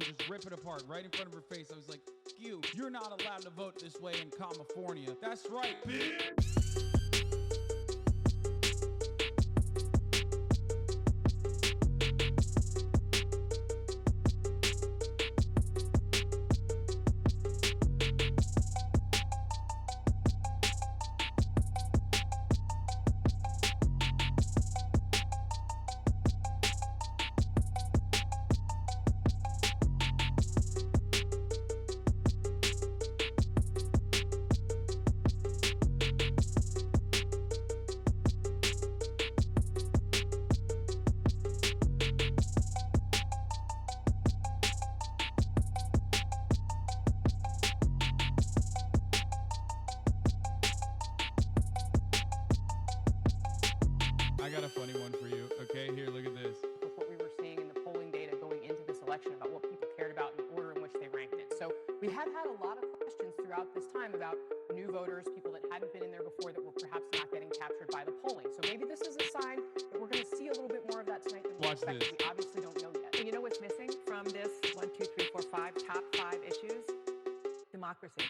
and just rip it apart right in front of her face. I was like, you're not allowed to vote this way in California. That's right, bitch. I got a funny one for you. Okay, here, look at this. With what we were seeing in the polling data going into this election about what people cared about and the order in which they ranked it. So we have had a lot of questions throughout this time about new voters, people that hadn't been in there before that were perhaps not getting captured by the polling. So maybe this is a sign that we're going to see a little bit more of that tonight than we expected. We obviously don't know yet. And you know what's missing from this 1, 2, 3, 4, 5 top 5 issues? Democracy.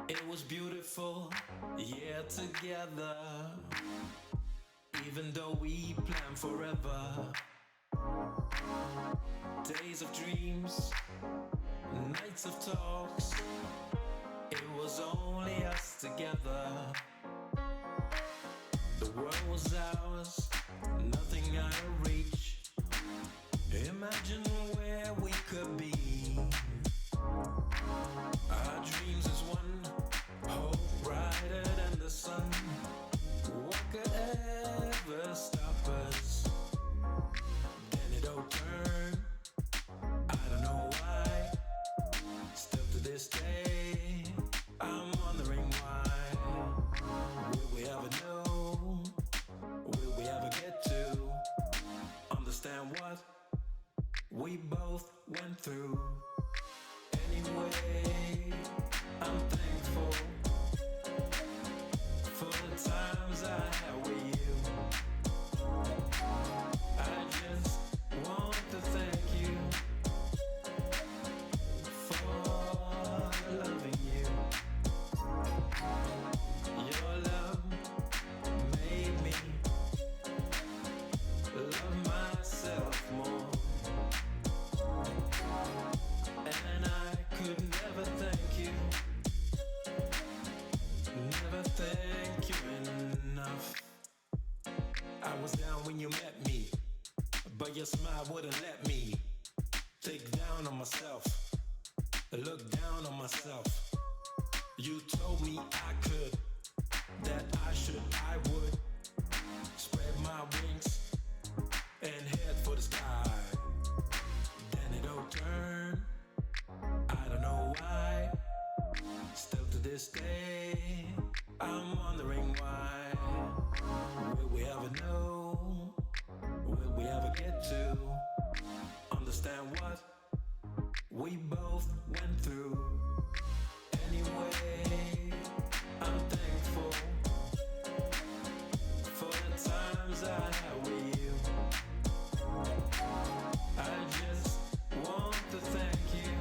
It was beautiful, yeah, together. Even though we planned forever. Days of dreams, nights of talks. It was only us together. The world was ours, nothing out of reach. Imagine where we could be. Our dreams is one, hope brighter than the sun. What could ever stop us? Then it all turned, I don't know why. Still to this day, I'm wondering why. Will we ever know? Will we ever get to understand what we both went through? Anyway, I'm thankful for the times I had with you. I just want to thank you for loving you. Your love made me love myself more. And I could never thank you, never thank you enough. I was down when you met me, but your smile wouldn't let me take down on myself, look down on myself. You told me I could, that I should, I would spread my wings and head for the sky. Then it all turned, I don't know why. Still to this day, I'm wondering why. Will we ever know? Will we ever get to understand what we both went through? Anyway, I'm thankful for the times I had with you. I just want to thank you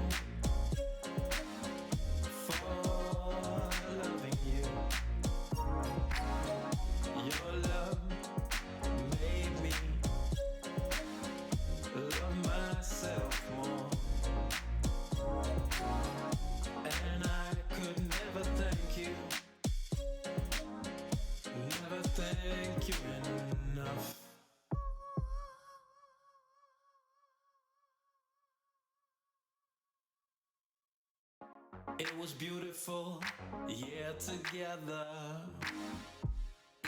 It was beautiful, yeah, together.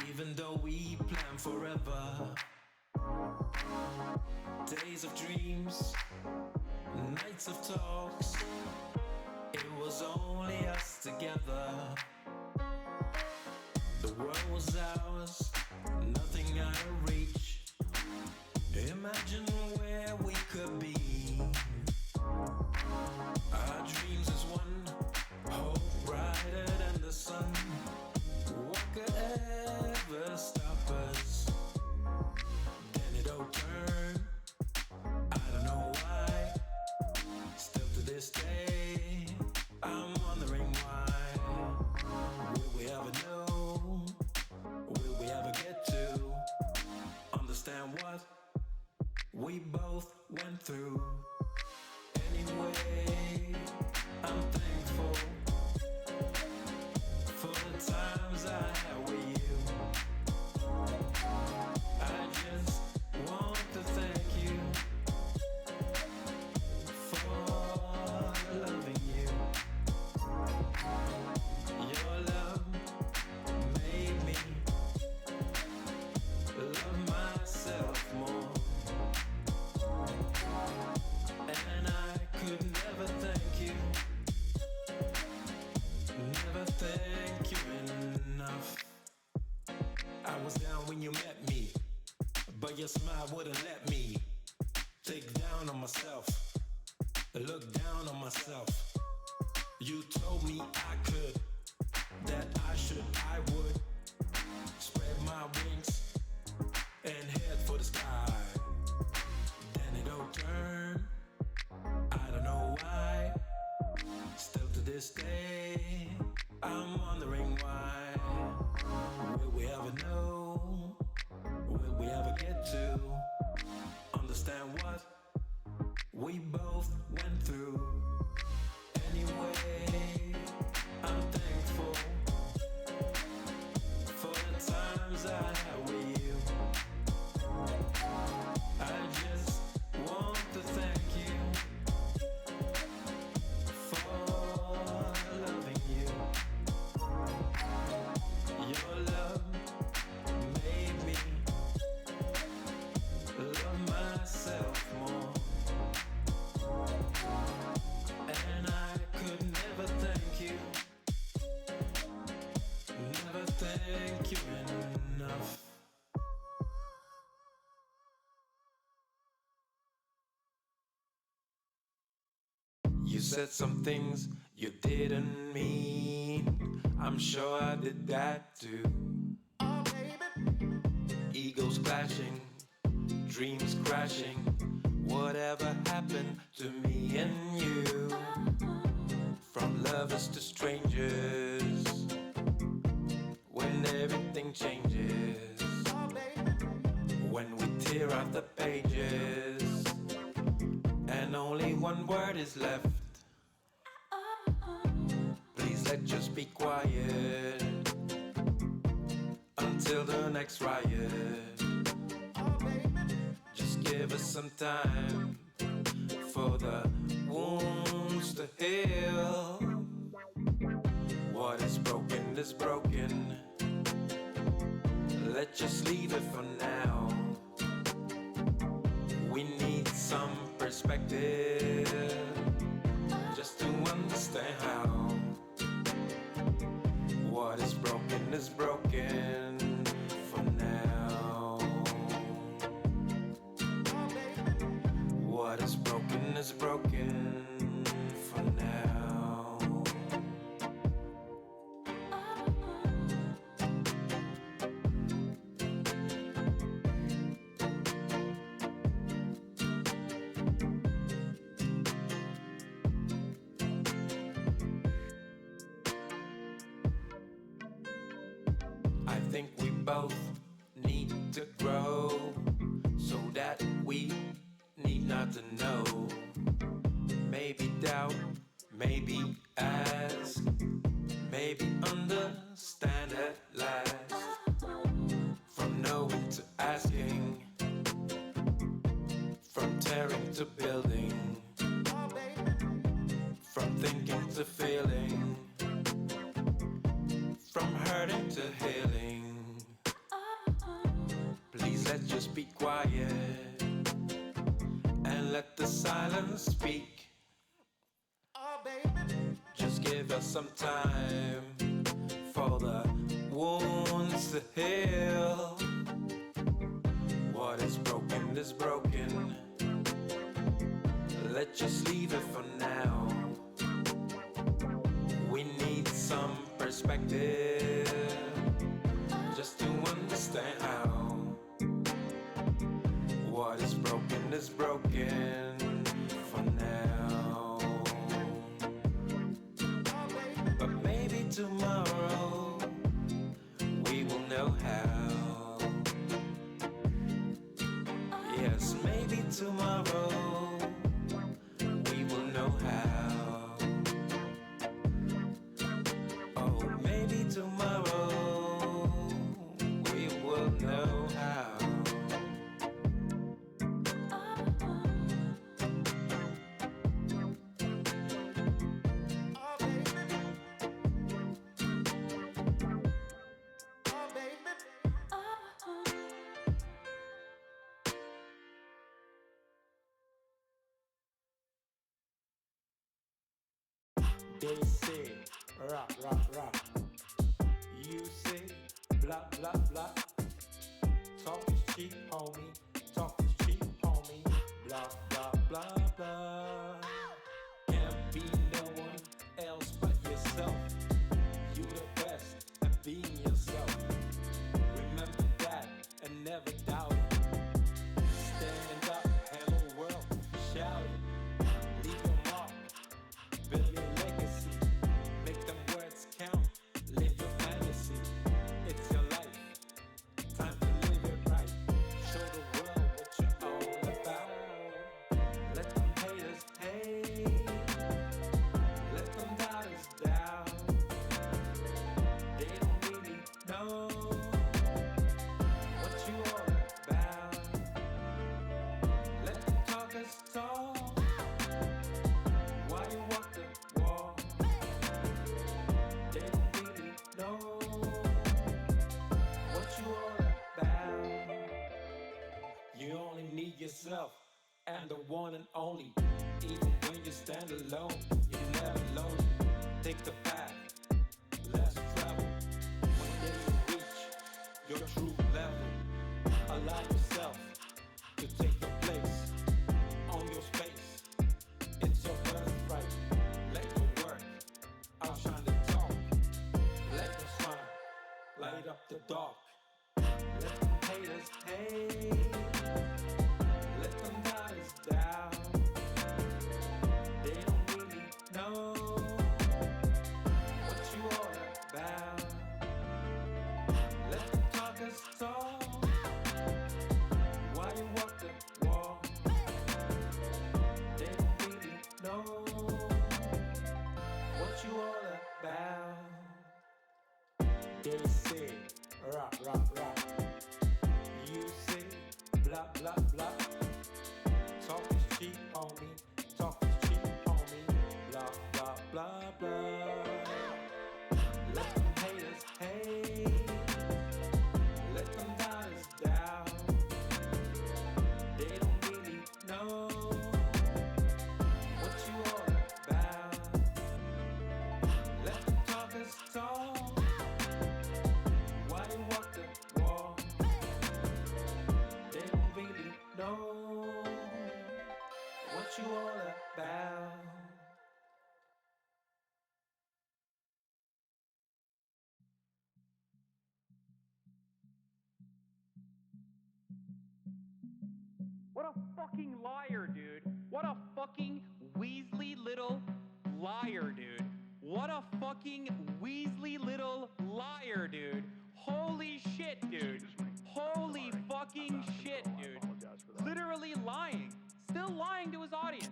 Even though we planned forever. Days of dreams, nights of talks. It was only us together. The world was ours, nothing out of reach. Imagine where we could be. Our dreams is one, hope brighter than the sun. What could ever stop us? Then it all turned. I don't know why. Still to this day, I'm wondering why. Will we ever know? Will we ever get to understand what we both went through? Anyway, I'm thankful for the times I had with you. I just want to thank you for loving you. Your love made me love myself more. And I could never thank you, never thank you enough. I was down when you met me, but your smile wouldn't let me take down on myself, look down on myself. You told me I could, that I should, I would spread my wings and head for the sky. Then it all turned. I don't know why. Still to this day, I'm wondering why. Will we ever know? Will we ever get to understand what we both went through? Anyway, I'm thankful for the times I had with you. I just want to thank you for loving you. Your love made me love myself more. And I could never thank you, never thank you enough. You said some things you didn't mean. I'm sure I did that too. Oh, baby. Egos clashing, dreams crashing. Whatever happened to me and you? From lovers to strangers, when everything changes. Oh, baby. When we tear out the pages and only one word is left. Please let's just be quiet until the next riot. Just give us some time for the wounds to heal. What is broken is broken. Let's just leave it for now. We need some perspective just to understand how. What is broken for now. What is broken for now. I think we both need to grow so that we need not to know. Maybe doubt, maybe ask, maybe understand at last. From knowing to asking, from tearing to building, from thinking to feeling. feeling, from hurting to healing. Please let's just be quiet and let the silence speak. Oh, baby, just give us some time for the wounds to heal. What is broken is broken. Let's just leave it for now. We need some perspective just to understand how. What is broken for now. But maybe tomorrow we will know how. Yes, maybe tomorrow we will know how. Oh, maybe tomorrow we will know how. They say, rock, rock, rock. You say, blah, blah, blah. Talk is cheap, homie. Talk is cheap, homie. Blah, blah, blah, blah. Can't be no one else but yourself. You the best at being yourself. Remember that and never doubt it. Stand up, hello world, shout it. Leave your mark, build your legacy. Make them words count, live your fantasy. It's your life, time to live it right. Show the world what you're all about. Let them haters hate, let them doubters doubt. They don't really know what you all about. Let the talkers talk while you walk the walk. They don't really know what you all about. You only need yourself and the one and only. Even when you stand alone, you're never lonely. Take the path, less travel. One day you'll reach your true level. Allow yourself to take your place on your space. It's your birthright. Let your work outshine the talk. Let your smile light up the dark. Let them haters hate. Let them doubters doubt. They don't really know what you all about. Let the talkers talk while you walk the walk. They don't really know what you all about. They say, rock, rock, rock. You say, blah, blah, blah. Talk is cheap, homie. Talk is cheap, homie. Blah, blah, blah, blah. Let them haters hate. Let them doubters doubt. They don't really know what you all about. Let the talkers talk while you walk the walk. They don't really know what you all about. What a fucking liar, dude. What a fucking Weasley little liar, dude. What a fucking Weasley little liar, dude. Holy shit, dude. Holy fucking shit, dude. Literally lying. Still lying to his audience.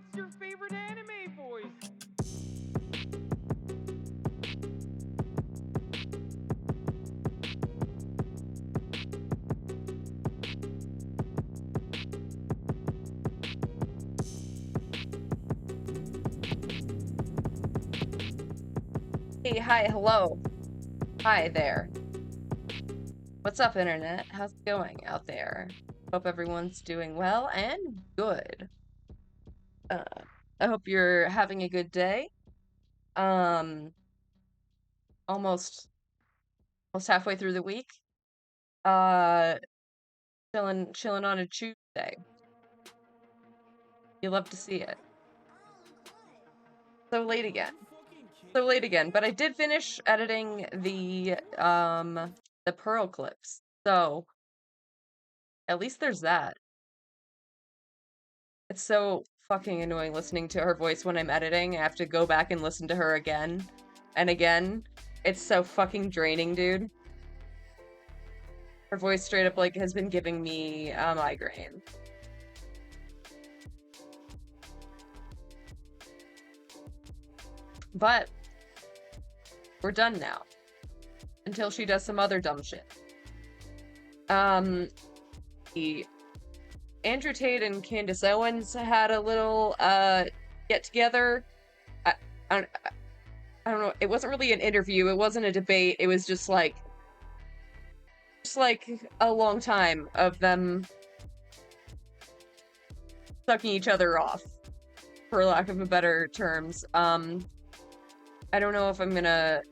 What's your favorite anime voice? Hey, hi, hello. Hi there. What's up, Internet? How's it going out there? Hope everyone's doing well and good. I hope you're having a good day. Um, almost halfway through the week. Uh, chilling on a Tuesday. You love to see it. So late again, but I did finish editing the Pearl clips. So at least there's that. It's so fucking annoying listening to her voice when I'm editing. I have to go back and listen to her again and again. It's so fucking draining, dude. Her voice straight up, like, has been giving me a migraine. But we're done now. Until she does some other dumb shit. The Andrew Tate and Candace Owens had a little get together. I don't know. It wasn't really an interview. It wasn't a debate. It was just like a long time of them sucking each other off, for lack of a better terms. I don't know if I'm gonna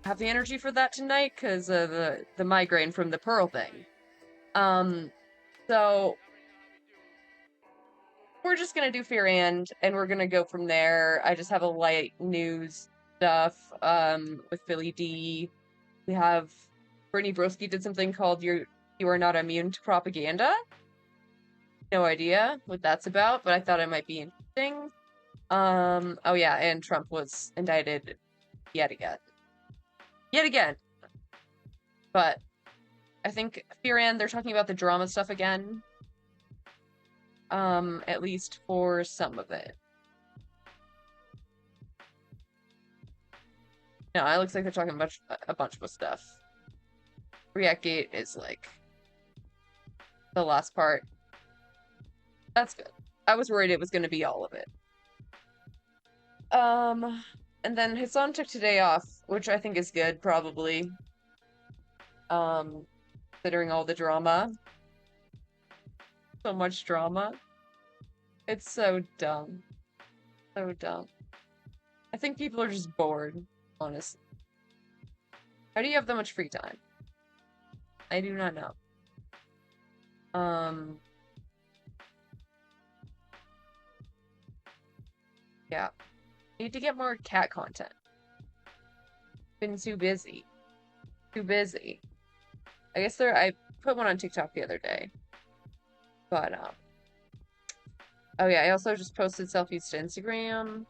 have the energy for that tonight because of the migraine from the Pearl thing. So we're just gonna do Fear and we're gonna go from there. I just have a light news stuff with Billy D. We have Brittany Broski did something called You Are Not Immune to Propaganda. No idea what that's about, but I thought it might be interesting. Oh yeah, and Trump was indicted yet again. But I think Fear and they're talking about the drama stuff again. At least for some of it. No, it looks like they're talking about a bunch of stuff. Reactgate is like the last part. That's good. I was worried it was going to be all of it. And then Hassan took today off, which I think is good, probably. Considering all the drama. So much drama. It's so dumb. So dumb. I think people are just bored, honestly. How do you have that much free time? I do not know. Yeah. Need to get more cat content. Been too busy. I guess I put one on TikTok the other day. But, oh yeah, I also just posted selfies to Instagram.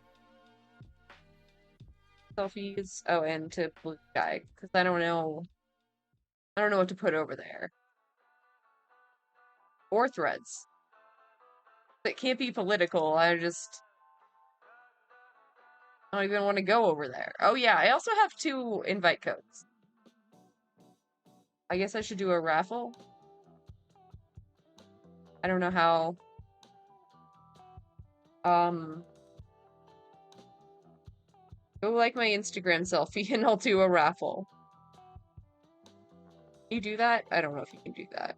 Selfies. Oh, and to Blue Sky, because I don't know what to put over there. Or Threads. It can't be political. I don't even want to go over there. Oh yeah, I also have 2 invite codes. I guess I should do a raffle. I don't know how. Go like my Instagram selfie and I'll do a raffle. Can you do that? I don't know if you can do that.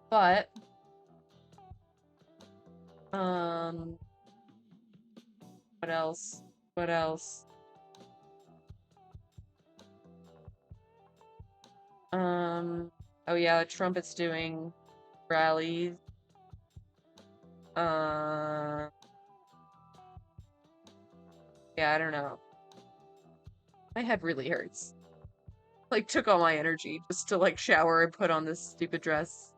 But what else? Oh yeah, Trumpet's doing rallies. Yeah, I don't know. My head really hurts. Like, took all my energy just to, like, shower and put on this stupid dress.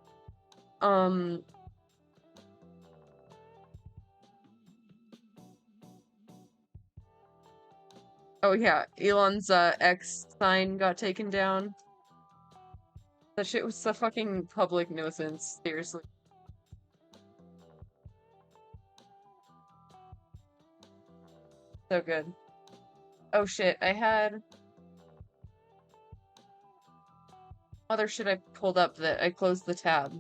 Oh yeah, Elon's X sign got taken down. That shit was a fucking public nuisance, seriously. So good. Oh shit, I had other shit I pulled up that I closed the tab.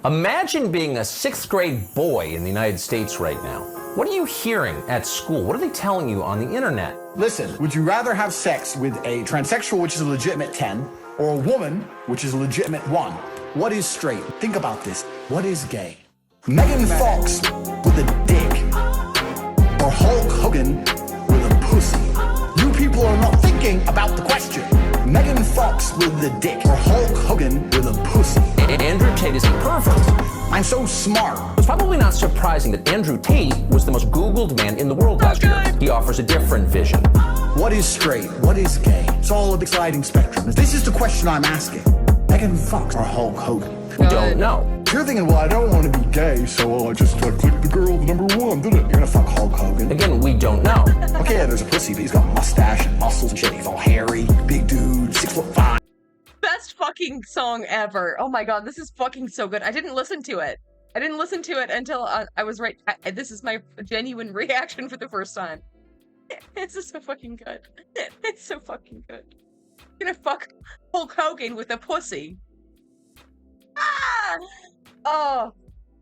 Imagine being a 6th grade boy in the United States right now. What are you hearing at school? What are they telling you on the internet? Listen, would you rather have sex with a transsexual, which is a legitimate 10, or a woman, which is a legitimate 1? What is straight? Think about this. What is gay? Megan Fox with a dick, or Hulk Hogan with a pussy? You people are not thinking about the question. Megan Fox with the dick, or Hulk Hogan with a pussy? Andrew Tate is a pervert. I'm so smart. It's probably not surprising that Andrew Tate was the most Googled man in the world last year. He offers a different vision. What is straight? What is gay? It's all a big sliding spectrum. This is the question I'm asking. Megan Fox or Hulk Hogan? We don't know. You're thinking, well, I don't want to be gay, so I just click the girl, the number 1, did it? You're gonna fuck Hulk Hogan? Again, we don't know. Okay, yeah, there's a pussy, but he's got a mustache and muscles and shit. He's all hairy, big dude, 6'5". Best fucking song ever. Oh my god, this is fucking so good. I didn't listen to it. I didn't listen to it until I was right. This is my genuine reaction for the first time. This is so fucking good. It's so fucking good. You're gonna fuck Hulk Hogan with a pussy. Ah! Oh.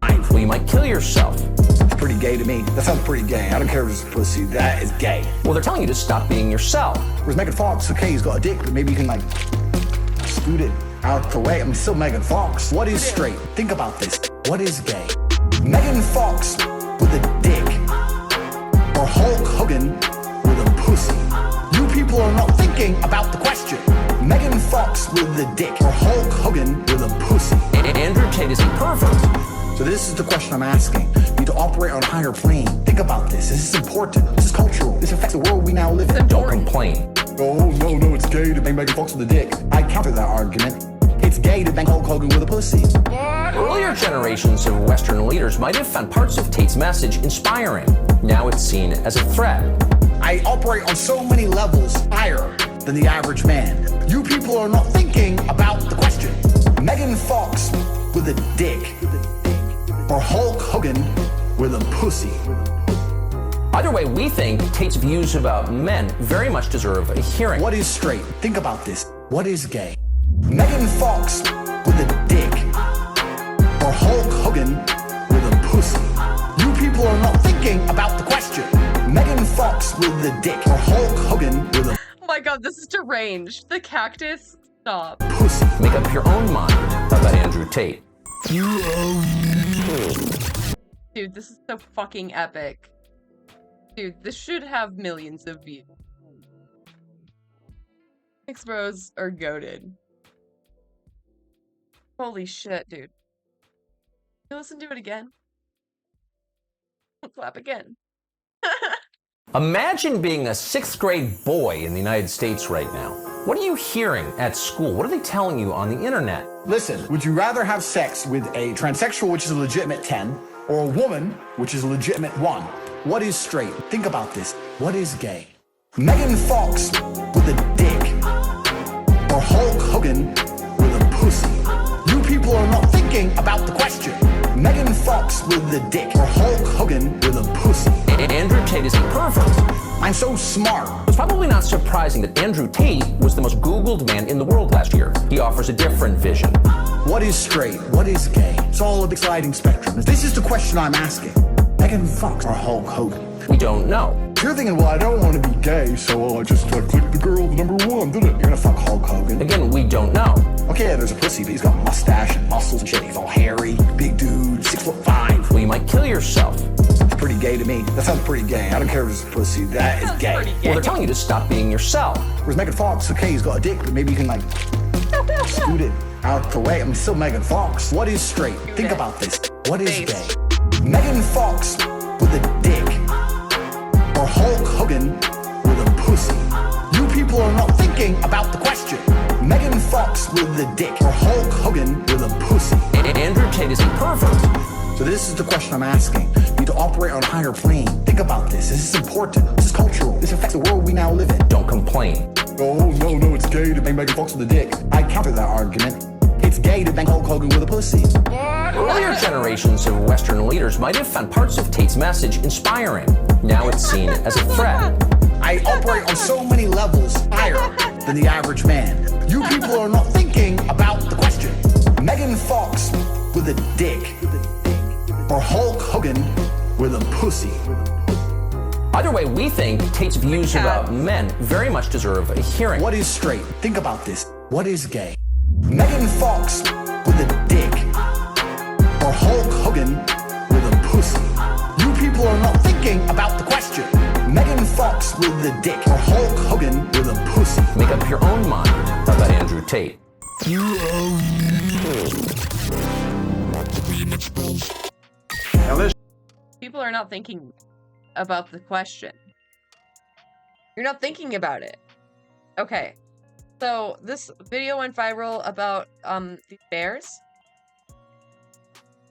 Well, you might kill yourself. That's pretty gay to me. That sounds pretty gay. I don't care if it's a pussy. That is gay. Well, they're telling you to stop being yourself. Whereas Megan Fox, okay, he's got a dick, but maybe you can, like, scoot it out the way. I mean, still Megan Fox. What is straight? Think about this. What is gay? Megan Fox with a dick, or Hulk Hogan with a pussy? You people are not thinking about the question. Megan Fox with the dick, or Hulk Hogan with a pussy? Andrew Tate is a pervert. So this is the question I'm asking. You need to operate on a higher plane. Think about this. This is important. This is cultural. This affects the world we now live in. Don't complain. Oh, no, it's gay to bang Megan Fox with a dick. I counter that argument. It's gay to bang Hulk Hogan with a pussy. Earlier generations of Western leaders might have found parts of Tate's message inspiring. Now it's seen as a threat. I operate on so many levels higher than the average man. You people are not thinking about the question. Megan Fox with a dick, or Hulk Hogan with a pussy? Either way, we think Tate's views about men very much deserve a hearing. What is straight? Think about this. What is gay? Megan Fox with a dick, or Hulk Hogan with a pussy? You people are not thinking about the question. Megan Fox with the dick, or Hulk Hogan with a Oh my god, this is deranged. The cactus. Stop. pussy? Make up your own mind about Andrew Tate. Dude, this is so fucking epic. Dude, this should have millions of views. Six Bros are goated. Holy shit, dude. You listen to it again? I'll clap again. Imagine being a 6th grade boy in the United States right now. What are you hearing at school? What are they telling you on the internet? Listen, would you rather have sex with a transsexual, which is a legitimate 10, or a woman, which is a legitimate 1? What is straight? Think about this. What is gay? Megan Fox with a dick, or Hulk Hogan with a pussy? You people are not thinking about the question. Megan Fox with the dick, or Hulk Hogan with a pussy? Andrew Tate is a pervert. I'm so smart. It's probably not surprising that Andrew Tate was the most Googled man in the world last year. He offers a different vision. What is straight? What is gay? It's all a big sliding spectrum. This is the question I'm asking. Megan Fox or Hulk Hogan? We don't know. You're thinking, well, I don't want to be gay, so I just click the girl, the number 1, did it? You're gonna fuck Hulk Hogan? Again, we don't know. Okay, yeah, there's a pussy, but he's got a mustache and muscles and shit. He's all hairy, big dude, 6'5". Well, you might kill yourself. That's pretty gay to me. That sounds pretty gay. I don't care if it's a pussy. That is gay. Well, they're telling you to stop being yourself. Whereas Megan Fox, okay, he's got a dick, but maybe you can, like, scoot it out the way. I mean, still Megan Fox. What is straight? Think about this. What is gay? Megan Fox with a dick, or Hulk Hogan with a pussy? You people are not thinking about the question. Megan Fox with the dick, or Hulk Hogan with a pussy? Andrew Tate is a pervert. So this is the question I'm asking. You ability to operate on a higher plane. Think about this. This is important. This is cultural. This affects the world we now live in. Don't complain. Oh, no, it's gay to bang Megan Fox with a dick. I counter that argument. It's gay to bang Hulk Hogan with a pussy. Earlier generations of Western leaders might have found parts of Tate's message inspiring. Now it's seen as a threat. I operate on so many levels higher than the average man. You people are not thinking about the question. Megan Fox with a dick. Or Hulk Hogan with a pussy. Either way, we think Tate's views about men very much deserve a hearing. What is straight? Think about this. What is gay? Megan Fox with a dick. Or Hulk Hogan with a pussy. You people are not thinking about the question. Megan Fox with a dick. Or Hulk Hogan with a pussy. Make up your own mind about Andrew Tate. People are not thinking about the question. You're not thinking about it. Okay. So this video went viral about these bears.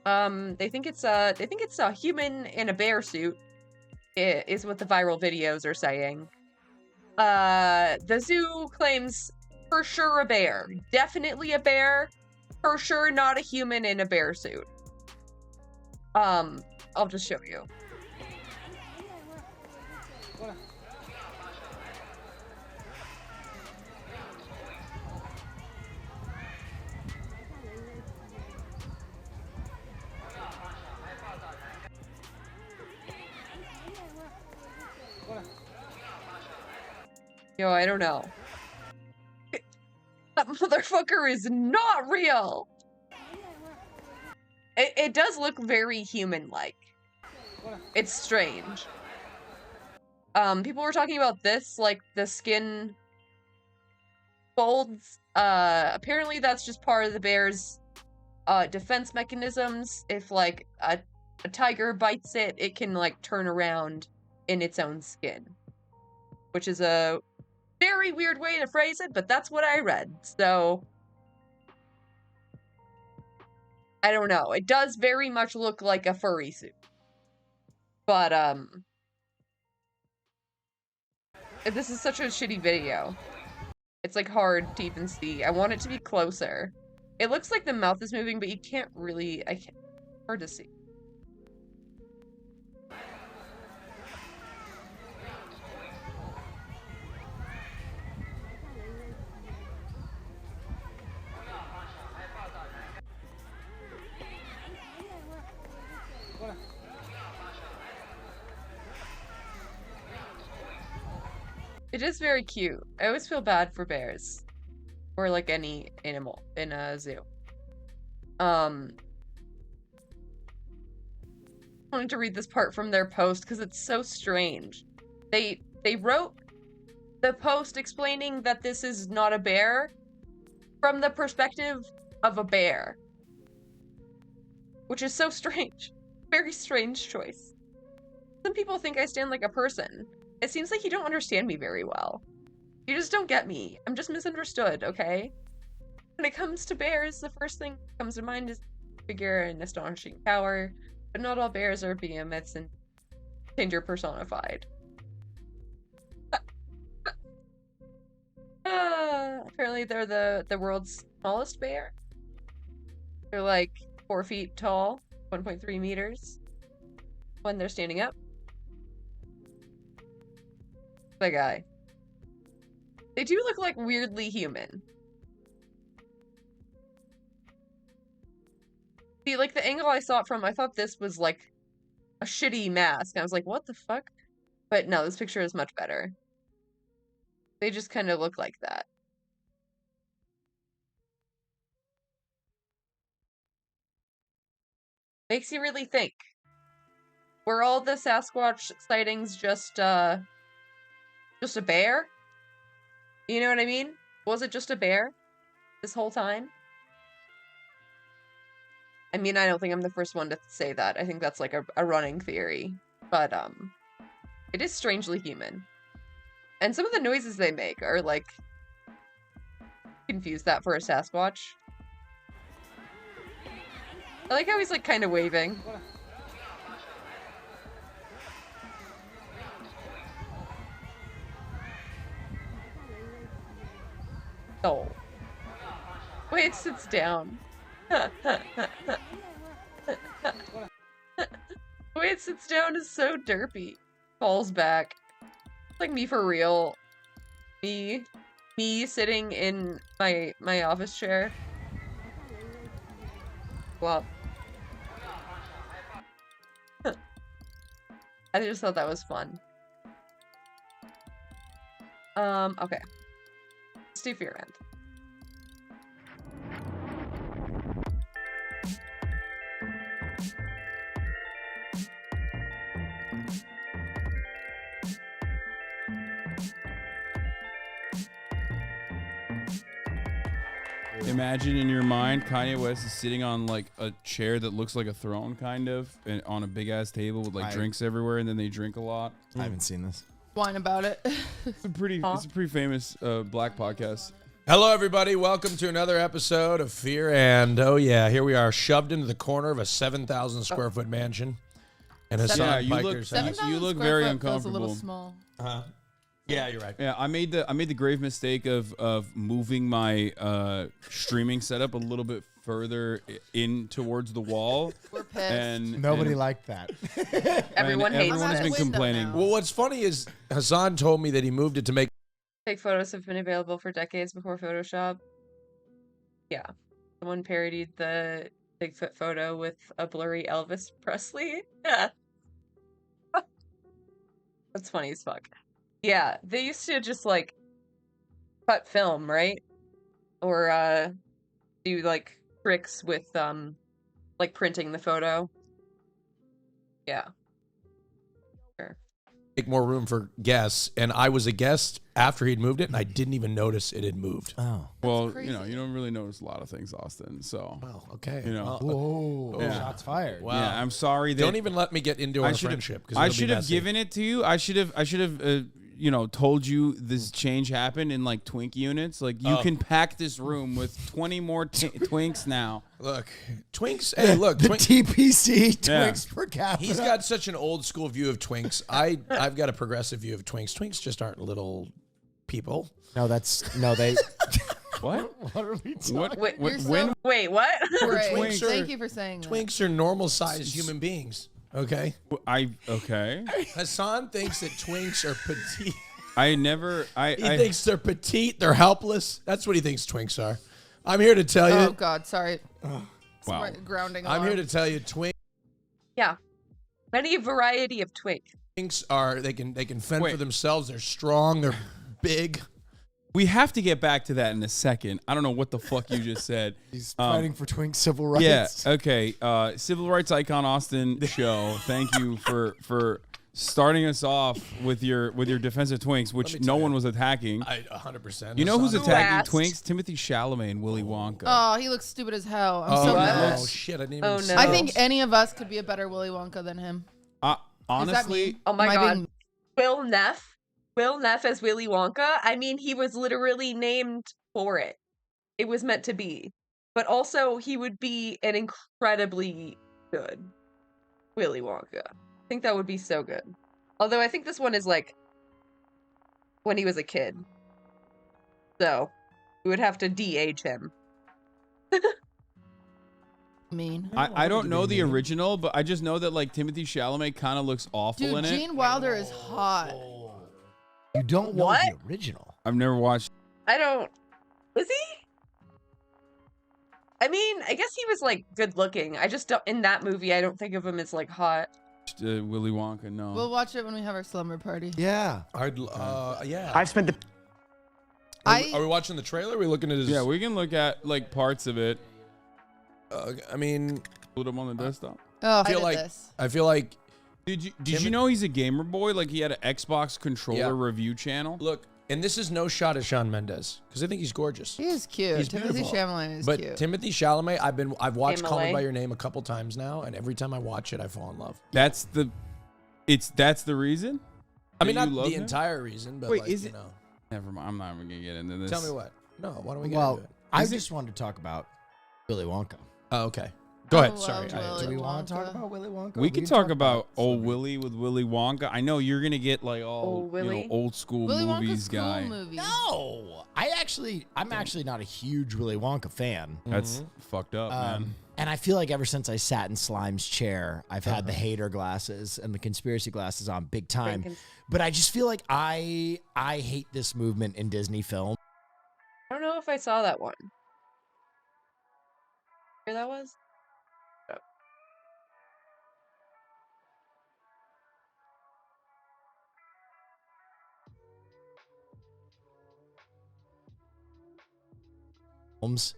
They think it's a human in a bear suit, is what the viral videos are saying. The zoo claims for sure a bear. Definitely a bear. For sure not a human in a bear suit. I'll just show you. Yo, I don't know. That motherfucker is not real. It does look very human-like. It's strange. People were talking about this, like the skin folds. Apparently that's just part of the bear's defense mechanisms. If like a tiger bites it, it can like turn around in its own skin. Which is a very weird way to phrase it, but that's what I read. So I don't know. It does very much look like a furry suit. But this is such a shitty video. It's like hard to even see. I want it to be closer. It looks like the mouth is moving, but you can't really, hard to see. It is very cute. I always feel bad for bears. Or like any animal in a zoo. I wanted to read this part from their post because it's so strange. They wrote the post explaining that this is not a bear from the perspective of a bear. Which is so strange. Very strange choice. Some people think I stand like a person. It seems like you don't understand me very well. You just don't get me. I'm just misunderstood, okay? When it comes to bears, the first thing that comes to mind is figure and astonishing power, but not all bears are behemoths and danger personified. Apparently they're the world's smallest bear. They're like 4 feet tall, 1.3 meters when they're standing up. The guy. They do look like weirdly human. See, like the angle I saw it from, I thought this was like a shitty mask. I was like, what the fuck? But no, this picture is much better. They just kind of look like that. Makes you really think. Were all the Sasquatch sightings just a bear? You know what I mean? Was it just a bear this whole time? I mean, I don't think I'm the first one to say that. I think that's like a running theory. But, it is strangely human. And some of the noises they make are like... Confuse that for a Sasquatch. I like how he's like kind of waving. Oh. Wait, sits down. Wait, sits down is so derpy. Falls back. Like me for real. Me sitting in my office chair. Well. I just thought that was fun. Okay. Let's do Fear End. Imagine in your mind, Kanye West is sitting on like a chair that looks like a throne, kind of, and on a big ass table with like drinks everywhere, and then they drink a lot. I haven't seen this. Whine about it. It's a pretty famous black podcast. Hello, everybody. Welcome to another episode of Fear and. Oh yeah, here we are, shoved into the corner of a 7,000 square foot mansion, and Hassan Biker's house. You look very feels uncomfortable. a little small. Yeah, you're right. Yeah, I made the grave mistake of moving my streaming setup a little bit further in towards the wall. We're pissed. And Nobody liked that. Everyone hates everyone has it. been complaining. Well, what's funny is Hassan told me that he moved it to make. Fake photos have been available for decades before Photoshop. Yeah. Someone parodied the Bigfoot photo with a blurry Elvis Presley. Yeah. That's funny as fuck. Yeah, they used to just like cut film, right? Or do like tricks with like printing the photo. Yeah. Sure. Make more room for guests, and I was a guest after he'd moved it, and I didn't even notice it had moved. Oh, Well, crazy. you know, you don't really notice a lot of things, Austin. So, Oh, okay. you know, whoa! Yeah. Shots fired. Wow. yeah, I'm sorry that Don't even let me get into our friendship. 'Cause I it'll be should have messy. given it to you. I should have you know, told you this change happened in like twink units. Like you can pack this room with 20 more twinks now. Look, Twinks. Hey, look, The Twink, TPC Yeah. Twix per capita. he's got such an old school view of Twinks. I've got a progressive view of Twinks. Twinks just aren't little people. No, they. What? What are we talking? What? Wait, what- when? Wait, what? Great. Twinks are- Thank you for saying that. Twinks are normal sized human beings. Okay. Okay. Hassan thinks that Twinks are petite. I never. He thinks they're petite. They're helpless. That's what he thinks Twinks are. I'm here to tell you. Oh God, sorry. Wow. Sorry, grounding. I'm here alarm. to tell you, Twinks Yeah. Many variety of twink. are they can fend Wait. for themselves. They're strong. They're big. We have to get back to that in a second. I don't know what the fuck you just said. He's fighting for Twink civil rights. Yeah. Okay. Civil rights icon Austin show. Thank you for starting us off with your defense of twinks, which me no tell one you. was attacking. 100%. You know who's Who attacking asked? twinks? Timothy Chalamet and Willy Wonka. Oh, he looks stupid as hell. I'm Oh, so What? mad. no, shit! I didn't even. Oh, see no. I those. think any of us could be a better Willy Wonka than him. Honestly, mean? Oh my Am I god. being- Will Neff as Willy Wonka? I mean, he was literally named for it. It was meant to be. But also, he would be an incredibly good Willy Wonka. I think that would be so good. Although I think this one is like when he was a kid. So, we would have to de-age him. mean. I don't know the original, but I just know that like Timothy Chalamet kind of looks awful Dude, in it. Gene Wilder is hot. You don't know What? the original. I've never watched I don't... Was he? I mean, I guess he was like good looking. I just don't... In that movie, I don't think of him as like hot. Willy Wonka. No. We'll watch it when we have our slumber party. Yeah. Yeah. I've spent the Are we watching the trailer? Are we looking at his? Yeah, we can look at like parts of it. I mean, Put them on the desktop. Oh, I feel did like this. Did you know he's a gamer boy? Like he had an Xbox controller Yeah. review channel. look, and this is no shot at Shawn Mendes because I think he's gorgeous. He is cute. He's Timothy beautiful. Chalamet is But cute. Timothy Chalamet, I've watched Call Me Chalamet. by Your Name a couple times now, and every time I watch it, I fall in love. That's the reason. I mean, that not you love the him? entire reason, but Wait, like, is you it- know. Never mind. I'm not even gonna get into this. Tell me what. No, why don't we get Well, into it? I Is it- just wanted to talk about Willy Wonka. Oh, okay. Go ahead. love Sorry. Willy Do we want to Wonka. talk about Willy Wonka? We can talk about old Willy with Willy Wonka. I know you're gonna get like all old school Willy movies Wonka's cool guy. movie. No, I'm actually not a huge Willy Wonka fan. That's fucked up, man. And I feel like ever since I sat in Slime's chair, I've had the hater glasses and the conspiracy glasses on big time. But I just feel like I hate this movement in Disney film. I don't know if I saw that one. Where that was?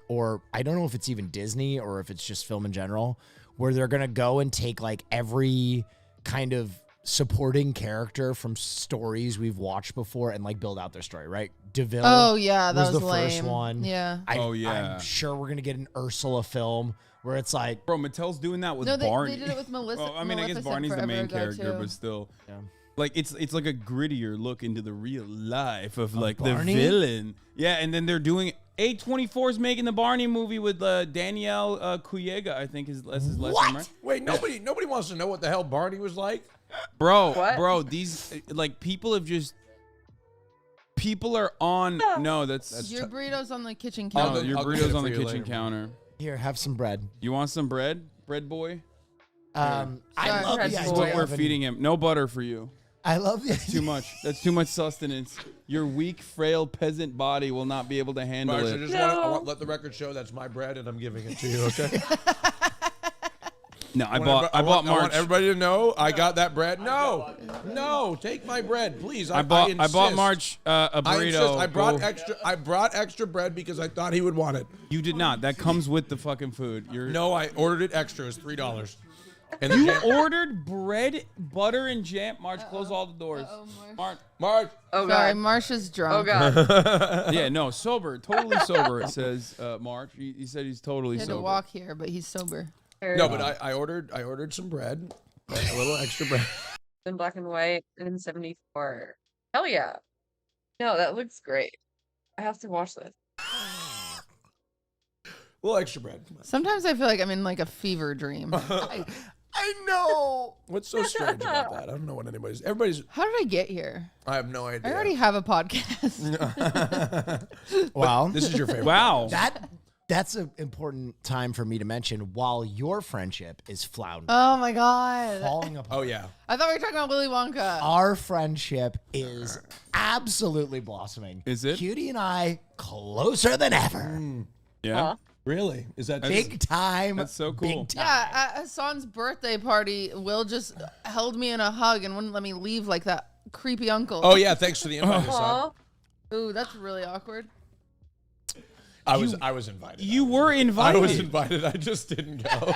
Or I don't know if it's even Disney or if it's just film in general, where they're going to go and take like every kind of supporting character from stories we've watched before and like build out their story, right? DeVille Oh yeah, that was the lame. first one. Yeah. I'm sure we're going to get an Ursula film where it's like, bro, Mattel's doing that with No, Barney. they did it with Melissa. Well, I mean, I guess Maleficent Barney's the forever main ago, character, too. but still, Yeah. like it's like a grittier look into the real life of like the Barney? villain. Yeah, and then they're doing A24 is making the Barney movie with Danielle Cuyega, I think that's his last name, right? Wait, nobody wants to know what the hell Barney was like. Bro, these like people are on. No, that's Your burrito's on the kitchen no, counter. your I'll get burrito's it on for the you kitchen later. counter. here, have some bread. You want some bread, boy? I love Bread the This is idea what we're of an- feeding him. No butter for you. I love the Too much. That's too much sustenance. Your weak, frail peasant body will not be able to handle Marcia, it. I want let the record show that's my bread and I'm giving it to you. Okay. No, I I bought want March. everybody to know I got that bread. No, take my bread, please. I bought insist. March a I insist. burrito. I brought extra bread because I thought he would want it. You did not. That comes with the fucking food. No, I ordered it extra. It was $3. And You ordered bread, butter, and jam. March, close all the doors. March. Oh Sorry, god. Marsha's Oh drunk. god. Yeah, no, sober. Totally sober, it says March. He said he's totally He had to sober. walk here, but he's sober. no, but I ordered some bread, a little extra bread. In black and white in 74. Hell yeah. No, that looks great. I have to watch this. A little extra bread. Come on. Sometimes I feel like I'm in like a fever dream. I know. What's so strange about that? I don't know what everybody's. How did I get here? I have no idea. I already have a podcast. Well, This is your favorite. Wow. that's an important time for me to mention while your friendship is floundering, Oh my god. falling apart. Oh yeah. I thought we were talking about Willy Wonka. Our friendship is absolutely blossoming. Is it? Cutie and I closer than ever. Yeah. Really? Is that Big time. That's so cool. Big time. Yeah, at Hassan's birthday party, Will just held me in a hug and wouldn't let me leave like that creepy uncle. Oh yeah. Thanks for the invite. Hassan. Ooh, that's really awkward. I was invited. You were invited. I was invited. I just didn't go.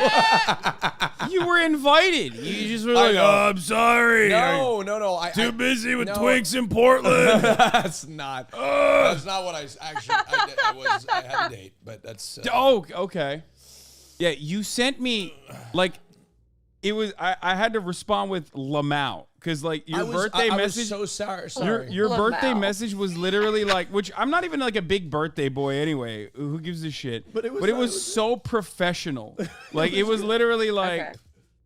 You were invited. You just were I like, know. oh, I'm sorry. No. I Too busy with no. Twinks in Portland. That's not. That's not what I actually. I had a date, but that's. Oh, okay. Yeah, you sent me like it was. I had to respond with Lamau because like your birthday I message. was so sorry. Your birthday Lamau. message was literally like, which I'm not even like a big birthday boy anyway. Who gives a shit? But it was so professional. Like it was literally like. Okay.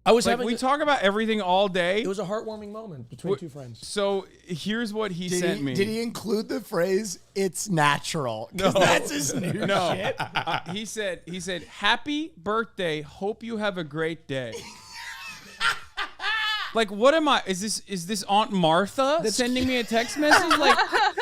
I was Like having. we talk about everything all day. It was a heartwarming moment between two friends. So here's what he sent me. Did he include the phrase "it's natural"? No, that's his new No. shit. He said, "Happy birthday. Hope you have a great day." Like, what am I? Is this Aunt Martha sending me a text message? Like,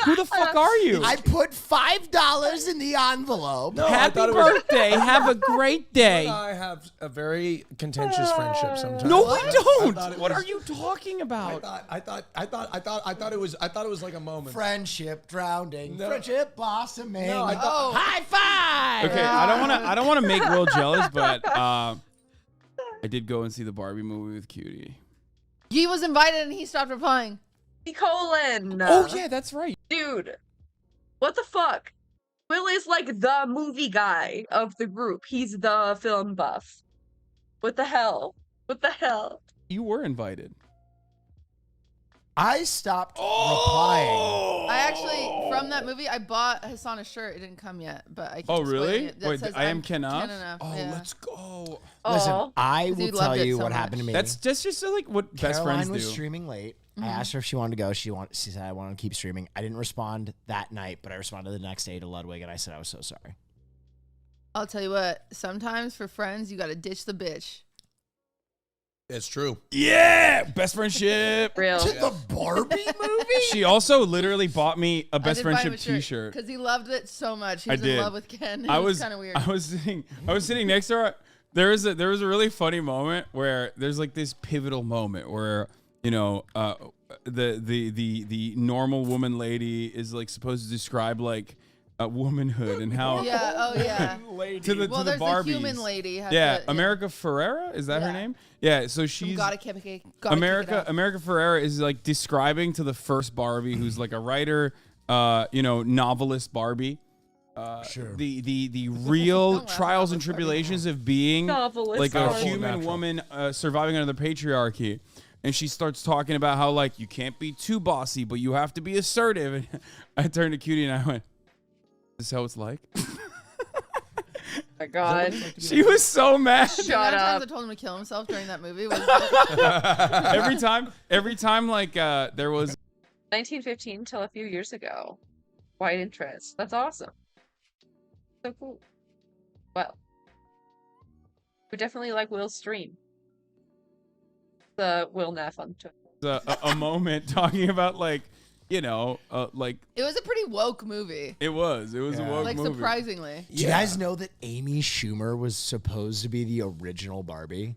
who the fuck are you? I put $5 in the envelope. No, I Happy thought it was- birthday. Have a great day. I have a very contentious friendship sometimes. No, we don't. thought it What was- are you talking about? I thought it was like a moment. Friendship drowning. No. Friendship blossoming. No, I thought- High five. Okay, I don't want to make Will jealous, but I did go and see the Barbie movie with Cutie. He was invited and he stopped replying. Colin. Oh yeah, that's right. Dude. What the fuck? Will is like the movie guy of the group. He's the film buff. What the hell? What the hell? You were invited. I stopped replying. I actually, from that movie, I bought Hassan a shirt. It didn't come yet, but I keep Oh, really? spoiling it. That Wait, says, I am Ken Up? Ken Enough. Oh, Yeah. let's go. Listen, I 'Cause will you tell loved it you so what much. happened to me. That's just like what best Caroline friends was do. streaming late. I asked her if she wanted to go. She said I want to keep streaming. I didn't respond that night, but I responded the next day to Ludwig, and I said I was so sorry. I'll tell you what. Sometimes for friends, you got to ditch the bitch. It's true. Yeah, best friendship. Real. To the Barbie movie? She also literally bought me a best friendship T-shirt because he loved it so much. He was I did. in love with Ken. I It was kind of weird. I was sitting next to her. There was a really funny moment where there's like this pivotal moment where the normal woman lady is like supposed to describe like womanhood and how to the there's Barbies. the human lady. America Ferrera, is that her name? Yeah, so she's America Ferrera is like describing to the first Barbie, who's like a writer, novelist Barbie. Sure. The real trials and tribulations of being Novelist like a Barbie. human woman surviving under the patriarchy. And she starts talking about how like you can't be too bossy, but you have to be assertive. And I turned to Cutie and I went, "This is how it's like." My God. She was so mad. Shut up. I told him to kill himself during that movie. Was every time like there was 1915 till a few years ago. White interest. That's awesome. So cool. Well, we definitely like Will's stream. The Will Neff on Twitter. a moment talking about like like it was a pretty woke movie. It was a woke like movie. surprisingly. Do you guys know that Amy Schumer was supposed to be the original Barbie?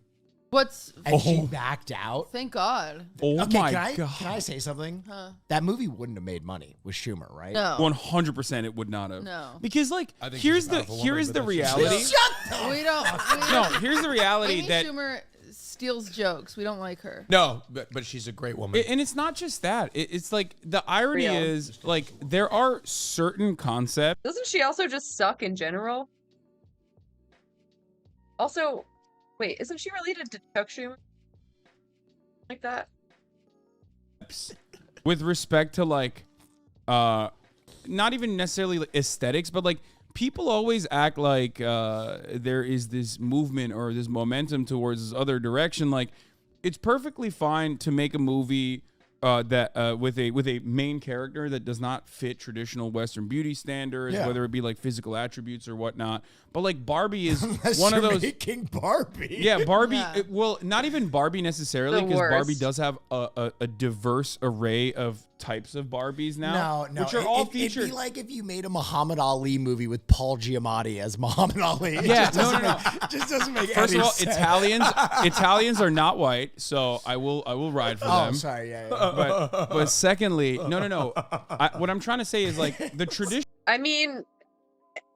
And she backed out? Thank God. Oh okay, my God. Can I say something? Huh. That movie wouldn't have made money with Schumer, right? No. 100% it would not have. No. Because like I think here's she's a the powerful here woman, is but the that's reality. just- We don't. No, here's the reality Amy that Schumer steals jokes. We don't like her. No, but she's a great woman. and it's not just that. It's like the irony Real. is like there are certain concepts. Doesn't she also just suck in general? Also, wait, isn't she related to Chuck Schumer? Like that? With respect to like not even necessarily like, aesthetics, but like people always act like there is this movement or this momentum towards this other direction. Like it's perfectly fine to make a movie that with a main character that does not fit traditional Western beauty standards, whether it be like physical attributes or whatnot. But like Barbie is one of those making Barbie. Yeah, Barbie. Yeah. Well, not even Barbie necessarily, The because Barbie worst. does have a diverse array of types of Barbies now. No, which are all featured. It'd be like if you made a Muhammad Ali movie with Paul Giamatti as Muhammad Ali. It Yeah, just no, doesn't no, no. make- It just doesn't make First any of all, sense. Italians are not white, so I will ride for Oh, them. sorry. Yeah. But secondly, no. What I'm trying to say is like the tradition. I mean,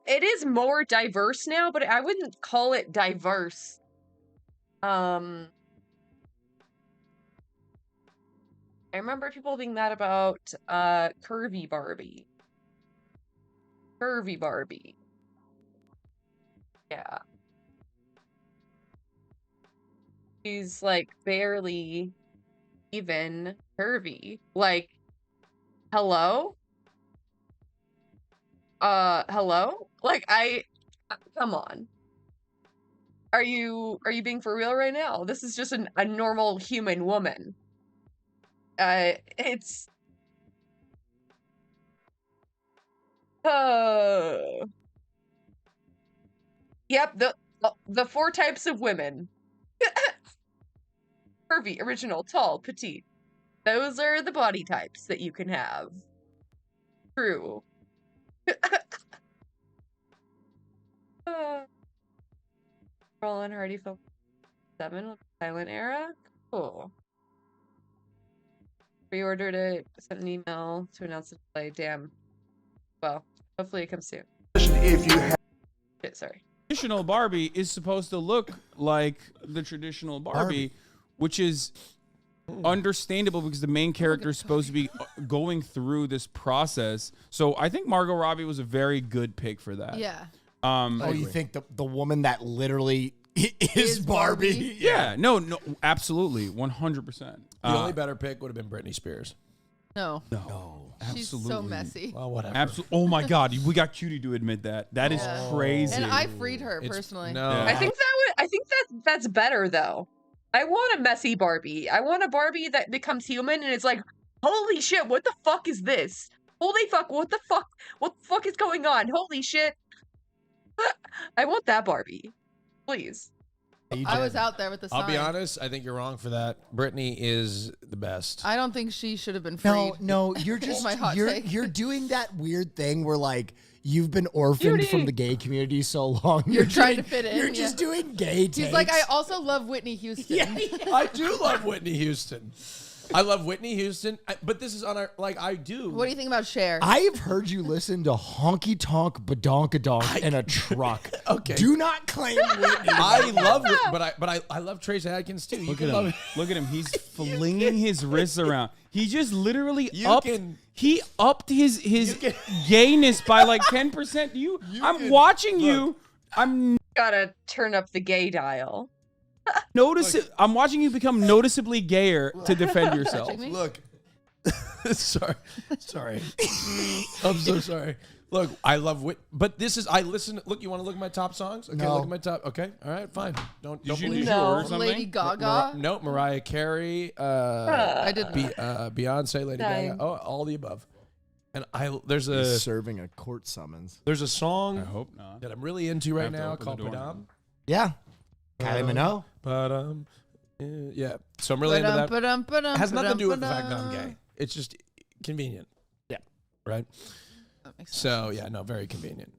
it is more diverse now, but I wouldn't call it diverse. I remember people being mad about curvy Barbie. Curvy Barbie. Yeah. She's like barely even curvy. Like, hello? Hello? Like come on. Are you being for real right now? This is just a normal human woman. It's Yep, the four types of women. Curvy, original, tall, petite. Those are the body types that you can have. True. Roland Hardy film 7 silent era. Cool. Pre-ordered it, sent an email to announce the delay. Damn. Well, hopefully it comes soon. If you have Shit, sorry. Traditional Barbie is supposed to look like the traditional Barbie, which is understandable because the main character is supposed to be going through this process. So I think Margot Robbie was a very good pick for that. Yeah. Oh, you think the woman that literally is Barbie? Yeah. No, absolutely. 100%. The only better pick would have been Britney Spears. No. Absolutely. She's so messy. Well, whatever. Absolutely. Oh my God, we got Cutie to admit that. That is crazy. And I freed her personally. No. Yeah. I think that's better though. I want a messy Barbie. I want a Barbie that becomes human and it's like, holy shit, what the fuck is this? Holy fuck, what the fuck is going on? Holy shit. I want that Barbie. Please. I was out there with the sign. I'll be honest. I think you're wrong for that. Brittany is the best. I don't think she should have been freed. No, you're just my hot take. you're doing that weird thing where like you've been orphaned from the gay community so long. You're trying to fit in. You're just doing gay takes. He's like, I also love Whitney Houston. I do love Whitney Houston. I love Whitney Houston, but this is on our, like, I do. What do you think about Cher? I've heard you listen to Honky Tonk Badonkadonk in a truck. Okay. Do not claim Whitney. I love it, but I love Trace Adkins too. Look at him. Look at him. He's flinging his wrists around. He just literally upped his gayness by like 10%. I'm watching you. I'm gotta turn up the gay dial. I'm watching you become noticeably gayer to defend yourself. Look. sorry. I'm so sorry. Look, I love but this is Look, you want to look at my top songs? Okay, No. look at my top. Okay, all right, fine. Don't Did believe you order something? Lady Gaga. No, Mariah Carey. I did Beyonce, Lady Gaga. Oh, all the above. And there's He's serving a court summons. a song I hope not. that I'm really into right have to now open called the door now. Padam. Yeah. Kylie Minogue. But yeah. So I'm really into that. It has nothing to do with the fact that I'm gay. It's just convenient. Yeah. Right. That makes sense. So yeah, no, very convenient.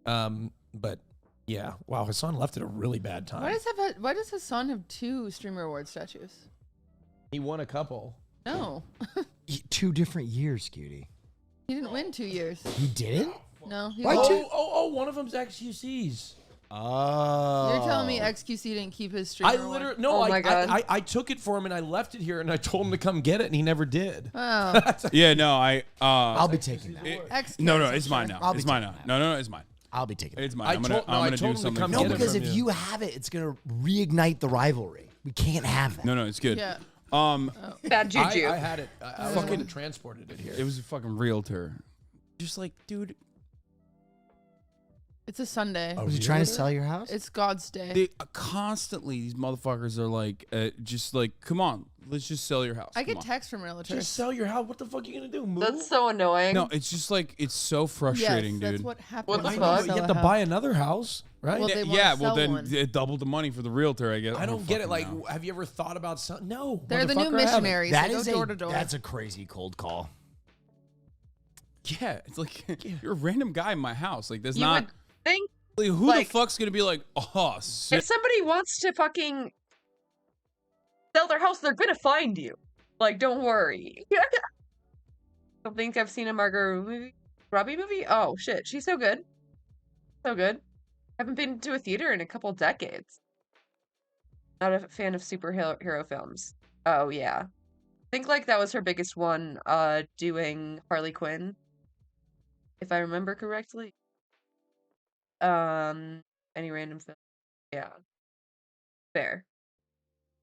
But yeah, wow, Hassan left at a really bad time. Why does Hassan have 2 Streamer Award statues? He won a couple. No. 2 different years, cutie. He didn't win 2 years. He didn't? No. He Why won. two? One of them's XQC's. Oh. You're telling me XQC didn't keep his Streamer I Award? literally no. Oh my God. I took it for him and I left it here and I told him to come get it and he never did. Oh. Yeah, no, I'll be taking that. No, it's mine now. I'll be It's mine taking now. that. No, it's mine. I'll be taking it. It's mine. I I'm told gonna him do to something. come No, get it because from if you. you have it, it's going to reignite the rivalry. We can't have that. No, it's good. Yeah. Bad juju. I had it. I fucking transported it here. It was a fucking realtor. Just like, dude, It's a Sunday. Was he trying to sell your house? It's God's day. they constantly these motherfuckers are like, just like, come on, let's just sell your house. I Come get on. texts from realtors. Just sell your house. What the fuck are you gonna do? Move? That's so annoying. No, it's just like it's so frustrating, yes, that's dude. what happens. What the when fuck? you You sell have a to house. buy another house, right? Well, they wanna Yeah, well sell then one. it doubled the money for the realtor, I guess. I don't get it. Like, know. have you ever thought about something? No. They're the new motherfucker, I haven't. missionaries. That They go is door to door. That's a crazy cold call. Yeah, it's like you're a random guy in my house. Like, there's You not. would think Like, who like- the fuck's gonna be like, oh, shit. if somebody wants to fucking sell their house, they're gonna find you. Like, don't worry. I don't think I've seen a Margot Robbie movie. Oh shit, she's so good. So good. Haven't been to a theater in a couple decades. Not a fan of superhero films. Oh yeah. I think like that was her biggest one, doing Harley Quinn. If I remember correctly. Any random film. Yeah. Fair.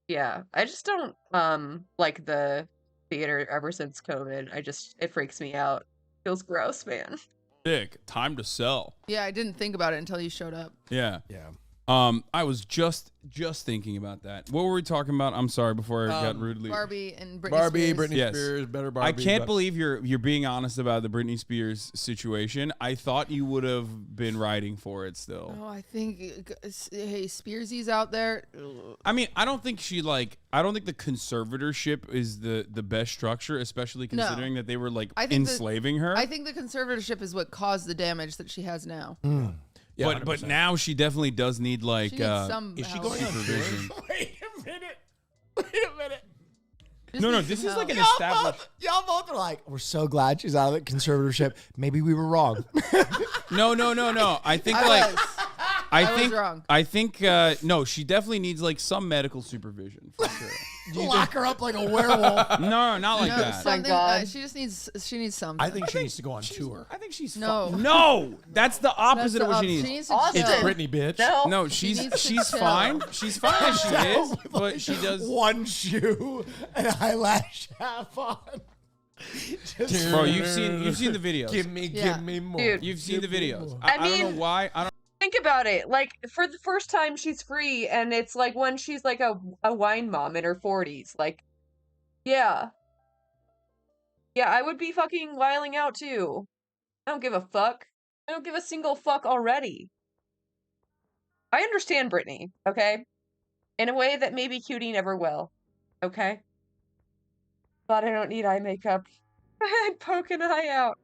Yeah. I just don't like the theater ever since COVID. It freaks me out. Feels gross, man. Sick. Time to sell. Yeah, I didn't think about it until you showed up. Yeah. Yeah. I was just thinking about that. What were we talking about? I'm sorry, before I got rudely. Barbie and Britney Barbie, Spears. Britney Yes. Spears, better Barbie. I can't but- believe you're being honest about the Britney Spears situation. I thought you would have been writing for it still. Oh, I think, hey, Spearsy's out there. I mean, I don't think the conservatorship is the best structure, especially No. considering that they were like I think enslaving her. I think the conservatorship is what caused the damage that she has now. Yeah, but 100%. now she definitely does need like She needs some is she help. going on tour? supervision. Wait a minute. Just No, needs this some is like an help. established. Y'all both are like, we're so glad she's out of the conservatorship. Maybe we were wrong. No. I think I like was. I was think wrong. I think no, she definitely needs like some medical supervision for sure. Lock her up like a werewolf. No, not like No, that. something, God. she needs something. I think she needs to go on tour. I think she's No. No, that's the That's opposite the of what she op- needs. She needs to Austin. It's chill. Britney, bitch. No. No, She she's needs to chill. fine. She's fine as she is, but she does. One shoe and eyelash half on. Bro, you've seen the videos. Give me more. Dude. You've seen the videos. I I don't mean- know why. I don't. Think about it. Like, for the first time, she's free, and it's like when she's like a wine mom in her 40s. Like, yeah. Yeah, I would be fucking wiling out too. I don't give a fuck. I don't give a single fuck already. I understand Brittany, okay? In a way that maybe Cutie never will, okay? But I don't need eye makeup. I'd poke an eye out.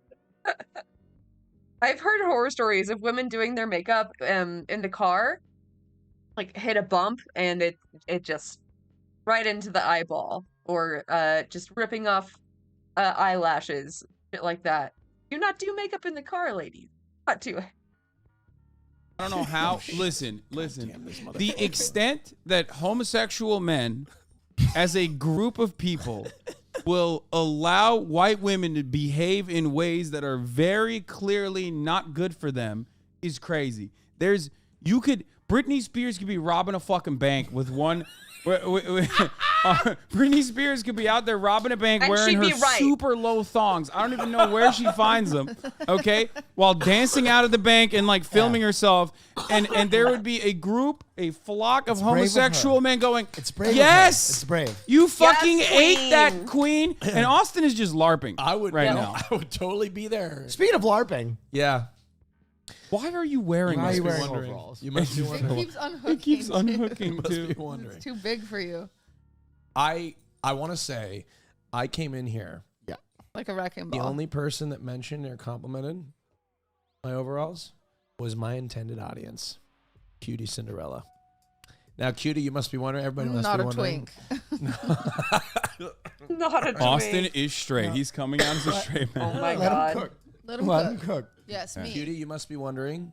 I've heard horror stories of women doing their makeup in the car, like hit a bump and it just right into the eyeball, or just ripping off eyelashes, shit like that. Do not do makeup in the car, ladies. Not do it. I don't know how. Listen. The extent that homosexual men, as a group of people, will allow white women to behave in ways that are very clearly not good for them is crazy. Britney Spears could be robbing a fucking bank with one. Britney Spears could be out there robbing a bank And wearing she'd her be right. super low thongs. I don't even know where she finds them. Okay, while dancing out of the bank and like filming herself, and there would be a flock of homosexual men going, It's brave. Yes, It's brave. you fucking ate queen. that queen. And Austin is just LARPing. I would right no, now. I would totally be there. Speaking of LARPing, Yeah. Why are you wearing Why are this? you wearing Wondering. overalls? You must be It wondering. keeps unhooking. It keeps too. unhooking Must be too. wondering. It's too big for you. I want to say, I came in here. Like a wrecking The ball. only person that mentioned or complimented my overalls was my intended audience, Cutie Cinderella. Now, Cutie, you must be wondering. Everybody must Not be a wondering. twink. Not a twink. Austin is straight. He's coming out as a straight man. Oh my Let god. him cook. Let him Let him cook. cook. Yes, me. Cutie, you must be wondering,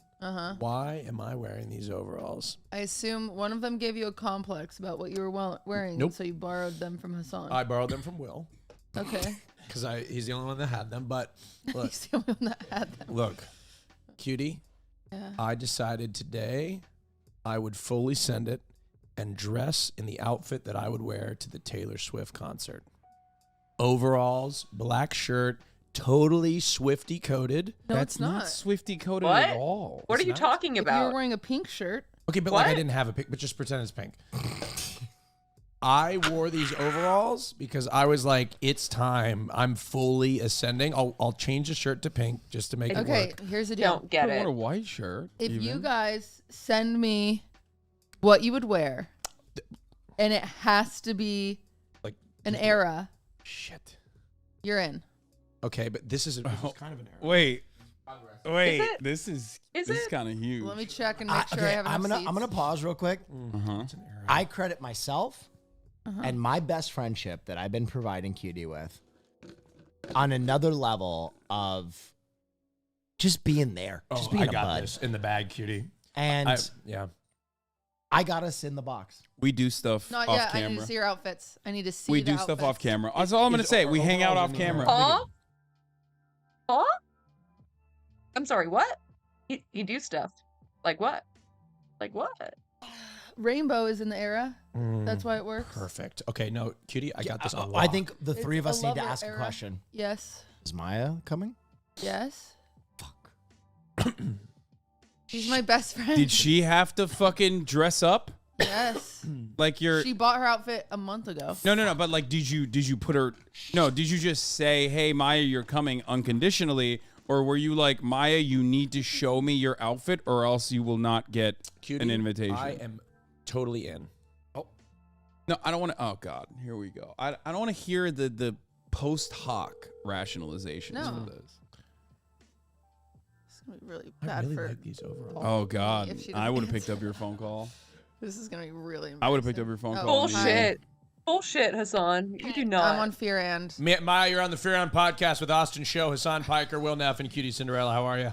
why am I wearing these overalls? I assume one of them gave you a complex about what you were wearing, Nope. so you borrowed them from Hassan. I borrowed them from Will Okay. because he's the only one that had them. But look, He's the only one that had them. look, Cutie, Yeah. I decided today I would fully send it and dress in the outfit that I would wear to the Taylor Swift concert. Overalls, black shirt, totally Swifty coated. No, That's it's not. Swifty coated What? at all. What are It's you not. talking If you were about? wearing a pink shirt, Okay, but like I What? didn't have a pink, but just pretend it's pink. I wore these overalls because I was like, it's time. I'm fully ascending. I'll change the shirt to pink just to make it okay, work. here's the deal. Don't get I want a it. white shirt. If you even. guys send me what you would wear, and it has to be Like an era, shit. you're in. Okay, but this is kind of an error. Wait. Is it? This is Is this is it? kind of huge. Let me check and make sure I have enough I'm seats. gonna pause real quick. Uh-huh. I credit myself and my best friendship that I've been providing Cutie with on another level of just being there, just being I a got bud. this in the bag, Cutie. And Yeah. I got us in the box. We do stuff Not off yet. I need camera. to see your outfits. I need to see. We the do stuff off outfits. camera. That's all I'm gonna Is say. We hang out overalls off in the camera. Huh? Huh? I'm sorry, what? You do stuff. Like what? Like what? Rainbow is in the era. That's why it works. Perfect. Okay, no, Cutie, I got this on I lock. think the three of It's us a need to lover ask a era. question. Yes. Is Maya coming? Yes. Fuck. She's my best friend. Did she have to fucking dress up? Yes. Like you're She bought her outfit a month ago. No, but like did you put her did you just say, "Hey Maya, you're coming unconditionally," or were you like, "Maya, you need to show me your outfit or else you will not get Cutie, an invitation." I am totally in. No, I don't want to. Oh God, here we go. I don't want to hear the post hoc rationalizations No. for this. It's gonna be really I bad really for. like these overalls. Oh God, If she I would have didn't picked up your phone call. This is gonna be really. I would have picked up embarrassing. your phone Oh, call. hi. Bullshit. Bullshit, Hassan. You do not. I'm on Fear and. Maya, you're on the Fear On podcast with Austin Show, Hassan Piker, Will Neff, and Cutie Cinderella. How are you?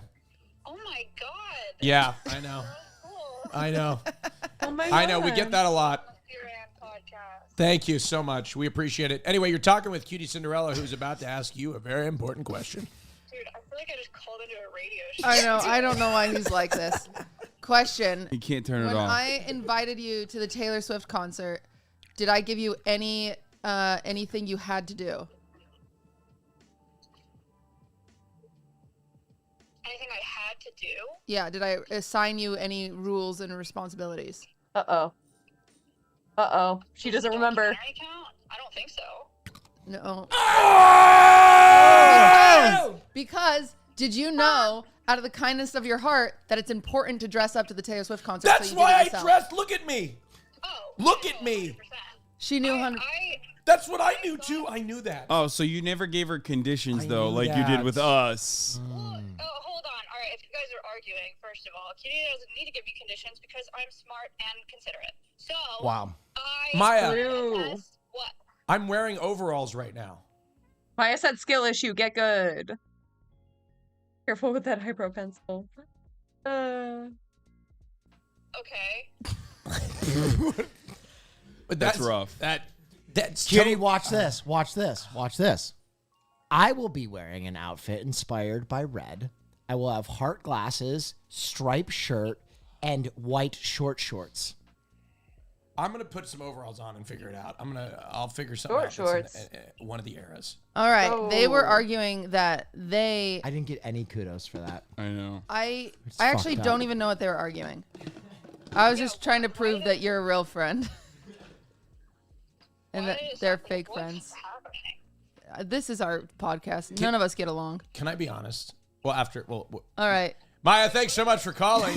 Oh my god. Yeah, I know. I know. Oh my I know. We get that a lot. Fear and podcast. Thank you so much. We appreciate it. Anyway, you're talking with Cutie Cinderella, who's about to ask you a very important question. Dude, I feel like I just called into a radio show. I know. I don't know why he's like this. Question. You can't turn it When off. I invited you to the Taylor Swift concert, did I give you anything you had to do? Anything I had to do? Yeah, did I assign you any rules and responsibilities? Uh-oh. Uh-oh. She doesn't remember. Documentary count? I don't think so. No. Oh! Because did you know, out of the kindness of your heart, that it's important to dress up to the Taylor Swift concert? That's so you why did it I yourself? dressed. Look at me. Oh. Look at me. 100%. She knew. That's what I knew too. I knew that. Oh, so you never gave her conditions I though, knew like you did that. with us. Oh, hold on. All right, if you guys are arguing, first of all, Cutie doesn't need to give me conditions because I'm smart and considerate. So, Wow. Maya. What? I'm wearing overalls right now. Maya said skill issue. Get good. Careful with that eyebrow pencil. Okay. But That's rough. That's Cutie, watch this. Watch this. Watch this. I will be wearing an outfit inspired by red. I will have heart glasses, striped shirt, and white short shorts. I'm gonna put some overalls on and figure it out. I'll figure something out. Short that's shorts. in one of the eras. All right. They were Oh. arguing that they. I didn't get any kudos for that. I know. I It's actually fucked don't up. even know what they were arguing. I was just trying to prove that you're a real friend. And that they're fake friends. This is our podcast. None of us get along. Can I be honest? Well, All right. Maya, thanks so much for calling.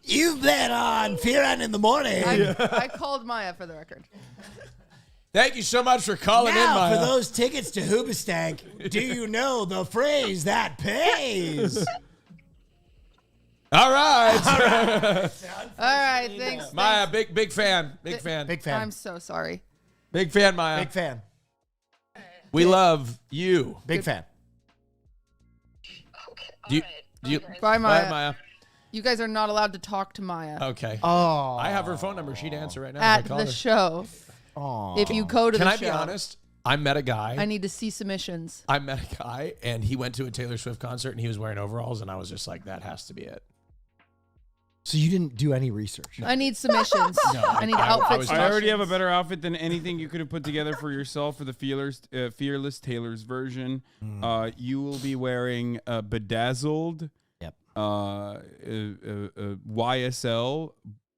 You've been on Fear and in the Morning. I called Maya for the record. Thank you so much for calling in, Now, Maya. for those tickets to Hoobastank, do you know the phrase that pays? All right. All right. Thanks. Maya, big fan. Big fan. Big fan. I'm so sorry. Big fan, Maya. Big fan. We love you. Big fan. Do you, do you, Bye, Maya. Bye, Maya. You guys are not allowed to talk to Maya Okay. Oh. I have her phone number. She'd answer right now. if I at called the her. show. Oh. If you go to Can the I show. be honest? I met a guy. I need to see submissions. I met a guy, and he went to a Taylor Swift concert, and he was wearing overalls, and I was just like, that has to be it. So you didn't do any research? I need submissions. No, I need I outfit was- I already have a submissions. better outfit than anything you could have put together for yourself for the Fearless Taylor's version. You will be wearing bedazzled Yep. YSL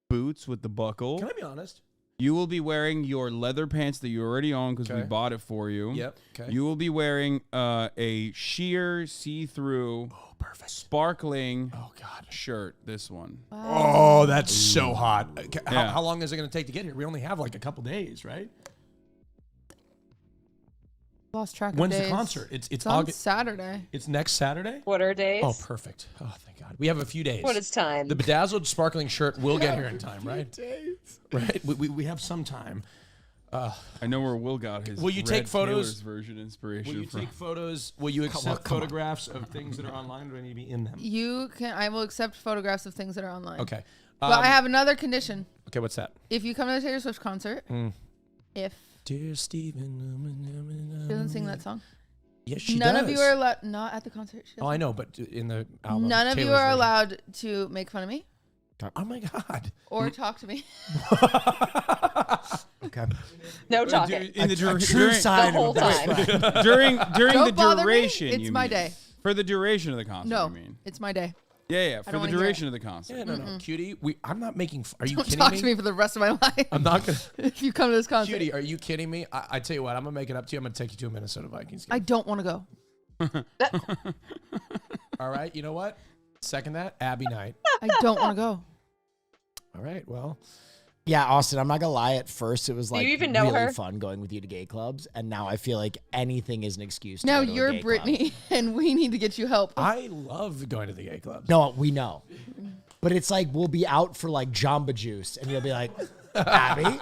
boots with the buckle. Can I be honest? You will be wearing your leather pants that you already own because we Okay. bought it for you. Yep. Okay. You will be wearing a sheer see-through perfect. sparkling Oh, God. shirt. This one. Oh, that's so hot. Okay, Yeah. How long is it going to take to get here? We only have like a couple days, right? Lost track of When's days. the concert? It's on August. Saturday. It's next Saturday? What are days? Oh, perfect. Oh, thank God. We have a few days. What is time? The bedazzled sparkling shirt will get here in time, right? Right. We have some time. I know where Will got his. Will you take Red photos? Taylor's version inspiration Will you from. take photos? Will you accept photographs of things that are online? Or do I need to be in them? You can. I will accept photographs of things that are online. Okay. But I have another condition. Okay, what's that? If you come to the Taylor Swift concert, if Dear Stephen. she doesn't sing that song, Yes, she none does. of you are allowed. Not at the concert. She Oh, I doesn't. know, but in the album. None of you Taylor's are version. allowed to make fun of me Oh my God. or talk to me. Okay. No talking. In the True during, sign The whole of a best time. friend. during Don't the bother me. duration. It's you my mean. day. For the duration of the concert. No, You mean? it's my day. Yeah. don't For the wanna hear duration it. of the concert. Yeah, no, cutie. I'm not making. Are you Don't kidding talk me? to me for the rest of my life. I'm not gonna. If you come to this concert, Cutie, are you kidding me? I tell you what, I'm gonna make it up to you. I'm gonna take you to a Minnesota Vikings game. I don't want to go. All right. You know what? Second that, Abby night. I don't want to go. All right. Well, Yeah, Austin, I'm not gonna lie. At first, it was Do like you even know really her? fun going with you to gay clubs, and now I feel like anything is an excuse. To Now go to a you're gay club. Brittany, and we need to get you help. I love going to the gay clubs. No, we know, but it's like we'll be out for like Jamba Juice, and you'll be like, Abby.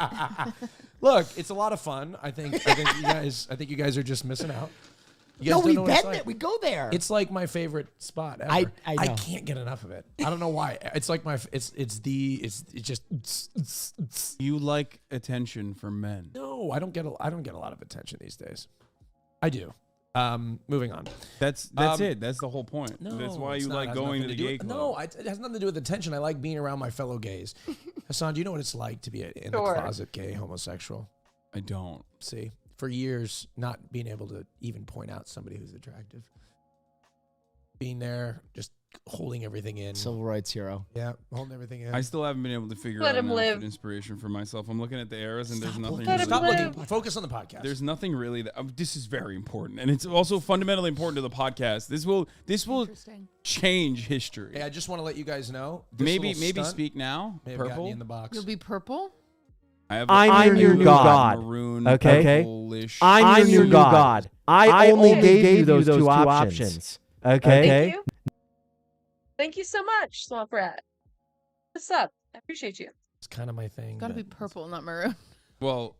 Look, it's a lot of fun. I think you guys are just missing out. You guys No, don't we've know what it's been like. there. We go there. It's like my favorite spot ever. I know. can't get enough of it. I don't know why. It's like it's just You like attention from men. no. I don't get a lot of attention these days. I do. Moving on. That's it. That's the whole point. No, That's why it's you not. It like has going to nothing the do gay with- club. No, it has nothing to do with attention. I like being around my fellow gays. Hassan, do you know what it's like to be in Sure. the closet gay homosexual? I don't. See, for years, not being able to even point out somebody who's attractive. being there, just holding everything in. Civil rights hero. Yeah, holding everything in. I still haven't been able to figure Let out an him outfit live. inspiration for myself. I'm looking at the eras, and there's nothing. Let him Stop live. looking. Focus on the podcast. There's nothing really that. This is very important, and it's also fundamentally important to the podcast. This will Interesting. change history. Hey, I just want to let you guys know. this maybe little maybe stunt speak now. may have gotten Purple. you in the box. You'll be purple? I have I'm your new god. Maroon, Okay. purplish. I'm your new god. I only gave you those two options. Okay. Thank you. Thank you so much, Swamp Rat. What's up? I appreciate you. It's kind of my thing. Gotta be but- purple, not maroon. Well,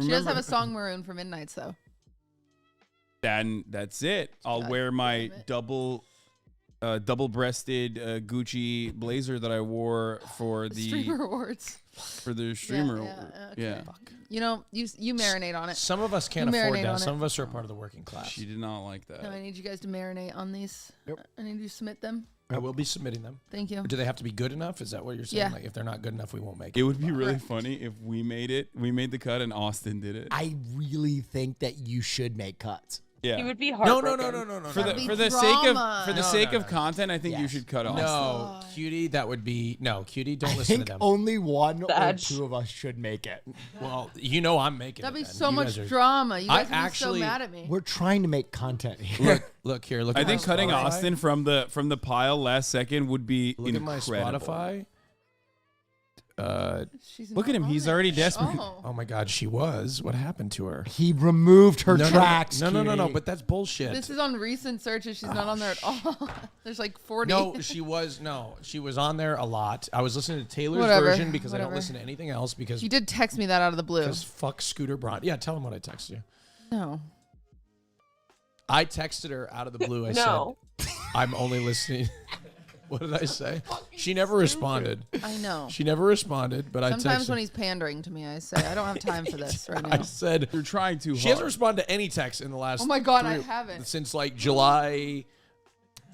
She does have remember- a song Maroon for Midnights, though. Then that's it. I'll God wear my damn it. double-breasted Gucci blazer that I wore for the Streamer Awards. streamer. Okay. You know, you marinate on it. Some of us can't You afford marinate that. on Some it. of us are part of the working class. She did not like that. No, I need you guys to marinate on these. Yep. I need you to submit them. I will be submitting them. Thank you. Or do they have to be good enough? Is that what you're saying? Yeah. Like, if they're not good enough, we won't make it. It would be really funny if we made the cut and Austin did it. I really think that you should make cuts. Yeah. He would be No, heartbroken. no. For That'd the be for the sake of drama. for the No, sake no, of no. content, I think you Yes. should cut off. No, cutie, that would be no, cutie. Don't I listen think to them. only one or Badge. two of us should make it. Well, you know I'm making That'd it. be then. so You much guys are- drama. You I guys would be actually- so mad at me. We're trying to make content here. Look here. Look. I at think my cutting Spotify. Austin from the pile last second would be Look incredible. at my Spotify. She's Look not at him. on He's it. already desperate. Oh my God, she was. What happened to her? He removed her No, tracks. No. Cutie. But that's bullshit. This is on recent searches. She's not on there at all. There's like 40. No, she was on there a lot. I was listening to Taylor's Whatever, version because I whatever. don't listen to anything else because You did text me that out of the blue. fuck Scooter Braun. Yeah, tell him what I texted you. No. I texted her out of the blue. I No. said, I'm only listening. What did I say? She never responded. I know. She never responded, but Sometimes I texted. when he's pandering to me, I say, I don't have time for this right I now. said, You're trying too she hard. hasn't responded to any text in the last. Oh my God, I haven't. Since like July.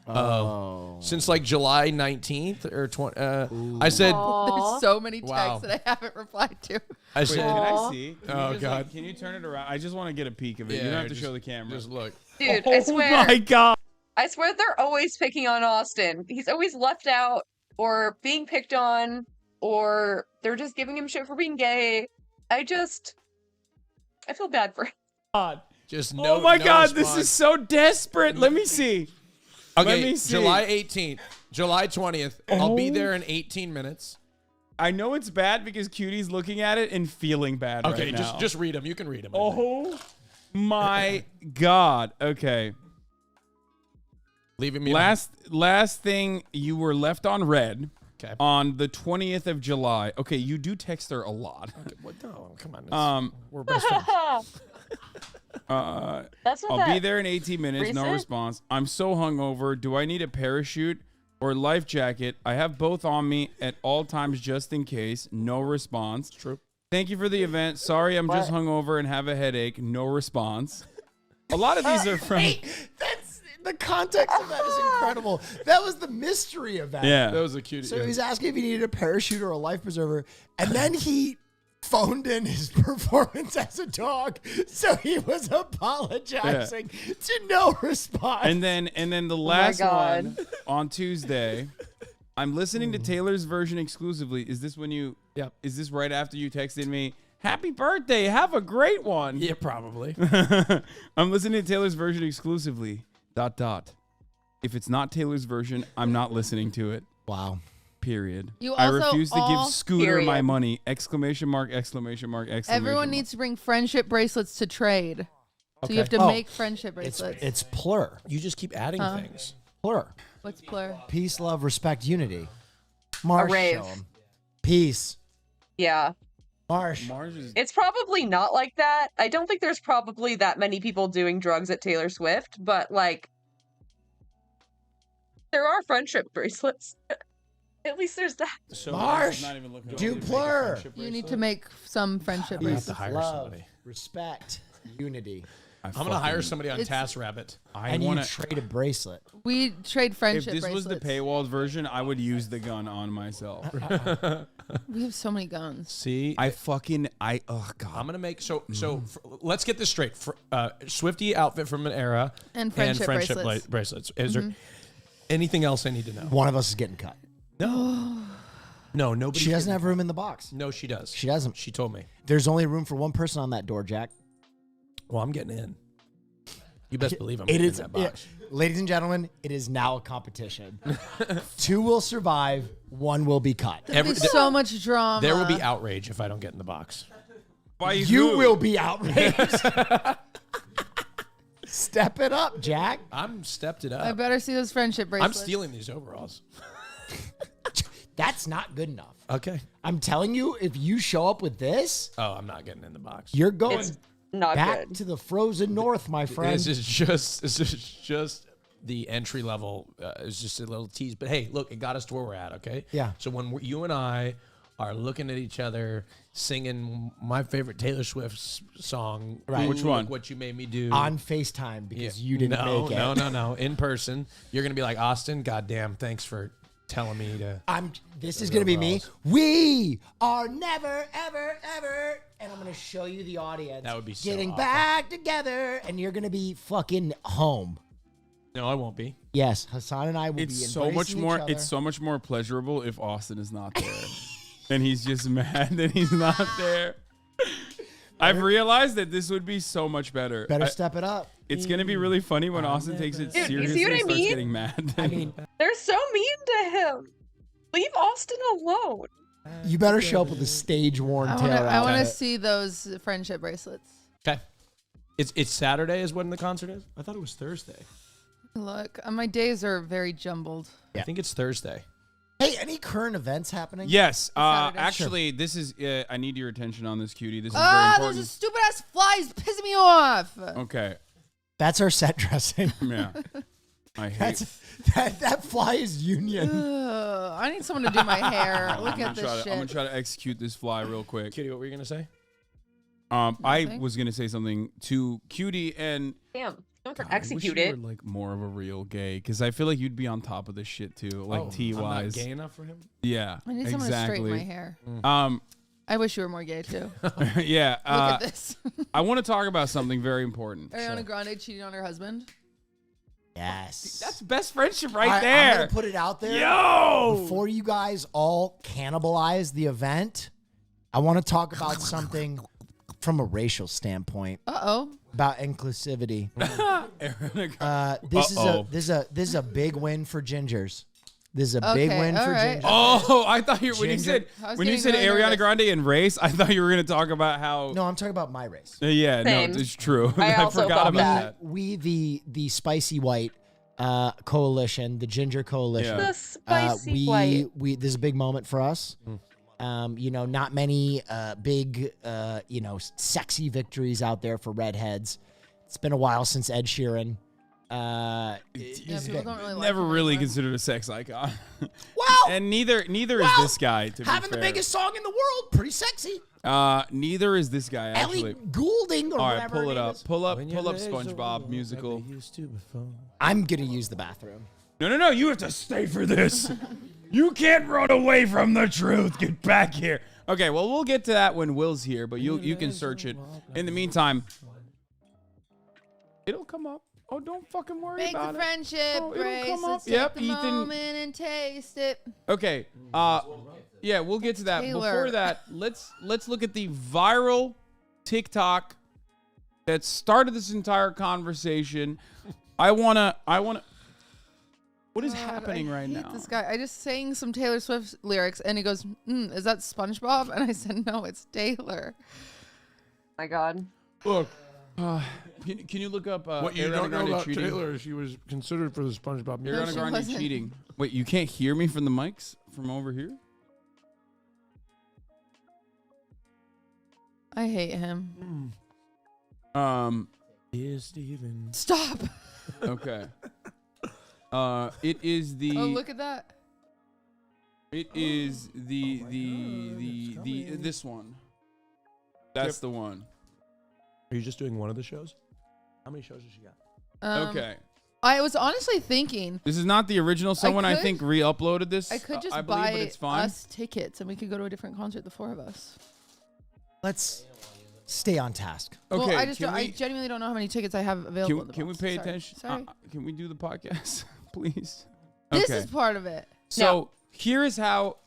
Since like July 19th or 20. I said. There's so many texts Wow. that I haven't replied to. I Wait, said. can I see? Can you Oh, just, God. can you turn it around? I just want to get a peek of it. Yeah, you don't have to just- show the camera. Just look. Dude, oh I swear. my God. I swear they're always picking on Austin. He's always left out or being picked on or they're just giving him shit for being gay. I feel bad for him. Just no. Oh my no God, this response. is so desperate. Let me see. Okay, Let me see. July 18th, July 20th. I'll be there in 18 minutes. I know it's bad because Cutie's looking at it and feeling bad Okay, right now. just read them. You can read them. Oh my God. Okay. Leaving me Last thing, you were left on red. Okay. On the 20th of July. Okay, you do text her a lot. Okay, what? No, come on. We're best friends. That's not I'll that be there in 18 minutes. No recent? response. I'm so hungover. Do I need a parachute or life jacket? I have both on me at all times just in case. No response. True. Thank you for the event. Sorry, I'm just hungover and have a headache. No response. A lot of these are from. That's the context of that is incredible. That was the mystery event. Yeah. That was a cute. So he's asking if he needed a parachute or a life preserver, and then he phoned in his performance as a dog, so he was apologizing to no response. And then the last God. one on Tuesday. I'm listening to Taylor's version exclusively. Is this when you? Yeah. Is this right after you texted me? Happy birthday! Have a great one. Yeah, probably. I'm listening to Taylor's version exclusively. ... If it's not Taylor's version, I'm not listening to it. Wow. Period. You I also refuse to give all- Scooter my Period. money! Exclamation mark! Exclamation mark! Exclamation Everyone mark. needs to bring friendship bracelets to trade. So you have to Oh. make friendship bracelets. It's plur. You just keep adding things. Plur. What's plur? Peace, love, respect, unity. Marsh. rave. show 'em. Peace. Yeah. Marsh. Mars is It's probably not like that. I don't think there's probably that many people doing drugs at Taylor Swift, but like there are friendship bracelets. At least there's that. so Marsh. not even looking Do at it. plur. You need to make some friendship I'm gonna have bracelets. to hire Love, somebody. respect, unity. I'm gonna hire somebody on It's- TaskRabbit. I And want you to. trade a bracelet. We trade If friendship this was bracelets. the paywalled version, I would use the gun on myself. We have so many guns. See, Oh God. I'm gonna make let's get this straight. Swifty outfit from an era And friendship bracelets. bracelets. Is there, Anything else I need to know? One of us is getting cut. No. No, nobody. She doesn't have room in the box. No, she does. She doesn't. She told me. There's only room for one person on that door, Jack. Well, I'm getting in. You best believe I'm It getting is, in that box. ladies and gentlemen, it is now a competition. 2 will survive, 1 will be cut. There'll be so much drama. There will be outrage if I don't get in the box. You will be outraged. Step it up, Jack. I'm stepped it up. I better see those friendship I'm bracelets. stealing these overalls. That's not good enough. Okay. I'm telling you, if you show up with this, Oh, I'm not getting in the box. you're going It's not back good. to the frozen north, my friend. This is just the entry level. It's just a little tease. But hey, look, it got us to where we're at. Okay. Yeah. So when you and I are looking at each other, singing my favorite Taylor Swift song, Right. Which one? What You Made Me Do On FaceTime because you didn't make it. No. In person, you're gonna be like, Austin, goddamn, thanks for telling me to. This is gonna be me. We are never, ever, ever, and I'm gonna show you the audience. That would be so getting awful. back together, and you're gonna be fucking home. No, I won't be. Yes, Hassan and I will It's be. so much embracing each more. other. It's so much more pleasurable if Austin is not there, and he's just mad that he's not there. I've realized that this would be so much better. Better step it up. It's gonna be really funny when Austin takes it Dude, you seriously see what and I starts mean? getting mad. I mean, They're so mean to him. Leave Austin alone. you better show up with a stage worn tail. I want out. to see those friendship bracelets. Okay. It's Saturday is when the concert is. I thought it was Thursday. Look, my days are very jumbled. I think it's Thursday. Hey, any current events happening? Yes. Saturday. Actually, this is. I need your attention on this, cutie. This is Ah, very those important. are stupid ass flies pissing me off. Okay. That's our set dressing. Yeah. I hate. That fly is union. Ugh, I need someone to do my hair. Look at this I'm gonna shit. try to execute this fly real quick. Cutie, what were you gonna say? I Nothing. was gonna say something to Cutie and Damn. Don't God, I wish execute you it. were, like more of a real gay, because I feel like you'd be on top of this shit too, like T I'm not wise. gay enough for him. Yeah, I need someone to straighten my hair. I wish you were more gay too. Yeah. Look at this. I want to talk about something very important. Ariana Grande cheating on her husband. Yes. That's best friendship right I'm there. gonna put it out there. Yo! Before you guys all cannibalize the event, I want to talk about something from a racial standpoint Uh-oh. about inclusivity. Ariana This is a big win for gingers. This is a big Okay, win all for right. gingers. Oh, I thought you when you Ginger. said I was when you getting said really Ariana nervous. Grande and race, I thought you were gonna talk about how. No, I'm talking about my race. Yeah, Same. no, it's true. I also forgot thought about that. that. We the spicy white coalition, the ginger coalition. Yeah. The spicy we white. this is a big moment for us. Not many big sexy victories out there for redheads. It's been a while since Ed Sheeran. Yeah, people don't really like Never him really anymore. considered a sex icon. Well, and neither is this guy. To having be the fair. biggest song in the world, pretty sexy. Neither is this guy actually. Ellie Goulding or All right, whatever. pull her it name up. is. Pull up SpongeBob musical. I'm gonna use the bathroom. No. You have to stay for this. You can't run away from the truth. Get back here. Okay, well, we'll get to that when Will's here, but you can search it. In the meantime, it'll come up. Oh, don't fucking worry Make about the it. friendship Oh, it'll come bracelets. up. Yep, Take the Ethan. moment and taste it. Okay. Yeah, we'll get to that. Taylor. Before that, let's look at the viral TikTok that started this entire conversation. I wanna. What is happening I right hate now? This guy. I just sang some Taylor Swift lyrics, and he goes, "Is that SpongeBob?" And I said, "No, it's Taylor." My God. Look, can you look up What you Ariana don't know Grande about cheating? Taylor, she was considered for the SpongeBob No, Ariana she Grande wasn't. cheating. Wait, you can't hear me from the mics from over here? I hate him. Dear Steven. Stop. Okay. It is the. Oh, look at that. It is the this one. That's the one. Are you just doing one of the shows? How many shows has she got? Okay. I was honestly thinking This is not the original. Someone I could- think re-uploaded this. I could just I believe, buy but it's fine. us tickets and we could go to a different concert, the four of us. Let's stay on task. Okay. Well, I can we, genuinely don't know how many tickets I have available. can we pay attention? Sorry. Can we do the podcast, please? This Okay. is part of it. So here's how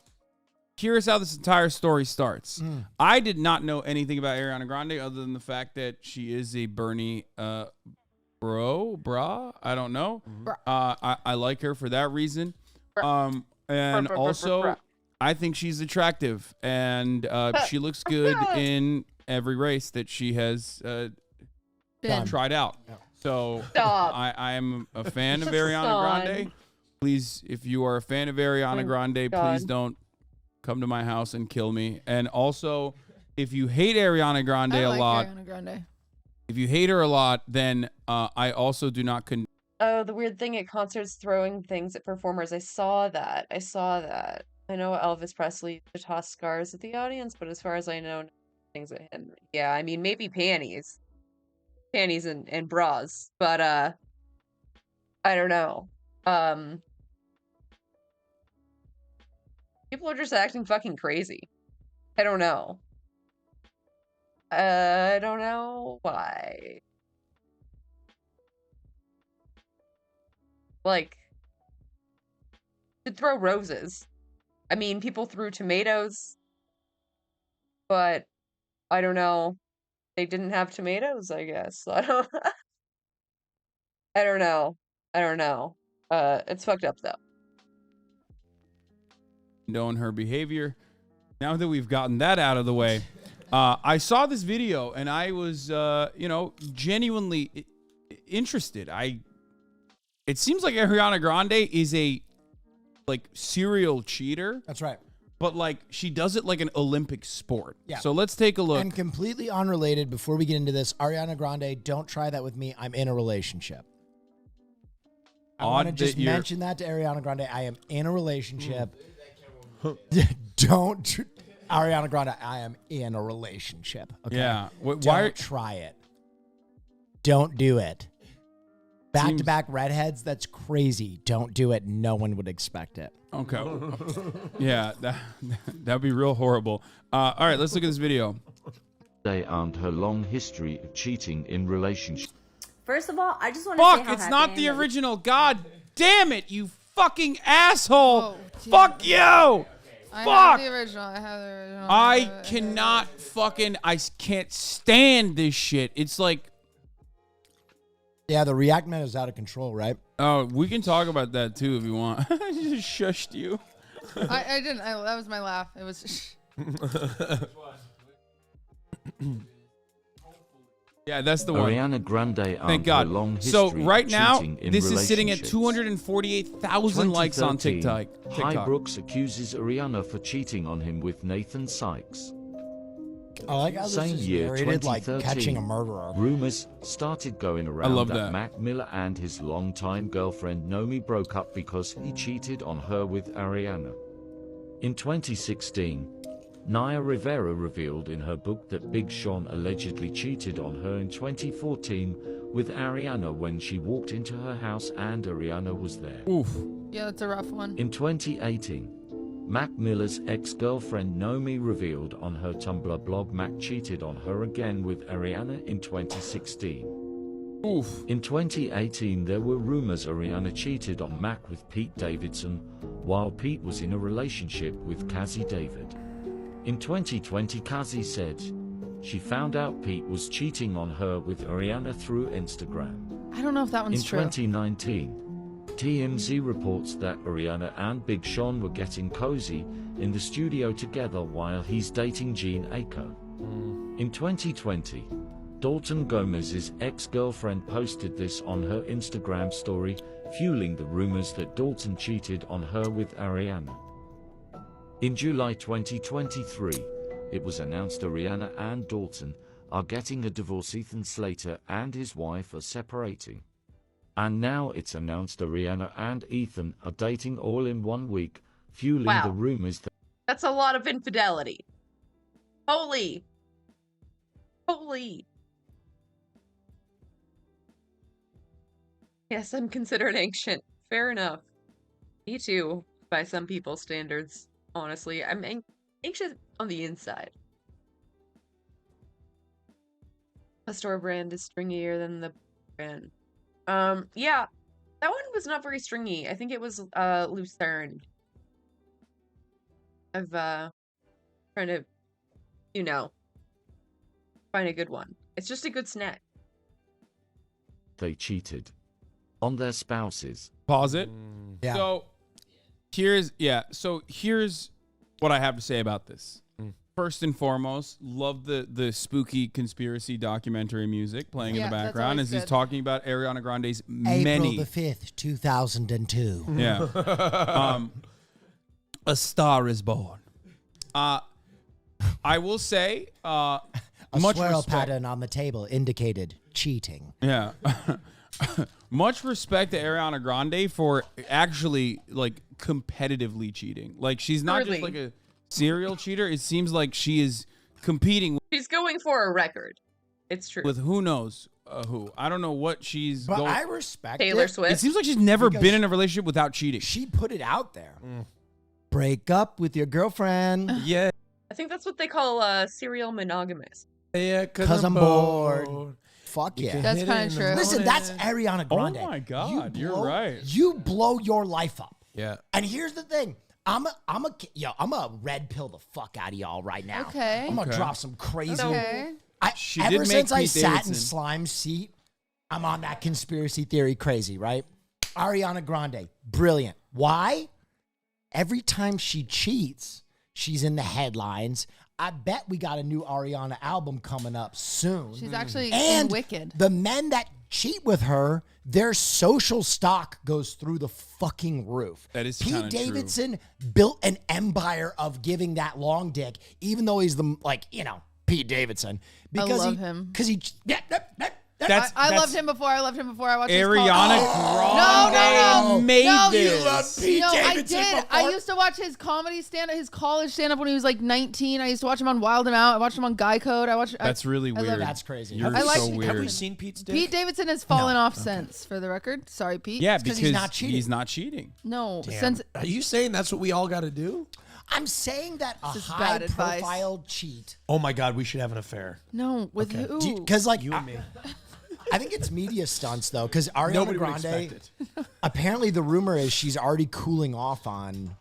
this entire story starts. I did not know anything about Ariana Grande other than the fact that she is a Bernie bra. I don't know. I like her for that reason. And also I think she's attractive, and she looks good in every race that she has tried out. So I am a fan of Ariana Grande. Please, if you are a fan of Ariana Grande, please don't come to my house and kill me. And also, if you hate Ariana Grande a lot, Ariana Grande. if you hate her a lot, then I also do not Oh, the weird thing at concerts, throwing things at performers. I saw that. I know Elvis Presley used to toss scars at the audience, but as far as I know, things at him. Yeah, I mean, maybe panties and bras, but I don't know. People are just acting fucking crazy. I don't know. I don't know why. Like, to throw roses. I mean, people threw tomatoes, but I don't know. They didn't have tomatoes, I guess. I don't know. I don't know. It's fucked up though. condone her behavior. Now that we've gotten that out of the way, I saw this video and I was, genuinely interested. It seems like Ariana Grande is a serial cheater. That's right. But she does it like an Olympic sport. Yeah. So let's take a look. And completely unrelated, before we get into this, Ariana Grande, don't try that with me. I'm in a relationship. I want to just mention that to Ariana Grande. I am in a relationship. Ariana Grande, I am in a relationship. Okay? Yeah. Don't try it. Don't do it. Back-to-back redheads, that's crazy. Don't do it. No one would expect it. Okay. Yeah, that'd be real horrible. All right, let's look at this video. And her long history of cheating in relationships. First of all, I just want to say how Fuck, it's happy not I the am that- original. God damn it, you fucking asshole. Fuck you. I Fuck. have the original. I have the original. I can't stand this shit. It's like. Yeah, the React Man is out of control, right? Oh, we can talk about that too if you want. I just shushed you. I didn't. That was my laugh. It was. Yeah, that's the one. Ariana Grande. Thank God. Long So right now, in this is sitting at relationships. 248,000 likes on 2013, TikTok. Hi Brooks accuses Ariana for cheating on him with Nathan Sykes. I like how this Same is year, narrated like 2013, catching a murderer. rumors started going around love that that. Mac Miller and his longtime girlfriend Nomi broke up because he cheated on her with Ariana. In 2016, Naya Rivera revealed in her book that Big Sean allegedly cheated on her in 2014 with Ariana when she walked into her house and Ariana was there. Oof. Yeah, that's a rough one. In 2018, Mac Miller's ex-girlfriend Nomi revealed on her Tumblr blog Mac cheated on her again with Ariana in 2016. Oof. In 2018, there were rumors Ariana cheated on Mac with Pete Davidson, while Pete was in a relationship with Cassie David. In 2020, Cassie said she found out Pete was cheating on her with Ariana through Instagram. I don't know if that one's In true. 2019, TMZ reports that Ariana and Big Sean were getting cozy in the studio together while he's dating Jean Aiko. In 2020, Dalton Gomez's ex-girlfriend posted this on her Instagram story, fueling the rumors that Dalton cheated on her with Ariana. In July 2023, it was announced Ariana and Dalton are getting a divorce. Ethan Slater and his wife are separating. And now it's announced Ariana and Ethan are dating all in 1 week, fueling Wow. the rumors that That's a lot of infidelity. Holy. Yes, I'm considered ancient. Fair enough. Me too, by some people's standards. Honestly, I'm anxious on the inside. A store brand is stringier than the brand. Yeah, That one was not very stringy. I think it was Lucerne. I've trying to, find a good one. It's just a good snack. They cheated on their spouses. Pause it. Yeah. So here's what I have to say about this. First and foremost, love the spooky conspiracy documentary music playing in the background as he's talking about Ariana Grande's April the 5th, 2002. Yeah. A Star is Born. I will say, A much swirl respect. pattern on the table indicated cheating. Yeah. Much respect to Ariana Grande for actually like competitively cheating. Like she's not just like a serial cheater. It seems like she is competing She's going for a record. It's true. with who knows who. I don't know what she's But going. I respect Taylor it. Swift. It seems like she's never Because been in a relationship without cheating. She put it out there. Break up with your girlfriend. Yeah. I think that's what they call serial monogamous. Yeah, Because I'm bored. Fuck You yeah. can That's hit it kinda in the true. Listen, that's morning. Ariana Grande. Oh my God, you're blow- right. You blow your life up. Yeah. And here's the thing. I'm a red pill the fuck out of y'all right now. Okay. I'm gonna Okay. drop some crazy. Okay. She did Ever make since I Pete sat in Davidson. Slime's seat, I'm on that conspiracy theory crazy, right? Ariana Grande, brilliant. Why? Every time she cheats, she's in the headlines. I bet we got a new Ariana album coming up soon. She's actually And in Wicked. the men that cheat with her, their social stock goes through the fucking roof. That is Pete kinda true. Davidson built an empire of giving that long dick, even though he's the Pete Davidson. Because love him. Because he I loved him before. I watched Ariana No, made no, this. you love Pete no, I Davidson did. before? I used to watch his comedy stand-up, his college stand-up when he was like 19. I used to watch him on Wild 'N Out. I watched him on Guy Code. That's really I love weird. it. That's crazy. You're I like- so Have weird. Have we seen Pete's dick? Pete Davidson has fallen off since, for the record. Sorry, Pete. Yeah, It's 'cause because he's not cheating. No, Damn. since Are you saying that's what we all got to do? I'm saying that a This is bad advice. high-profile cheat. Oh my God, we should have an affair. no, with who? Because You and me. I think it's media stunts though. Because Ariana Nobody would Grande, expect it. apparently the rumor is she's already cooling off on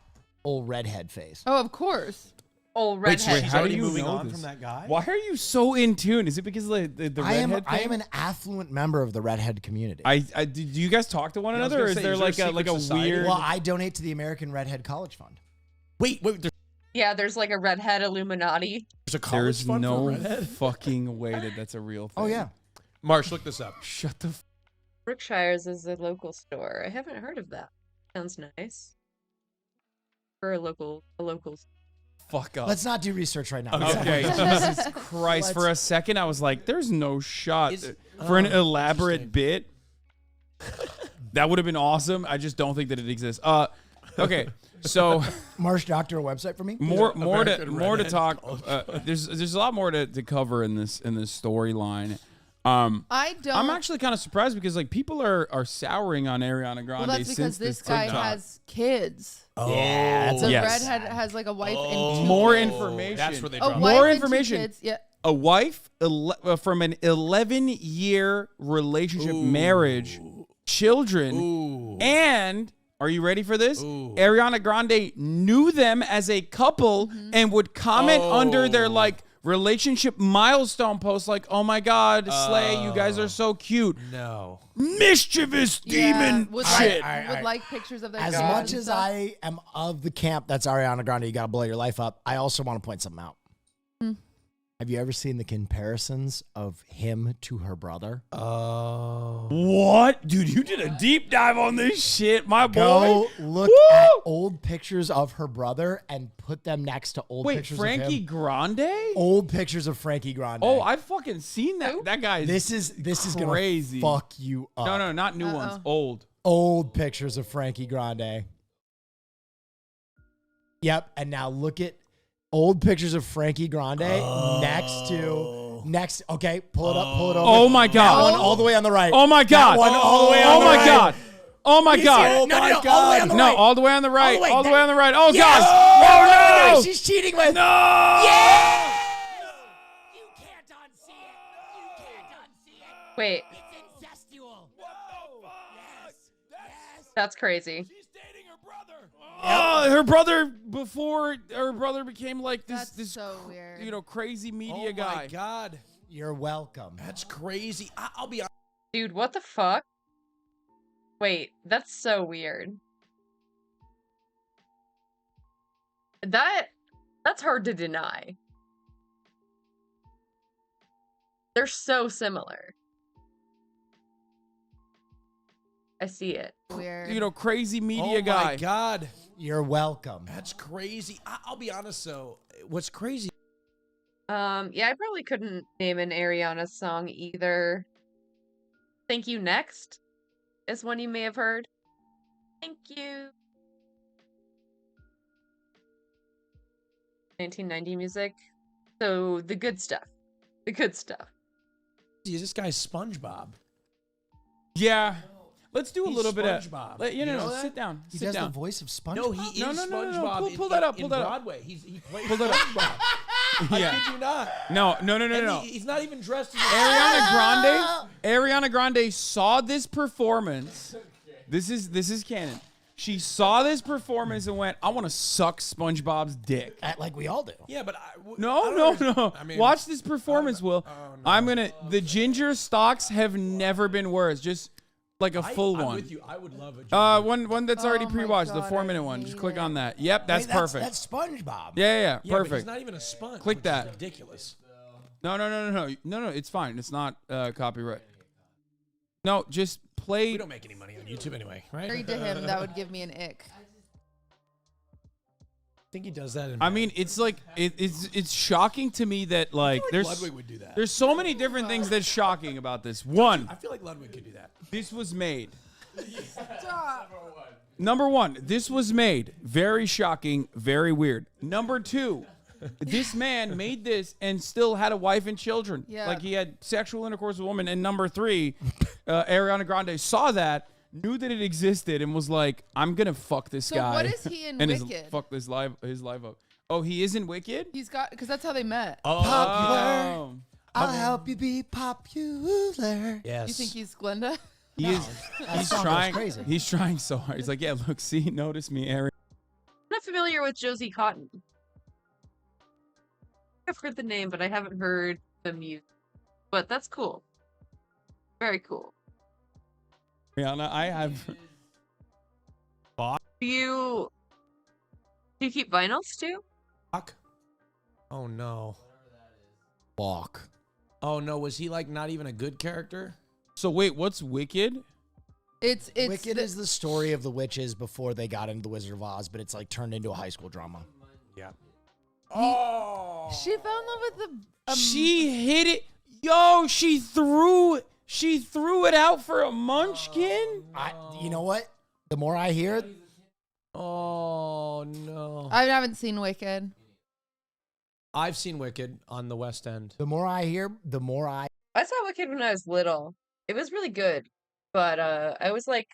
old redhead face. Oh, of course. Old Wait, redhead. how do already you moving know on this? from that guy? Why are you so in tune? Is it because of the I am redhead thing? an affluent member of the redhead community. Do you guys talk to one Yeah, I was another, or gonna is say, there is there like a a like a secret society? weird? well, I donate to the American Redhead College Fund. Wait, there's Yeah, there's like a redhead Illuminati. a college There's fund for no redhead? fucking way that that's a real thing. Oh yeah. Marsh, look this up. Shut the Brookshire's is a local store. I haven't heard of that. Sounds nice. For a local. fuck up. Let's not do research right now. Okay, Jesus Christ. For a second, I was like, there's no shot for an elaborate bit. That would have been awesome. I just don't think that it exists. Okay, so Marsh Doctor, a website for me? more to Redhead talk. There's a lot more to cover in this storyline. I don't. I'm actually kind of surprised because like people are souring on Ariana Grande Well, that's since because this guy TikTok. has kids. Yeah, that's The Yes. redhead has like a wife and two More kids. information. That's where they A dropped wife More and two information. kids, yeah. A wife from an 11-year relationship, marriage, children, and are you ready for this? Ariana Grande knew them as a couple and would comment under their like relationship milestone posts like, "Oh my God, Slay, you guys are so cute." No. Mischievous demon would shit. Would like pictures of their As kids much and as stuff. I am of the camp that's Ariana Grande, you gotta blow your life up. I also want to point something out. Have you ever seen the comparisons of him to her brother? Oh. What? Dude, you did a deep dive on this shit, my boy. Go look Woo! at old pictures of her brother and put them next to old Wait, pictures Frankie of him. Grande? Old pictures of Frankie Grande. Oh, I've fucking seen that. That guy this is crazy. gonna fuck you up. No, not new ones. Old. Old pictures of Frankie Grande. Yep, and now look at old pictures of Frankie Grande next. Okay, pull it up, pull it over. Oh my God. That one all the way on the right. Oh my God. That one all the way on Oh the my right. God. Oh my You God. see it? No, all the way on the No, right. all the way on the right. way. All the way on the right. Oh Yes! God. That one on the Oh right no. she's cheating with. No. Yeah! Wait. That's crazy. Oh, her brother before her brother became like this so weird. You know, crazy media guy. Oh my God. You're welcome. That's crazy. I'll be honest. Dude, what the fuck? Wait, that's so weird. That's hard to deny. They're so similar. I see it. Weird. You know, crazy media guy. Oh my God. You're welcome. That's crazy. I'll be honest though. What's crazy? Yeah, I probably couldn't name an Ariana song either. Thank You Next is one you may have heard. Thank you. 1990 music. So the good stuff. The good stuff. Is this guy SpongeBob? Yeah. Let's do a He's little bit of. SpongeBob. You know, that? sit down. He sit does down. the voice of SpongeBob. No, he is SpongeBob. Pull that up. Pull in that up. Broadway. He plays Pull that up. SpongeBob. I Yeah. kid you not. No. And he's not even dressed as Ariana Grande saw this performance. This is canon. She saw this performance and went, "I want to suck SpongeBob's dick." Like we all do. Yeah, but No. I mean, Watch this performance, Will. I'm gonna. The ginger stocks have never been worse. Just like a full I'm one. with you. I would love a ginger. One that's already Oh my pre-watched, the God, 4-minute I one. Just hate click it. on that. Yep, that's perfect. That's SpongeBob. Yeah, Yeah, but perfect. he's not even a sponge. Click which that. Is ridiculous. No. It's fine. It's not copyright. No, just play. We don't make any money on YouTube anyway, right? Married to him, that would give me an ick. I think he does that. I mean, it's like it's shocking to me that like there's Ludwig would do that. There's so many different things that's shocking about this. One, I feel like Ludwig could do that. this was made. Number one, this was made. Very shocking, very weird. Number two, this man made this and still had a wife and children. Yeah. Like he had sexual intercourse with a woman. And number three, Ariana Grande saw that, knew that it existed, and was like, "I'm gonna fuck this So guy." what is he in and Wicked? fuck his live up. Oh, he is in Wicked. He's got, because that's how they met. Oh. I'll help you be popular. Yes. You think he's Glenda? He is. He's song goes trying. crazy. He's trying so hard. He's like, "Yeah, look, see, notice me, Ariana." I'm not familiar with Josie Cotton. I've heard the name, but I haven't heard the music. But that's cool. Very cool. Rihanna, I have. Do you keep vinyls too? Fuck. Oh no. Walk. Oh no. Was he like not even a good character? So wait, what's Wicked? It's Wicked is the story of the witches before they got into the Wizard of Oz, but it's like turned into a high school drama. Yeah. She fell in love with the. She hit it. Yo, she threw it out for a munchkin. You know what? The more I hear, Oh no. I haven't seen Wicked. I've seen Wicked on the West End. the more I hear, the more I. I saw Wicked when I was little. It was really good, but I was like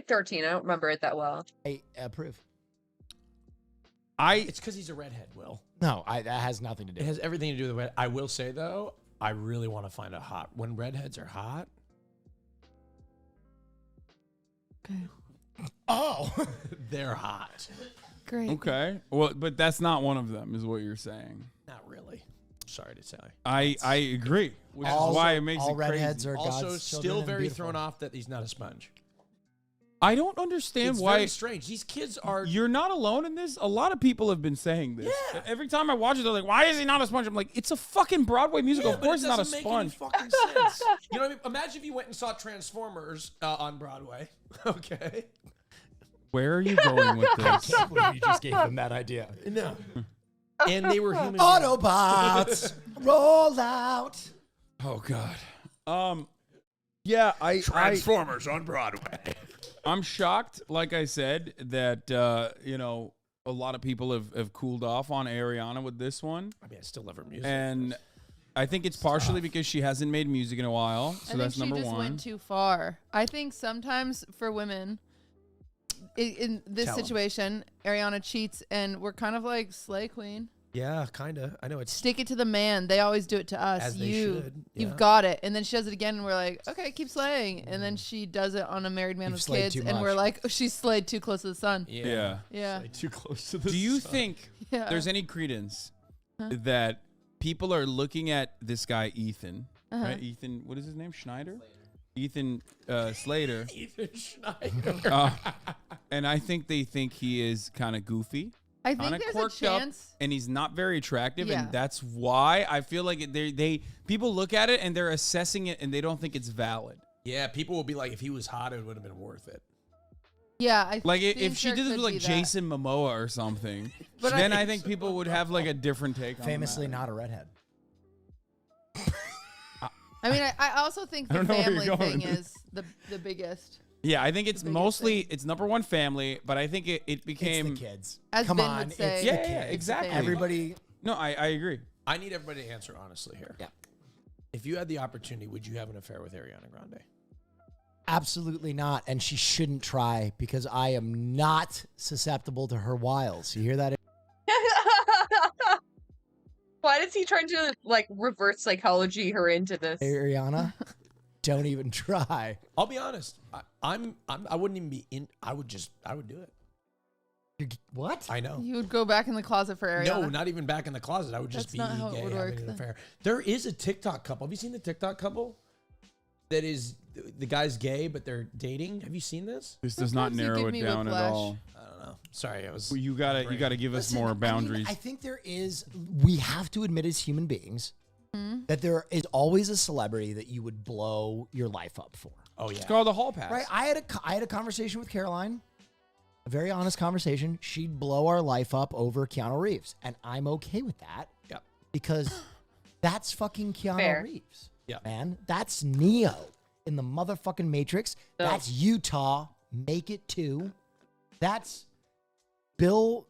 13. I don't remember it that well. I approve. It's because he's a redhead, Will. No, that has nothing to do. It has everything to do with the red. I will say though, I really want to find a hot. When redheads are hot, Oh, they're hot. Great. Okay. Well, but that's not one of them, is what you're saying. Not really. Sorry to say. I agree, which is why it makes all it crazy. redheads are Also, God's still children and very beautiful. thrown off that he's not a sponge. I don't understand It's why. very strange. These kids are. You're not alone in this. A lot of people have been saying this. Yeah. Every time I watch it, they're like, "Why is he not a sponge?" I'm like, "It's a fucking Broadway musical. Yeah, of but course, it it's not a doesn't make any sponge." fucking sense. You know what I mean? Imagine if you went and saw Transformers on Broadway. Okay. Where are you going with I this? can't believe you just gave them that idea. No. And they were human. Autobots, roll out. Oh God. Yeah, Transformers on Broadway. I'm shocked, like I said, that you know, a lot of people have cooled off on Ariana with this one. I mean, I still love her music. And I think it's partially because she hasn't made music in a while. So I that's think number she just one. went too far. I think sometimes for women, in this Tell 'em. situation, Ariana cheats, and we're kind of like slay queen. Yeah, kind of. I know it's Stick it to the man. They always do it to us. As they should, yeah. You've got it. And then she does it again, and we're like, okay, keep slaying. And then she does it on a married man You've with slayed kids, too and we're much. like, oh, she's slayed too close to the sun. Yeah. Yeah. Like too close to the Do you sun. think Yeah. there's any credence that people are looking at this guy Ethan, right? Ethan, what is his name? Schneider? Ethan Slater. Ethan Schneider. And I think they think he is kind of goofy. I think kinda there's a quirked up, chance. and he's not very attractive, Yeah. and that's why I feel like they people look at it and they're assessing it and they don't think it's valid. Yeah, people will be like, if he was hot, it would have been worth it. Yeah. I Like think if she there did this could with be like that. Jason Momoa or something, But then I think people would have like a different take on Famously the matter. not a redhead. I mean, I also think I the don't know where family you're thing going. is the biggest. Yeah, I think it's biggest mostly thing. it's number one family, but I think it became It's the kids. As Come Ben on, would say, it's Yeah, the yeah, kids. exactly. Everybody. No, I agree. I need everybody to answer honestly here. Yeah. If you had the opportunity, would you have an affair with Ariana Grande? Absolutely not, and she shouldn't try because I am not susceptible to her wiles. You hear that? Why is he trying to like reverse psychology her into this? Ariana? Don't even try. I'll be honest. I wouldn't even be in. I would do it. What? I know. You would go back in the closet for Ariana. No, not even back in the closet. I would just That's be not how it gay would having work an then. affair. There is a TikTok couple. Have you seen the TikTok couple? That is, the guy's gay, but they're dating. Have you seen this? This does not Sometimes you narrow give it me down at whiplash. all. I don't know. Sorry, I was. Well, you gotta give us Listen, more I mean, boundaries. I think there is. We have to admit as human beings that there is always a celebrity that you would blow your life up for. Oh yeah. It's called the hall pass. Right. I had a conversation with Caroline. A very honest conversation. She'd blow our life up over Keanu Reeves, and I'm okay with that. Yep. Because that's fucking Keanu Fair. Reeves. Yep. Man, that's Neo in the motherfucking Matrix. No. That's Utah. Make it 2. That's Bill.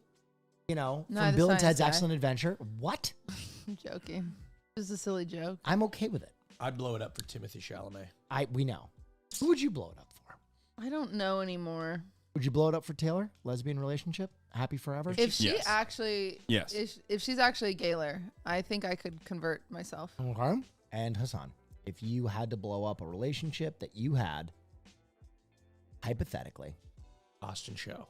You know, No, from the Bill and science Ted's guy. Excellent Adventure. What? I'm joking. It was a silly joke. I'm okay with it. I'd blow it up for Timothy Chalamet. We know. Who would you blow it up for? I don't know anymore. Would you blow it up for Taylor? Lesbian relationship? Happy forever? If she Yes. actually, Yes. if she's actually Gaylor, I think I could convert myself. Okay. And Hassan, if you had to blow up a relationship that you had, hypothetically, Austin Show.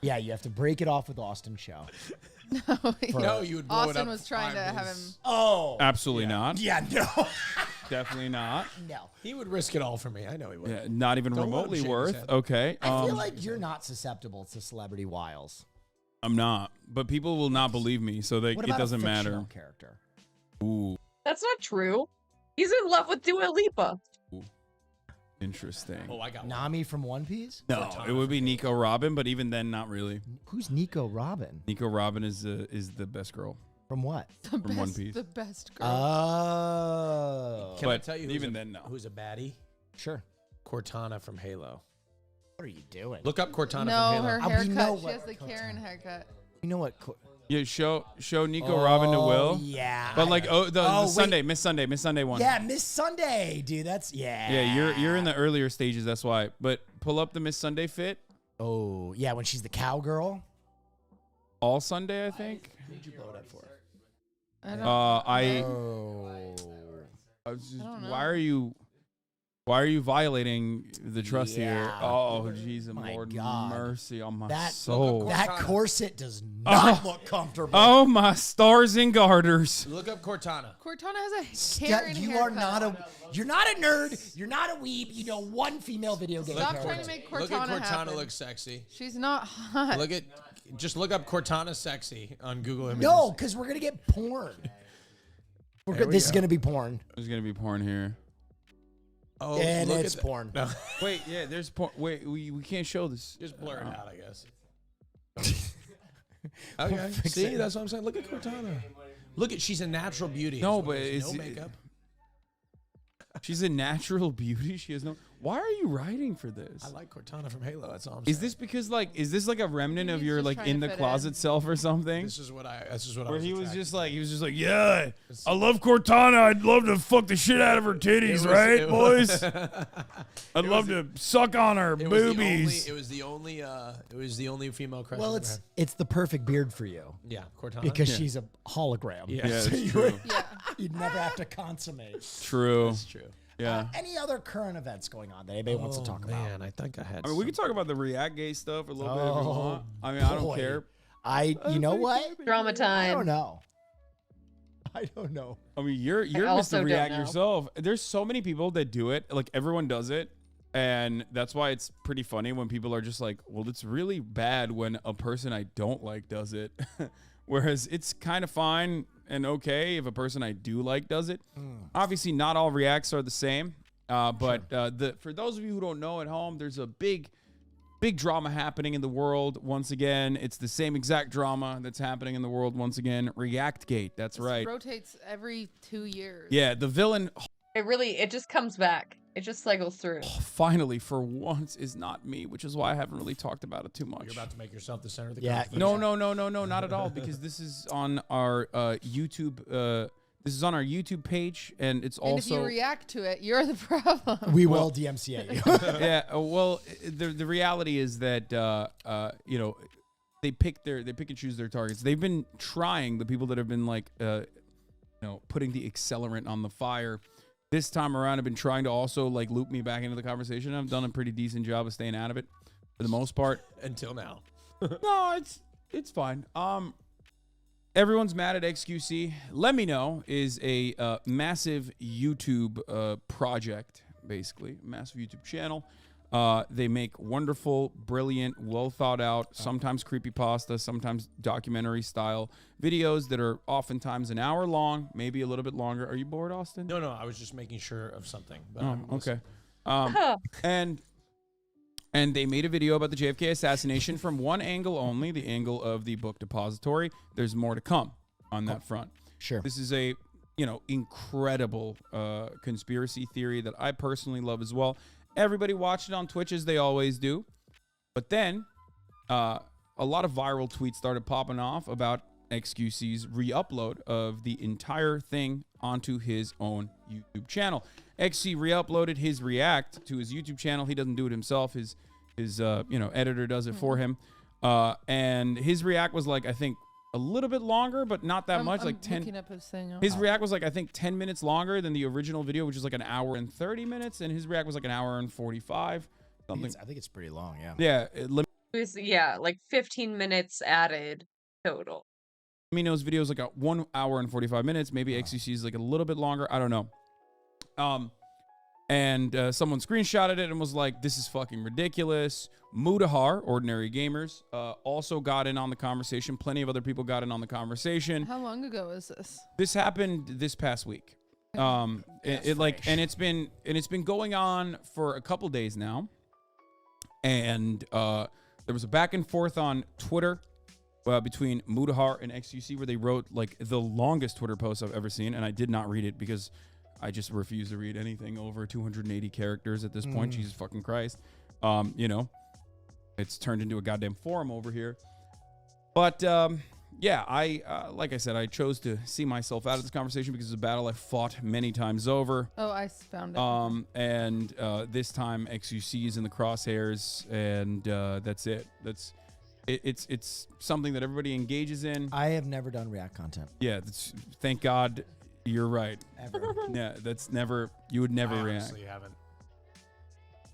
yeah, you have to break it off with Austin Show. No, you would blow it Austin up. was trying to have him. Oh. Absolutely not. Yeah, no. Definitely not. No. He would risk it all for me. I know he would. Yeah, not even Don't let him remotely shake his worth. head. Okay. I feel like you're not susceptible to celebrity wiles. I'm not, but people will not believe me, so What it about doesn't a fictional matter. character? Ooh, That's not true. He's in love with Dua Lipa. interesting. Oh, I got one. Nami from One Piece? No, it would be Nico Robin, but even then, not really. Who's Nico Robin? Nico Robin is the best girl From what? The from best, One Piece. The best girl. Oh. Can I But tell you even then, no. who's a baddie? Sure. Cortana from Halo. What are you doing? Look up Cortana no, from Halo. her we haircut. know She what has the Cortana- Karen haircut. You know what? Yeah, show Nico Robin to Will. Yeah. But like the wait. Sunday, Miss Sunday one. Yeah, Miss Sunday, dude. That's Yeah, you're in the earlier stages. That's why. But pull up the Miss Sunday fit. Oh, yeah, when she's the cowgirl. All Sunday, I think. Who'd you blow it up for? I don't. I was just, I don't know. why are you violating the trust here? Yeah. Oh, jeez, My Lord, God. mercy on my That- soul. That corset does not look comfortable. Oh, my stars and garters. Look up Cortana. Cortana has a Yeah, Karen you haircut. are not you're not a nerd. You're not a weeb. You know one female video game Stop character. trying to make Look Cortana at Cortana happen. look sexy. She's not hot. Just look up Cortana sexy on Google Images. No, because we're gonna get porn. This is gonna be porn. There's gonna be porn here. Oh, And look it's at porn. No. Wait, yeah, there's porn. Wait, we can't show this. Just blur it out, I guess. Okay. See, that's what I'm saying. Look at Cortana. Look at she's a natural beauty. No, as well but as it's no makeup. She's a natural beauty. She has no. Why are you writing for this? I like Cortana from Halo. That's all I'm Is saying. this because is this like a remnant of your like trying in to the fit closet self or something? This is what I Where was he was attracted just like, yeah, I love Cortana. I'd love to fuck the shit out of her titties, right, boys? I'd love to suck on her boobies. It was the only female crush. Well, I've ever had. it's the perfect beard for you. Yeah, Cortana. Because Yeah. she's a hologram. Yeah. Yeah, So it's you true. would- You'd never have to consummate. True. That's true. Yeah. Any other current events going on that anybody wants to talk about? Man, I think I had. I mean, we can talk about the React Gay stuff a little bit if we want. I mean, I don't boy. care. You know what? Drama time. I don't know. I don't know. I mean, you're also Mr. don't React know. yourself. There's so many people that do it. Like everyone does it. And that's why it's pretty funny when people are just like, well, it's really bad when a person I don't like does it. Whereas it's kind of fine and okay if a person I do like does it. Obviously, not all reacts are the same. But for those of you who don't know at home, there's a big drama happening in the world. Once again, it's the same exact drama that's happening in the world once again. Reactgate. That's right. Rotates every 2 years. Yeah, the villain It just comes back. It just cycles through. finally for once is not me, which is why I haven't really talked about it too much. You're about to make yourself the center of the Yeah. conversation. No, not at all. Because this is on our YouTube. This is on our YouTube page, and it's And if you also react to it, you're the problem. We will DMCA you. yeah. Well, the reality is that they pick and choose their targets. They've been trying, the people that have been like putting the accelerant on the fire. This time around, I've been trying to also like loop me back into the conversation. I've done a pretty decent job of staying out of it for the most part. Until now. No, it's fine. Everyone's mad at XQC. Let Me Know is a massive YouTube project, basically. Massive YouTube channel. They make wonderful, brilliant, well thought out, sometimes creepypasta, sometimes documentary style videos that are oftentimes an hour long, maybe a little bit longer. Are you bored, Austin? No, I was just making sure of something. But Oh, okay. And they made a video about the JFK assassination from one angle only, the angle of the book depository. There's more to come on that front. Sure. This is a, incredible conspiracy theory that I personally love as well. Everybody watched it on Twitch as they always do. But then a lot of viral tweets started popping off about XQC's re-upload of the entire thing onto his own YouTube channel. XC re-uploaded his react to his YouTube channel. He doesn't do it himself. His editor does it for him. And his react was like, I think, a little bit longer, but not that much. Like 10. Looking up his thing. His react was like, I think 10 minutes longer than the original video, which is like an hour and 30 minutes. And his react was like an hour and 45. Something. I think it's pretty long, yeah. Yeah. It was, like 15 minutes added total. Let Me Know's video is like a 1 hour and 45 minutes. Maybe XCC is like a little bit longer. I don't know. And someone screenshotted it and was like, this is fucking ridiculous. Mudahar, Ordinary Gamers, also got in on the conversation. Plenty of other people got in on the conversation. How long ago was this? This happened this past week. It's been going on for a couple days now. And there was a back and forth on Twitter between Mudahar and XUC where they wrote like the longest Twitter post I've ever seen. And I did not read it because I just refuse to read anything over 280 characters at this point. Jesus fucking Christ. It's turned into a goddamn forum over here. But I like I said, I chose to see myself out of this conversation because it's a battle I fought many times over. Oh, I found it. And this time XUC is in the crosshairs, and that's it. It's something that everybody engages in. I have never done React content. Yeah, thank God you're right. Ever. Yeah, you would never react. Honestly haven't.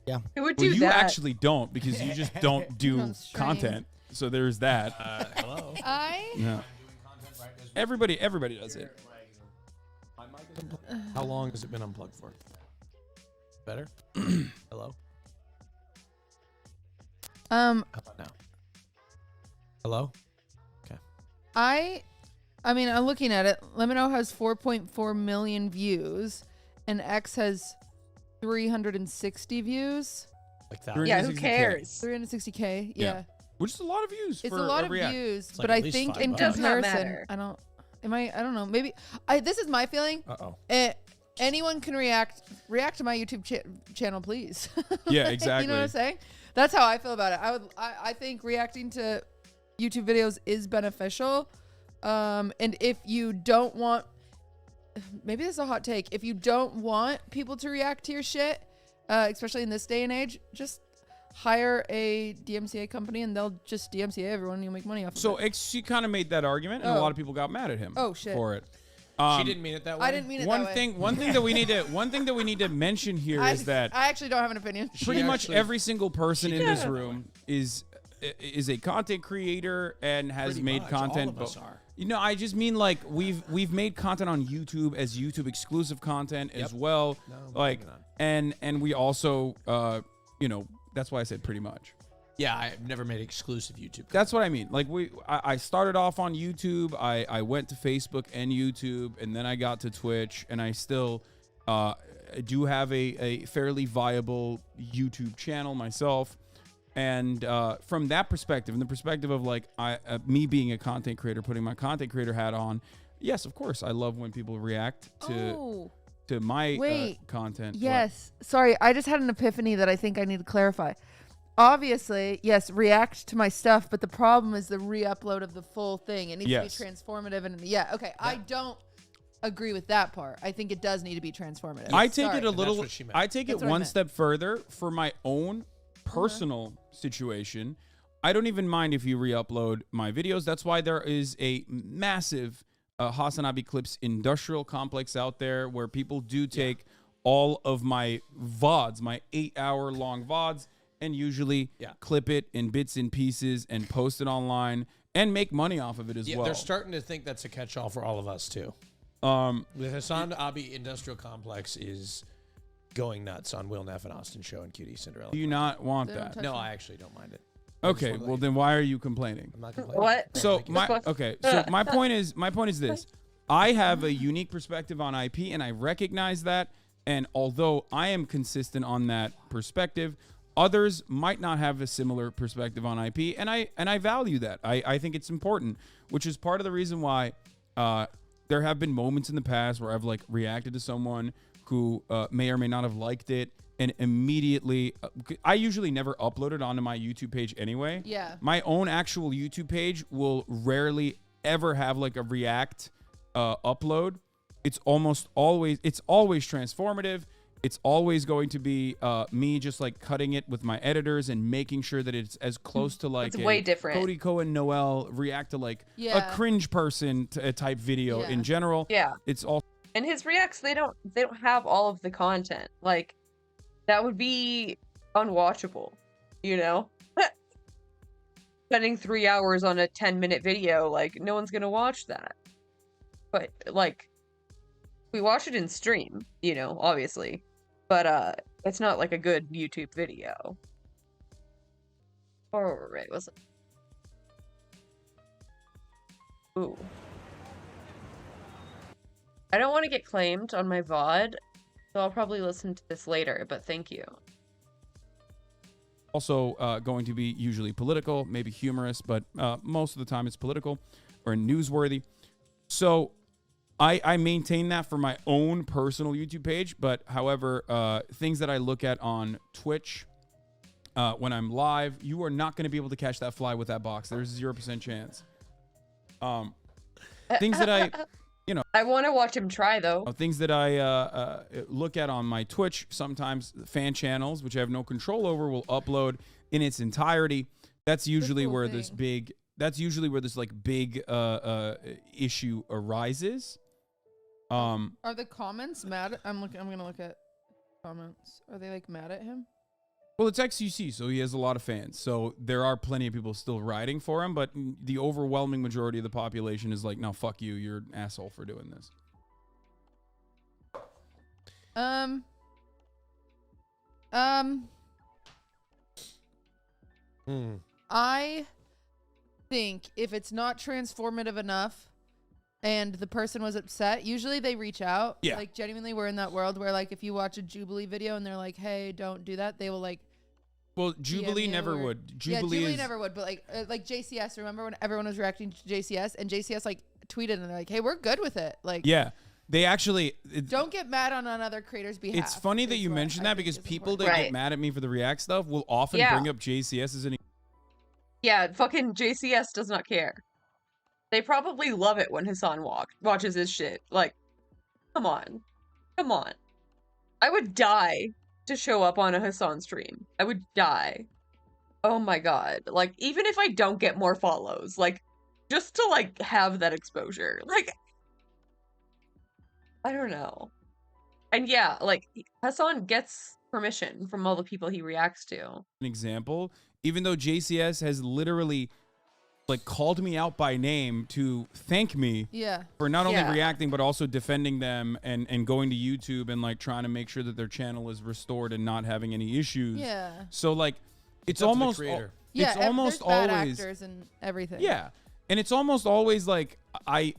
Yeah. Who would Well, do you that? actually don't because you just don't do On stream. content. So there's that. Hello. Yeah. Everybody does it. How long has it been unplugged for? Better? Hello? How about now? Hello? Okay. I mean, I'm looking at it. Let Me Know has 4.4 million views, and X has 360 views. Like that. Yeah, who cares? 360K. Yeah. Which is a lot of views. It's for a lot of React. views, It's like but at I least think $5. in Does not comparison, matter. I don't know. Maybe this is my feeling. Uh-oh. anyone can react to my YouTube channel, please. Yeah, exactly. You know what I'm saying? That's how I feel about it. I think reacting to YouTube videos is beneficial. And if you don't want, maybe this is a hot take, if you don't want people to react to your shit, especially in this day and age, just hire a DMCA company and they'll just DMCA everyone and you'll make money off of it. She kind of made that argument, and a lot of people got mad at him for it. She didn't mean it that way. I didn't mean it that way. One thing that we need to mention here is that I actually don't have an opinion. pretty much every single person in this room is a content creator and has Pretty made much, content. all of us are. You know, I just mean like we've made content on YouTube as YouTube exclusive content as well. No, like moving and we also that's why I said pretty much. Yeah, I've never made exclusive YouTube. That's what I mean. Like I started off on YouTube. I went to Facebook and YouTube, and then I got to Twitch, and I still do have a fairly viable YouTube channel myself. And from that perspective, and the perspective of like me being a content creator, putting my content creator hat on, yes, of course, I love when people react to my content. Yes. Sorry, I just had an epiphany that I think I need to clarify. Obviously, yes, react to my stuff, but the problem is the re-upload of the full thing. It needs to be transformative. And okay, I don't agree with that part. I think it does need to be transformative. I take it a little. I take it one step further for my own personal situation. I don't even mind if you re-upload my videos. That's why there is a massive Hasanabi Clips industrial complex out there where people do take all of my VODs, my 8-hour long VODs, and usually clip it in bits and pieces and post it online and make money off of it as well. They're starting to think that's a catch-all for all of us too. The Hassan Abi Industrial Complex is going nuts on Will Neff and Austin Show and Cutie Cinderella. Do you not want that? No, I actually don't mind it. Okay, well then why are you complaining? I'm not complaining. What? So my point is this. I have a unique perspective on IP, and I recognize that. And although I am consistent on that perspective, others might not have a similar perspective on IP, and I value that. I think it's important, which is part of the reason why there have been moments in the past where I've like reacted to someone who may or may not have liked it, and immediately I usually never upload it onto my YouTube page anyway. Yeah. My own actual YouTube page will rarely ever have like a react upload. It's always transformative. It's always going to be me just like cutting it with my editors and making sure that it's as close to like it's way different. Cody Cohen Noel react to like a cringe person type video in general. Yeah. It's all. And his reacts, they don't have all of the content. Like that would be unwatchable, you know? Spending 3 hours on a 10-minute video, like no one's gonna watch that. But like we watch it in stream, you know, obviously. But it's not like a good YouTube video. Or right, was it? Ooh. I don't want to get claimed on my VOD, so I'll probably listen to this later, but thank you. Also going to be usually political, maybe humorous, but most of the time it's political or newsworthy. So I maintain that for my own personal YouTube page, but however, things that I look at on Twitch when I'm live, you are not going to be able to catch that fly with that box. There's a 0% chance. Things that I want to watch him try though. Things that I look at on my Twitch, sometimes fan channels, which I have no control over, will upload in its entirety. That's usually where this big issue arises. Are the comments mad? I'm gonna look at comments. Are they like mad at him? Well, it's XUC, so he has a lot of fans. So there are plenty of people still riding for him, but the overwhelming majority of the population is like, no, fuck you, you're an asshole for doing this. I think if it's not transformative enough and the person was upset, usually they reach out. Yeah. Like genuinely, we're in that world where like if you watch a Jubilee video and they're like, hey, don't do that, they will like. Well, Jubilee never would. Jubilee never would, but like JCS, remember when everyone was reacting to JCS and JCS like tweeted and they're like, hey, we're good with it. Like, yeah. They actually Don't get mad on another creator's behalf. It's funny that you mentioned that because people that Right. get mad at me for the React stuff will often Yeah. bring up JCS as an Yeah, fucking JCS does not care. They probably love it when Hassan watches his shit. Like, come on. Come on. I would die to show up on a Hassan stream. I would die. Oh my god. Like, even if I don't get more follows, like, just to, like, have that exposure. Like, I don't know. And yeah, like, Hassan gets permission from all the people he reacts to. example, even though JCS has literally like called me out by name to thank me Yeah. for not only Yeah. reacting but also defending them and going to YouTube and like trying to make sure that their channel is restored and not having any issues. Yeah. So like it's up to the almost creator. Yeah, it's almost there's bad always actors and everything. yeah. And it's almost always like I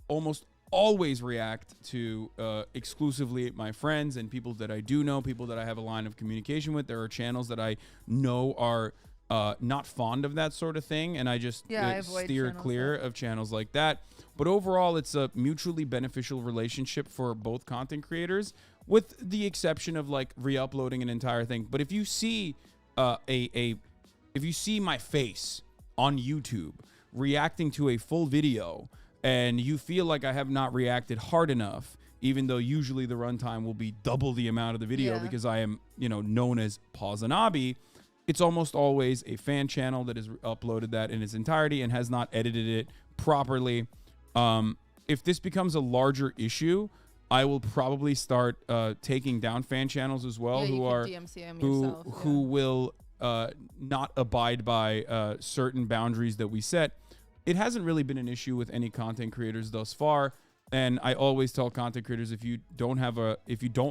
almost always react to exclusively my friends and people that I do know, people that I have a line of communication with. There are channels that I know are not fond of that sort of thing, and I just I avoid steer channels clear of channels like that. But overall, it's a mutually beneficial relationship for both content creators, with the exception of like re-uploading an entire thing. But if you see if you see my face on YouTube reacting to a full video and you feel like I have not reacted hard enough, even though usually the runtime will be double the amount of the video because I am, known as Pawsanabi, it's almost always a fan channel that has uploaded that in its entirety and has not edited it properly. If this becomes a larger issue, I will probably start taking down fan channels as well, Yeah, you who could are DMCA 'em who yourself, who will not abide by certain boundaries that we set. It hasn't really been an issue with any content creators thus far, and I always tell content creators, if you don't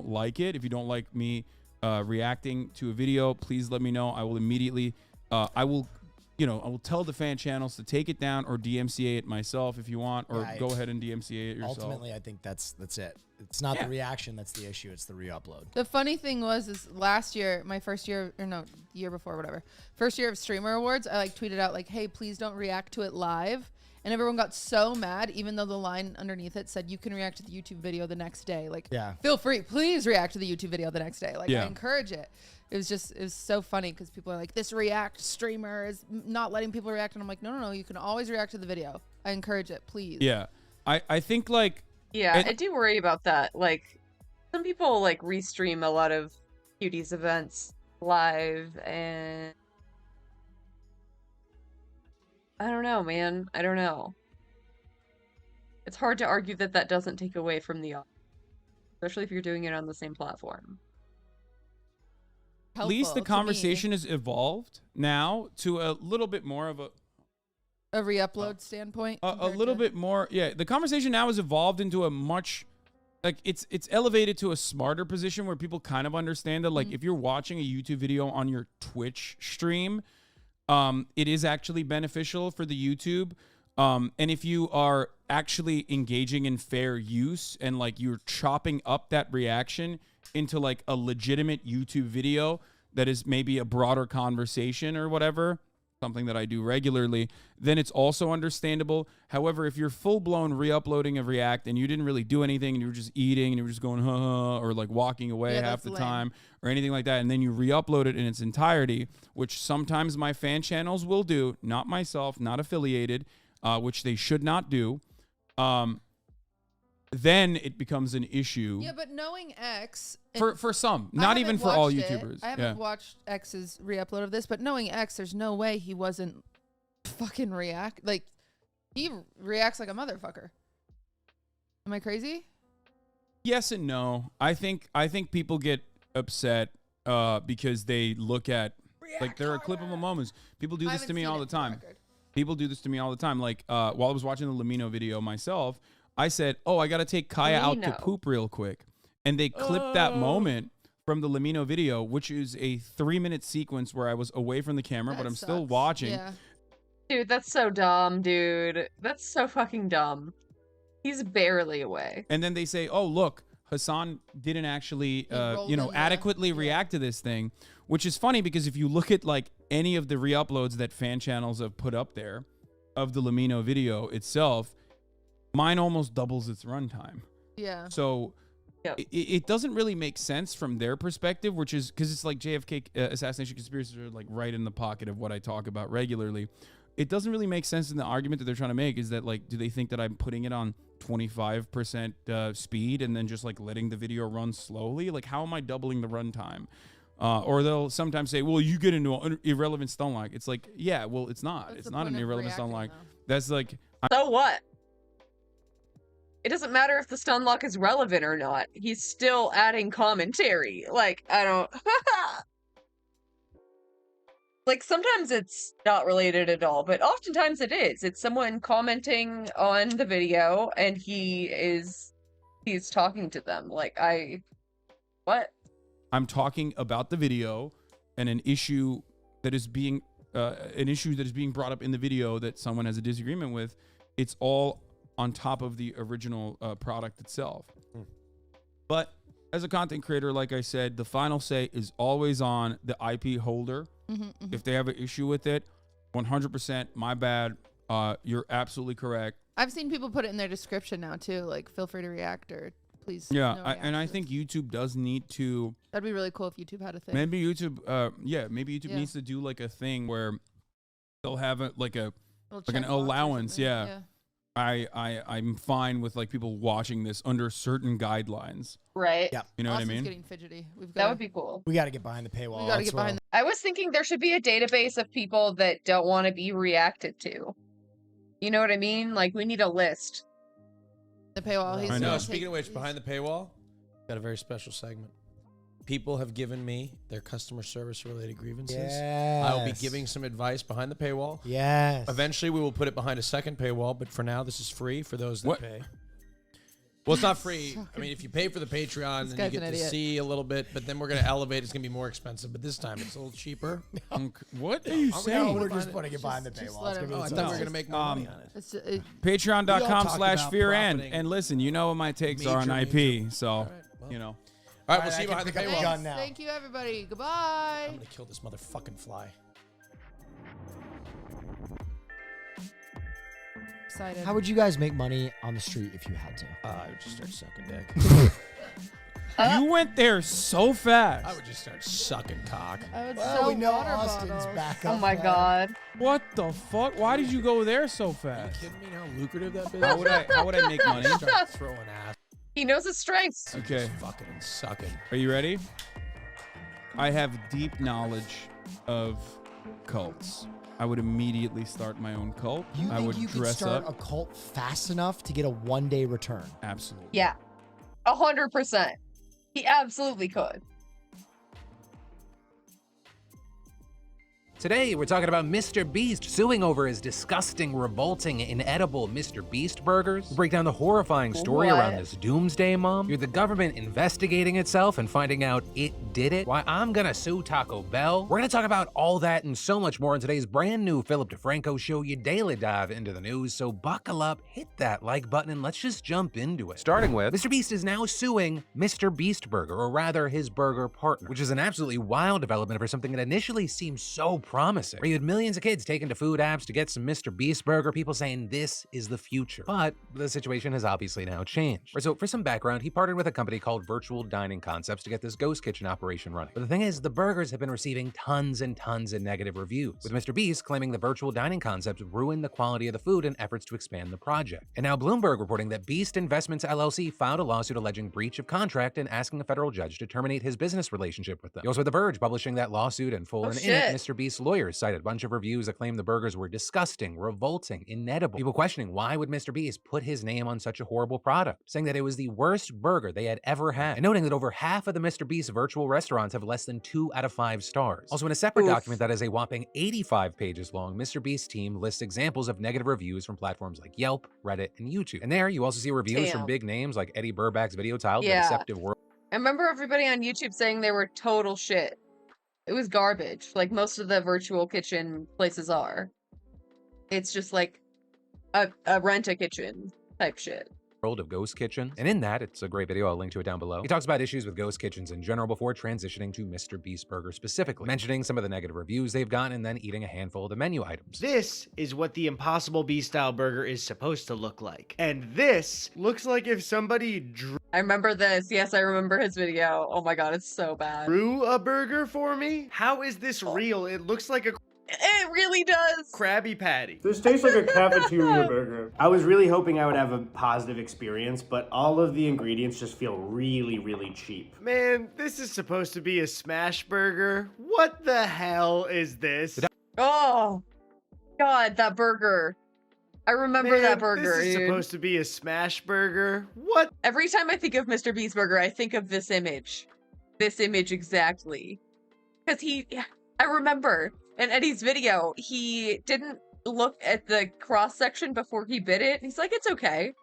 like it, if you don't like me reacting to a video, please let me know. I will immediately I will tell the fan channels to take it down or DMCA it myself if you want, or Yeah, go ahead and DMCA it yourself. Ultimately, I think that's it. It's not the reaction that's the issue. It's the re-upload. The funny thing is last year, my first year, or no, year before, whatever, first year of Streamer Awards, I like tweeted out like, hey, please don't react to it live. And everyone got so mad, even though the line underneath it said you can react to the YouTube video the next day. Like, feel free, please react to the YouTube video the next day. Like, I encourage it. It was so funny because people are like, this React streamer is not letting people react. And I'm like, no, you can always react to the video. I encourage it, please. Yeah. I think like... Yeah, I do worry about that. Like, some people like restream a lot of Cuties events live, and I don't know, man. I don't know. It's hard to argue that that doesn't take away from the audience, especially if you're doing it on the same platform. At least the conversation has evolved now to a little bit more of a re-upload standpoint. A little bit more. Yeah, the conversation now has evolved into a much, like, it's elevated to a smarter position where people kind of understand that, like, if you're watching a YouTube video on your Twitch stream, it is actually beneficial for the YouTube. And if you are actually engaging in fair use and like you're chopping up that reaction into like a legitimate YouTube video that is maybe a broader conversation or whatever, something that I do regularly, then it's also understandable. However, if you're full-blown re-uploading a React and you didn't really do anything and you were just eating and you were just going or like walking away half the time or anything like that, and then you re-upload it in its entirety, which sometimes my fan channels will do, not myself, not affiliated, which they should not do, then it becomes an issue. Yeah, but knowing X... For some, not even for all YouTubers. I haven't watched X's re-upload of this, but knowing X, there's no way he wasn't fucking react. Like, he reacts like a motherfucker. Am I crazy? Yes and no. I think people get upset because they look at like there are clippable moments. People do this to me all the time. People do this to me all the time. Like while I was watching the Lamino video myself, I said, "Oh, I got to take Kaya out to poop real quick." And they clipped that moment from the Lamino video, which is a 3-minute sequence where I was away from the camera, but I'm still watching. Yeah. Dude, that's so dumb, dude. That's so fucking dumb. He's barely away. And then they say, "Oh, look, Hassan didn't actually, adequately react to this thing," which is funny because if you look at like any of the re-uploads that fan channels have put up there of the Lamino video itself, mine almost doubles its runtime. Yeah. So it doesn't really make sense from their perspective, which is because it's like JFK assassination conspiracies are like right in the pocket of what I talk about regularly. It doesn't really make sense in the argument that they're trying to make is that like, do they think that I'm putting it on 25% speed and then just like letting the video run slowly? Like, how am I doubling the runtime? Or they'll sometimes say, well, you get into an irrelevant stun lock. It's like, yeah, well, it's not. It's not an irrelevant stun lock. That's like... So what? It doesn't matter if the stun lock is relevant or not. He's still adding commentary. Like, I don't... Like, sometimes it's not related at all, but oftentimes it is. It's someone commenting on the video, and he's talking to them. Like, what? I'm talking about the video and an issue that is being brought up in the video that someone has a disagreement with. It's all on top of the original product itself. But as a content creator, like I said, the final say is always on the IP holder. If they have an issue with it, 100% my bad. You're absolutely correct. I've seen people put it in their description now too, like feel free to react or please. Yeah, and I think YouTube does need to. That'd be really cool if YouTube had a thing. Maybe YouTube, maybe YouTube needs to do like a thing where they'll have an allowance. Yeah. I'm fine with like people watching this under certain guidelines. Right. Yeah. You know what I mean? Getting fidgety. That would be cool. We got to get behind the paywall. We got to get behind. I was thinking there should be a database of people that don't want to be reacted to. You know what I mean? Like, we need a list. The paywall. I know. Speaking of which, behind the paywall, got a very special segment. People have given me their customer service related grievances. Yes. I will be giving some advice behind the paywall. Yes. Eventually, we will put it behind a second paywall, but for now, this is free for those that pay. Well, it's not free. I mean, if you pay for the Patreon, then you get to see a little bit, but then we're going to elevate. It's going to be more expensive, but this time it's a little cheaper. What are you saying? We're just putting it behind the paywall. I thought we were going to make more money on it. Patreon.com/fearand. And listen, you know what my takes are on IP, so, you know. All right, we'll see you behind the paywall. Thank you, everybody. Goodbye. I'm going to kill this motherfucking fly. Excited. How would you guys make money on the street if you had to? I would just start sucking dick. You went there so fast. I would just start sucking cock. I would Well, sell we know water Austin's bottles. back Oh up. my god. What the fuck? Why did you go there so Are you fast? kidding me how lucrative that business How would I make money? Start throwing ass. He knows his strengths. Okay. Just fucking and sucking. Are you ready? I have deep knowledge of cults. I would immediately start my own cult. You I think would you could dress start up. a cult fast enough to get a one-day return? Absolutely. Yeah. 100%. He absolutely could. Today, we're talking about Mr. Beast suing over his disgusting, revolting, inedible Mr. Beast burgers. We'll break down the horrifying story around this doomsday mom. You're the government investigating itself and finding out it did it. Why I'm gonna sue Taco Bell. We're gonna talk about all that and so much more in today's brand new Philip DeFranco show, your daily dive into the news. So buckle up, hit that like button, and let's just jump into it. Starting with, Mr. Beast is now suing Mr. Beast Burger, or rather his burger partner, which is an absolutely wild development for something that initially seemed so promising. Where you had millions of kids taking to food apps to get some Mr. Beast burger, people saying this is the future. But the situation has obviously now changed. So for some background, he partnered with a company called Virtual Dining Concepts to get this ghost kitchen operation running. But the thing is, the burgers have been receiving tons and tons of negative reviews, with Mr. Beast claiming the Virtual Dining Concepts ruined the quality of the food in efforts to expand the project. And now Bloomberg reporting that Beast Investments LLC filed a lawsuit alleging breach of contract and asking a federal judge to terminate his business relationship with them. You also had The Verge publishing that lawsuit in full, and in it, Mr. Beast's lawyers cited a bunch of reviews that claimed the burgers were disgusting, revolting, inedible. People questioning why would Mr. Beast put his name on such a horrible product, saying that it was the worst burger they had ever had, and noting that over half of the Mr. Beast virtual restaurants have less than 2 out of 5 stars. Also, in a separate document that is a whopping 85 pages long, Mr. Beast's team lists examples of negative reviews from platforms like Yelp, Reddit, and YouTube. And there, you also see reviews from big names like Eddie Burback's video titled The Deceptive World. I remember everybody on YouTube saying they were total shit. It was garbage, like most of the virtual kitchen places are. It's just like a rent-a-kitchen type shit. world of ghost kitchens. And in that, it's a great video, I'll link to it down below. He talks about issues with ghost kitchens in general before transitioning to Mr. Beast Burger specifically, mentioning some of the negative reviews they've gotten and then eating a handful of the menu items. This is what the Impossible Beast style burger is supposed to look like. And this looks like if somebody I remember this. Yes, I remember his video. Oh my god, it's so bad. drew a burger for me. How is this real? It looks like a It really does. Krabby Patty. This tastes like a cafeteria burger. I was really hoping I would have a positive experience, but all of the ingredients just feel really, really cheap. Man, this is supposed to be a smash burger. What the hell is this? Oh, god, that burger. I remember that burger, This is dude. supposed to be a smash burger. What? Every time I think of Mr. Beast Burger, I think of this image. This image exactly. Because I remember in Eddie's video, he didn't look at the cross section before he bit it. He's like, it's okay.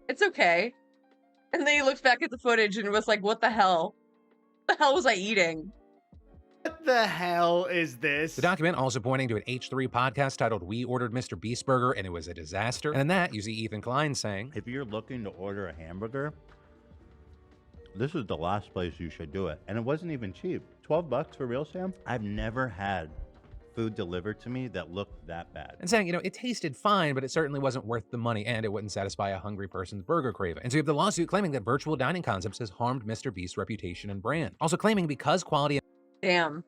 It's okay. And then he looked back at the footage and was like, what the hell? What the hell was I eating? What the hell is this? The document also pointing to an H3 podcast titled We Ordered Mr. Beast Burger and It Was a Disaster. And in that, you see Ethan Klein saying, if you're looking to order a hamburger, this is the last place you should do it. And it wasn't even cheap. 12 bucks for real, Sam? I've never had food delivered to me that looked that bad. and saying, it tasted fine, but it certainly wasn't worth the money and it wouldn't satisfy a hungry person's burger craving. And so you have the lawsuit claiming that virtual dining concepts has harmed Mr. Beast's reputation and brand. Also claiming because quality Damn.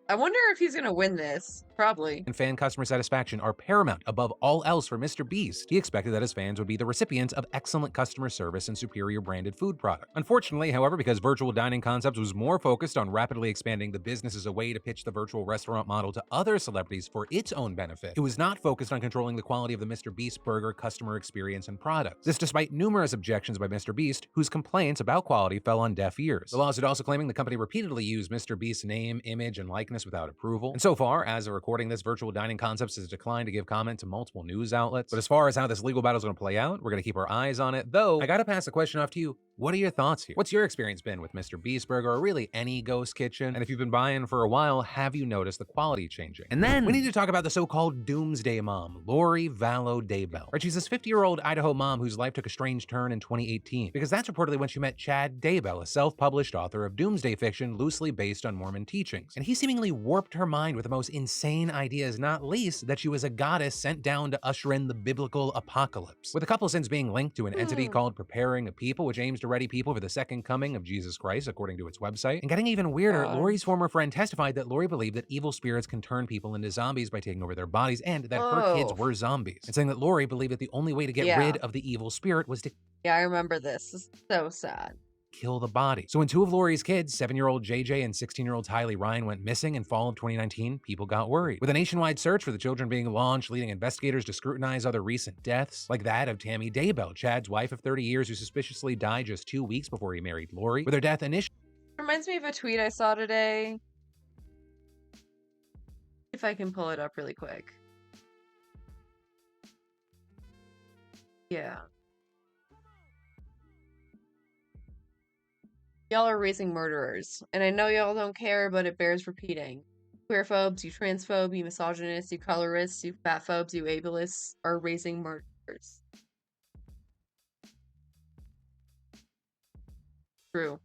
I wonder if he's gonna win this. Probably. and fan customer satisfaction are paramount above all else for Mr. Beast, he expected that his fans would be the recipients of excellent customer service and superior branded food product. Unfortunately, however, because virtual dining concepts was more focused on rapidly expanding the business as a way to pitch the virtual restaurant model to other celebrities for its own benefit, it was not focused on controlling the quality of the Mr. Beast burger customer experience and products. This despite numerous objections by Mr. Beast, whose complaints about quality fell on deaf ears. The lawsuit also claiming the company repeatedly used Mr. Beast's name, image, and likeness without approval. And so far, as of recording this, virtual dining concepts has declined to give comment to multiple news outlets. But as far as how this legal battle is going to play out, we're going to keep our eyes on it. Though, I got to pass the question off to you. What are your thoughts here? What's your experience been with Mr. Beast Burger or really any ghost kitchen? And if you've been buying for a while, have you noticed the quality changing? And then we need to talk about the so-called doomsday mom, Lori Vallow Daybell. Right, she's this 50-year-old Idaho mom whose life took a strange turn in 2018 because that's reportedly when she met Chad Daybell, a self-published author of doomsday fiction loosely based on Mormon teachings. And he seemingly warped her mind with the most insane ideas, not least that she was a goddess sent down to usher in the biblical apocalypse. With a couple since being linked to an entity called Preparing a People, which aims to ready people for the second coming of Jesus Christ, according to its website. And getting even weirder, Lori's former friend testified that Lori believed that evil spirits can turn people into zombies by taking over their bodies and that her kids were zombies. And saying that Lori believed that the only way to get rid of the evil spirit was to Yeah, I remember this. This is so sad. kill the body. So when two of Lori's kids, 7-year-old JJ and 16-year-old Tylee Ryan, went missing in fall of 2019, people got worried. With a nationwide search for the children being launched, leading investigators to scrutinize other recent deaths, like that of Tammy Daybell, Chad's wife of 30 years who suspiciously died just 2 weeks before he married Lori, with her death initially Reminds me of a tweet I saw today. If I can pull it up really quick. Yeah. Y'all are raising murderers, and I know y'all don't care, but it bears repeating. Queerphobes, you transphobe, you misogynists, you colorists, you fatphobes, you ableists are raising murderers. True.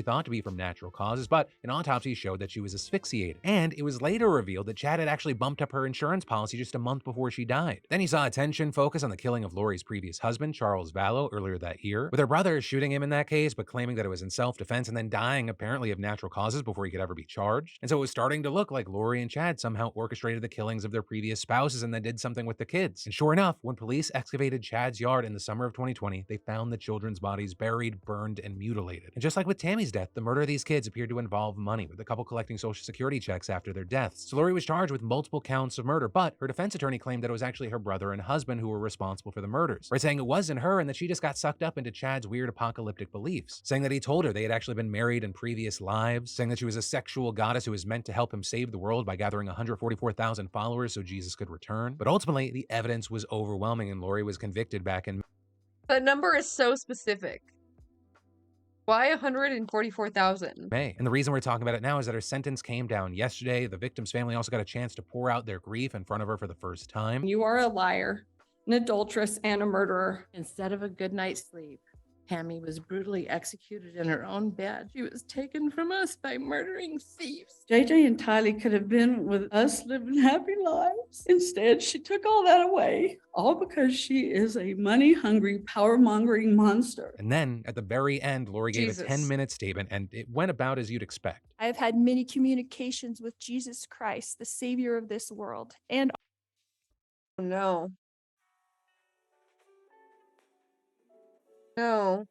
thought to be from natural causes, but an autopsy showed that she was asphyxiated. And it was later revealed that Chad had actually bumped up her insurance policy just a month before she died. Then he saw attention focus on the killing of Lori's previous husband, Charles Vallow, earlier that year, with her brother shooting him in that case, but claiming that it was in self-defense and then dying apparently of natural causes before he could ever be charged. And so it was starting to look like Lori and Chad somehow orchestrated the killings of their previous spouses and then did something with the kids. And sure enough, when police excavated Chad's yard in the summer of 2020, they found the children's bodies buried, burned, and mutilated. And just like with Tammy's death, the murder of these kids appeared to involve money, with the couple collecting social security checks after their deaths. So Lori was charged with multiple counts of murder, but her defense attorney claimed that it was actually her brother and husband who were responsible for the murders, right, saying it wasn't her and that she just got sucked up into Chad's weird apocalyptic beliefs, saying that he told her they had actually been married in previous lives, saying that she was a sexual goddess who was meant to help him save the world by gathering 144,000 followers so Jesus could return. But ultimately, the evidence was overwhelming and Lori was convicted back in That number is so specific. Why 144,000? May. And the reason we're talking about it now is that her sentence came down yesterday. The victim's family also got a chance to pour out their grief in front of her for the first time. You are a liar. an adulteress, and a murderer. Instead of a good night's sleep, Tammy was brutally executed in her own bed. She was taken from us by murdering thieves. JJ and Tylee could have been with us living happy lives. Instead, she took all that away, all because she is a money-hungry, power-mongering monster. And then, at the very end, Lori gave Jesus. a 10-minute statement, and it went about as you'd expect. I have had many communications with Jesus Christ, the Savior of this world, and No. No.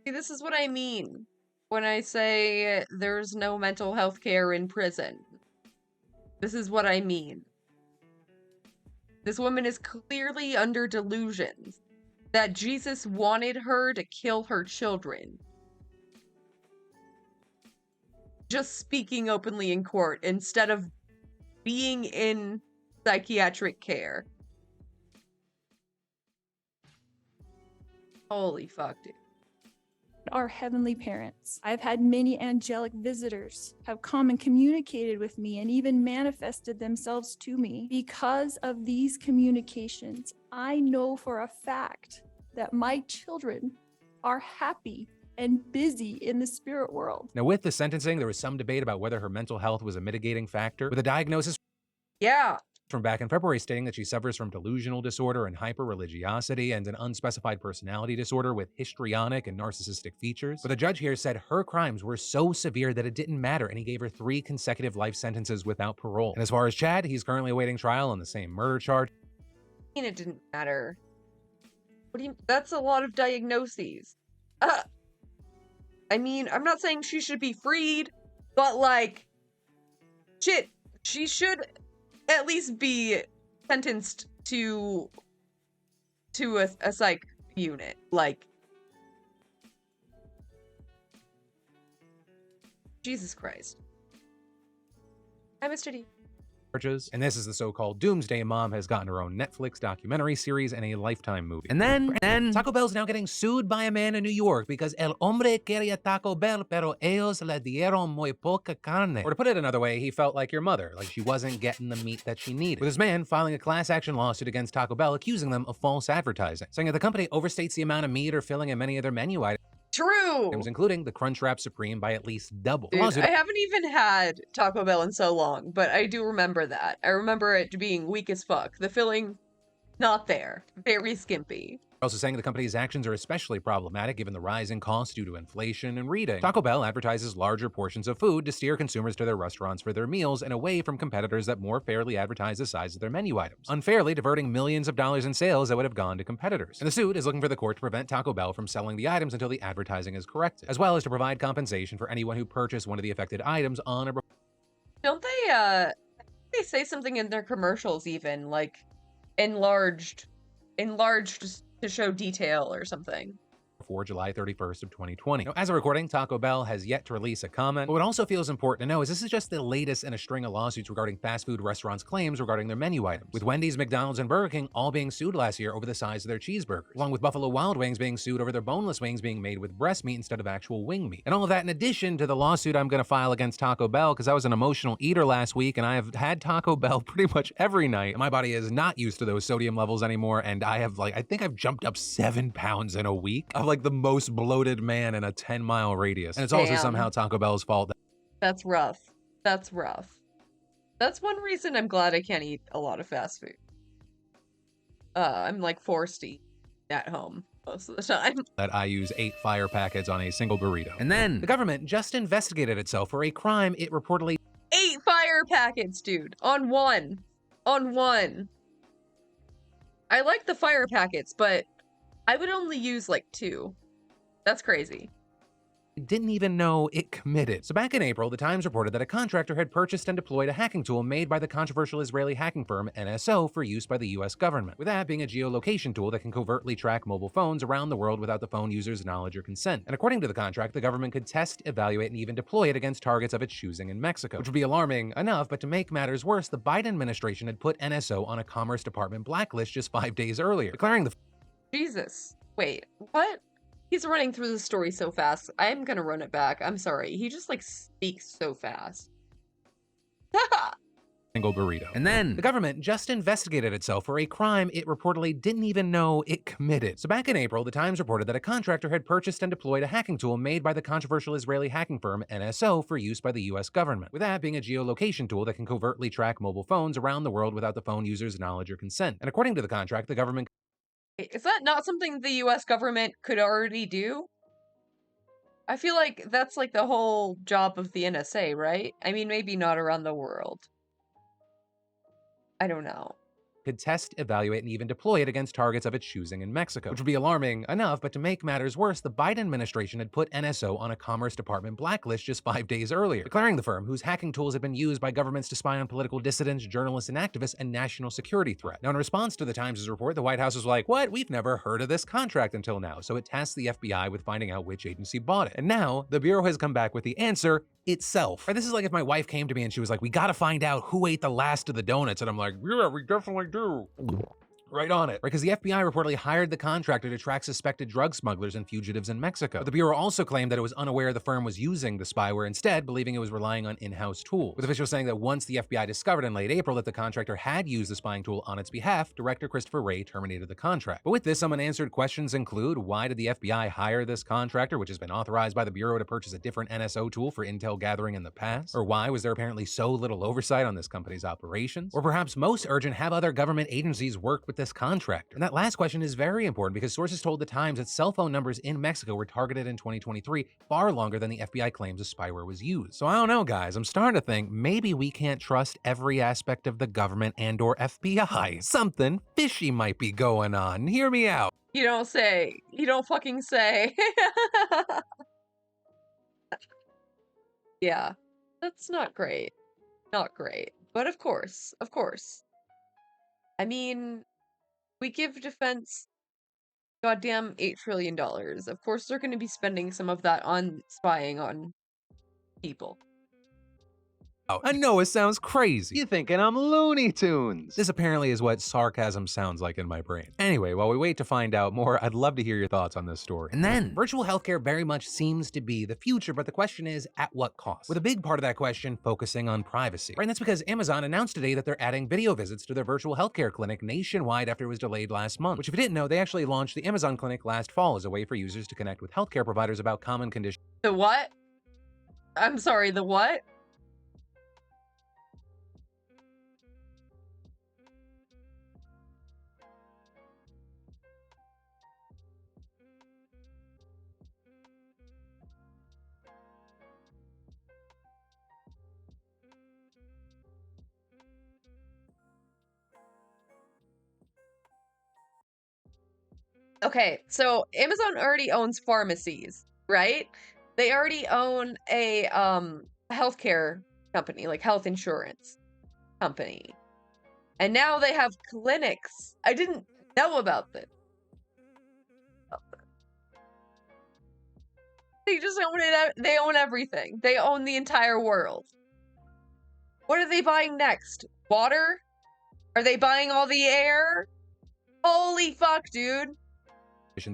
See, this is what I mean when I say there's no mental health care in prison. This is what I mean. This woman is clearly under delusions that Jesus wanted her to kill her children. Just speaking openly in court instead of being in psychiatric care. Holy fuck, dude. our heavenly parents. I've had many angelic visitors have come and communicated with me and even manifested themselves to me. Because of these communications, I know for a fact that my children are happy and busy in the spirit world. Now, with the sentencing, there was some debate about whether her mental health was a mitigating factor, with a diagnosis from back in February stating that she suffers from delusional disorder and hyper-religiosity and an unspecified personality disorder with histrionic and narcissistic features. But the judge here said her crimes were so severe that it didn't matter, and he gave her 3 consecutive life sentences without parole. And as far as Chad, he's currently awaiting trial on the same murder charge. And it didn't matter. What do you? That's a lot of diagnoses. I mean, I'm not saying she should be freed, but like, shit, she should at least be sentenced to a psych unit. Like, Jesus Christ. Hi, Mr. D. And this is the so-called Doomsday Mom has gotten her own Netflix documentary series and a Lifetime movie. And then Taco Bell's now getting sued by a man in New York because el hombre quería Taco Bell, pero ellos le dieron muy poca carne. Or to put it another way, he felt like your mother, like she wasn't getting the meat that she needed. With this man filing a class action lawsuit against Taco Bell, accusing them of false advertising, saying that the company overstates the amount of meat or filling in many of their menu items. True. Including the Crunchwrap Supreme by at least double. Dude, I haven't even had Taco Bell in so long, but I do remember that. I remember it being weak as fuck. The filling, not there. Very skimpy. Also saying the company's actions are especially problematic given the rise in costs due to inflation and reading. Taco Bell advertises larger portions of food to steer consumers to their restaurants for their meals and away from competitors that more fairly advertise the size of their menu items, unfairly diverting millions of dollars in sales that would have gone to competitors. And the suit is looking for the court to prevent Taco Bell from selling the items until the advertising is corrected, as well as to provide compensation for anyone who purchased one of the affected items on a... Don't they say something in their commercials even, like, enlarged to show detail or something? Before July 31st of 2020. Now, as a recording, Taco Bell has yet to release a comment, but what also feels important to know is this is just the latest in a string of lawsuits regarding fast food restaurants' claims regarding their menu items, with Wendy's, McDonald's, and Burger King all being sued last year over the size of their cheeseburgers, along with Buffalo Wild Wings being sued over their boneless wings being made with breast meat instead of actual wing meat. And all of that in addition to the lawsuit I'm going to file against Taco Bell because I was an emotional eater last week and I have had Taco Bell pretty much every night. My body is not used to those sodium levels anymore, and I think I've jumped up 7 pounds in a week. I'm like the most bloated man in a 10-mile radius. And it's also somehow Taco Bell's fault. That's rough. That's rough. That's one reason I'm glad I can't eat a lot of fast food. I'm like forced to eat at home most of the time. That I use 8 fire packets on a single burrito. And then the government just investigated itself for a crime it reportedly... 8 fire packets, dude. On one. I like the fire packets, but I would only use like 2. That's crazy. Didn't even know it committed. So back in April, the Times reported that a contractor had purchased and deployed a hacking tool made by the controversial Israeli hacking firm NSO for use by the US government, with that being a geolocation tool that can covertly track mobile phones around the world without the phone user's knowledge or consent. And according to the contract, the government could test, evaluate, and even deploy it against targets of its choosing in Mexico, which would be alarming enough, but to make matters worse, the Biden administration had put NSO on a Commerce Department blacklist just 5 days earlier, declaring the... Jesus. Wait, what? He's running through the story so fast. I'm gonna run it back. I'm sorry. He just, like, speaks so fast. single burrito. And then the government just investigated itself for a crime it reportedly didn't even know it committed. So back in April, the Times reported that a contractor had purchased and deployed a hacking tool made by the controversial Israeli hacking firm NSO for use by the US government, with that being a geolocation tool that can covertly track mobile phones around the world without the phone user's knowledge or consent. And according to the contract, the government... Is that not something the US government could already do? I feel like that's like the whole job of the NSA, right? I mean, maybe not around the world. I don't know. Could test, evaluate, and even deploy it against targets of its choosing in Mexico, which would be alarming enough, but to make matters worse, the Biden administration had put NSO on a Commerce Department blacklist just 5 days earlier, declaring the firm, whose hacking tools had been used by governments to spy on political dissidents, journalists, and activists, a national security threat. Now, in response to the Times' report, the White House was like, what? We've never heard of this contract until now, so it tasked the FBI with finding out which agency bought it. And now, the Bureau has come back with the answer itself. Or this is like if my wife came to me and she was like, we gotta find out who ate the last of the donuts, and I'm like, yeah, we definitely do. Right on it. Right, because the FBI reportedly hired the contractor to track suspected drug smugglers and fugitives in Mexico. But the Bureau also claimed that it was unaware the firm was using the spyware, instead believing it was relying on in-house tools, with officials saying that once the FBI discovered in late April that the contractor had used the spying tool on its behalf, Director Christopher Wray terminated the contract. But with this, some unanswered questions include, why did the FBI hire this contractor, which has been authorized by the Bureau to purchase a different NSO tool for intel gathering in the past? Or why was there apparently so little oversight on this company's operations? Or perhaps most urgent, have other government agencies worked with this contractor? And that last question is very important because sources told the Times that cell phone numbers in Mexico were targeted in 2023 far longer than the FBI claims the spyware was used. So I don't know, guys. I'm starting to think maybe we can't trust every aspect of the government and or FBI. Something fishy might be going on. Hear me out. You don't say. You don't fucking say. Yeah, that's not great. Not great. But of course. I mean, we give defense goddamn $8 trillion. Of course, they're going to be spending some of that on spying on people. I know it sounds crazy. You're thinking I'm Looney Tunes. This apparently is what sarcasm sounds like in my brain. Anyway, while we wait to find out more, I'd love to hear your thoughts on this story. And then, virtual healthcare very much seems to be the future, but the question is, at what cost? With a big part of that question focusing on privacy. Right, and that's because Amazon announced today that they're adding video visits to their virtual healthcare clinic nationwide after it was delayed last month. Which, if you didn't know, they actually launched the Amazon Clinic last fall as a way for users to connect with healthcare providers about common conditions. The what? I'm sorry, the what? Okay, so Amazon already owns pharmacies, right? They already own a healthcare company, like health insurance company. And now they have clinics. I didn't know about this. They just own it. They own everything. They own the entire world. What are they buying next? Water? Are they buying all the air? Holy fuck, dude.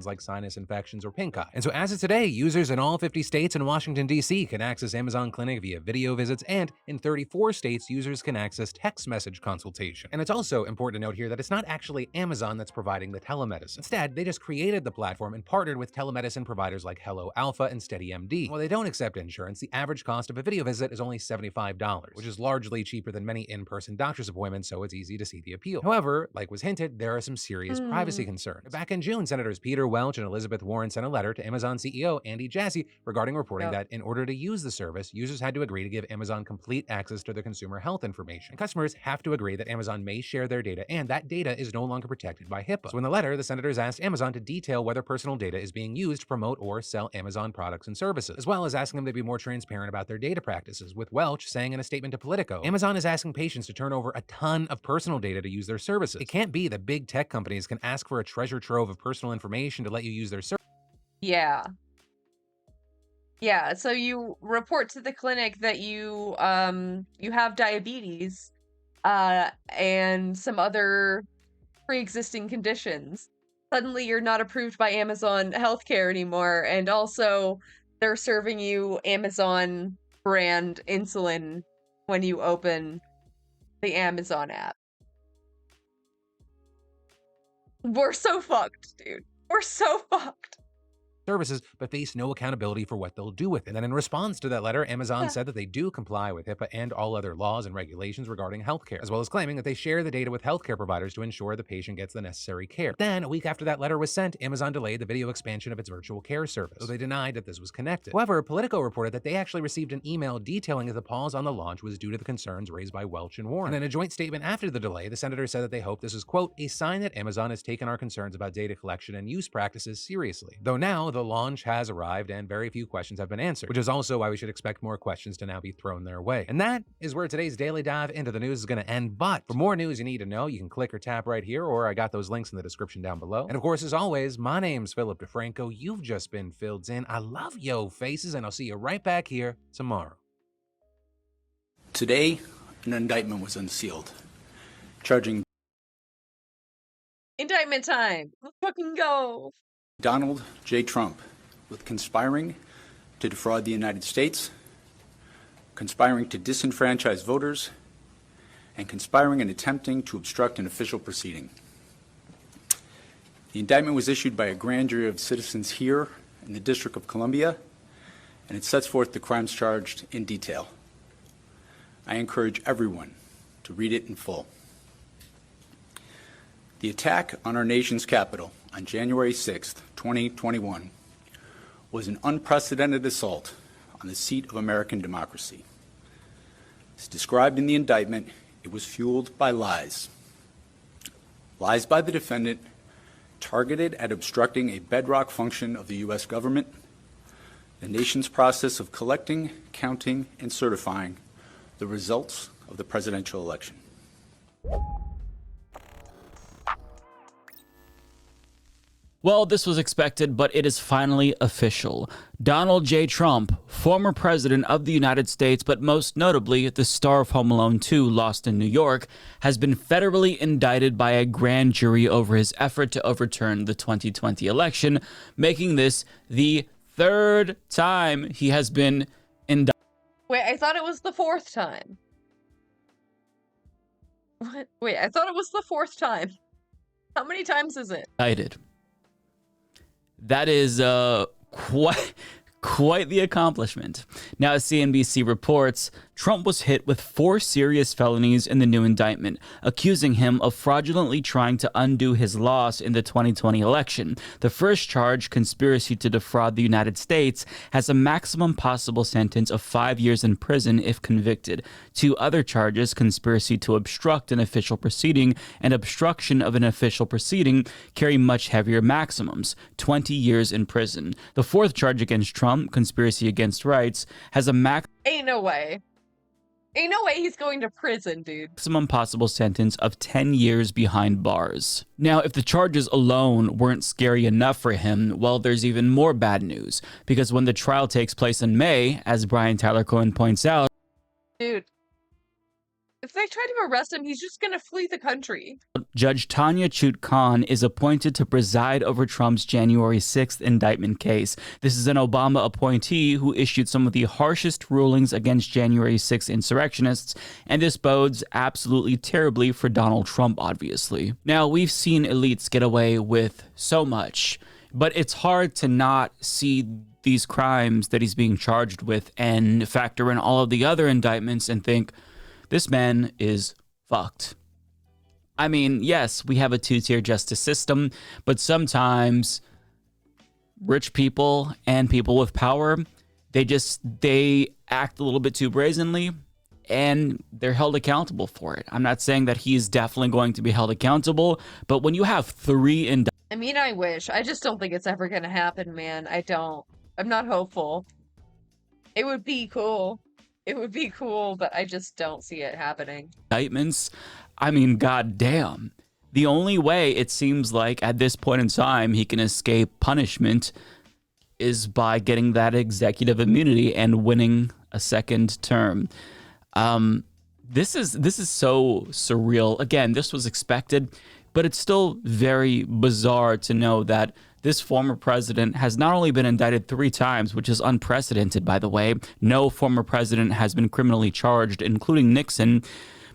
Like sinus infections or pink eye. And so as of today, users in all 50 states and Washington, D.C. can access Amazon Clinic via video visits, and in 34 states, users can access text message consultation. And it's also important to note here that it's not actually Amazon that's providing the telemedicine. Instead, they just created the platform and partnered with telemedicine providers like Hello Alpha and SteadyMD. While they don't accept insurance, the average cost of a video visit is only $75, which is largely cheaper than many in-person doctor's appointments, so it's easy to see the appeal. However, like was hinted, there are some serious privacy concerns. Back in June, Senators Peter Welch and Elizabeth Warren sent a letter to Amazon CEO Andy Jassy regarding reporting that in order to use the service, users had to agree to give Amazon complete access to their consumer health information. And customers have to agree that Amazon may share their data, and that data is no longer protected by HIPAA. So in the letter, the senators asked Amazon to detail whether personal data is being used to promote or sell Amazon products and services, as well as asking them to be more transparent about their data practices, with Welch saying in a statement to Politico, Amazon is asking patients to turn over a ton of personal data to use their services. It can't be that big tech companies can ask for a treasure trove of personal information to let you use their service. Yeah. Yeah, so you report to the clinic that you have diabetes and some other pre-existing conditions. Suddenly you're not approved by Amazon Healthcare anymore, and also they're serving you Amazon brand insulin when you open the Amazon app. We're so fucked, dude. We're so fucked. services, but face no accountability for what they'll do with it. And then in response to that letter, Amazon said that they do comply with HIPAA and all other laws and regulations regarding healthcare, as well as claiming that they share the data with healthcare providers to ensure the patient gets the necessary care. Then, a week after that letter was sent, Amazon delayed the video expansion of its virtual care service, so they denied that this was connected. However, Politico reported that they actually received an email detailing that the pause on the launch was due to the concerns raised by Welch and Warren. And in a joint statement after the delay, the senators said that they hope this is, quote, a sign that Amazon has taken our concerns about data collection and use practices seriously. Though now, the launch has arrived and very few questions have been answered, which is also why we should expect more questions to now be thrown their way. And that is where today's daily dive into the news is going to end. But for more news you need to know, you can click or tap right here, or I got those links in the description down below. And of course, as always, my name's Philip DeFranco. You've just been filled in. I love yo faces, and I'll see you right back here tomorrow. Today, an indictment was unsealed, charging Indictment time. Let's fucking go. Donald J. Trump with conspiring to defraud the United States, conspiring to disenfranchise voters, and conspiring and attempting to obstruct an official proceeding. The indictment was issued by a grand jury of citizens here in the District of Columbia, and it sets forth the crimes charged in detail. I encourage everyone to read it in full. The attack on our nation's capital on January 6th, 2021, was an unprecedented assault on the seat of American democracy. As described in the indictment, it was fueled by lies. Lies by the defendant targeted at obstructing a bedrock function of the U.S. government, the nation's process of collecting, counting, and certifying the results of the presidential election. Well, this was expected, but it is finally official. Donald J. Trump, former president of the United States, but most notably the star of Home Alone 2, Lost in New York, has been federally indicted by a grand jury over his effort to overturn the 2020 election, making this the third time he has been indicted. Wait, I thought it was the fourth time. What? Wait, I thought it was the fourth time. How many times is it? Indicted. That is quite the accomplishment. Now, as CNBC reports, Trump was hit with 4 serious felonies in the new indictment, accusing him of fraudulently trying to undo his loss in the 2020 election. The first charge, conspiracy to defraud the United States, has a maximum possible sentence of 5 years in prison if convicted. 2 other charges, conspiracy to obstruct an official proceeding and obstruction of an official proceeding, carry much heavier maximums, 20 years in prison. The fourth charge against Trump, conspiracy against rights, has a Ain't no way. Ain't no way he's going to prison, dude. maximum possible sentence of 10 years behind bars. Now, if the charges alone weren't scary enough for him, well, there's even more bad news, because when the trial takes place in May, as Brian Tyler Cohen points out, Dude, if they try to arrest him, he's just gonna flee the country. Judge Tanya Chut Khan is appointed to preside over Trump's January 6th indictment case. This is an Obama appointee who issued some of the harshest rulings against January 6th insurrectionists, and this bodes absolutely terribly for Donald Trump, obviously. Now, we've seen elites get away with so much, but it's hard to not see these crimes that he's being charged with and factor in all of the other indictments and think, this man is fucked. I mean, yes, we have a 2-tier justice system, but sometimes rich people and people with power, they act a little bit too brazenly and they're held accountable for it. I'm not saying that he's definitely going to be held accountable, but when you have 3 indictments, I mean, I wish. I just don't think it's ever gonna happen, man. I don't. I'm not hopeful. It would be cool. It would be cool, but I just don't see it happening. indictments, I mean, goddamn. The only way it seems like at this point in time he can escape punishment is by getting that executive immunity and winning a second term. This is so surreal. Again, this was expected, but it's still very bizarre to know that this former president has not only been indicted 3 times, which is unprecedented, by the way. No former president has been criminally charged, including Nixon.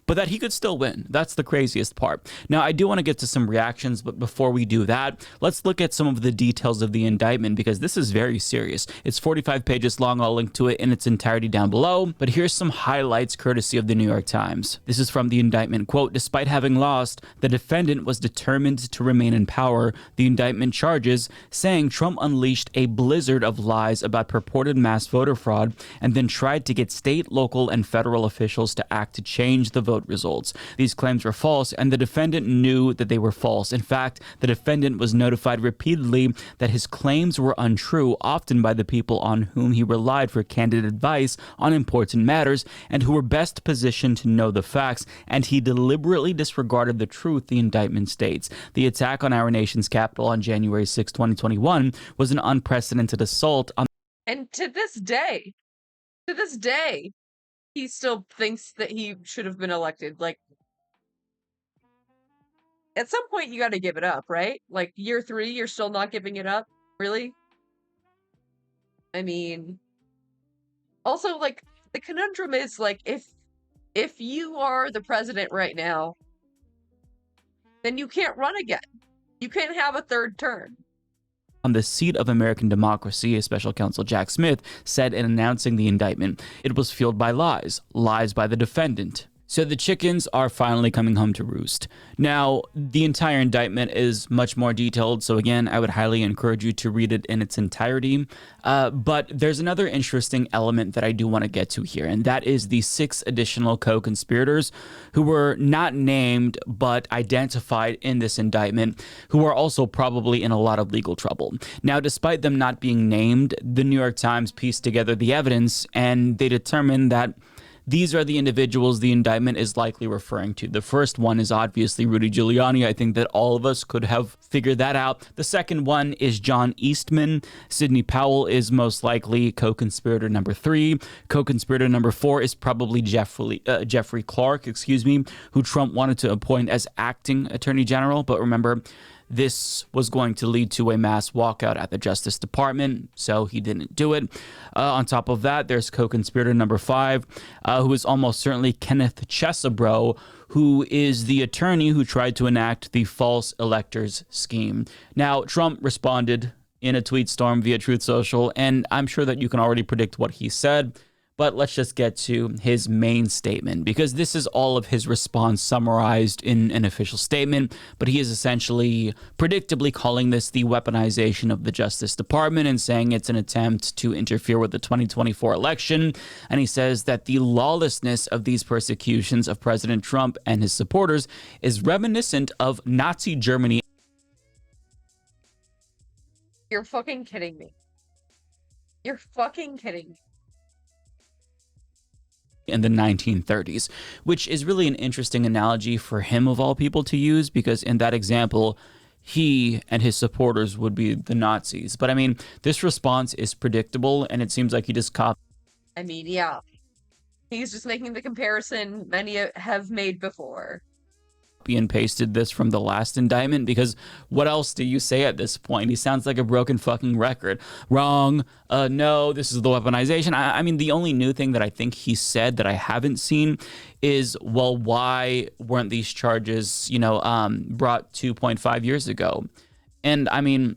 but that he could still win. That's the craziest part. Now, I do want to get to some reactions, but before we do that, let's look at some of the details of the indictment, because this is very serious. It's 45 pages long. I'll link to it in its entirety down below, but here's some highlights courtesy of the New York Times. This is from the indictment. Quote, despite having lost, the defendant was determined to remain in power. The indictment charges, saying Trump unleashed a blizzard of lies about purported mass voter fraud and then tried to get state, local, and federal officials to act to change the vote results. These claims were false, and the defendant knew that they were false. In fact, the defendant was notified repeatedly that his claims were untrue, often by the people on whom he relied for candid advice on important matters and who were best positioned to know the facts, and he deliberately disregarded the truth, the indictment states. The attack on our nation's capital on January 6, 2021 was an unprecedented assault on. And to this day, he still thinks that he should have been elected. Like, at some point, you got to give it up, right? Like, year 3, you're still not giving it up? Really? I mean, also, like, the conundrum is, like, if you are the president right now, then you can't run again. You can't have a third term. On the seat of American democracy, as Special Counsel Jack Smith said in announcing the indictment, it was fueled by lies by the defendant. So the chickens are finally coming home to roost. Now, the entire indictment is much more detailed, so again, I would highly encourage you to read it in its entirety. But there's another interesting element that I do want to get to here, and that is the 6 additional co-conspirators who were not named but identified in this indictment, who are also probably in a lot of legal trouble. Now, despite them not being named, the New York Times pieced together the evidence, and they determined that these are the individuals the indictment is likely referring to. The first one is obviously Rudy Giuliani. I think that all of us could have figured that out. The second one is John Eastman. Sidney Powell is most likely co-conspirator number 3. Co-conspirator number 4 is probably Jeffrey Clark, who Trump wanted to appoint as acting attorney general. But remember, this was going to lead to a mass walkout at the Justice Department, so he didn't do it. On top of that, there's co-conspirator number 5, who is almost certainly Kenneth Chesebro, who is the attorney who tried to enact the false electors scheme. Now, Trump responded in a tweet storm via Truth Social, and I'm sure that you can already predict what he said. But let's just get to his main statement, because this is all of his response summarized in an official statement. But he is essentially, predictably, calling this the weaponization of the Justice Department and saying it's an attempt to interfere with the 2024 election. And he says that the lawlessness of these persecutions of President Trump and his supporters is reminiscent of Nazi Germany. You're fucking kidding me. You're fucking kidding me. In the 1930s, which is really an interesting analogy for him of all people to use, because in that example, he and his supporters would be the Nazis. But I mean, this response is predictable, and it seems like he just copied. I mean, yeah. He's just making the comparison many have made before. And pasted this from the last indictment, because what else do you say at this point? He sounds like a broken fucking record. Wrong. No, this is the weaponization. I mean, the only new thing that I think he said that I haven't seen is, well, why weren't these charges, brought 2.5 years ago? And I mean,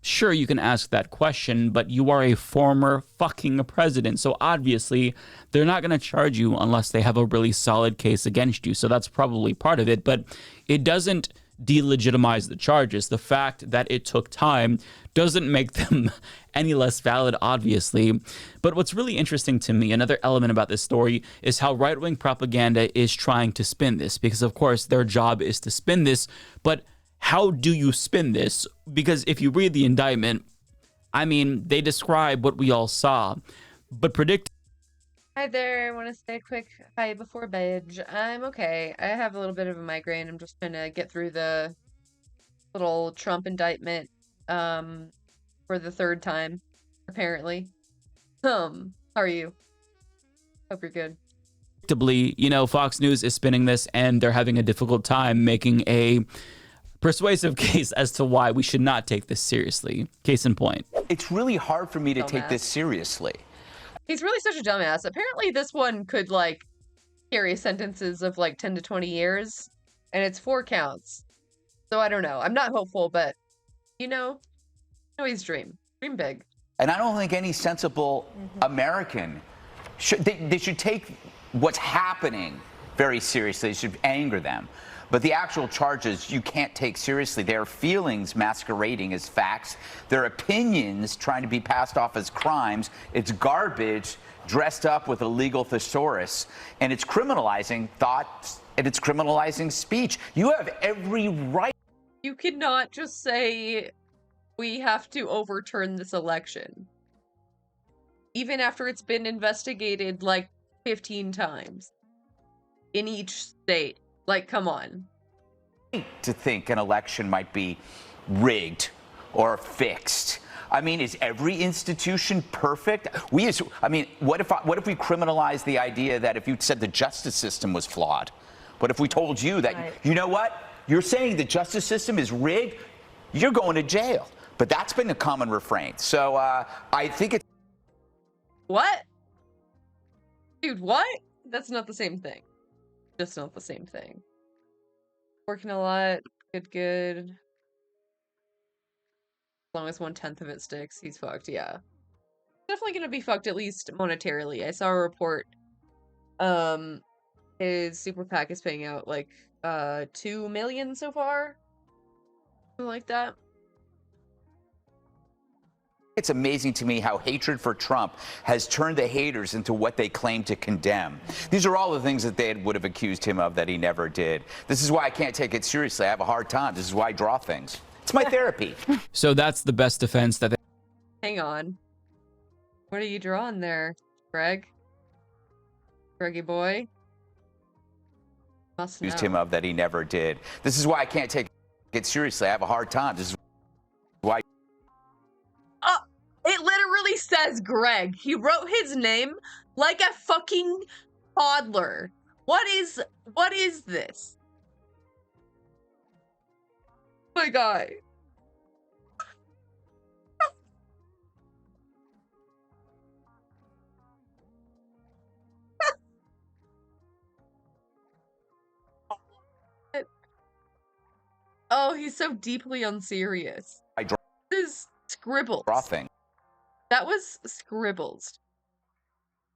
sure, you can ask that question, but you are a former fucking president. So obviously, they're not going to charge you unless they have a really solid case against you. So that's probably part of it. But it doesn't delegitimize the charges. The fact that it took time doesn't make them any less valid, obviously. But what's really interesting to me, another element about this story, is how right-wing propaganda is trying to spin this. Because, of course, their job is to spin this. But how do you spin this? Because if you read the indictment, I mean, they describe what we all saw, but predict. Hi there, I want to say a quick hi before bed. I'm okay. I have a little bit of a migraine. I'm just trying to get through the little Trump indictment for the 3rd time, apparently. How are you? Hope you're good. Predictably, Fox News is spinning this, and they're having a difficult time making a persuasive case as to why we should not take this seriously. Case in point. It's really hard for me to take this seriously. He's really such a dumbass. Apparently this one could, like, scary sentences of like 10 to 20 years, and it's 4 counts. So I don't know. I'm not hopeful, but always dream big. And I don't think any sensible American they should take what's happening very seriously. It should anger them. But the actual charges you can't take seriously. Their feelings masquerading as facts, their opinions trying to be passed off as crimes. It's garbage dressed up with a legal thesaurus, and it's criminalizing thoughts and it's criminalizing speech. You have every right. You cannot just say we have to overturn this election, even after it's been investigated like 15 times in each state. Like, come on. To think an election might be rigged or fixed. I mean, is every institution perfect? What if we criminalize the idea that if you said the justice system was flawed? What if we told you that, you know what? You're saying the justice system is rigged? You're going to jail. But that's been a common refrain. So I think it's... What? Dude, what? That's not the same thing. Just not the same thing. Working a lot. Good. As long as 1/10 of it sticks, he's fucked. Yeah. Definitely gonna be fucked, at least monetarily. I saw a report. His super PAC is paying out like $2 million so far. Something like that. It's amazing to me how hatred for Trump has turned the haters into what they claim to condemn. These are all the things that they would have accused him of that he never did. This is why I can't take it seriously. I have a hard time. This is why I draw things. It's my therapy. So that's the best defense that they... Hang on. What are you drawing there, Greg? Greggy boy? Must know. Accused him of that he never did. This is why I can't take it seriously. I have a hard time. This is why... It literally says Greg. He wrote his name like a fucking toddler. What is this? Oh my god. Oh, he's so deeply unserious. This is scribbles. Drawing. That was scribbles.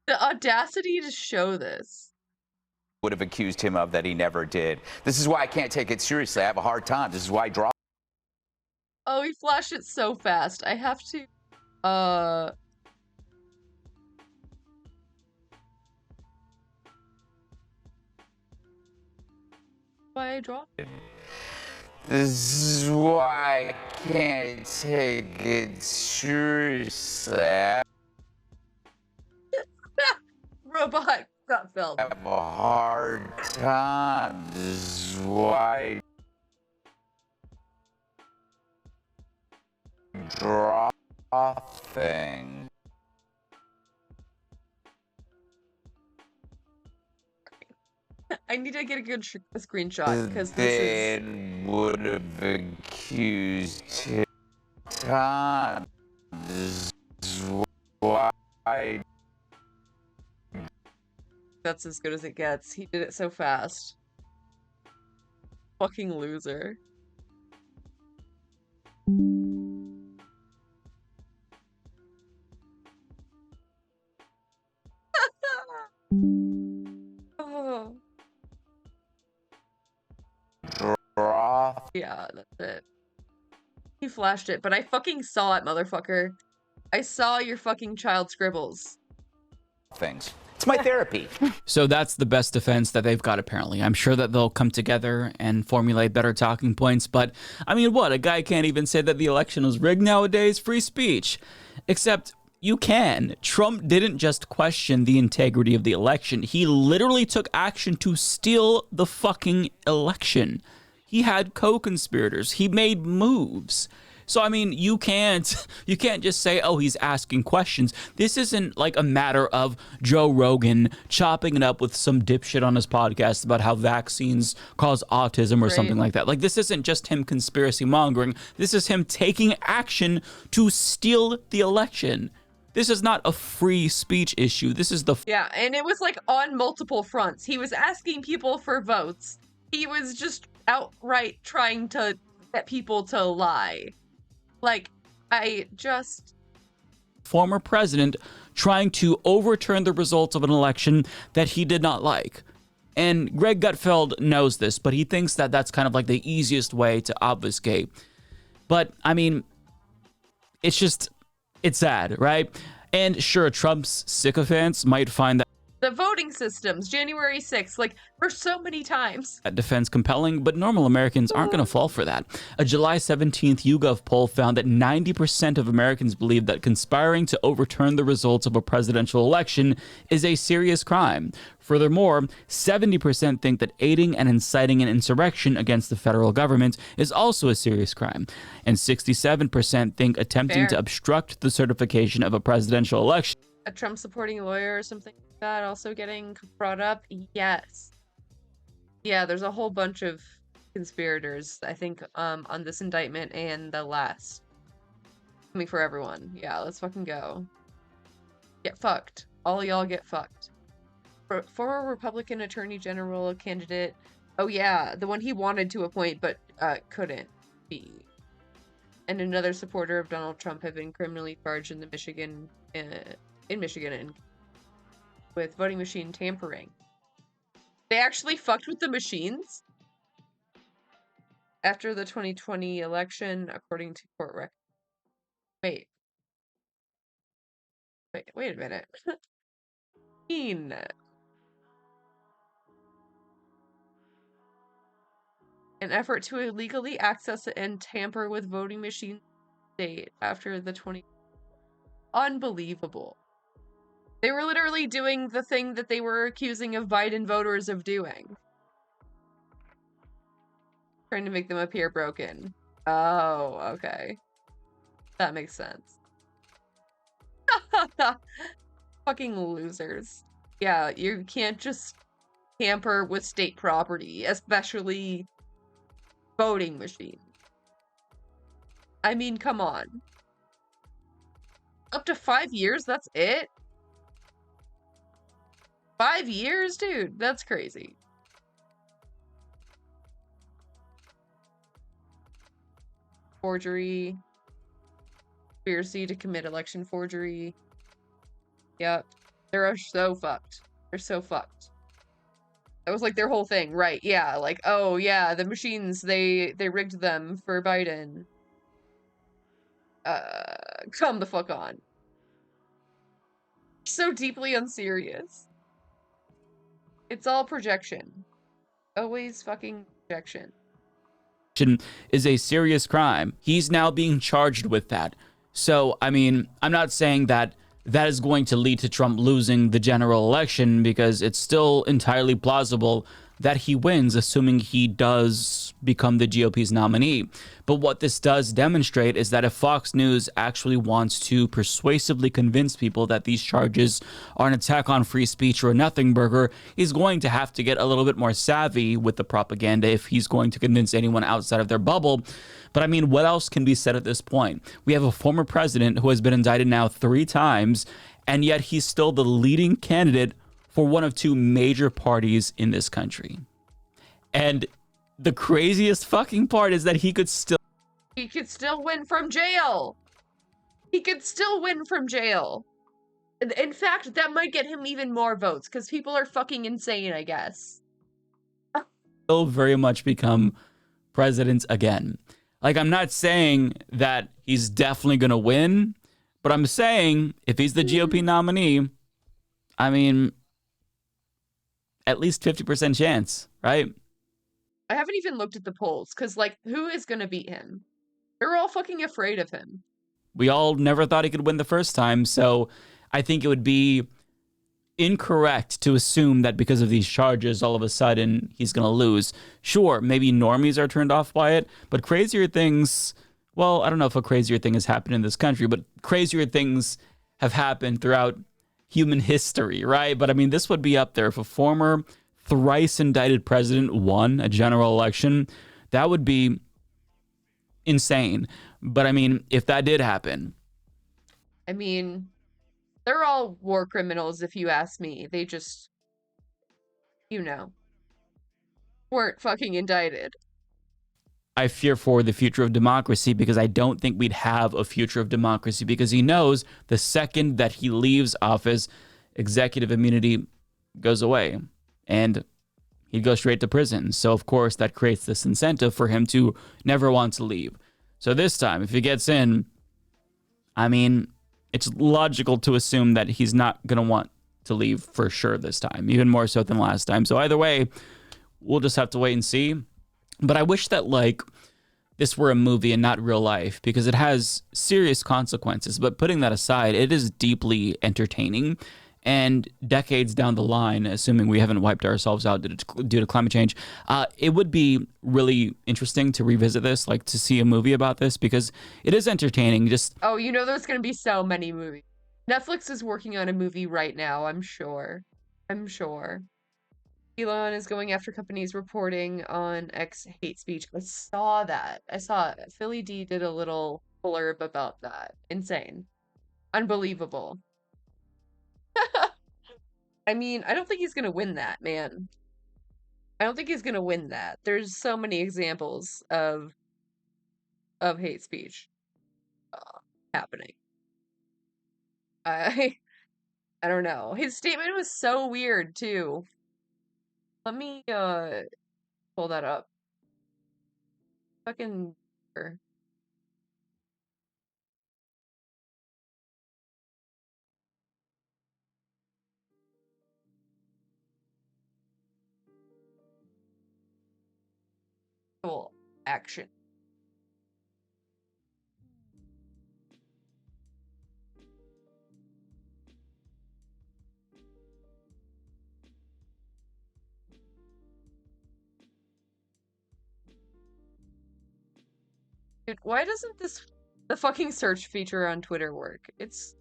The audacity to show this. Would have accused him of that he never did. This is why I can't take it seriously. I have a hard time. This is why I draw. Oh, he flashed it so fast. I have to why I draw? This is why I can't take it seriously. Robot got filled. I have a hard time. This is why I draw things. I need to get a good screenshot because this They would have accused him. This is why that's as good as it gets. He did it so fast. Fucking loser. Oh. Yeah, that's it. He flashed it, but I fucking saw it, motherfucker. I saw your fucking child scribbles. Things. It's my therapy. So that's the best defense that they've got, apparently. I'm sure that they'll come together and formulate better talking points, but I mean, what? A guy can't even say that the election was rigged nowadays? Free speech. Except you can. Trump didn't just question the integrity of the election. He literally took action to steal the fucking election. He had co-conspirators. He made moves. So, I mean, you can't just say, oh, he's asking questions. This isn't like a matter of Joe Rogan chopping it up with some dipshit on his podcast about how vaccines cause autism or something like that. Like, this isn't just him conspiracy mongering. This is him taking action to steal the election. This is not a free speech issue. This is the Yeah, and it was like on multiple fronts. He was asking people for votes. He was just outright trying to get people to lie. Like, I just... former president trying to overturn the results of an election that he did not like. And Greg Gutfeld knows this, but he thinks that that's kind of like the easiest way to obfuscate. But, I mean, it's sad, right? And sure, Trump's sycophants might find that The voting systems, January 6th, like, for so many times. defense compelling, but normal Americans aren't going to fall for that. A July 17th YouGov poll found that 90% of Americans believe that conspiring to overturn the results of a presidential election is a serious crime. Furthermore, 70% think that aiding and inciting an insurrection against the federal government is also a serious crime. And 67% think attempting to obstruct the certification of a presidential election. A Trump supporting lawyer or something like that also getting brought up? Yes. Yeah, there's a whole bunch of conspirators, I think, on this indictment and the last. Coming for everyone. Yeah, let's fucking go. Get fucked. All y'all get fucked. Former Republican Attorney General candidate. Oh yeah, the one he wanted to appoint but couldn't be. And another supporter of Donald Trump have been criminally charged in Michigan with voting machine tampering. They actually fucked with the machines after the 2020 election, according to court records. Wait a minute. An effort to illegally access and tamper with voting machine state after the 20. Unbelievable. They were literally doing the thing that they were accusing of Biden voters of doing. Trying to make them appear broken. Oh, okay. That makes sense. Fucking losers. Yeah, you can't just tamper with state property, especially voting machines. I mean, come on. Up to 5 years, that's it? 5 years? Dude, that's crazy. Forgery. Conspiracy to commit election forgery. Yep. They're so fucked. They're so fucked. That was like their whole thing, right? Yeah, like, oh yeah, the machines, they rigged them for Biden. Come the fuck on. So deeply unserious. It's all projection. Always fucking projection. Is a serious crime. He's now being charged with that. So, I mean, I'm not saying that that is going to lead to Trump losing the general election, because it's still entirely plausible that he wins, assuming he does become the GOP's nominee. But what this does demonstrate is that if Fox News actually wants to persuasively convince people that these charges are an attack on free speech or a nothing burger, he's going to have to get a little bit more savvy with the propaganda if he's going to convince anyone outside of their bubble. But I mean, what else can be said at this point? We have a former president who has been indicted now 3 times, and yet he's still the leading candidate for one of 2 major parties in this country. And the craziest fucking part is that he could still win from jail. He could still win from jail. In fact, that might get him even more votes, because people are fucking insane, I guess. still very much become president again. Like, I'm not saying that he's definitely going to win, but I'm saying if he's the GOP nominee, I mean, at least 50% chance, right? I haven't even looked at the polls, because, like, who is going to beat him? They're all fucking afraid of him. We all never thought he could win the first time, so I think it would be incorrect to assume that because of these charges, all of a sudden he's going to lose. Sure, maybe normies are turned off by it, but crazier things, well, I don't know if a crazier thing has happened in this country, but crazier things have happened throughout human history, right? But I mean, this would be up there. If a former thrice indicted president won a general election, that would be insane. But I mean, if that did happen, I mean, They're all war criminals, if you ask me. They just, weren't fucking indicted. I fear for the future of democracy because I don't think we'd have a future of democracy because he knows the second that he leaves office, executive immunity goes away and he'd go straight to prison. So, of course, that creates this incentive for him to never want to leave. So this time, if he gets in, I mean, it's logical to assume that he's not going to want to leave for sure this time, even more so than last time. So either way, we'll just have to wait and see. But I wish that, like, this were a movie and not real life because it has serious consequences. But putting that aside, it is deeply entertaining. And decades down the line, assuming we haven't wiped ourselves out due to climate change, it would be really interesting to revisit this, like to see a movie about this because it is entertaining. Just Oh, there's going to be so many movies. Netflix is working on a movie right now, I'm sure. Elon is going after companies reporting on hate speech. I saw that. I saw Philly D did a little blurb about that. Insane. Unbelievable. I mean, I don't think he's gonna win that, man. I don't think he's gonna win that. There's so many examples of hate speech happening. I don't know. His statement was so weird too. Let me pull that up. Fucking action. Dude, why doesn't the fucking search feature on Twitter work? It's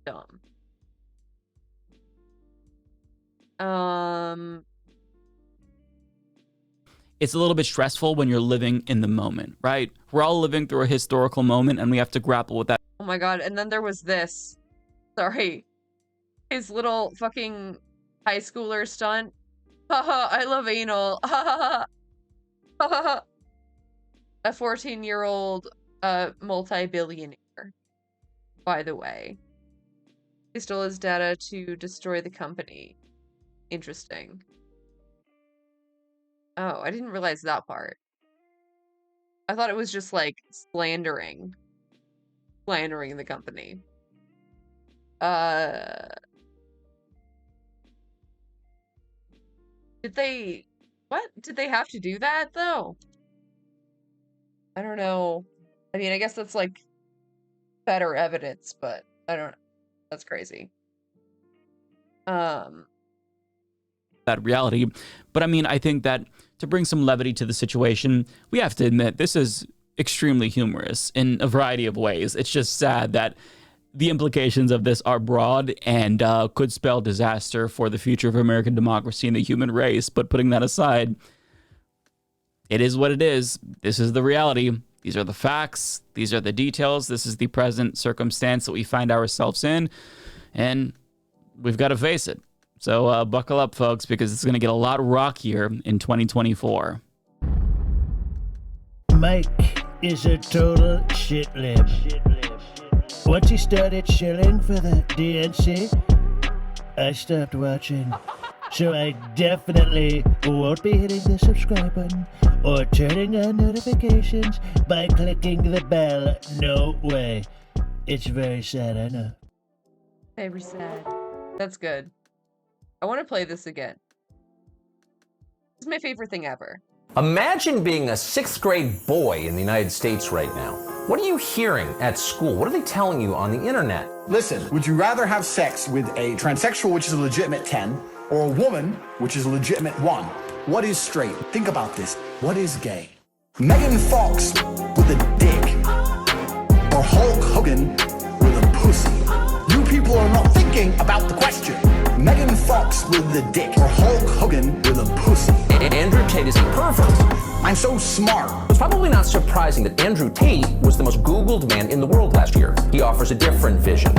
dumb. It's a little bit stressful when you're living in the moment, right? We're all living through a historical moment and we have to grapple with that. Oh my god, and then there was this. Sorry. His little fucking high schooler stunt. Haha, I love anal. Ha ha ha. A 14-year-old multi-billionaire, by the way. He stole his data to destroy the company. Interesting. Oh, I didn't realize that part. I thought it was just like slandering the company. Did they have to do that though? I don't know. I mean, I guess that's like better evidence, but I don't know. That's crazy. That reality. But I mean, I think that to bring some levity to the situation, we have to admit this is extremely humorous in a variety of ways. It's just sad that the implications of this are broad and could spell disaster for the future of American democracy and the human race. But putting that aside, it is what it is. This is the reality. These are the facts. These are the details. This is the present circumstance that we find ourselves in. And we've got to face it. So buckle up, folks, because it's going to get a lot rockier in 2024. Mike is a total shitlib. Once he started shilling for the DNC, I stopped watching. So I definitely won't be hitting the subscribe button or turning on notifications by clicking the bell. No way. It's very sad, I know. Very sad. That's good. I want to play this again. This is my favorite thing ever. Imagine being a 6th grade boy in the United States right now. What are you hearing at school? What are they telling you on the internet? Listen, would you rather have sex with a transsexual, which is a legitimate 10, or a woman, which is a legitimate 1? What is straight? Think about this. What is gay? Megan Fox with a dick, or Hulk Hogan with a pussy? You people are not thinking about the question. Megan Fox with a dick, or Hulk Hogan with a pussy? Andrew Tate is a pervert. I'm so smart. It's probably not surprising that Andrew Tate was the most Googled man in the world last year. He offers a different vision.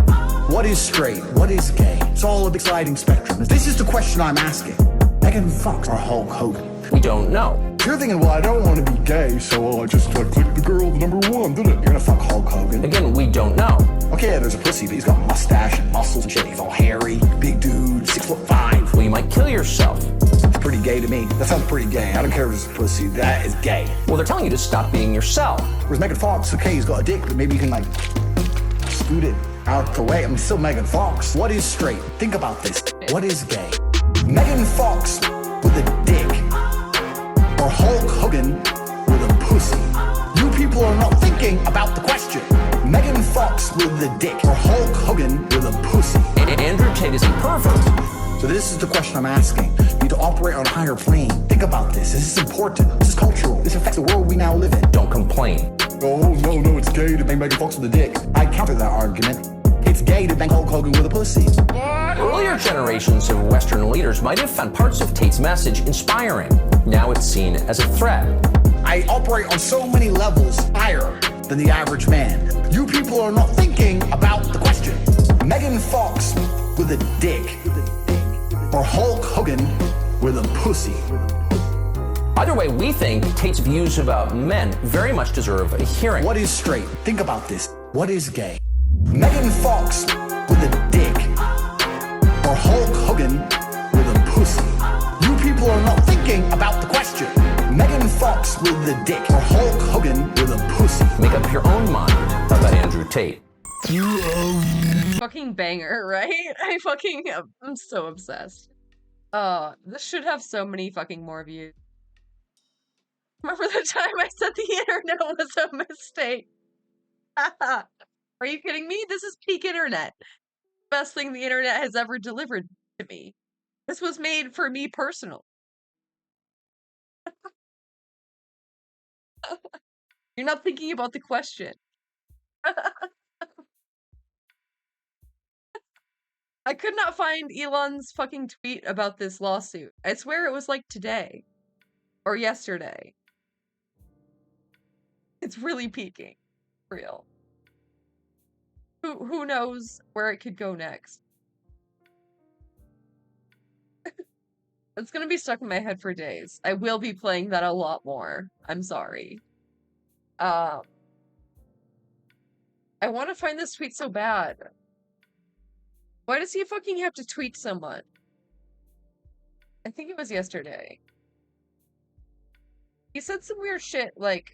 What is straight? What is gay? It's all a big sliding spectrum. This is the question I'm asking. Megan Fox or Hulk Hogan? We don't know. You're thinking, well, I don't want to be gay, so I just clicked the girl, the number one, did it? You're gonna fuck Hulk Hogan? Again, we don't know. Okay, yeah, there's a pussy, but he's got a mustache and muscles and shit. He's all hairy, big dude, 6'5". Well, you might kill yourself. It's pretty gay to me. That sounds pretty gay. I don't care if it's a pussy. That is gay. Well, they're telling you to stop being yourself. Whereas Megan Fox, okay, he's got a dick, but maybe you can like scoot it out the way. I mean, still Megan Fox. What is straight? Think about this. What is gay? Megan Fox with a dick or Hulk Hogan with a pussy? You people are not thinking about the question. Megan Fox with a dick or Hulk Hogan with a pussy? And Andrew Tate is a pervert. So this is the question I'm asking. You need to operate on a higher plane. Think about this. This is important. This is cultural. This affects the world we now live in. Don't complain. Oh, no, it's gay to bang Megan Fox with a dick. I counter that argument. It's gay to bang Hulk Hogan with a pussy. Earlier generations of Western leaders might have found parts of Tate's message inspiring. Now it's seen as a threat. I operate on so many levels higher than the average man. You people are not thinking about the question. Megan Fox with a dick or Hulk Hogan with a pussy? Either way, we think Tate's views about men very much deserve a hearing. What is straight? Think about this. What is gay? Megan Fox with a dick or Hulk Hogan with a pussy? You people are not thinking about the question. Megan Fox with a dick or Hulk Hogan with a pussy? Make up your own mind about Andrew Tate. Fucking banger, right? I'm so obsessed. This should have so many fucking more views. Remember the time I said the internet was a mistake? Are you kidding me? This is peak internet. Best thing the internet has ever delivered to me. This was made for me personally. You're not thinking about the question. I could not find Elon's fucking tweet about this lawsuit. I swear it was like today or yesterday. It's really peaking. Real. Who knows where it could go next? It's gonna be stuck in my head for days. I will be playing that a lot more. I'm sorry. I want to find this tweet so bad. Why does he fucking have to tweet someone? I think it was yesterday. He said some weird shit like,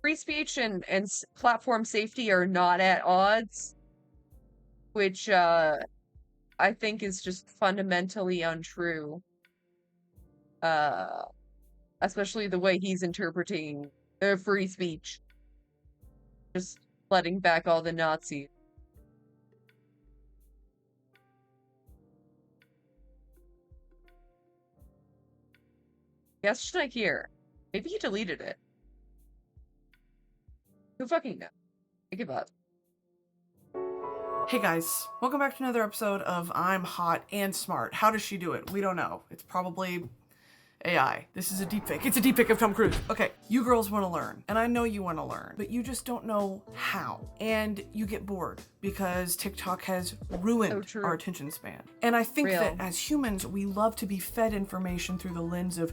free speech and platform safety are not at odds, which I think is just fundamentally untrue. Especially the way he's interpreting free speech. Just letting back all the Nazis. Guess not here. Maybe he deleted it. Who fucking knows? I give up. Hey guys, welcome back to another episode of I'm Hot and Smart. How does she do it? We don't know. It's probably AI. This is a deepfake. It's a deepfake of Tom Cruise. Okay, you girls want to learn, and I know you want to learn, but you just don't know how. And you get bored because TikTok has ruined our attention span. And I think that as humans, we love to be fed information through the lens of,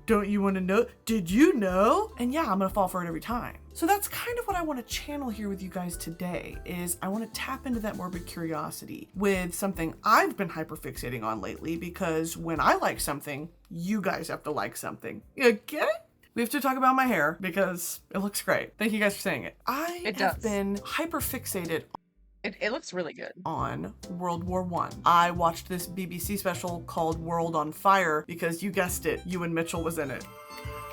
don't you want to know? Did you know? And yeah, I'm gonna fall for it every time. So that's kind of what I want to channel here with you guys today, is I want to tap into that morbid curiosity with something I've been hyperfixating on lately, because when I like something, you guys have to like something. You get it? We have to talk about my hair because it looks great. Thank you guys for saying it. I have been hyperfixated. It looks really good. On World War I. I watched this BBC special called World on Fire because, you guessed it, Ewan Mitchell was in it.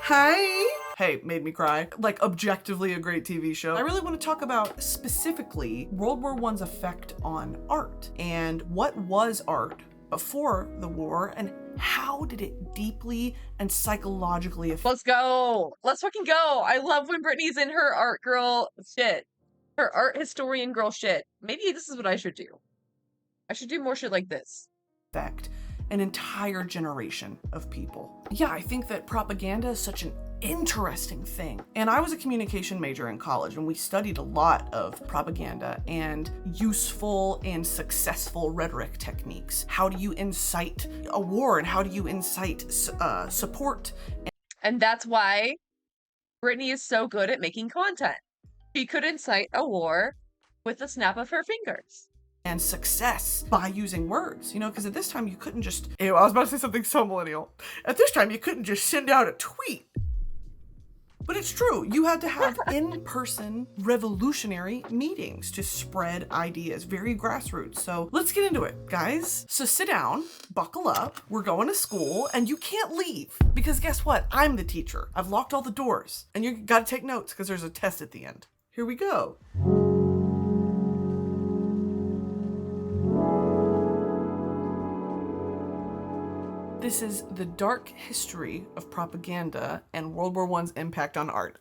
Hey! Hey, made me cry. Like, objectively a great TV show. I really want to talk about specifically World War I's effect on art, and what was art before the war, and how did it deeply and psychologically affect— Let's go! Let's fucking go! I love when Brittany's in her art girl shit. Her art historian girl shit. Maybe this is what I should do. I should do more shit like this. Effect. an entire generation of people. Yeah, I think that propaganda is such an interesting thing. And I was a communication major in college, and we studied a lot of propaganda and useful and successful rhetoric techniques. How do you incite a war, and how do you incite support? And that's why Brittany is so good at making content. She could incite a war with the snap of her fingers. And success by using words, because at this time you couldn't just, I was about to say something so millennial. At this time you couldn't just send out a tweet. But it's true, you had to have in-person revolutionary meetings to spread ideas, very grassroots. So let's get into it, guys. So sit down, buckle up, we're going to school, and you can't leave, because guess what? I'm the teacher. I've locked all the doors, and you gotta take notes because there's a test at the end. Here we go. This is the dark history of propaganda and World War I's impact on art.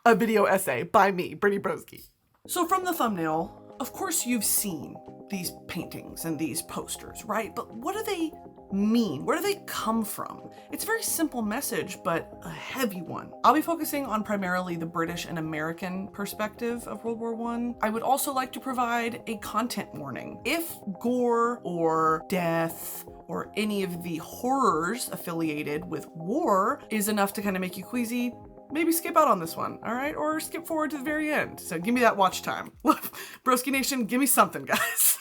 A video essay by me, Brittany Broski. So from the thumbnail, of course you've seen these paintings and these posters, right? But what do they mean? Where do they come from? It's a very simple message, but a heavy one. I'll be focusing on primarily the British and American perspective of World War I. I would also like to provide a content warning. If gore or death or any of the horrors affiliated with war is enough to kind of make you queasy, maybe skip out on this one, all right? Or skip forward to the very end. So give me that watch time. Broski Nation, give me something, guys.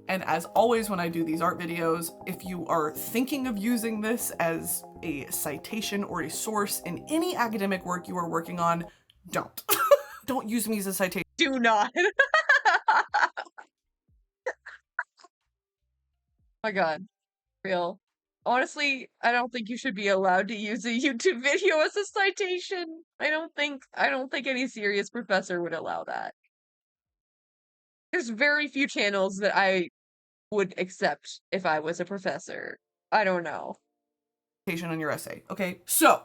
And as always, when I do these art videos, if you are thinking of using this as a citation or a source in any academic work you are working on, don't. Don't use me as a citation. Do not. My God, real. Honestly, I don't think you should be allowed to use a YouTube video as a citation. I don't think any serious professor would allow that. There's very few channels that I would accept if I was a professor. I don't know. On your essay. Okay, so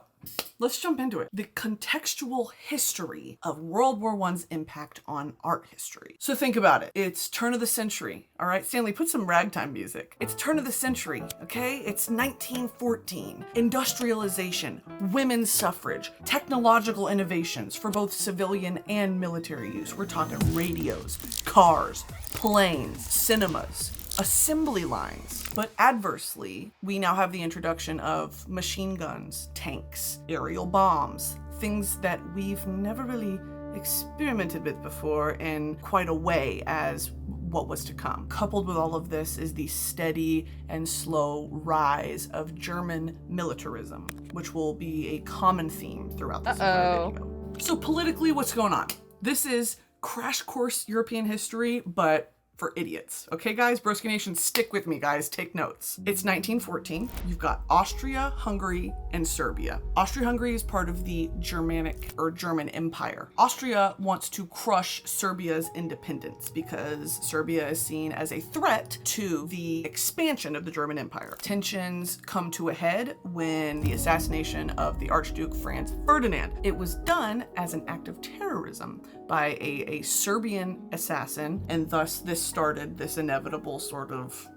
let's jump into it. The contextual history of World War I's impact on art history. So think about it. It's turn of the century, all right? Stanley, put some ragtime music. It's turn of the century, okay? It's 1914. Industrialization, women's suffrage, technological innovations for both civilian and military use. We're talking radios, cars, planes, cinemas, assembly lines. But adversely, we now have the introduction of machine guns, tanks, aerial bombs, things that we've never really experimented with before in quite a way as what was to come. Coupled with all of this is the steady and slow rise of German militarism, which will be a common theme throughout this entire video. So politically, what's going on? This is crash course European history, but for idiots. Okay, guys? Broski Nation, stick with me, guys. Take notes. It's 1914. You've got Austria, Hungary, and Serbia. Austria-Hungary is part of the Germanic or German Empire. Austria wants to crush Serbia's independence because Serbia is seen as a threat to the expansion of the German Empire. Tensions come to a head when the assassination of the Archduke Franz Ferdinand. It was done as an act of terrorism by a Serbian assassin, and thus this started this inevitable sort of,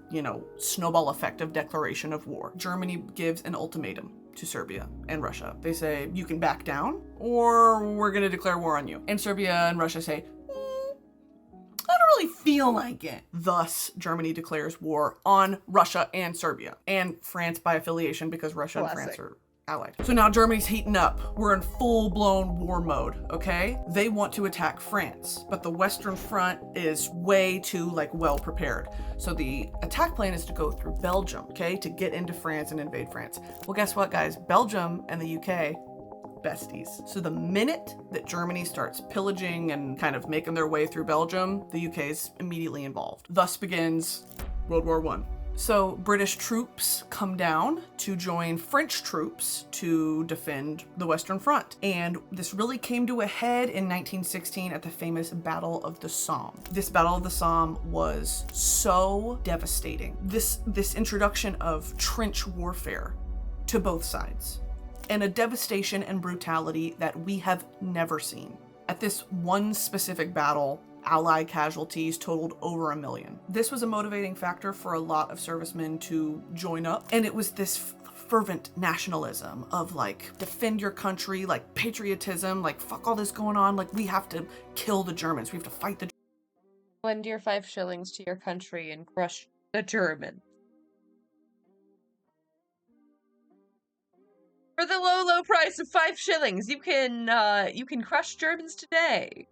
snowball effect of declaration of war. Germany gives an ultimatum to Serbia and Russia. They say, you can back down or we're gonna declare war on you. And Serbia and Russia say, I don't really feel like it. Thus, Germany declares war on Russia and Serbia, and France by affiliation because Russia and France are allied. So now Germany's heating up. We're in full-blown war mode, okay? They want to attack France, but the Western Front is way too, well prepared. So the attack plan is to go through Belgium, okay? To get into France and invade France. Well, guess what, guys? Belgium and the UK, besties. So the minute that Germany starts pillaging and kind of making their way through Belgium, the UK is immediately involved. Thus begins World War I. So British troops come down to join French troops to defend the Western Front. And this really came to a head in 1916 at the famous Battle of the Somme. This Battle of the Somme was so devastating. This introduction of trench warfare to both sides, and a devastation and brutality that we have never seen. At this one specific battle, Allied casualties totaled over 1 million. This was a motivating factor for a lot of servicemen to join up, and it was this fervent nationalism of like, defend your country, like patriotism, like fuck all this going on, like we have to kill the Germans, we have to fight the Lend your 5 shillings to your country and crush the German. For the low, low price of 5 shillings, you can crush Germans today.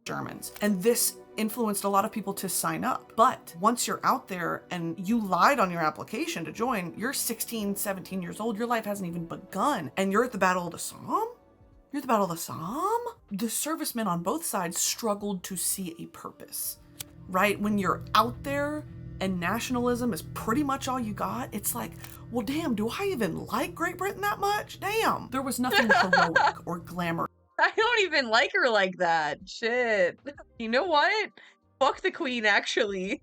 Germans. And this influenced a lot of people to sign up. But once you're out there and you lied on your application to join, you're 16, 17 years old, your life hasn't even begun, and you're at the Battle of the Somme? You're at the Battle of the Somme? The servicemen on both sides struggled to see a purpose, right? When you're out there and nationalism is pretty much all you got, it's like, well, damn, do I even like Great Britain that much? Damn. There was nothing heroic or glamour. I don't even like her like that. Shit. You know what? Fuck the Queen, actually.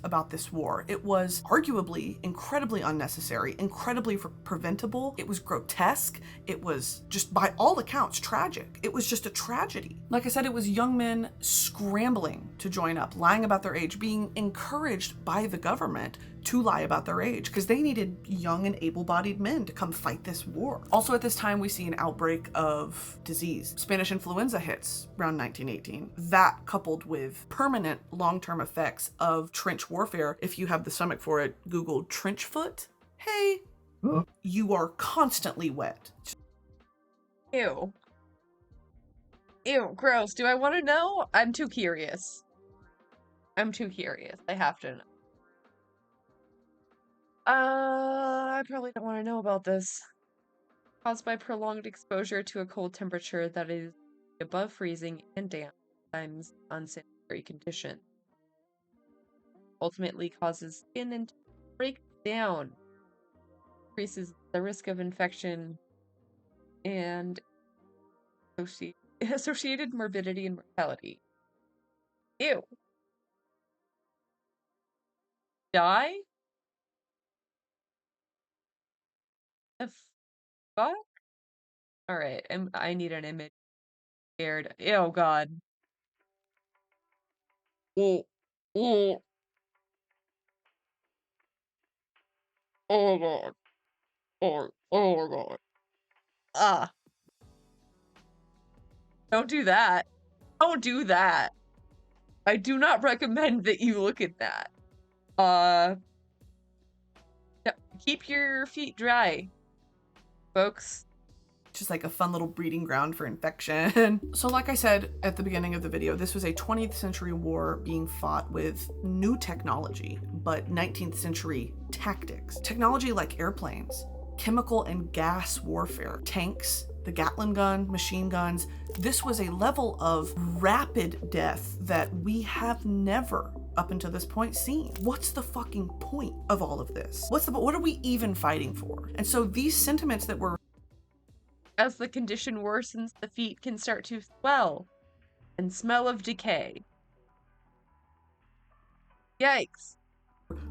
About this war. It was arguably incredibly unnecessary, incredibly preventable. It was grotesque. It was just, by all accounts, tragic. It was just a tragedy. Like I said, it was young men scrambling to join up, lying about their age, being encouraged by the government to lie about their age because they needed young and able-bodied men to come fight this war. Also at this time, we see an outbreak of disease. Spanish influenza hits around 1918. That coupled with permanent long-term effects of trench warfare. If you have the stomach for it, Google trench foot. Hey, you are constantly wet. Ew. Ew, gross. Do I want to know? I'm too curious. I'm too curious. I have to know. I probably don't want to know about this. Caused by prolonged exposure to a cold temperature that is above freezing and damp, sometimes unsanitary condition. Ultimately causes skin and break down, increases the risk of infection, and associated morbidity and mortality. Ew. Die? The fuck? Alright, I need an image. Scared. Oh god. Oh god. Oh god. Ah. Don't do that. Don't do that. I do not recommend that you look at that. Keep your feet dry, folks. Just like a fun little breeding ground for infection. So like I said at the beginning of the video, this was a 20th century war being fought with new technology, but 19th century tactics. Technology like airplanes, chemical and gas warfare, tanks, the Gatling gun, machine guns. This was a level of rapid death that we have never up until this point seen. What's the fucking point of all of this? What are we even fighting for? And so these sentiments that were, as the condition worsens, the feet can start to swell and smell of decay. Yikes.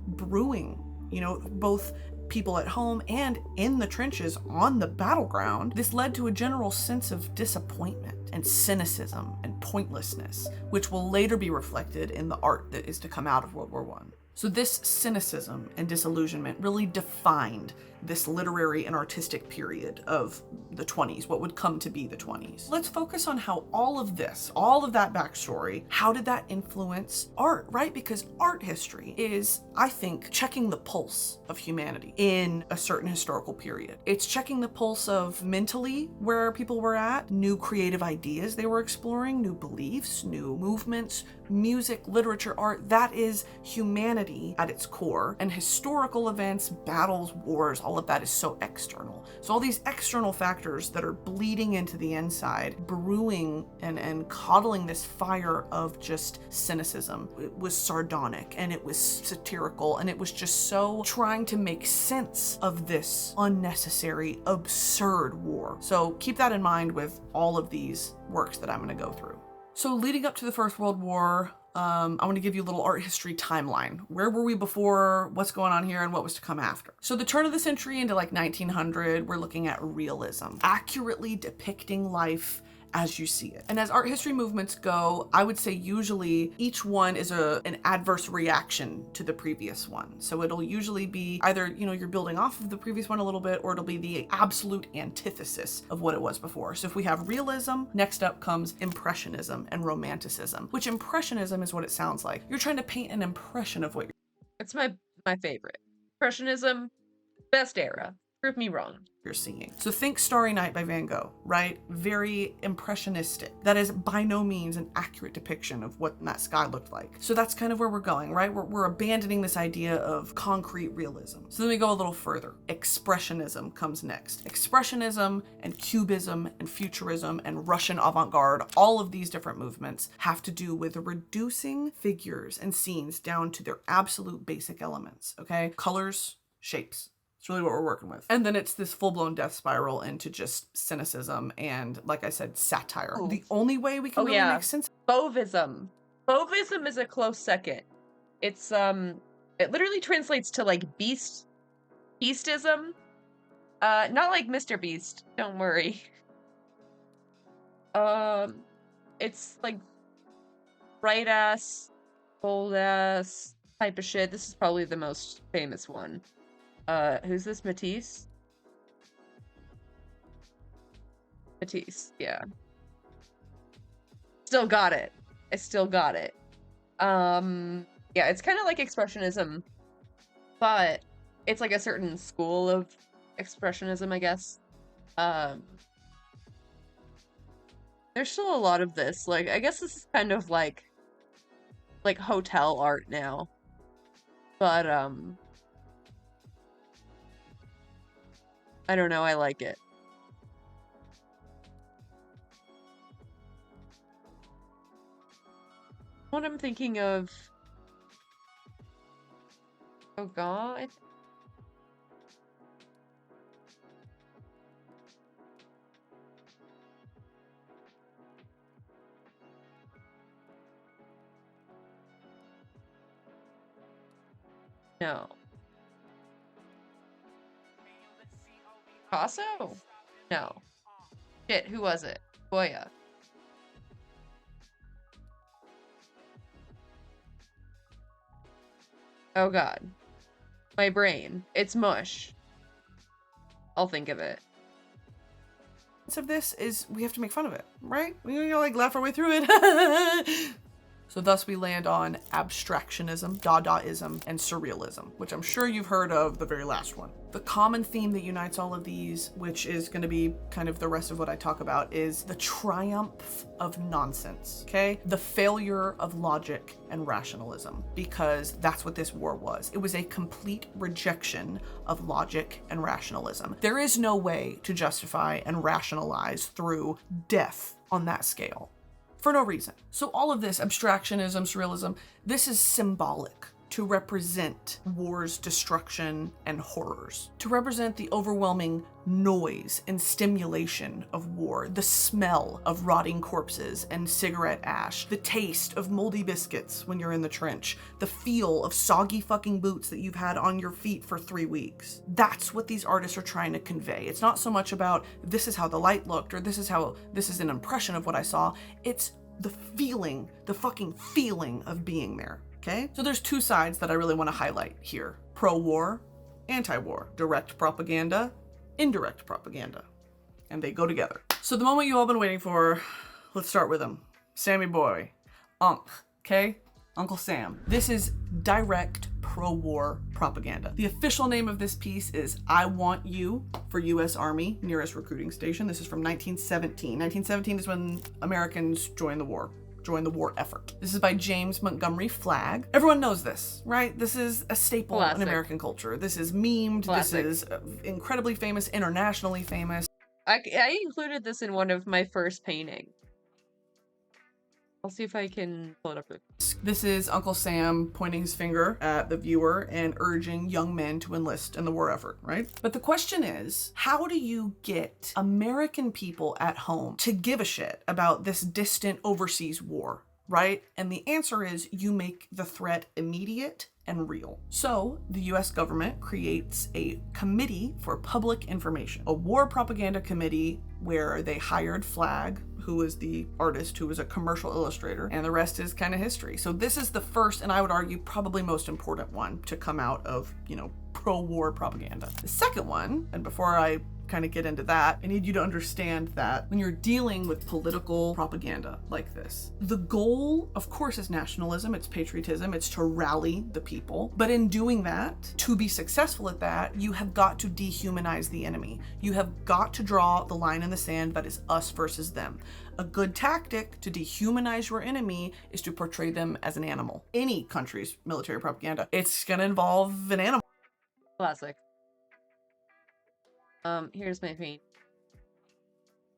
Brewing, you know, both people at home and in the trenches on the battleground. This led to a general sense of disappointment and cynicism and pointlessness, which will later be reflected in the art that is to come out of World War I. So this cynicism and disillusionment really defined this literary and artistic period of the 20s, what would come to be the 20s. Let's focus on how all of this, all of that backstory, how did that influence art, right? Because art history is, I think, checking the pulse of humanity in a certain historical period. It's checking the pulse of mentally where people were at, new creative ideas they were exploring, new beliefs, new movements, music, literature, art. That is humanity at its core. And historical events, battles, wars, all of that is so external. So all these external factors that are bleeding into the inside, brewing and coddling this fire of just cynicism. It was sardonic and it was satirical and it was just so trying to make sense of this unnecessary, absurd war. So keep that in mind with all of these works that I'm going to go through. So leading up to the First World War, I want to give you a little art history timeline. Where were we before, what's going on here, and what was to come after? So the turn of the century into like 1900, we're looking at realism, accurately depicting life as you see it. And as art history movements go, I would say usually each one is an adverse reaction to the previous one. So it'll usually be either, you're building off of the previous one a little bit, or it'll be the absolute antithesis of what it was before. So if we have realism, next up comes impressionism and romanticism, which impressionism is what it sounds like. You're trying to paint an impression of what you're. It's my favorite. Impressionism, best era. Prove me wrong. You're seeing. So think Starry Night by Van Gogh, right? Very impressionistic. That is by no means an accurate depiction of what that sky looked like. So that's kind of where we're going, right? We're abandoning this idea of concrete realism. So then we go a little further. Expressionism comes next. Expressionism and Cubism and Futurism and Russian avant-garde, all of these different movements have to do with reducing figures and scenes down to their absolute basic elements, okay? Colors, shapes. It's really what we're working with. And then it's this full-blown death spiral into just cynicism and, like I said, satire. Ooh. The only way we can really make sense. Fauvism. Fauvism is a close second. It's it literally translates to like beastism. Not like Mr. Beast, don't worry. It's like bright ass, bold ass type of shit. This is probably the most famous one. Who's this? Matisse? Matisse, yeah. Still got it. I still got it. Yeah, it's kind of like Expressionism, but it's like a certain school of Expressionism, I guess. There's still a lot of this. Like, I guess this is kind of like hotel art now. But, I don't know, I like it. What I'm thinking of... Oh god. No. Picasso? No. Shit, who was it? Goya. Oh god. My brain. It's mush. I'll think of it. Of this is we have to make fun of it, right? We like laugh our way through it. So thus we land on abstractionism, Dadaism, and surrealism, which I'm sure you've heard of the very last one. The common theme that unites all of these, which is going to be kind of the rest of what I talk about, is the triumph of nonsense, okay? The failure of logic and rationalism, because that's what this war was. It was a complete rejection of logic and rationalism. There is no way to justify and rationalize through death on that scale. For no reason. So all of this abstractionism, surrealism, this is symbolic to represent war's destruction and horrors, to represent the overwhelming noise and stimulation of war, the smell of rotting corpses and cigarette ash, the taste of moldy biscuits when you're in the trench, the feel of soggy fucking boots that you've had on your feet for 3 weeks. That's what these artists are trying to convey. It's not so much about this is how the light looked or this is an impression of what I saw. It's the feeling, the fucking feeling of being there. Okay? So there's two sides that I really want to highlight here. Pro-war, anti-war. Direct propaganda, indirect propaganda. And they go together. So the moment you all been waiting for, let's start with him. Sammy Boy. Unc. Okay? Uncle Sam. This is direct pro-war propaganda. The official name of this piece is I Want You for U.S. Army, nearest recruiting station. This is from 1917. 1917 is when Americans joined the war effort. This is by James Montgomery Flagg. Everyone knows this, right? This is a staple in American culture. This is memed. Classic. This is incredibly famous, internationally famous. I included this in one of my first paintings. I'll see if I can pull it up. This is Uncle Sam pointing his finger at the viewer and urging young men to enlist in the war effort, right? But the question is, how do you get American people at home to give a shit about this distant overseas war, right? And the answer is you make the threat immediate and real. So the US government creates a committee for public information, a war propaganda committee where they hired Flagg, who was the artist, who was a commercial illustrator, and the rest is kind of history. So this is the first, and I would argue probably most important one to come out of, pro-war propaganda. The second one, and before I kind of get into that, I need you to understand that when you're dealing with political propaganda like this, the goal, of course, is nationalism, it's patriotism, it's to rally the people. But in doing that, to be successful at that, you have got to dehumanize the enemy. You have got to draw the line in the sand that is us versus them. A good tactic to dehumanize your enemy is to portray them as an animal. Any country's military propaganda, it's gonna involve an animal. Classic. Here's my paint.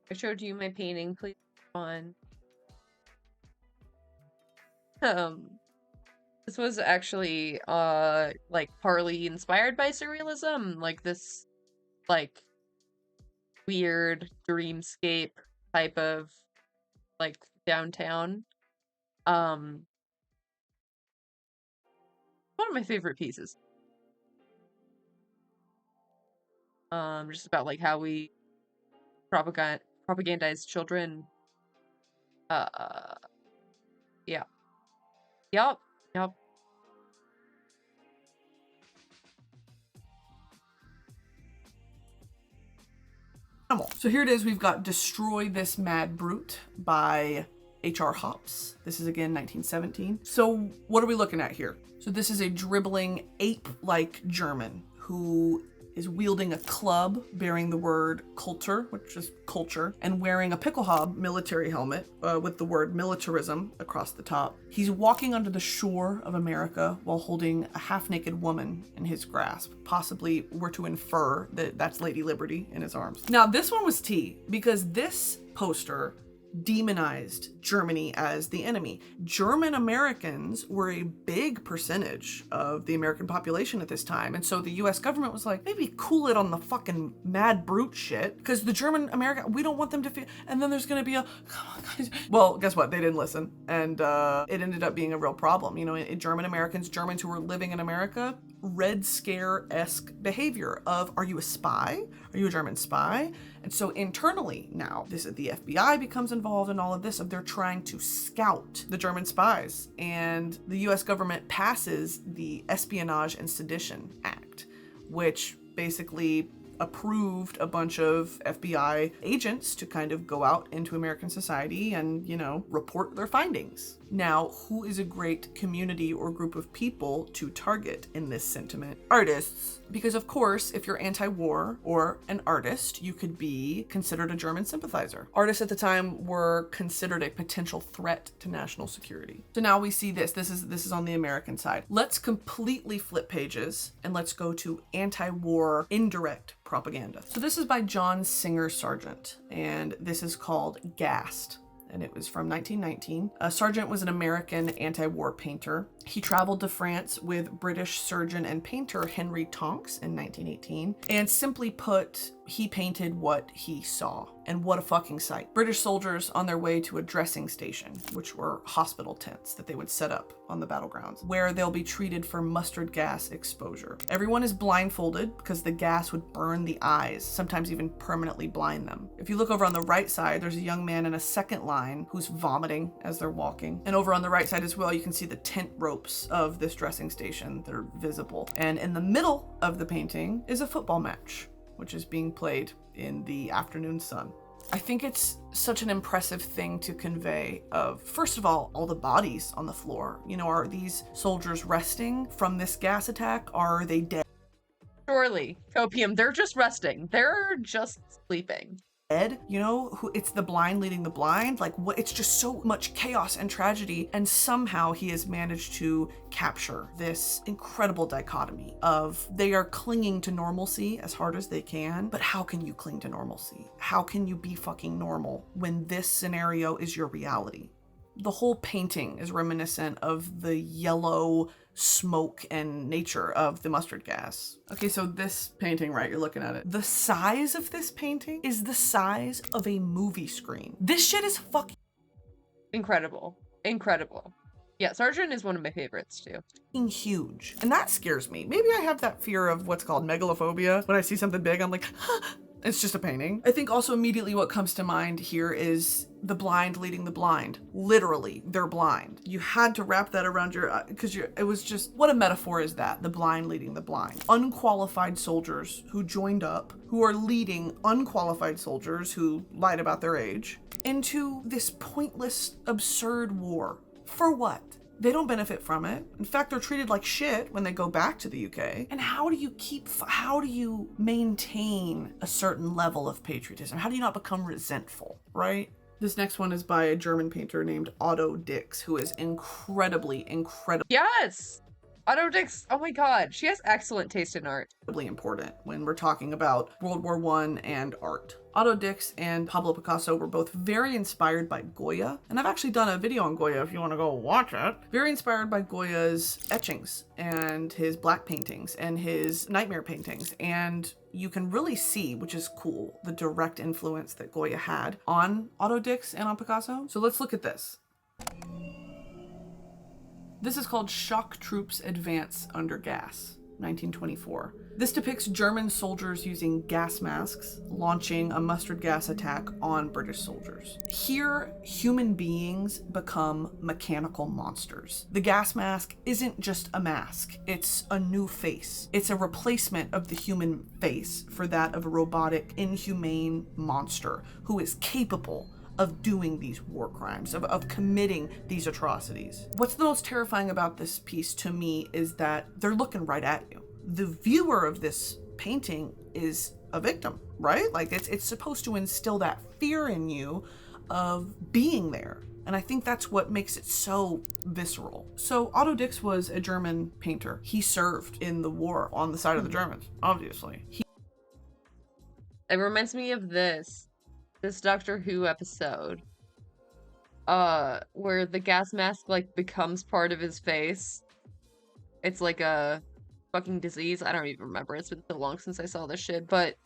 I showed you my painting, please on. This was actually like partly inspired by surrealism, like this weird dreamscape type of downtown. One of my favorite pieces. Just about how we propagandize children. Yeah. Yep. So here it is, we've got Destroy This Mad Brute by H.R. Hops. This is again 1917. So what are we looking at here? So this is a dribbling ape-like German who is wielding a club bearing the word Kultur, which is culture, and wearing a Pickelhaube military helmet with the word militarism across the top. He's walking onto the shore of America while holding a half-naked woman in his grasp. Possibly we're to infer that that's Lady Liberty in his arms. Now this one was tea, because this poster demonized Germany as the enemy. German Americans were a big percentage of the American population at this time, and so the US government was like, maybe cool it on the fucking mad brute shit, because the German American, we don't want them to feel, and then there's gonna be a, come on guys. Well, guess what? They didn't listen, and it ended up being a real problem. German Americans, Germans who were living in America, Red Scare-esque behavior of, are you a spy? Are you a German spy? And so internally now, the FBI becomes involved in all of this, they're trying to scout the German spies. And the US government passes the Espionage and Sedition Act, which basically approved a bunch of FBI agents to kind of go out into American society and, report their findings. Now, who is a great community or group of people to target in this sentiment? Artists. Because of course, if you're anti-war or an artist, you could be considered a German sympathizer. Artists at the time were considered a potential threat to national security. So now we see this. This is on the American side. Let's completely flip pages and let's go to anti-war indirect propaganda. So this is by John Singer Sargent, and this is called Gassed. And it was from 1919. Sargent was an American anti-war painter. He traveled to France with British surgeon and painter Henry Tonks in 1918. And simply put, he painted what he saw. And what a fucking sight. British soldiers on their way to a dressing station, which were hospital tents that they would set up on the battlegrounds, where they'll be treated for mustard gas exposure. Everyone is blindfolded because the gas would burn the eyes, sometimes even permanently blind them. If you look over on the right side, there's a young man in a second line who's vomiting as they're walking. And over on the right side as well, you can see the tent ropes of this dressing station that are visible. And in the middle of the painting is a football match, which is being played in the afternoon sun. I think it's such an impressive thing to convey of, first of all the bodies on the floor. Are these soldiers resting from this gas attack? Are they dead? Surely, copium, they're just resting. They're just sleeping. It's the blind leading the blind. It's just so much chaos and tragedy, and somehow he has managed to capture this incredible dichotomy of they are clinging to normalcy as hard as they can, but how can you cling to normalcy? How can you be fucking normal when this scenario is your reality? The whole painting is reminiscent of the yellow smoke and nature of the mustard gas. Okay, so this painting, right, you're looking at it. The size of this painting is the size of a movie screen. This shit is fucking incredible. Incredible. Yeah, Sergeant is one of my favorites too. Huge. And that scares me. Maybe I have that fear of what's called megalophobia. When I see something big, I'm like, it's just a painting. I think also immediately what comes to mind here is the blind leading the blind. Literally, they're blind. You had to wrap that around your, because it was just, what a metaphor is that? The blind leading the blind. Unqualified soldiers who joined up, who are leading unqualified soldiers who lied about their age into this pointless, absurd war. For what? They don't benefit from it. In fact, they're treated like shit when they go back to the UK. And how do you maintain a certain level of patriotism? How do you not become resentful, right? This next one is by a German painter named Otto Dix, who is incredibly. Yes! Otto Dix, oh my god, she has excellent taste in art. Important when we're talking about World War I and art. Otto Dix and Pablo Picasso were both very inspired by Goya, and I've actually done a video on Goya if you want to go watch it. Very inspired by Goya's etchings and his black paintings and his nightmare paintings, and you can really see, which is cool, the direct influence that Goya had on Otto Dix and on Picasso. So let's look at this. This is called Shock Troops Advance Under Gas, 1924. This depicts German soldiers using gas masks, launching a mustard gas attack on British soldiers. Here, human beings become mechanical monsters. The gas mask isn't just a mask, it's a new face. It's a replacement of the human face for that of a robotic, inhumane monster who is capable of doing these war crimes, of committing these atrocities. What's the most terrifying about this piece to me is that they're looking right at you. The viewer of this painting is a victim, right? Like it's supposed to instill that fear in you of being there. And I think that's what makes it so visceral. So Otto Dix was a German painter. He served in the war on the side of the Germans, obviously. It reminds me of this Doctor Who episode where the gas mask like becomes part of his face. It's like a fucking disease. I don't even remember. It's been so long since I saw this shit, but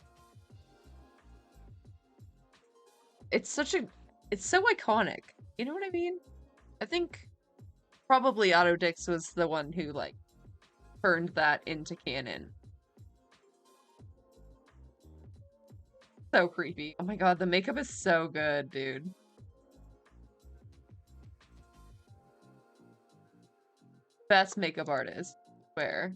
it's so iconic. You know what I mean? I think probably Otto Dix was the one who like turned that into canon. So creepy. Oh my god, the makeup is so good, dude. Best makeup artist. Where?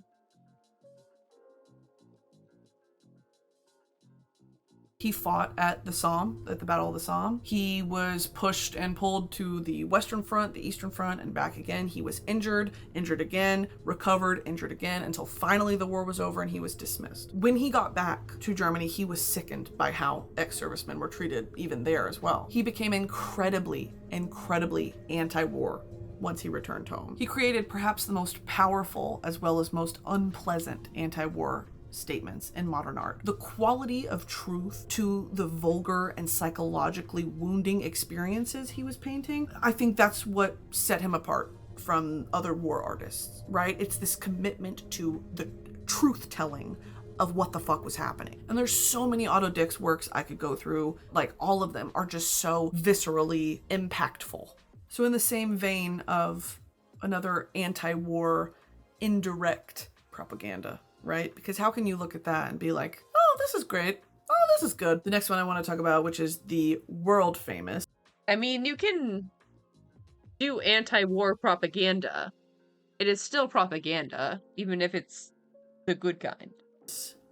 He fought at the Somme, at the Battle of the Somme. He was pushed and pulled to the Western Front, the Eastern Front, and back again. He was injured again, recovered, injured again, until finally the war was over and he was dismissed. When he got back to Germany, he was sickened by how ex-servicemen were treated even there as well. He became incredibly anti-war once he returned home. He created perhaps the most powerful as well as most unpleasant anti-war statements in modern art. The quality of truth to the vulgar and psychologically wounding experiences he was painting, I think that's what set him apart from other war artists, right? It's this commitment to the truth telling of what the fuck was happening. And there's so many Otto Dix works I could go through, like all of them are just so viscerally impactful. So in the same vein of another anti-war indirect propaganda, right? Because how can you look at that and be like, oh, this is great. Oh, this is good. The next one I want to talk about, which is the world famous. I mean, you can do anti-war propaganda. It is still propaganda, even if it's the good kind.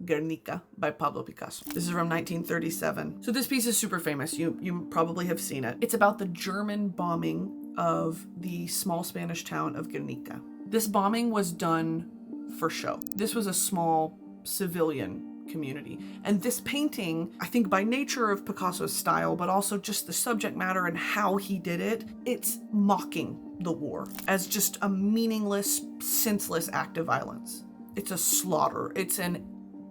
Guernica by Pablo Picasso. This is from 1937. So this piece is super famous. You probably have seen it. It's about the German bombing of the small Spanish town of Guernica. This bombing was done for show. This was a small civilian community. And this painting, I think by nature of Picasso's style, but also just the subject matter and how he did it, it's mocking the war as just a meaningless, senseless act of violence. It's a slaughter. It's an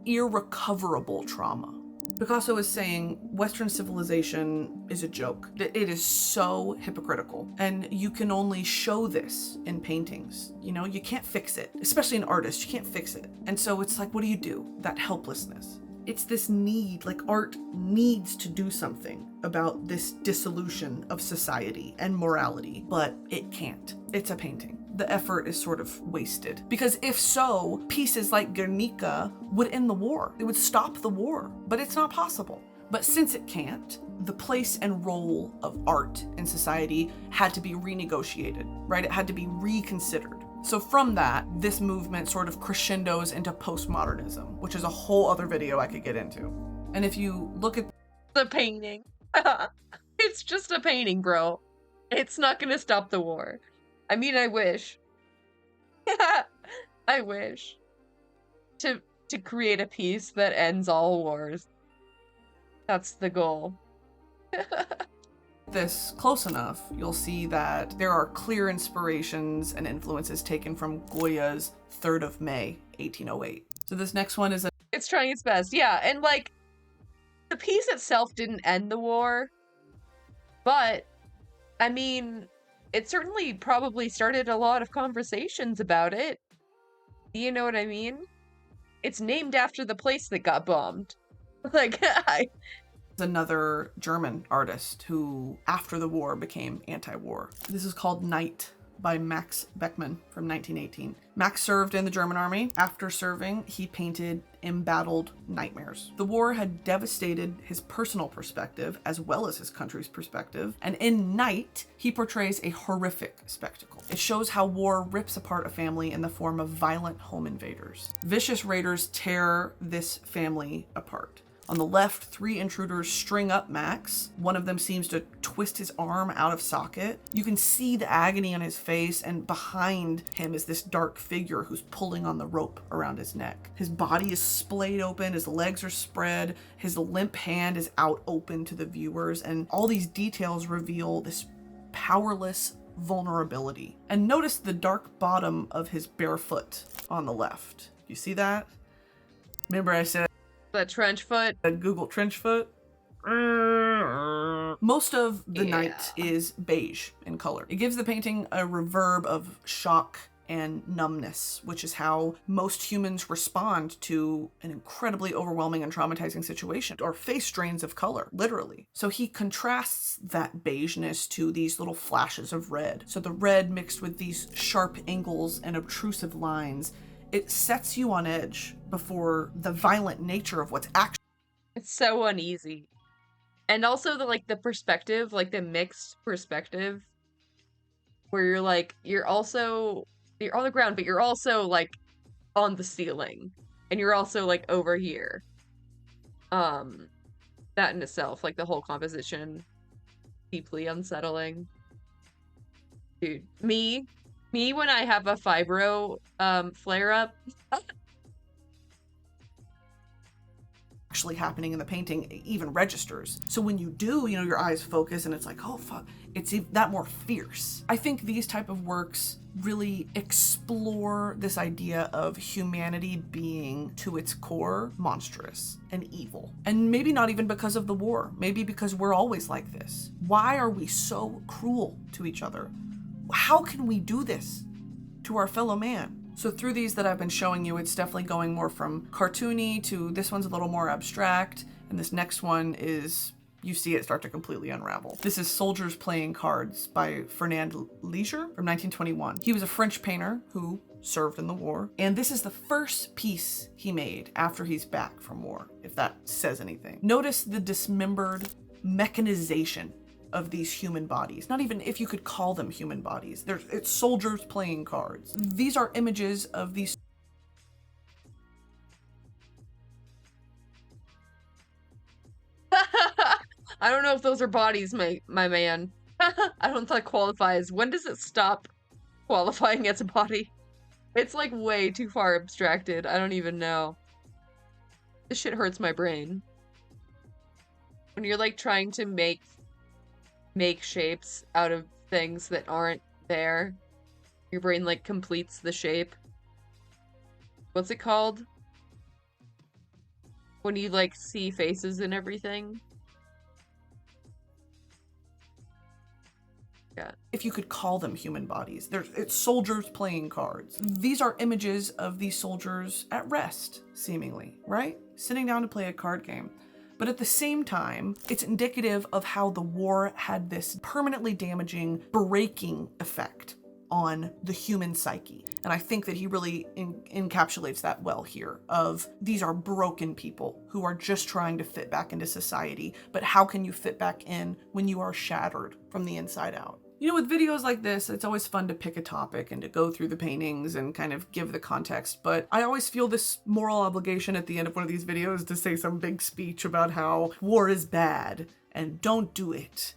irrecoverable trauma. Picasso is saying Western civilization is a joke. That it is so hypocritical. And you can only show this in paintings. You know, you can't fix it. Especially an artist, you can't fix it. And so it's like, what do you do? That helplessness. It's this need, like art needs to do something about this dissolution of society and morality, but it can't. It's a painting. The effort is sort of wasted. Because if so, pieces like Guernica would end the war. It would stop the war, but it's not possible. But since it can't, the place and role of art in society had to be renegotiated, right? It had to be reconsidered. So from that, this movement sort of crescendos into postmodernism, which is a whole other video I could get into. And if you look at the painting, it's just a painting, bro. It's not gonna stop the war. I mean, I wish. I wish. To create a piece that ends all wars. That's the goal. this close enough, you'll see that there are clear inspirations and influences taken from Goya's 3rd of May, 1808. So this next one is a... It's trying its best, yeah, and like, the piece itself didn't end the war, but, I mean, it certainly probably started a lot of conversations about it. You know what I mean? It's named after the place that got bombed. Like, another German artist who, after the war, became anti-war. This is called Night by Max Beckmann from 1918. Max served in the German army. After serving, he painted embattled nightmares. The war had devastated his personal perspective as well as his country's perspective, and in Night, he portrays a horrific spectacle. It shows how war rips apart a family in the form of violent home invaders. Vicious raiders tear this family apart. On the left, 3 intruders string up Max. One of them seems to twist his arm out of socket. You can see the agony on his face, and behind him is this dark figure who's pulling on the rope around his neck. His body is splayed open, his legs are spread, his limp hand is out open to the viewers, and all these details reveal this powerless vulnerability. And notice the dark bottom of his bare foot on the left. You see that? Remember I said the trench foot? Google trench foot. Most of the night is beige in color. It gives the painting a reverb of shock and numbness, which is how most humans respond to an incredibly overwhelming and traumatizing situation, or face strains of color, literally. So he contrasts that beigeness to these little flashes of red. So the red mixed with these sharp angles and obtrusive lines, it sets you on edge before the violent nature of what's actually. It's so uneasy. And also the perspective, like the mixed perspective, where you're like, you're on the ground, but you're also like on the ceiling, and you're also like over here. That in itself, like the whole composition, deeply unsettling. Dude, me when I have a fibro flare up. Actually happening in the painting even registers. So when you do, your eyes focus and it's like, oh fuck, it's that more fierce. I think these type of works really explore this idea of humanity being to its core monstrous and evil. And maybe not even because of the war, maybe because we're always like this. Why are we so cruel to each other? How can we do this to our fellow man? So through these that I've been showing you, it's definitely going more from cartoony to this one's a little more abstract. And this next one is, you see it start to completely unravel. This is Soldiers Playing Cards by Fernand Léger from 1921. He was a French painter who served in the war. And this is the first piece he made after he's back from war, if that says anything. Notice the dismembered mechanization of these human bodies. Not even if you could call them human bodies. It's soldiers playing cards. These are images of these. I don't know if those are bodies, my man. I don't think that qualifies. When does it stop qualifying as a body? It's like way too far abstracted. I don't even know. This shit hurts my brain. When you're like trying to make shapes out of things that aren't there, your brain like completes the shape. What's it called? When you like see faces and everything. Yeah. If you could call them human bodies. It's soldiers playing cards. These are images of these soldiers at rest, seemingly, right? sitting down to play a card game. But at the same time, it's indicative of how the war had this permanently damaging, breaking effect on the human psyche. And I think that he really encapsulates that well here, of these are broken people who are just trying to fit back into society. But how can you fit back in when you are shattered from the inside out? You know, with videos like this, it's always fun to pick a topic and to go through the paintings and kind of give the context. But I always feel this moral obligation at the end of one of these videos to say some big speech about how war is bad and don't do it.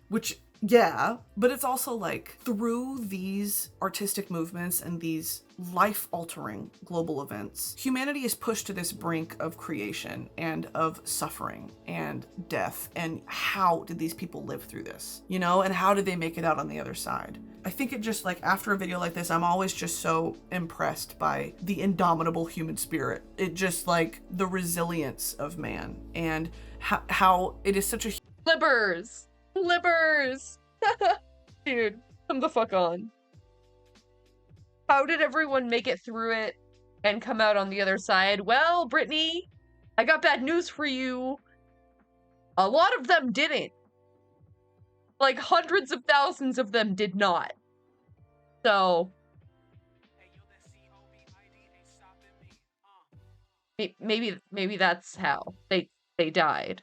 Which, yeah, but it's also like through these artistic movements and these life-altering global events, humanity is pushed to this brink of creation and of suffering and death. And how did these people live through this? You know, and how did they make it out on the other side? I think it just like after a video like this, I'm always just so impressed by the indomitable human spirit. It just like the resilience of man and how it is such a Flippers! Dude, come the fuck on. How did everyone make it through it and come out on the other side? Well, Brittany, I got bad news for you. A lot of them didn't. Like hundreds of thousands of them did not. So maybe that's how they died.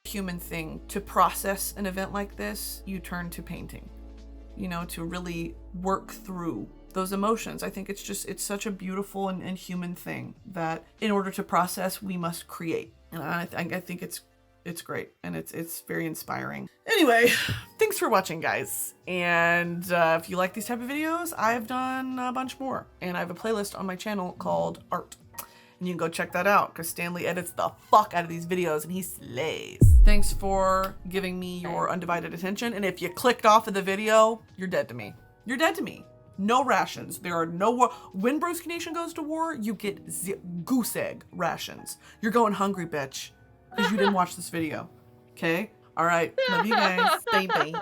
Human thing to process an event like this, you turn to painting, you know, to really work through those emotions. I think it's such a beautiful and human thing that in order to process, we must create. And I think it's great and it's very inspiring. Anyway, thanks for watching, guys. And if you like these type of videos, I've done a bunch more, and I have a playlist on my channel called Art. And you can go check that out because Stanley edits the fuck out of these videos and he slays. Thanks for giving me your undivided attention. And if you clicked off of the video, you're dead to me. You're dead to me. No rations. There are no war. When Broski Nation goes to war, you get goose egg rations. You're going hungry, bitch, because you didn't watch this video. Okay? All right. Love you guys. Bye-bye.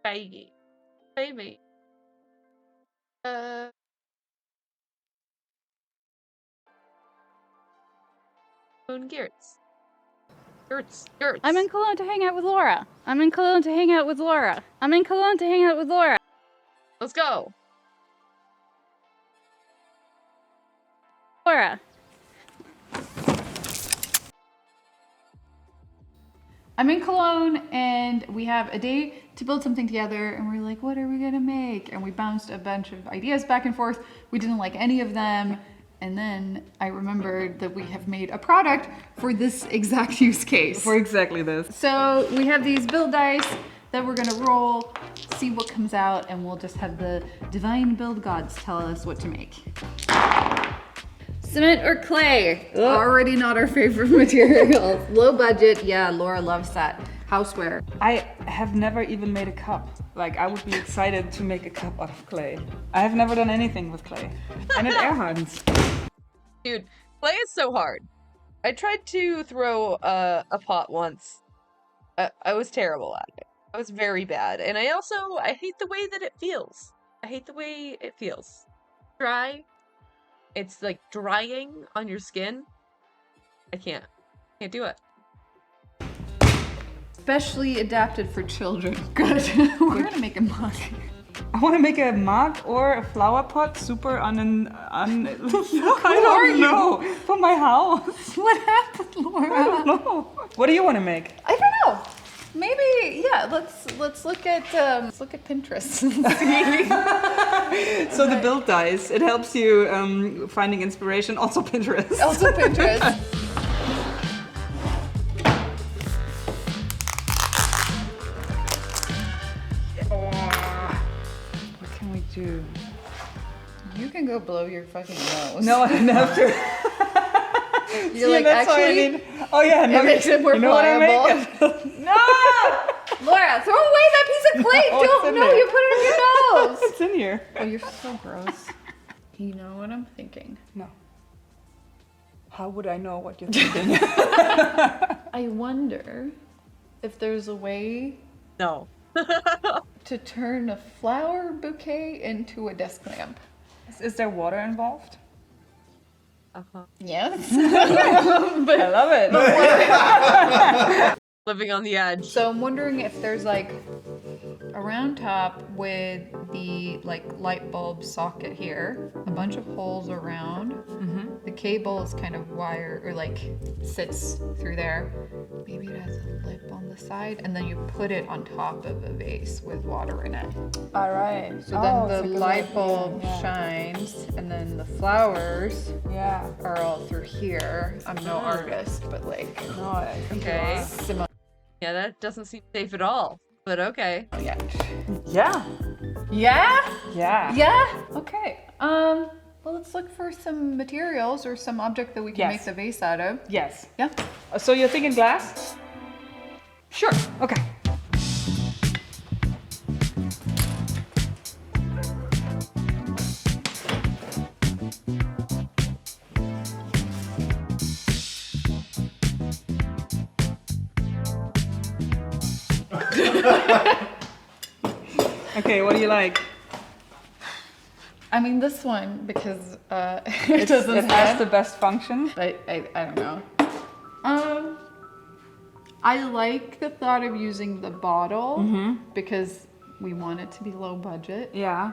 Baby. Moon Geertz. I'm in Cologne to hang out with Laura. Let's go. Laura. I'm in Cologne and we have a day to build something together and we're like, what are we gonna make? And we bounced a bunch of ideas back and forth. We didn't like any of them. And then I remembered that we have made a product for this exact use case. For exactly this. So we have these build dice that we're gonna roll, see what comes out, and we'll just have the divine build gods tell us what to make. Cement or clay? Ugh. Already not our favorite material. Low budget, yeah, Laura loves that. Houseware. I have never even made a cup. Like, I would be excited to make a cup out of clay. I have never done anything with clay. And it air hunts. Dude, clay is so hard. I tried to throw a pot once. I was terrible at it. I was very bad. And I hate the way that it feels. Dry. It's like drying on your skin. I can't do it. Especially adapted for children. Good. We're gonna make a mug. I want to make a mug or a flower pot super I don't know. For my house. What happened, Laura? I don't know. What do you want to make? I don't know. Maybe, yeah, let's look at Pinterest. So the build dice, it helps you finding inspiration. Also Pinterest. What can we do? You can go blow your fucking nose. No, I don't have to. You're like, actually, oh yeah, no, it makes it more pliable. No! Laura, throw away that piece of clay. No, You put it in your nose. It's in here. Oh, you're so gross. You know what I'm thinking? No. How would I know what you're thinking? I wonder if there's a way to turn a flower bouquet into a desk lamp. Is there water involved? Yes. I love it. Living on the edge. So I'm wondering if there's like a round top with the like light bulb socket here, a bunch of holes around. The cable is kind of wire or like sits through there. Maybe it has a lip on the side, and then you put it on top of a vase with water in it. All right. So then the light bulb shines, and then the flowers are all through here. I'm no artist, but like Okay. similar. Yeah, that doesn't seem safe at all. But okay. Yeah. Yeah. Yeah? Yeah. Yeah? Okay. Well, let's look for some materials or some object that we can make the vase out of. Yes. Yeah. So you're thinking glass? Sure. Okay. Okay, what do you like? I mean, this one, because It has the best function. I don't know. I like the thought of using the bottle because we want it to be low budget. Yeah.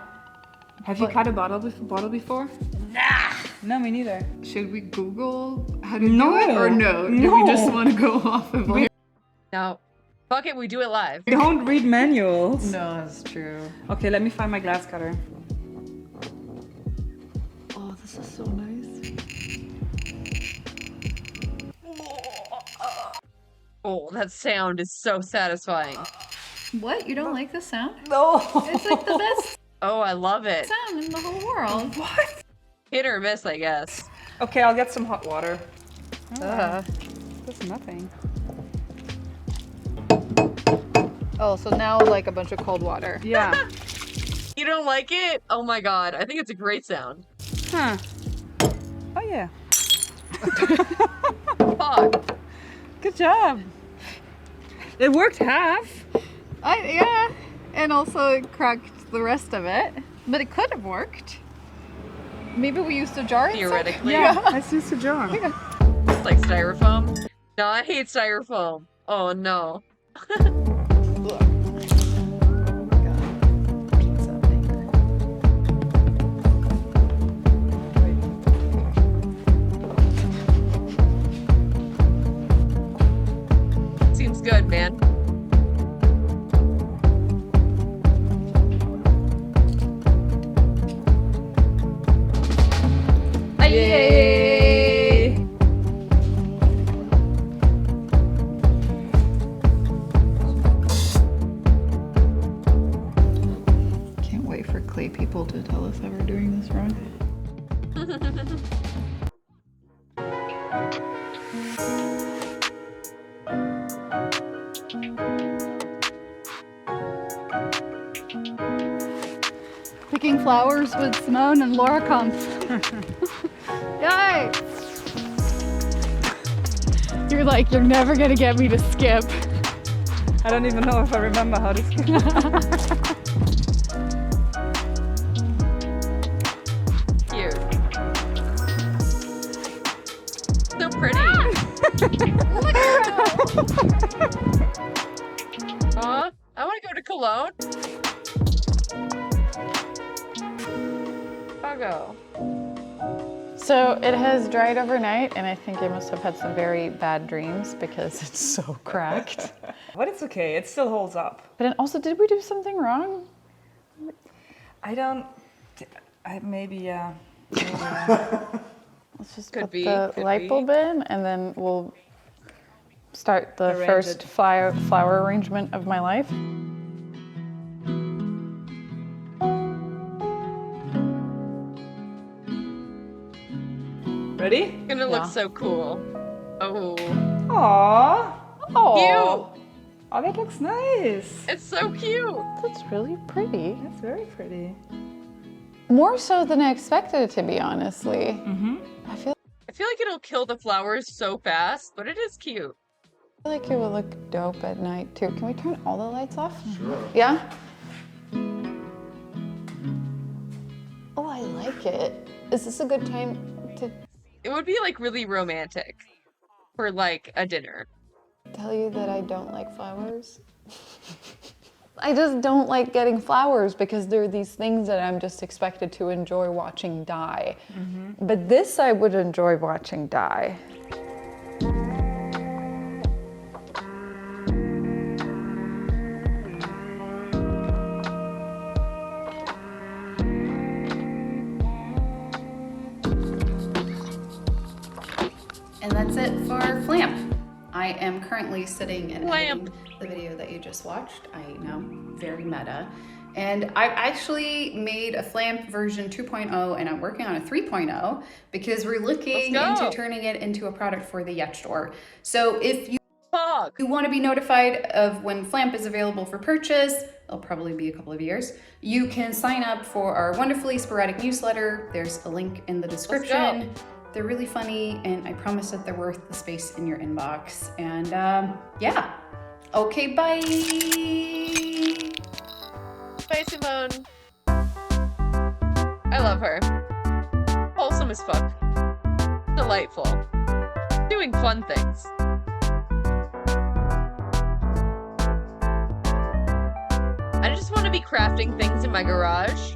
Have you cut a bottle before? Nah. No, me neither. Should we Google how to do it or no? Do we just want to go off of it? Now, fuck it, we do it live. We don't read manuals. No, that's true. Okay, let me find my glass cutter. Oh, this is so nice. Oh, that sound is so satisfying. What? You don't like the sound? No. It's like the best Oh, I love it. sound in the whole world. What? Hit or miss, I guess. Okay, I'll get some hot water. Uh. That's nothing. Oh, so now like a bunch of cold water. Yeah. You don't like it? Oh my god, I think it's a great sound. Huh. Oh yeah. Fuck. Good job. It worked half. Yeah, and also it cracked the rest of it, but it could have worked. Maybe we used a jar instead? Theoretically. Yeah, let's use a jar. It's like styrofoam. No, I hate styrofoam. Oh no. Seems good, man. Yay! Can't wait for clay people to tell us how we're doing this wrong. Picking flowers with Simone and Laura Kumpf. Yay! You're like, you're never gonna get me to skip. I don't even know if I remember how to skip. Cute. So pretty. Look at her. Huh? I want to go to Cologne. I'll go. So it has dried overnight, and I think I must have had some very bad dreams because it's so cracked. But it's okay, it still holds up. But then also, did we do something wrong? Maybe, yeah. Let's just put the light bulb in, and then we'll start the Arrange first it. flower arrangement of my life. Ready? It's gonna look so cool. Oh. Aww. Cute. Oh, that looks nice. It's so cute. That's really pretty. That's very pretty. More so than I expected it to be, honestly. I feel I feel like it'll kill the flowers so fast, but it is cute. like it would look dope at night too. Can we turn all the lights off? Sure. Yeah? Oh, I like Kit, is this a good time to It would be like really romantic for like a dinner. tell you that I don't like flowers? I just don't like getting flowers because they're these things that I'm just expected to enjoy watching die. But this I would enjoy watching die. And that's it for Flamp. I am currently sitting and editing the video that you just watched. I know, very meta. And I actually made a Flamp version 2.0 and I'm working on a 3.0 because we're looking into turning it into a product for the Yet store. So if you want to be notified of when Flamp is available for purchase, it'll probably be a couple of years, you can sign up for our wonderfully sporadic newsletter. There's a link in the description. They're really funny, and I promise that they're worth the space in your inbox. And yeah. Okay, bye. Bye, Simone. I love her. Wholesome as fuck. Delightful. Doing fun things. I just want to be crafting things in my garage.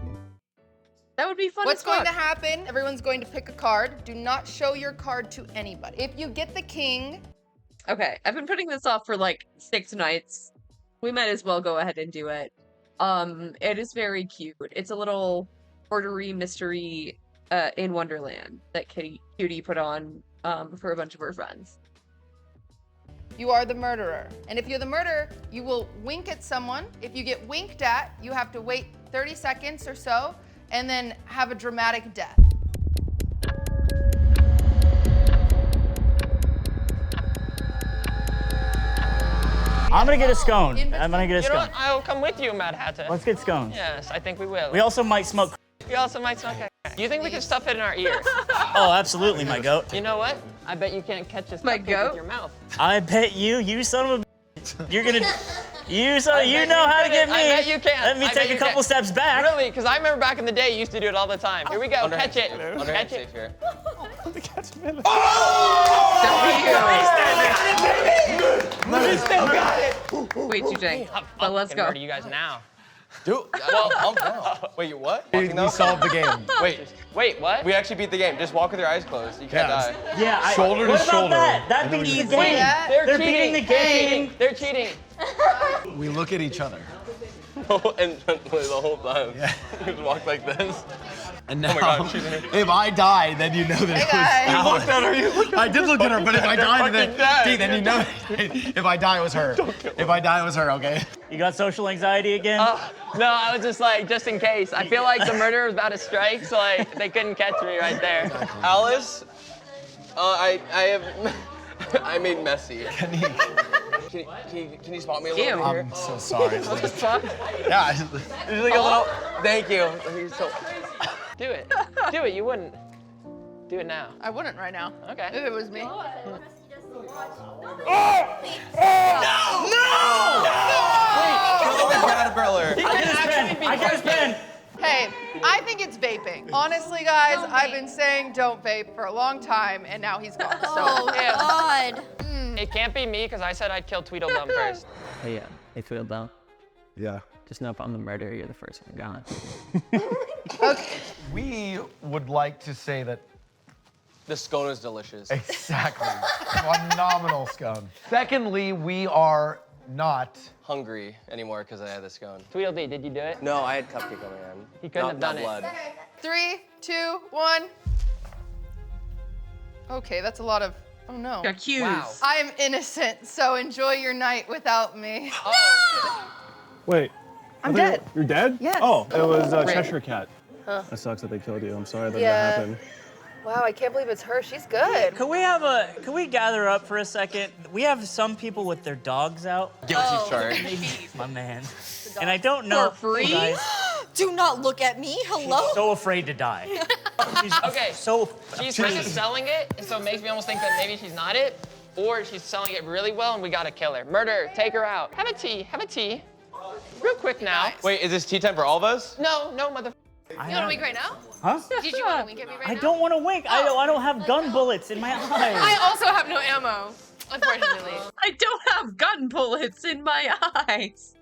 That would be fun. What's as going fuck. to happen? Everyone's going to pick a card. Do not show your card to anybody. If you get the king... Okay, I've been putting this off for like 6 nights. We might as well go ahead and do it. It is very cute. It's a little ordery mystery in Wonderland that Cutie put on for a bunch of her friends. You are the murderer. And if you're the murderer, you will wink at someone. If you get winked at, you have to wait 30 seconds or so and then have a dramatic death. I'm gonna get a scone. I'm gonna get a You know scone. what? I'll come with you, Mad Hatter. Let's get scones. Yes, I think we will. We also might smoke. We also might smoke. Do you think we can stuff it in our ear? Oh, absolutely, my goat. You know what? I bet you can't catch this with your mouth. I bet you son of a bitch. You're gonna, you I know how to bet get me. I bet you can. Let me take a couple steps back. Really? Because I remember back in the day, you used to do it all the time. Here we go. Catch it. Catch it. Here. We still got it. Way too jank. But let's go. Murder you guys now. Dude, well, wait, what? We solved the game. Wait, what? We actually beat the game. Just walk with your eyes closed. You can't die. Yeah, shoulder to shoulder. That beats the game. They're beating the game. They're cheating. We look at each other. And the whole time. Yeah. You just walk like this. And now, oh my God, she's in it. if I die, then you know that it was You looked at her. You looked at her. I did look at her, but if I die, Fucking dead. then you know. If I die, it was her. If I die, it was her. Okay. You got social anxiety again? No, I was just like, just in case. I feel like the murderer was about to strike, so like they couldn't catch me right there. Alice, I made messy. Can you spot me a little bit here? I'm so sorry. What the fuck? Yeah. There's like a little. Thank you. Do it. Do it. You wouldn't. Do it now. I wouldn't right now. Okay. If it was me. Caterpillar. I get his pen. Hey, I think it's vaping. Honestly, guys, I've been saying don't vape for a long time, and now he's gone. So, God. It can't be me because I said I'd kill Tweedledum first. Hey, hey, Tweedledum. Yeah. Just know if I'm the murderer, you're the first one gone. Okay. We would like to say that. The scone is delicious. Exactly. Phenomenal scone. Secondly, we are not hungry anymore because I had the scone. Tweedledee, did you do it? No, I had cupcake on my hand. He couldn't have done blood. it. 3, 2, 1. Okay, that's a lot of. Oh no. Accused. Wow. I am innocent, so enjoy your night without me. Wait. I'm I think dead. You're dead? Yes. Oh, it was Rip. Cheshire Cat. Huh. That sucks that they killed you. I'm sorry that Yeah. that happened. Wow, I can't believe it's her. She's good. Can we gather up for a second? We have some people with their dogs out. Guilty charge. My man. And I don't know. For free? Guys, Do not look at me. Hello? she's so afraid to die. Okay. So She's kind of selling it, and so it makes me almost think that maybe she's not it, or she's selling it really well, and we gotta kill her. Murder, take her out. Have a tea. Have a tea. Real quick now. Wait, is this tea time for all of us? No, mother. You want to wink right now? Huh? Did you want to wink at me right now? I don't want to wink. I don't have gun bullets in my eyes. I also have no ammo, unfortunately. I don't have gun bullets in my eyes.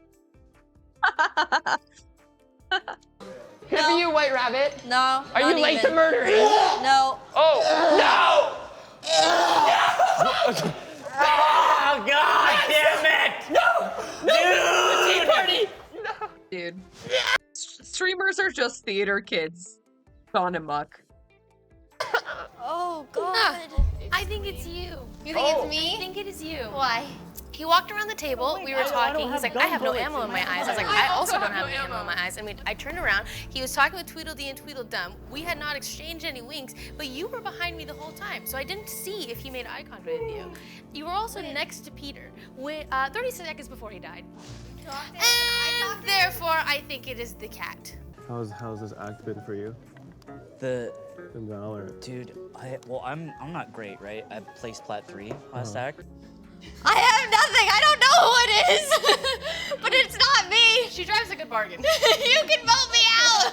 Good for you, White Rabbit. No. Are you late to murdering? No. Oh, no! Oh, God damn it! No! The tea party! No. Dude. Streamers are just theater kids gone amok. Oh, God. I think it's you. You think it's me? I think it is you. Why? He walked around the table, we were talking, he's like, I have no ammo in my eyes. I was like, I also don't have any ammo in my eyes. And I turned around, he was talking with Tweedledee and Tweedledum. We had not exchanged any winks, but you were behind me the whole time, so I didn't see if he made eye contact with you. You were also next to Peter, 30 seconds before he died. And therefore, I think it is the cat. How's this act been for you? The In Valorant. dude, I'm not great, right? I placed plat 3 last act. I have nothing. I don't know who it is, but it's not me. She drives a good bargain. You can vote me out.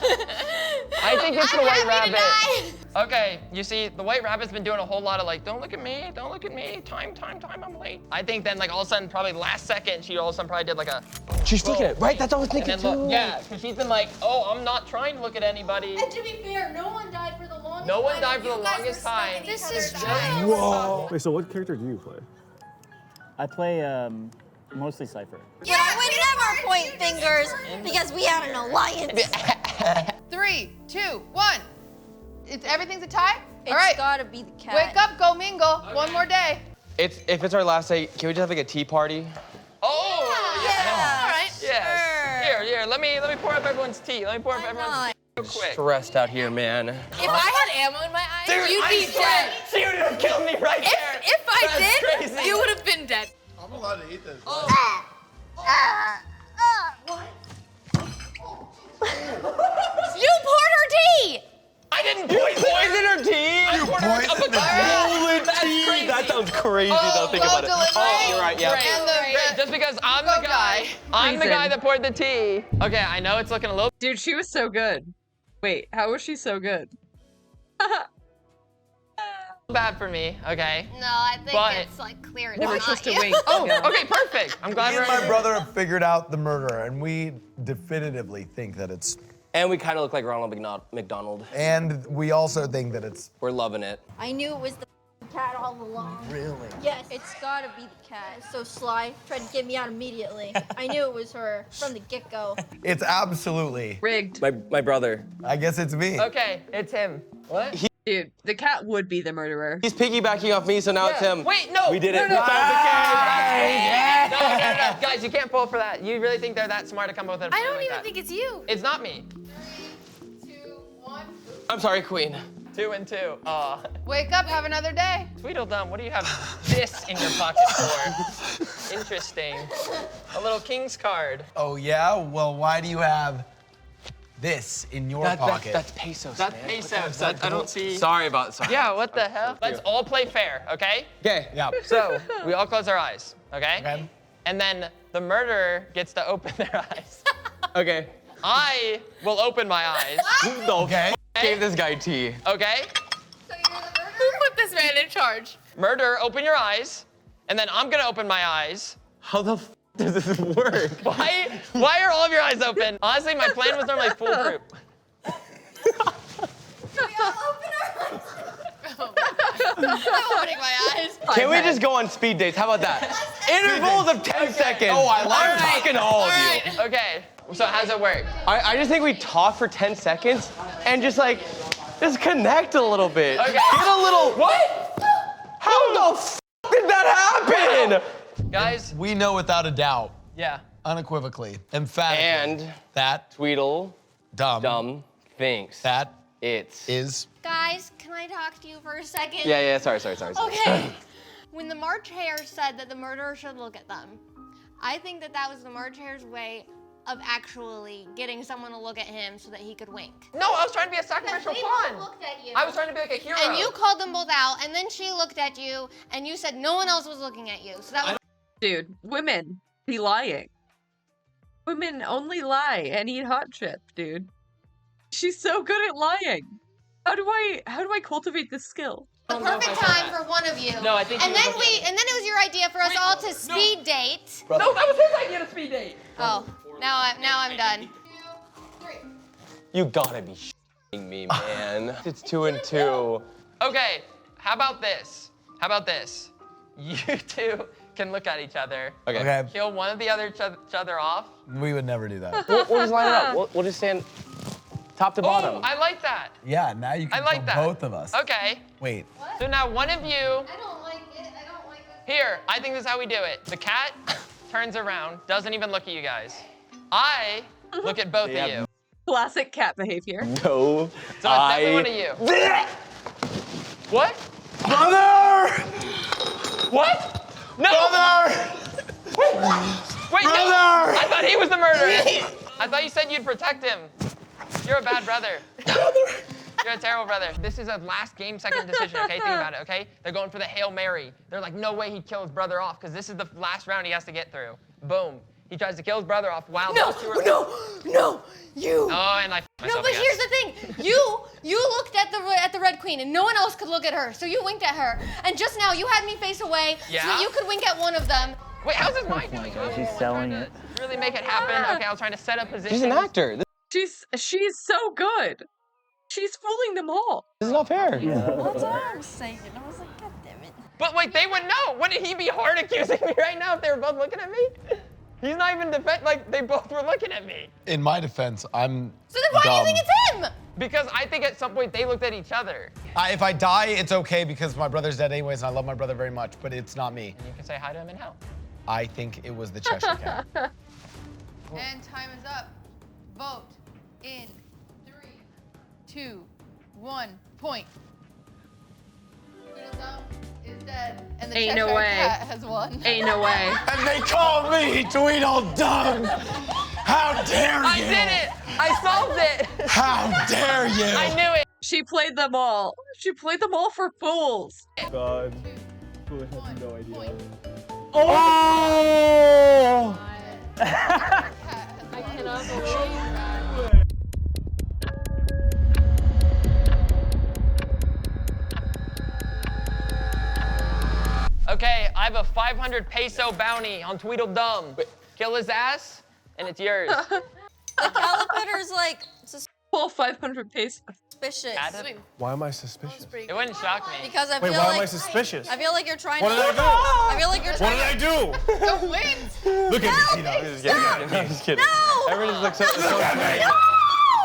I think it's the White happy to Rabbit. die. Okay, you see, the White Rabbit's been doing a whole lot of like, don't look at me, time, I'm late. I think then like all of a sudden, probably last second, she all of a sudden probably did like a. She's looking at it, right? That's what I was thinking too. Yeah, because she's been like, oh, I'm not trying to look at anybody. And to be fair, no one died for the longest time. No one died for the longest time. This is true. Whoa. Wait, so what character do you play? I play mostly Cypher. Yeah, we never point fingers because we had an alliance. 3, 2, 1. Everything's a tie? It's All right. gotta be the cat. Wake up, go mingle. One more day. If it's our last day, can we just have like a tea party? Oh, Yeah. All right. Yes. Here, let me pour up everyone's tea. Let me pour up everyone's tea real quick. Stressed out here, man. If I had ammo in my eyes, Dude, you'd be dead. She would have killed me right there. If I did, crazy. you would have been dead. I'm allowed to eat this. You poured her tea. I didn't Poison her tea? I poured her a cup of Golden That's tea? crazy. That sounds crazy though, think about it. Oh, you're right, yeah. Great. Just because I'm the guy, that poured the tea. Okay, I know it's looking a little. Dude, she was so good. Wait, how was she so good? Bad for me, okay? No, I think But- it's like clear. They were It's supposed not to you. wink. Oh, Yeah. okay, perfect. I'm glad Me we're and my brother have figured out the murderer, and we definitively think that it's. And we kind of look like Ronald McDonald. And we also think that it's. We're loving it. I knew it was the cat all along. Really? Yes, it's gotta be the cat. It's so sly. Tried to get me out immediately. I knew it was her from the get-go. It's absolutely. Rigged. My brother. I guess it's me. Okay, it's him. What? Dude, the cat would be the murderer. He's piggybacking off me, so now it's him. Wait, no. We did it. No, We found the cave. No. Guys, you can't pull for that. You really think they're that smart to come up with a I plan don't like even that? think it's you. It's not me. 2, 1. I'm sorry, Queen. 2 and 2. Aw. Wake up, have another day. Tweedledum, what do you have this in your pocket for? Interesting. A little king's card. Oh, yeah? Well, why do you have this in your pocket? That's pesos. That's man. pesos. I don't see. Sorry. Yeah, what the hell? Let's all play fair, okay? Okay. Yeah. So, we all close our eyes, okay? Okay. And then the murderer gets to open their eyes. Okay. I will open my eyes, Who the Okay. f gave this guy tea? okay? Who put this man in charge? Murder, open your eyes. And then I'm gonna open my eyes. How the f does this work? Why are all of your eyes open? Honestly, my plan was normally foolproof. I'm opening my eyes. Can we just go on speed dates? How about that? Intervals of 10 seconds. Oh, I'm talking to all of you. Okay, so how's it work? I just think we talk for 10 seconds and just connect a little bit. Okay. Get a little. What? How the f did that happen? Guys, We know without a doubt, yeah. unequivocally, emphatically, And that Tweedle dumb thinks that it's. is. Guys, can I talk to you for a second? Yeah, sorry. Okay. When the March Hare said that the murderer should look at them, I think that that was the March Hare's way of actually getting someone to look at him so that he could wink. No, I was trying to be a sacrificial pawn. Looked at you. I was trying to be like a hero. And you called them both out, and then she looked at you, and you said no one else was looking at you. So that was. Dude, women be lying. Women only lie and eat hot chips, dude. She's so good at lying. How do I cultivate this skill? The perfect time for one of you. No, I think. And then it was your idea for us all to speed date. No, that was his idea to speed date. Oh, now I'm done. You gotta be shitting me, man. It's 2 and 2. Okay, how about this? You two can look at each other. Okay. Kill one of the each other off. We would never do that. We'll just line it up. We'll just stand top to bottom. Oh, I like that. Yeah, now you can kill both of us. Okay. Wait. So now one of you. I don't like it. Here, I think this is how we do it. The cat turns around, doesn't even look at you guys. I look at both of you. Classic cat behavior. No. So it's definitely one of you. What? Brother! What? No! Brother! Wait, Brother! no! I thought he was the murderer. I thought you said you'd protect him. You're a bad brother. You're a terrible brother. This is a last game second decision, okay? Think about it, okay? They're going for the Hail Mary. They're like, no way he'd kill his brother off, because this is the last round he has to get through. Boom. He tries to kill his brother off while those two are... No, you. Oh, and I myself, No, but here's the thing. You looked at the Red Queen, and no one else could look at her, so you winked at her. And just now, you had me face away, so that you could wink at one of them. Wait, how's his mind doing? She's selling it. Really make it happen. Okay, I was trying to set up positions. She's an actor. She's so good. She's fooling them all. This is not fair. That's what I was saying. I was like, God damn it. But wait, they would know. Wouldn't he be hard accusing me right now if they were both looking at me? He's not even like they both were looking at me. In my defense, I'm So then why do you think it's him? Because I think at some point they looked at each other. If I die, it's okay because my brother's dead anyways, and I love my brother very much, but it's not me. And you can say hi to him in hell. I think it was the Cheshire Cat. And time is up. Vote in 3, 2, 1, point. Tweedledum is dead, and the Ain't Cheshire no way. Cat has won. Ain't no way. And they call me Tweedledum! How dare you! I did it! I solved it! How dare you! I knew it! She played them all. She played them all for fools. God. Who has no idea. Oh! I cannot believe. Okay, I have a 500 peso bounty on Tweedledum. Kill his ass, and it's yours. The Calipater's like Full 500 pesos. suspicious. Why am I suspicious? It wouldn't shock me. Because I Wait, feel why like am I suspicious? I feel like you're trying What to. did I do? I feel like you're What trying did I do? The wind! Look at me, Tino. I'm just kidding. I'm just kidding. Everyone just looks Look at me!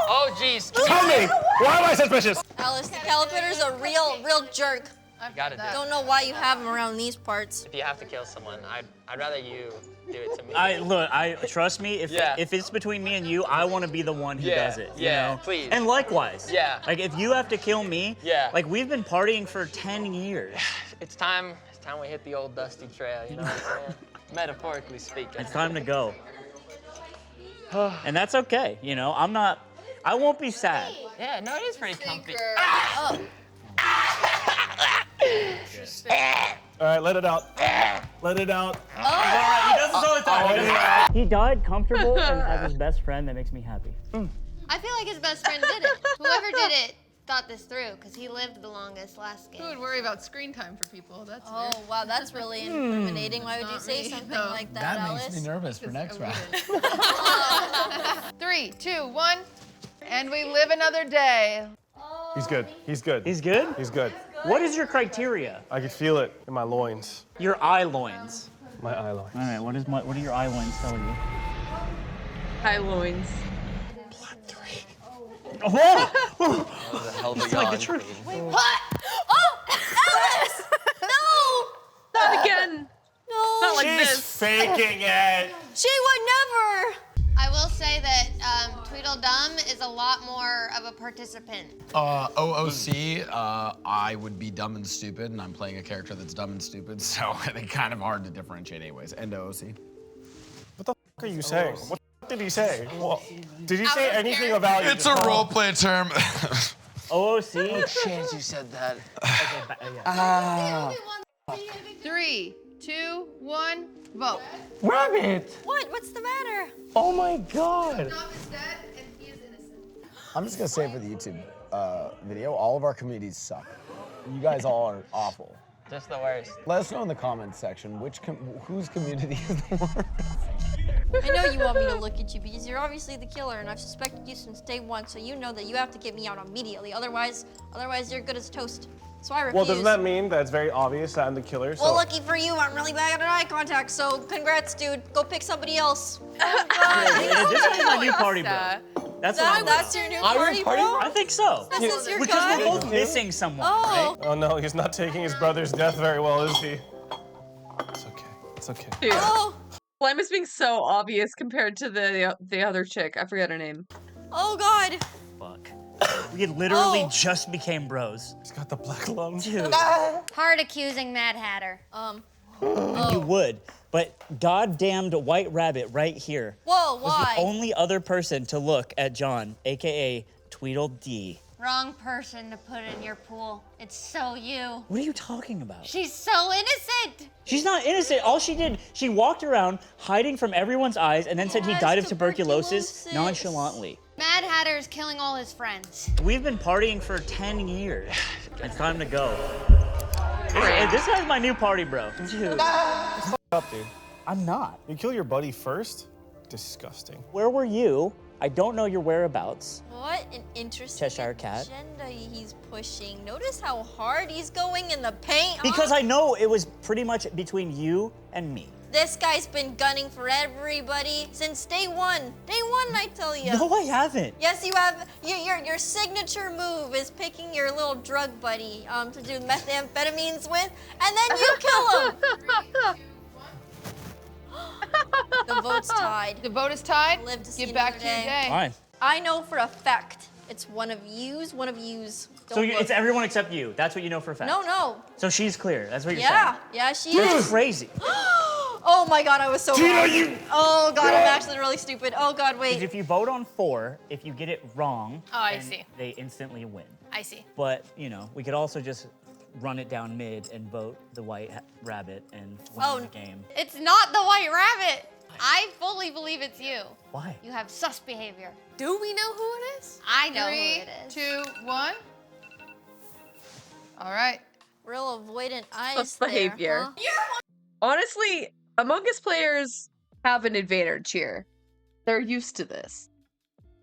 Oh, jeez. Tell me! Why am I suspicious? Alice, the Calipater's a real jerk. You gotta do it. Don't know why you have him around these parts. If you have to kill someone, I'd rather you do it to me. Look, trust me. If it's between me and you, I want to be the one who does it. You know? Please. And likewise. Yeah. Like if you have to kill me. Yeah. Like we've been partying for 10 years. It's time we hit the old dusty trail. You know what I'm saying? Metaphorically speaking. It's time to go. And that's okay. You know, I won't be sad. Yeah, no, it is pretty comfy. Oh. All right, let it out. Let it out. He does this all the time. He died comfortable and as his best friend. That makes me happy. I feel like his best friend did it. Whoever did it thought this through, because he lived the longest last game. Who would worry about screen time for people? That's Oh, wow, that's really incriminating. Why would you say something like that, Alice? Makes me nervous for next round. 3, 2, 1, and we live another day. He's good. He's good. He's good? He's good. What is your criteria? I can feel it in my loins. Your eye loins. My eye loins. All right, what do your eye loins tell you? High loins. Whoa! That was a hell of a It's like the yawn. truth. Wait, what? Oh, Alice! No! Not again. No. Not like She's this. faking it. She would never. I will say that Tweedledum is a lot more of a participant. OOC, I would be dumb and stupid, and I'm playing a character that's dumb and stupid, so they're kind of hard to differentiate anyways. And OOC. What the f are you saying? What the f did he say? Well, did he say anything of value? It's a roleplay term. OOC? No chance you said that. Ah. 3, 2, 1, vote. Rabbit! What? What's the matter? Oh my god! Dom is dead and he is innocent. I'm just gonna say for the YouTube video, all of our communities suck. You guys all are awful. Just the worst. Let us know in the comments section whose community is the worst. I know you want me to look at you because you're obviously the killer, and I've suspected you since day one, so you know that you have to get me out immediately. Otherwise you're good as toast. So I refuse. Well, doesn't that mean that it's very obvious that I'm the killer? Well, lucky for you, I'm really bad at eye contact, so congrats, dude. Go pick somebody else. Oh, God. This is my new party, bro. That's your new party, bro? I think so. This is your Because guy? we're both missing someone, Oh. right? Oh no, he's not taking his brother's death very well, is he? It's okay. Dude. Oh. Flame is being so obvious compared to the other chick. I forget her name. Oh, God. Fuck. We literally just became bros. He's got the black lung. Dude. Hard accusing Mad Hatter. You would, but goddamned White Rabbit right here. Whoa, was why? the only other person to look at John, aka Tweedledee. Wrong person to put in your pool. It's so you. What are you talking about? She's so innocent. She's not innocent. All she did, she walked around hiding from everyone's eyes and then said he died of tuberculosis nonchalantly. Mad Hatter's killing all his friends. We've been partying for 10 years. It's time to go. This guy's my new party, bro. Dude. Fuck up, dude. I'm not. You kill your buddy first? Disgusting. Where were you? I don't know your whereabouts. What an interesting Cheshire Cat. agenda he's pushing. Notice how hard he's going in the paint. Because I know it was pretty much between you and me. This guy's been gunning for everybody since day one. Day one, I tell you. No, I haven't. Yes, you have. Your signature move is picking your little drug buddy to do methamphetamines with, and then you kill him. The vote's tied. The vote is tied. Live to see Get back to another your day. day. Fine. I know for a fact it's one of yous. So it's everyone except you. That's what you know for a fact. No. So she's clear. That's what you're Yeah, saying. yeah, she You're is. crazy. Oh my God, I was so Tina, wrong. you- Oh God, I'm actually really stupid. Oh God, wait. Because if you vote on 4, if you get it wrong, Oh, I then see. they instantly win. I see. But, you know, we could also just run it down mid and vote the White Rabbit and win the game. It's not the White Rabbit. I fully believe it's you. Why? You have sus behavior. Do we know who it is? I know 3, who it is. 2, 1. All right. Real avoidant eyes Sus there, behavior. huh? Honestly, Among Us players have an advantage here. They're used to this.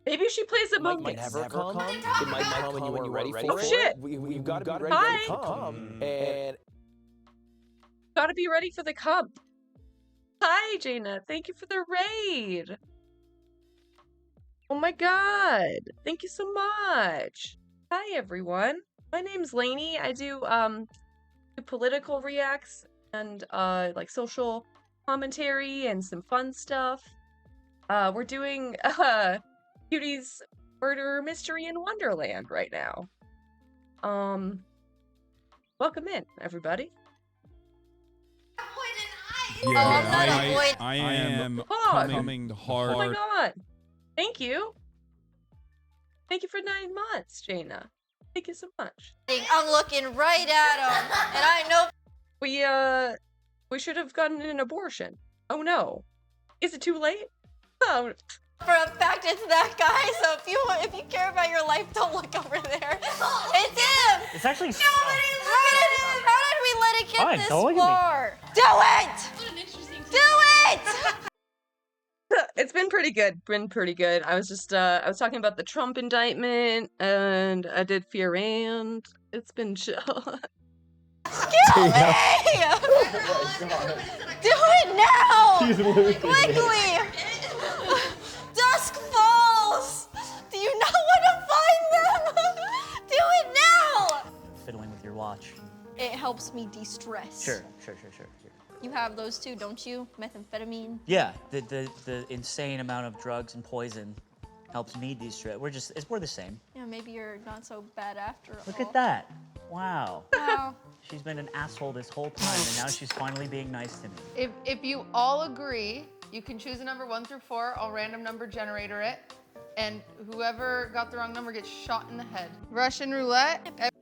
Maybe she plays Among Us. It might come when you weren't ready for it. Oh shit! We've got to be ready Hi. to come. And Gotta be ready for the cup. Hi, Jaina. Thank you for the raid. Oh my god. Thank you so much. Hi, everyone. My name's Lainey. I do political reacts and like social commentary and some fun stuff. We're doing Cuties Murder Mystery in Wonderland right now. Welcome in, everybody. Yeah, I am coming hard. Oh my god. Thank you. Thank you for 9 months, Jaina. Thank you so much. I'm looking right at him, and I know. We should have gotten an abortion. Oh no. Is it too late? Oh. For a fact, it's that guy. So if you care about your life, don't look over there. It's him. It's actually. Nobody look at him. How did we let it get Fine, this don't look at me. far? Do it. What an interesting. Do it. It's been pretty good. I was just I was talking about the Trump indictment, and I did Fear and. It's been chill. Kill me! Do it now! She's losing it. Quickly! Dusk falls! Do you not want to find them? Do it now! Fiddling with your watch. It helps me de-stress. Sure. You have those too, don't you? Methamphetamine. Yeah, the insane amount of drugs and poison helps me de-stress. We're the same. Yeah, maybe you're not so bad after all. Look at that. Wow. Wow. She's been an asshole this whole time, and now she's finally being nice to me. If you all agree, you can choose a number 1 through 4. I'll random number generator it. And whoever got the wrong number gets shot in the head. Russian roulette.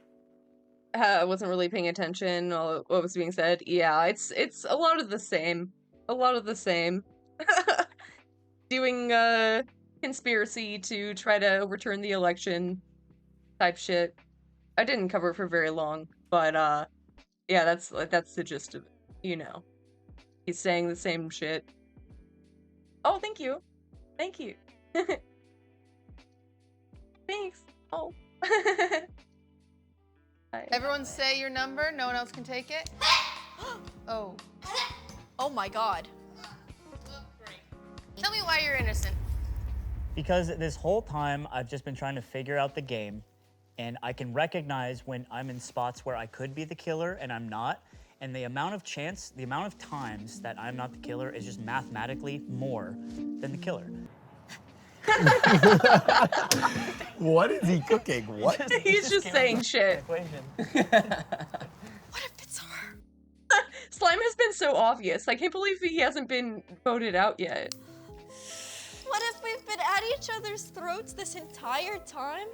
I wasn't really paying attention to what was being said. Yeah, it's a lot of the same. Doing conspiracy to try to overturn the election type shit. I didn't cover it for very long, but yeah, that's the gist of it. You know, he's saying the same shit. Oh, thank you. Thank you. Thanks. Oh. Everyone say your number. No one else can take it. Oh. Oh my god. Tell me why you're innocent. Because this whole time, I've just been trying to figure out the game, and I can recognize when I'm in spots where I could be the killer and I'm not, and the amount of times that I'm not the killer is just mathematically more than the killer. What is he cooking? What? He's just saying shit. Slime has been so obvious. I can't believe he hasn't been voted out yet. What if we've been at each other's throats this entire time?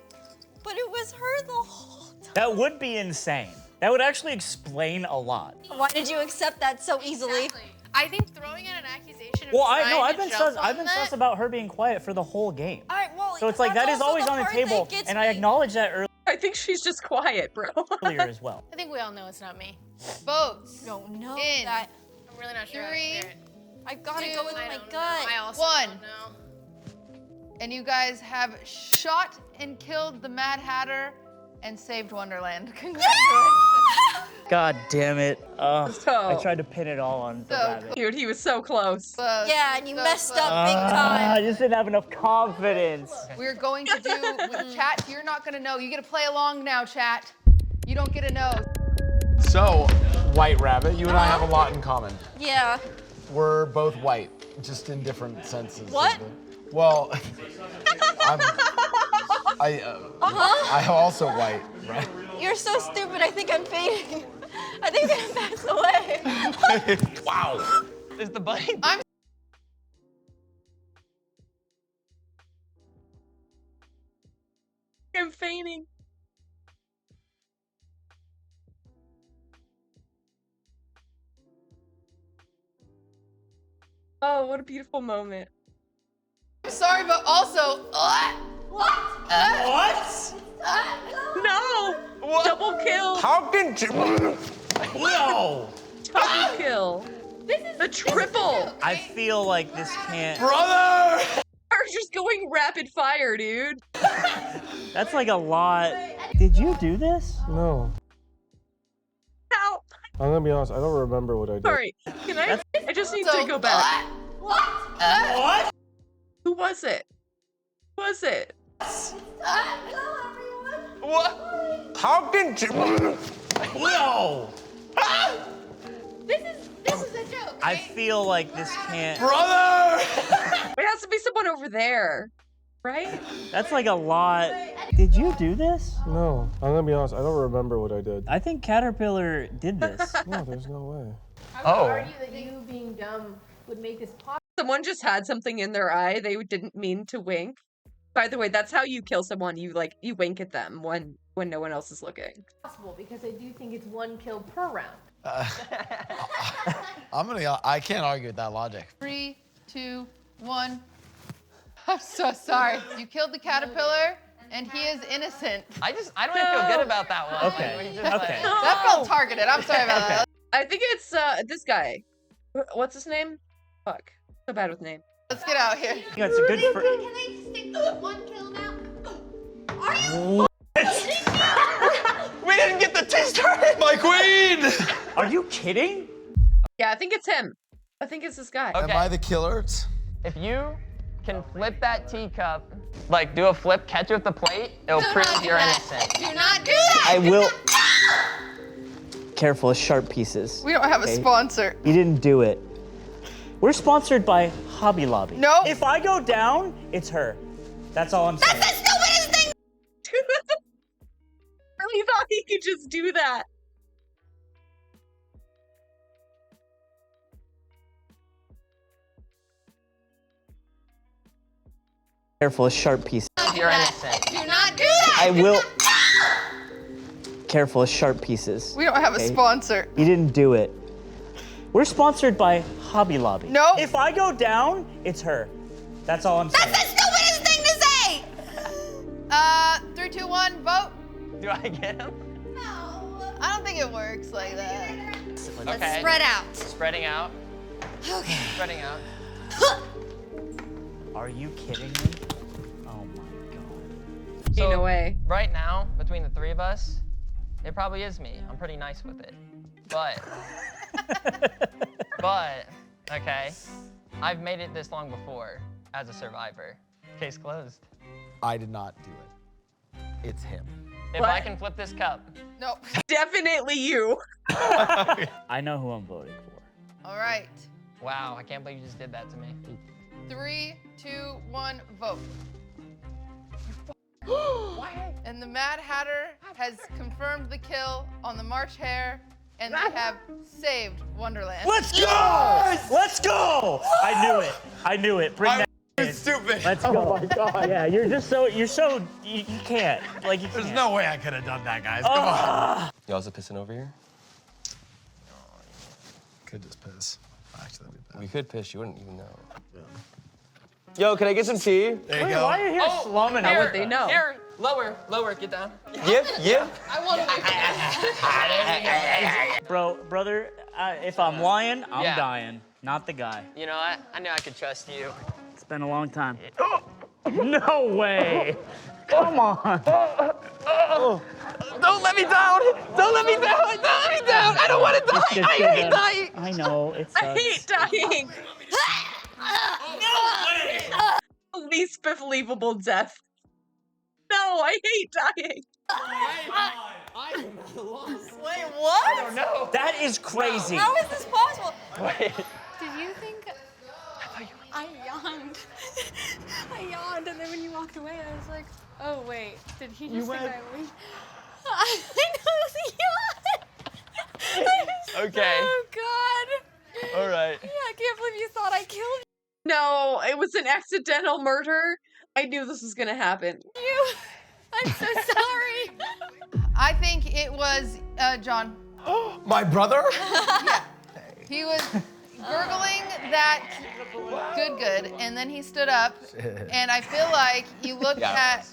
But it was her the whole time. That would be insane. That would actually explain a lot. Why did you accept that so easily? I think throwing out an accusation. Well, I've been sus about her being quiet for the whole game. All right, well, So it's like that is also always the on the part that table, gets and me. I acknowledge that I think she's just quiet, bro. earlier as well. I think we all know it's not me. Votes. No, no. In. That I'm really not sure. 3, I gotta Two, go with I my don't know. gut. I also 1. don't know. And you guys have shot and killed the Mad Hatter and saved Wonderland. Congratulations. God damn it. I So- tried to pin it all on the rabbit. Dude, he was so close. Yeah, and you messed up big time. I just didn't have enough confidence. We're going to do with chat. You're not gonna know. You get to play along now, chat. You don't get to know. So, White Rabbit, you and I have a lot in common. Yeah. We're both white, just in different senses. of What? Well, I'm also white, right? You're so stupid. I think I'm fading. I think I'm gonna pass away. Wow. Is the bunny? I'm fainting. Oh, what a beautiful moment. I'm sorry, but also. What? No! Double kill! How can you? No! Double kill! The triple! I feel like this can't. Brother! Are just going rapid fire, dude. That's like a lot. Did you do this? No. Ow! I'm gonna be honest, I don't remember what I did. Sorry, can I just need to go back. What? Who was it? Who was it? What? How can you? No! This is a joke. I feel like this can't. Brother! It has to be someone over there, right? That's like a lot. Did you do this? No, I'm gonna be honest, I don't remember what I did. I think Caterpillar did this. No, there's no way. I would argue that you being dumb would make this possible. Someone just had something in their eye they didn't mean to wink. By the way, that's how you kill someone. You wink at them when no one else is looking. Because I do think it's 1 kill per round. I can't argue with that logic. 3, 2, 1. I'm so sorry. You killed the caterpillar, and he is innocent. I don't even feel good about that one. Okay. Just Okay. That felt targeted. I'm sorry about that. I think it's this guy. What's his name? Fuck. So bad with names. Let's get out here. Yeah, it's a good. Can I stick to 1 kill now? Are you? We didn't get the taste right, my queen! Are you kidding? Yeah, I think it's him. I think it's this guy. Am I the killer? If you can flip that teacup, like do a flip, catch it with the plate, it'll prove you're innocent. Do not do that. I will. Careful, sharp pieces. We don't have a Okay? sponsor. You didn't do it. We're sponsored by Hobby Lobby. No. If I go down, it's her. That's all I'm saying. That's the stupidest thing! I really thought he could just do that. Careful, sharp pieces. You're innocent. Do not do that. I will. Careful, sharp pieces. We don't have a Okay? sponsor. You didn't do it. We're sponsored by Hobby Lobby. No. If I go down, it's her. That's all I'm saying. That's the stupidest 2, 1, vote. Do I get him? I don't think it works like that. Okay. Spread out. Spreading out. Okay. Spreading out. Are you kidding me? Oh my god. So, no way. Right now, between the 3 of us, it probably is me. I'm pretty nice with it. But, okay, I've made it this long before as a survivor. Case closed. I did not do it. It's him. If I can flip this cup. Nope. Definitely you. I know who I'm voting for. All right. Wow, I can't believe you just did that to me. 3, 2, 1, vote. And the Mad Hatter has confirmed the kill on the March Hare, and they have saved Wonderland. Let's go! Yes! Let's go! I knew it. I knew it. Bring that in. Stupid. Let's go. Oh my God. Yeah, you can't. Like, you There's can't. no way I could have done that, guys. Come on. Y'all is it pissing over here? Could just piss. Actually, that'd be bad. We could piss, you wouldn't even know. Yeah. Yo, can I get some tea? There you go. Why are you here slumming? How would they know? Here, lower, get down. Yep. I want to Brother, if I'm lying, I'm Yeah. dying. Not the guy. You know what? I knew I could trust you. It's been a long time. No way! Come on! Don't let me down! Don't let me down! Don't let me down! I don't want to die! I hate dying! I know, it sucks. I hate dying. Least believable death. No, I hate dying. Wait, what? I don't know. That is crazy. How is this possible? Wait. Did you think I yawned? I yawned, and then when you walked away, I was like, oh wait, did he just think I winked? I know the yawn. Okay. Oh God. All right. Yeah, I can't believe you thought I killed you. No, it was an accidental murder. I knew this was gonna happen. I'm so sorry. I think it was John. My brother? Yeah. He was gurgling that good, and then he stood up, and I feel like you looked at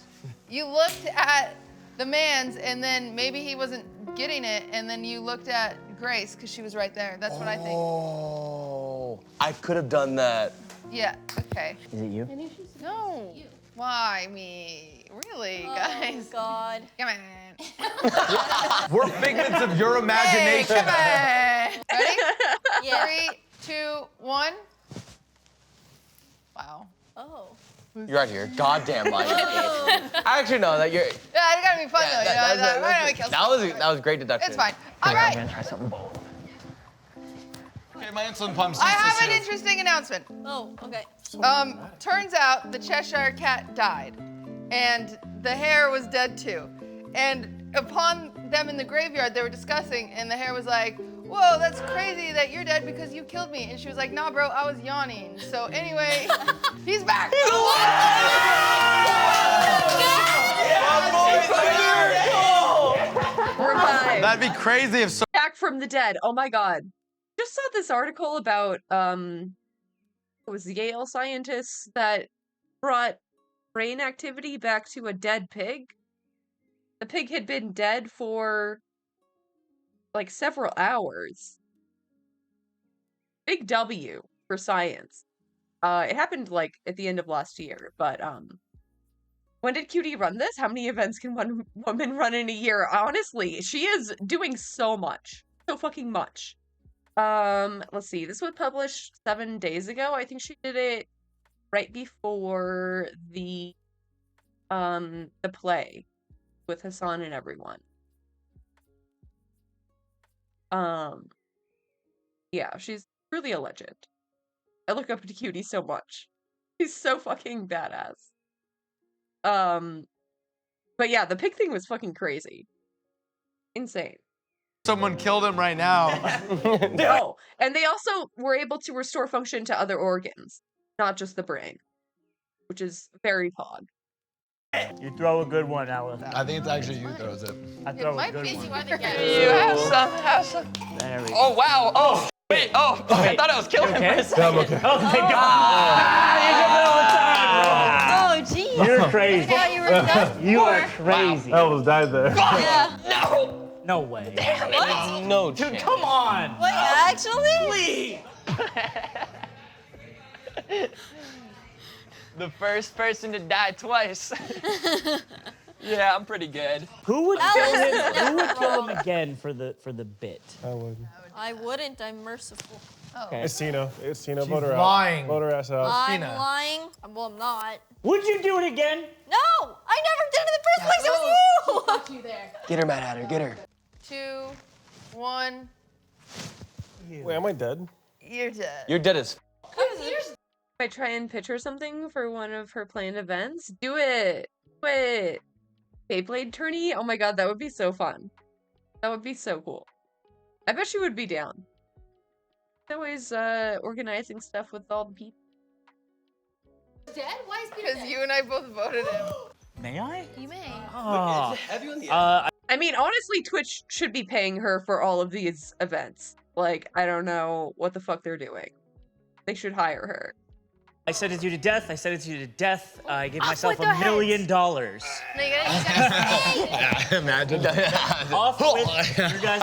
the man's, and then maybe he wasn't getting it, and then you looked at Grace because she was right there. That's what I think. Oh, I could have done that. Yeah. Okay. Is it you? No. Why me? Really, guys? Oh God. Come on. We're figments of your imagination. Hey, come on. Ready? Yeah. 3, 2, 1. Wow. Oh. You're out here. Goddamn life. Actually, no. That you're. Yeah, it gotta be fun though. That was great deduction. It's fine. All right. I'm gonna try something. Okay, my insulin pump's I have useless an here. interesting announcement. Oh, okay. Turns out the Cheshire Cat died, and the hare was dead too. And upon them in the graveyard, they were discussing, and the hare was like, "Whoa, that's crazy that you're dead because you killed me." And she was like, "Nah, bro, I was yawning." So anyway, he's back. Revived. That'd be crazy if so. Back from the dead. Oh my God. Just saw this article about it was the Yale scientists that brought brain activity back to a dead pig. The pig had been dead for like several hours. Big W for science. It happened like at the end of last year, but when did QD run this? How many events can one woman run in a year? Honestly, she is doing so much. So fucking much. Let's see. This was published 7 days ago. I think she did it right before the play with Hassan and everyone. Yeah, she's really a legend. I look up to Cutie so much. He's so fucking badass. But yeah, the pig thing was fucking crazy. Insane. Someone killed him right now. No, and they also were able to restore function to other organs, not just the brain, which is very pog. You throw a good one, Alice. I think it's actually you throws it. I throw a good one. You have some. There we go. Oh wow. Oh wait. Oh, I thought I was killing him. Okay? Yeah, I'm okay. Oh, thank God. Oh, geez. You're crazy. Yeah, you were done You are before. crazy. Elvis died there. Yeah. No. No way. What? No Dude, chance. come on. Wait, actually? Please. The first person to die twice. Yeah, I'm pretty good. Who would That kill was him? Who would not kill him wrong. again for the bit? I would. I wouldn't. I'm merciful. Okay. It's Tina. It's Tina. She's Vote her lying. out. Vote her ass out. I'm lying. Well, I'm not. Would you do it again? No! I never did it in the first place. It was you. You there. Get her, Mad Hatter, get her. 2, 1. Wait, am I dead? You're dead. You're dead as If I try and pitch her something for one of her planned events, do it. Do it. Beyblade tourney? Oh my god, that would be so fun. That would be so cool. I bet she would be down. Always organizing stuff with all the people. Dead? Why is Peter Because dead? you and I both voted him. May I? You may. Oh. I mean, honestly, Twitch should be paying her for all of these events. Like, I don't know what the fuck they're doing. They should hire her. I sentenced you to death. I sentenced you to death. I gave Off myself with $1 their million. No, you gotta say. Yeah, imagine. Off with your guys'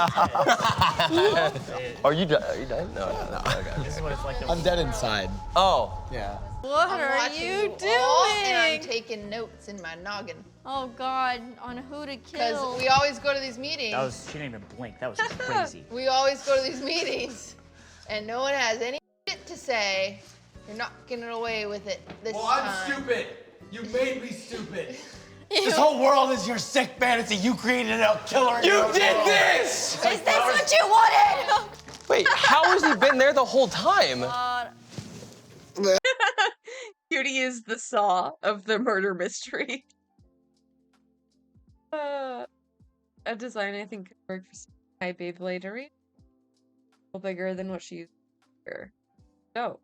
Are you done? Are you done? No. Okay. This is what it's like to I'm dead inside. Oh. Yeah. What I'm are watching you all, and I'm doing? taking notes in my noggin. Oh god, on who to Because kill. we always go to these meetings. She didn't even blink. That was crazy. We always go to these meetings, and no one has any shit to say. You're not getting away with it this Well, time. I'm stupid. You made me stupid. This whole world is your sick fantasy. You created a killer. You hero did world. this! Is this what you wanted? Wait, how has he been there the whole time? Cutie is the Saw of the murder mystery. A design I think could work for my Beybladery. A little bigger than what she used here. Oh.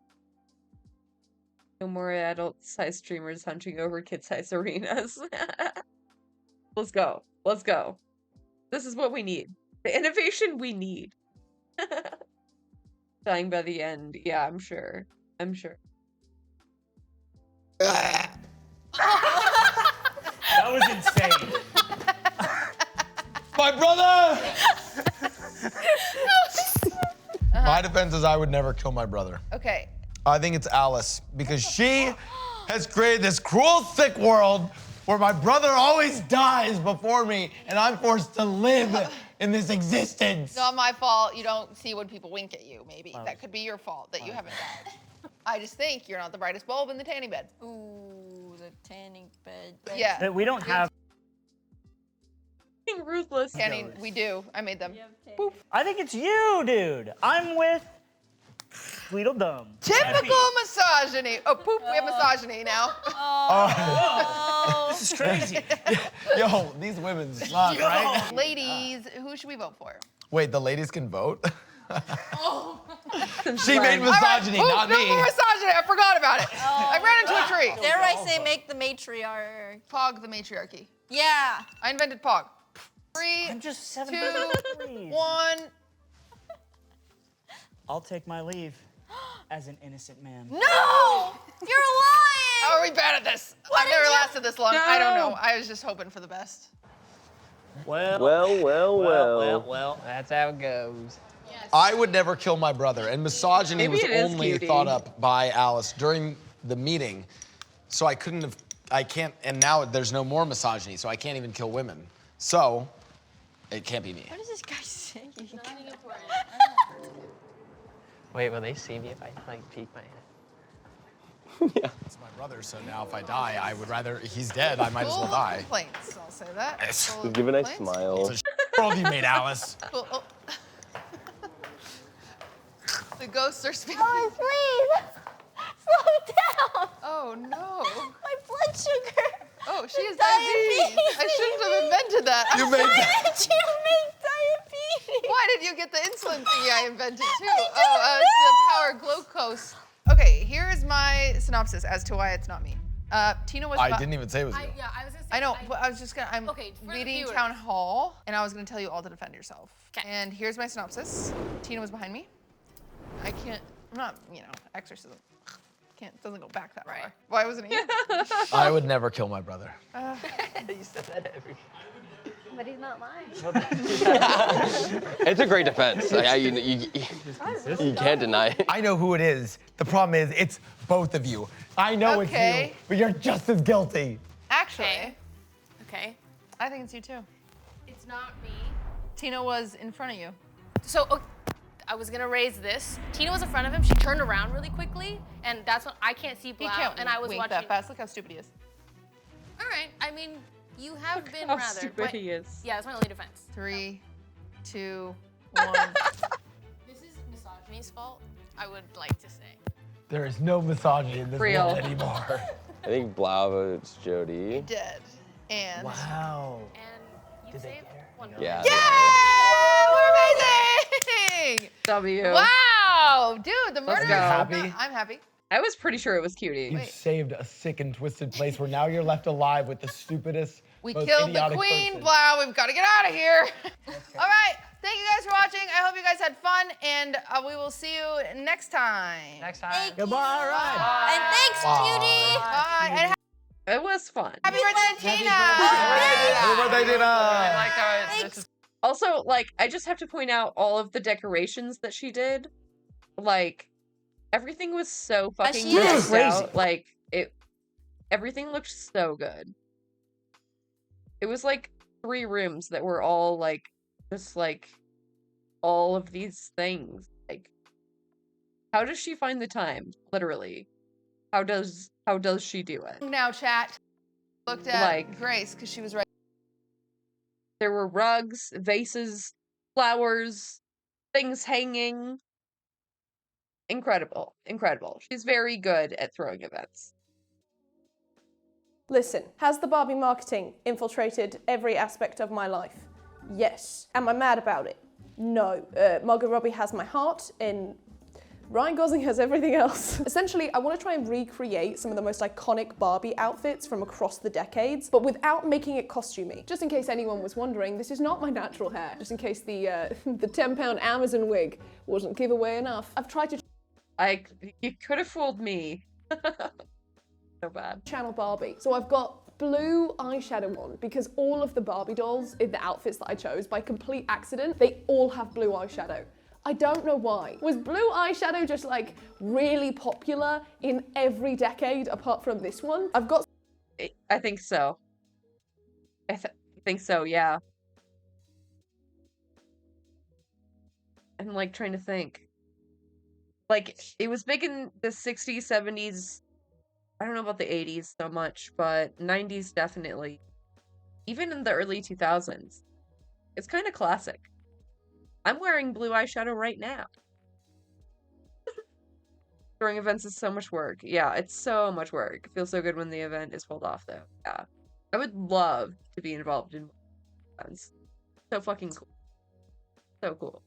No more adult-sized streamers hunting over kid-sized arenas. Let's go. Let's go. This is what we need. The innovation we need. Dying by the end. Yeah, I'm sure. I'm sure. That was insane. My brother! My defense is I would never kill my brother. Okay. I think it's Alice because she has created this cruel, sick world where my brother always dies before me and I'm forced to live in this existence. It's not my fault you don't see when people wink at you, maybe. That could be your fault that you haven't died. I just think you're not the brightest bulb in the tanning bed. Ooh, the tanning bed. Yeah. But we don't have. Ruthless. Tanning, we do. I made them. Boop. I think it's you, dude. I'm with Tweedledum. Typical misogyny. Oh, poop, we have misogyny now. Oh. This is crazy. Yo, these women suck, right? Ladies, who should we vote for? Wait, the ladies can vote? Oh. She made misogyny, not no me. more misogyny. I forgot about it. I ran into a tree. Dare I say make the matriarch. Pog the matriarchy. Yeah. I invented Pog. 3, I'm just 7 2, please. 1. I'll take my leave as an innocent man. No! You're lying! How are we bad at this? I've never lasted this long. I don't know. I was just hoping for the best. Well. That's how it goes. I would never kill my brother, and misogyny Maybe was it is only cutie. thought up by Alice during the meeting, so I couldn't have, I can't, and now there's no more misogyny, so I can't even kill women. So, it can't be me. What is this guy saying? Wait, will they see me if I like peek my head? It's my brother, so now if I die, I would rather, he's dead, I might as well Full of die. complaints, I'll say that. Yes. Full of Give a nice complaints. smile. It's a world you made, Alice. Full- oh. The ghosts are speaking. Oh, please! Slow down! Oh, no. My blood sugar! Oh, she has diabetes. I shouldn't have invented that. You made Why did you make diabetes? Why did you get the insulin thingy I invented too? It's the power glucose. Okay, here is my synopsis as to why it's not me. Tina was. I didn't even say it was you. Yeah, I was gonna say. I know, but I was just gonna. I'm Okay, for the leading viewers. town hall, and I was gonna tell you all to defend yourself. 'Kay. And here's my synopsis. Tina was behind me. I can't. I'm not. Exorcism. Doesn't go back that far. Why wasn't it you? I would never kill my brother. You said that every. But he's not lying. It's a great defense. You can't deny it. I know who it is. The problem is, it's both of you. I know it's you, but you're just as guilty. Actually, Okay. I think it's you too. It's not me. Tina was in front of you. So I was gonna raise this. Tina was in front of him. She turned around really quickly, and that's when I can't see He Blau, can't and I was wink watching. that fast. Look how stupid he is. All right. I mean, you have been how rather. stupid but- he is. Yeah, that's my only defense. 3, 2, 1. This is misogyny's fault. I would like to say. There is no misogyny in this Real. world anymore. I think Blau votes Jody. Dead. And. Wow. And you saved one. Yeah. We're amazing! W. Wow, dude, the Let's murder. go. Happy? I'm happy. I was pretty sure it was Cutie. You saved a sick and twisted place where now you're left alive with the stupidest, We most killed the idiotic queen, person. Blau. We've got to get out of here. All right. Thank you guys for watching. I hope you guys had fun, and we will see you next time. Next time. Goodbye, Ryan. And thanks, Cutie. Bye. And It was fun. happy birthday, Tina. Happy birthday, I Tina. like how this is Also, like, I just have to point out all of the decorations that she did. Like, everything was so fucking she is. decked Crazy. out. Like, everything looked so good. It was like 3 rooms that were all like, just like, all of these things. Like, how does she find the time? Literally, how does she do it? now, chat. Looked at Like- Grace because she was right. There were rugs, vases, flowers, things hanging. Incredible. Incredible. She's very good at throwing events. Listen, has the Barbie marketing infiltrated every aspect of my life? Yes. Am I mad about it? No. Margot Robbie has my heart, and Ryan Gosling has everything else. Essentially, I want to try and recreate some of the most iconic Barbie outfits from across the decades, but without making it costumey. Just in case anyone was wondering, this is not my natural hair. Just in case the the £10 Amazon wig wasn't giveaway enough. I've tried to You could have fooled me. So bad. channel Barbie. So I've got blue eyeshadow on because all of the Barbie dolls in the outfits that I chose, by complete accident, they all have blue eyeshadow. I don't know why. Was blue eyeshadow just like really popular in every decade apart from this one? I've got I think so. I think so, yeah. I'm like trying to think. Like, it was big in the 60s, 70s. I don't know about the 80s so much, but 90s definitely. Even in the early 2000s. It's kind of classic. I'm wearing blue eyeshadow right now. Throwing events is so much work. Yeah, it's so much work. It feels so good when the event is pulled off, though. Yeah. I would love to be involved in events. So fucking cool. So cool.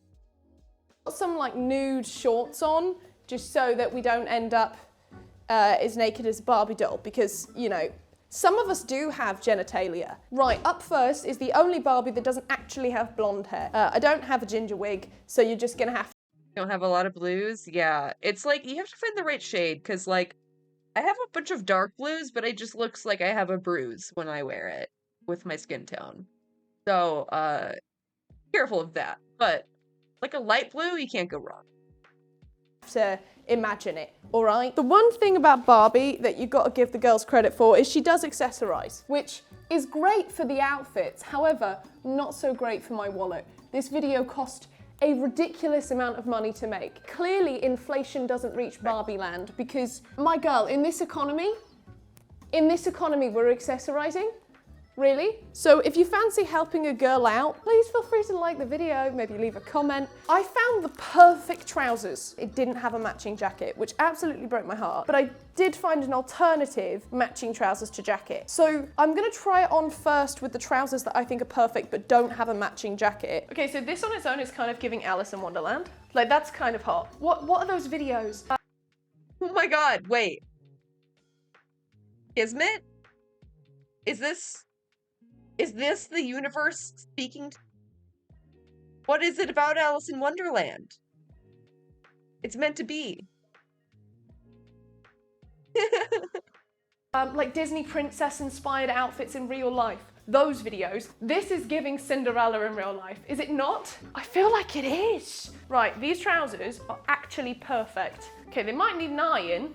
some like nude shorts on just so that we don't end up as naked as a Barbie doll because, you know, some of us do have genitalia. Right, up first is the only Barbie that doesn't actually have blonde hair. I don't have a ginger wig, so you're just gonna have to... Don't have a lot of blues? Yeah. It's like, you have to find the right shade, because, like, I have a bunch of dark blues, but it just looks like I have a bruise when I wear it with my skin tone. So, careful of that. But, like a light blue, you can't go wrong. To imagine it, all right? The one thing about Barbie that you've got to give the girls credit for is she does accessorize, which is great for the outfits, however, not so great for my wallet. This video cost a ridiculous amount of money to make. Clearly, inflation doesn't reach Barbie land because, my girl, in this economy, we're accessorizing? Really? So if you fancy helping a girl out, please feel free to like the video, maybe leave a comment. I found the perfect trousers. It didn't have a matching jacket, which absolutely broke my heart, but I did find an alternative matching trousers to jacket. So I'm gonna try it on first with the trousers that I think are perfect but don't have a matching jacket. Okay, so this on its own is kind of giving Alice in Wonderland. Like, that's kind of hot. What are those videos? Oh my god, wait. Kismet? Is this the universe speaking to... What is it about Alice in Wonderland? It's meant to be. Like Disney princess inspired outfits in real life. Those videos. This is giving Cinderella in real life, is it not? I feel like it is. Right, these trousers are actually perfect. Okay, they might need an iron.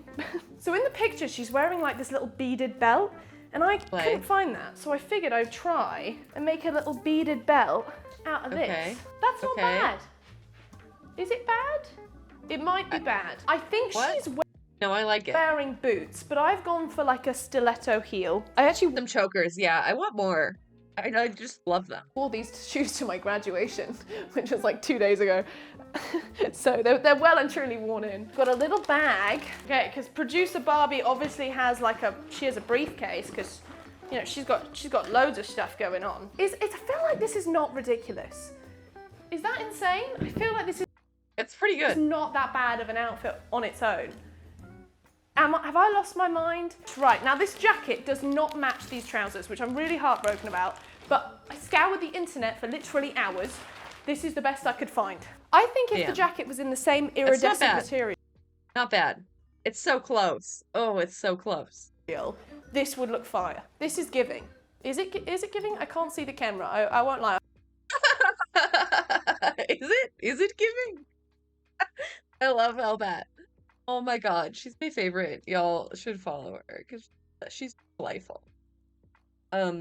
So in the picture, she's wearing like this little beaded belt, and I couldn't find that. So I figured I'd try and make a little beaded belt out of this. That's not bad. Is it bad? It might be bad. I think she's No, I like it. wearing boots, but I've gone for like a stiletto heel. I actually Some chokers, yeah. I want more. I just love them. wore these shoes to my graduation, which was like 2 days ago. So they're well and truly worn in. Got a little bag. Okay, because producer Barbie obviously has like she has a briefcase because, you know, she's got loads of stuff going on. I feel like this is not ridiculous. Is that insane? I feel like this is. It's pretty good. It's not that bad of an outfit on its own. Have I lost my mind? Right, now this jacket does not match these trousers, which I'm really heartbroken about, but I scoured the internet for literally hours. This is the best I could find. I think if the jacket was in the same iridescent material. Not bad. It's so close. Oh, it's so close. This would look fire. This is giving. Is it giving? I can't see the camera. I won't lie. Is it giving? I love Elbat. Oh my god, she's my favorite. Y'all should follow her because she's delightful.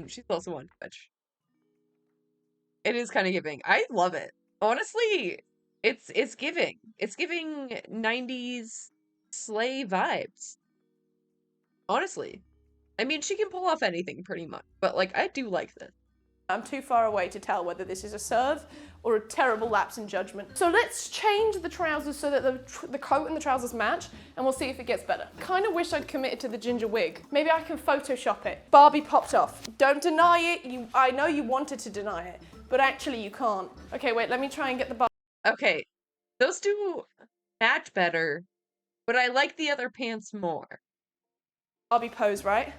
She's also on Twitch. It is kind of giving. I love it. Honestly, it's giving. It's giving 90s slay vibes. Honestly. I mean, she can pull off anything pretty much, but like I do like this. I'm too far away to tell whether this is a serve or a terrible lapse in judgment. So let's change the trousers so that the coat and the trousers match, and we'll see if it gets better. Kind of wish I'd committed to the ginger wig. Maybe I can Photoshop it. Barbie popped off. Don't deny it. I know you wanted to deny it, but actually you can't. Okay, wait, let me try and get the Okay, those two match better, but I like the other pants more. Barbie pose, right?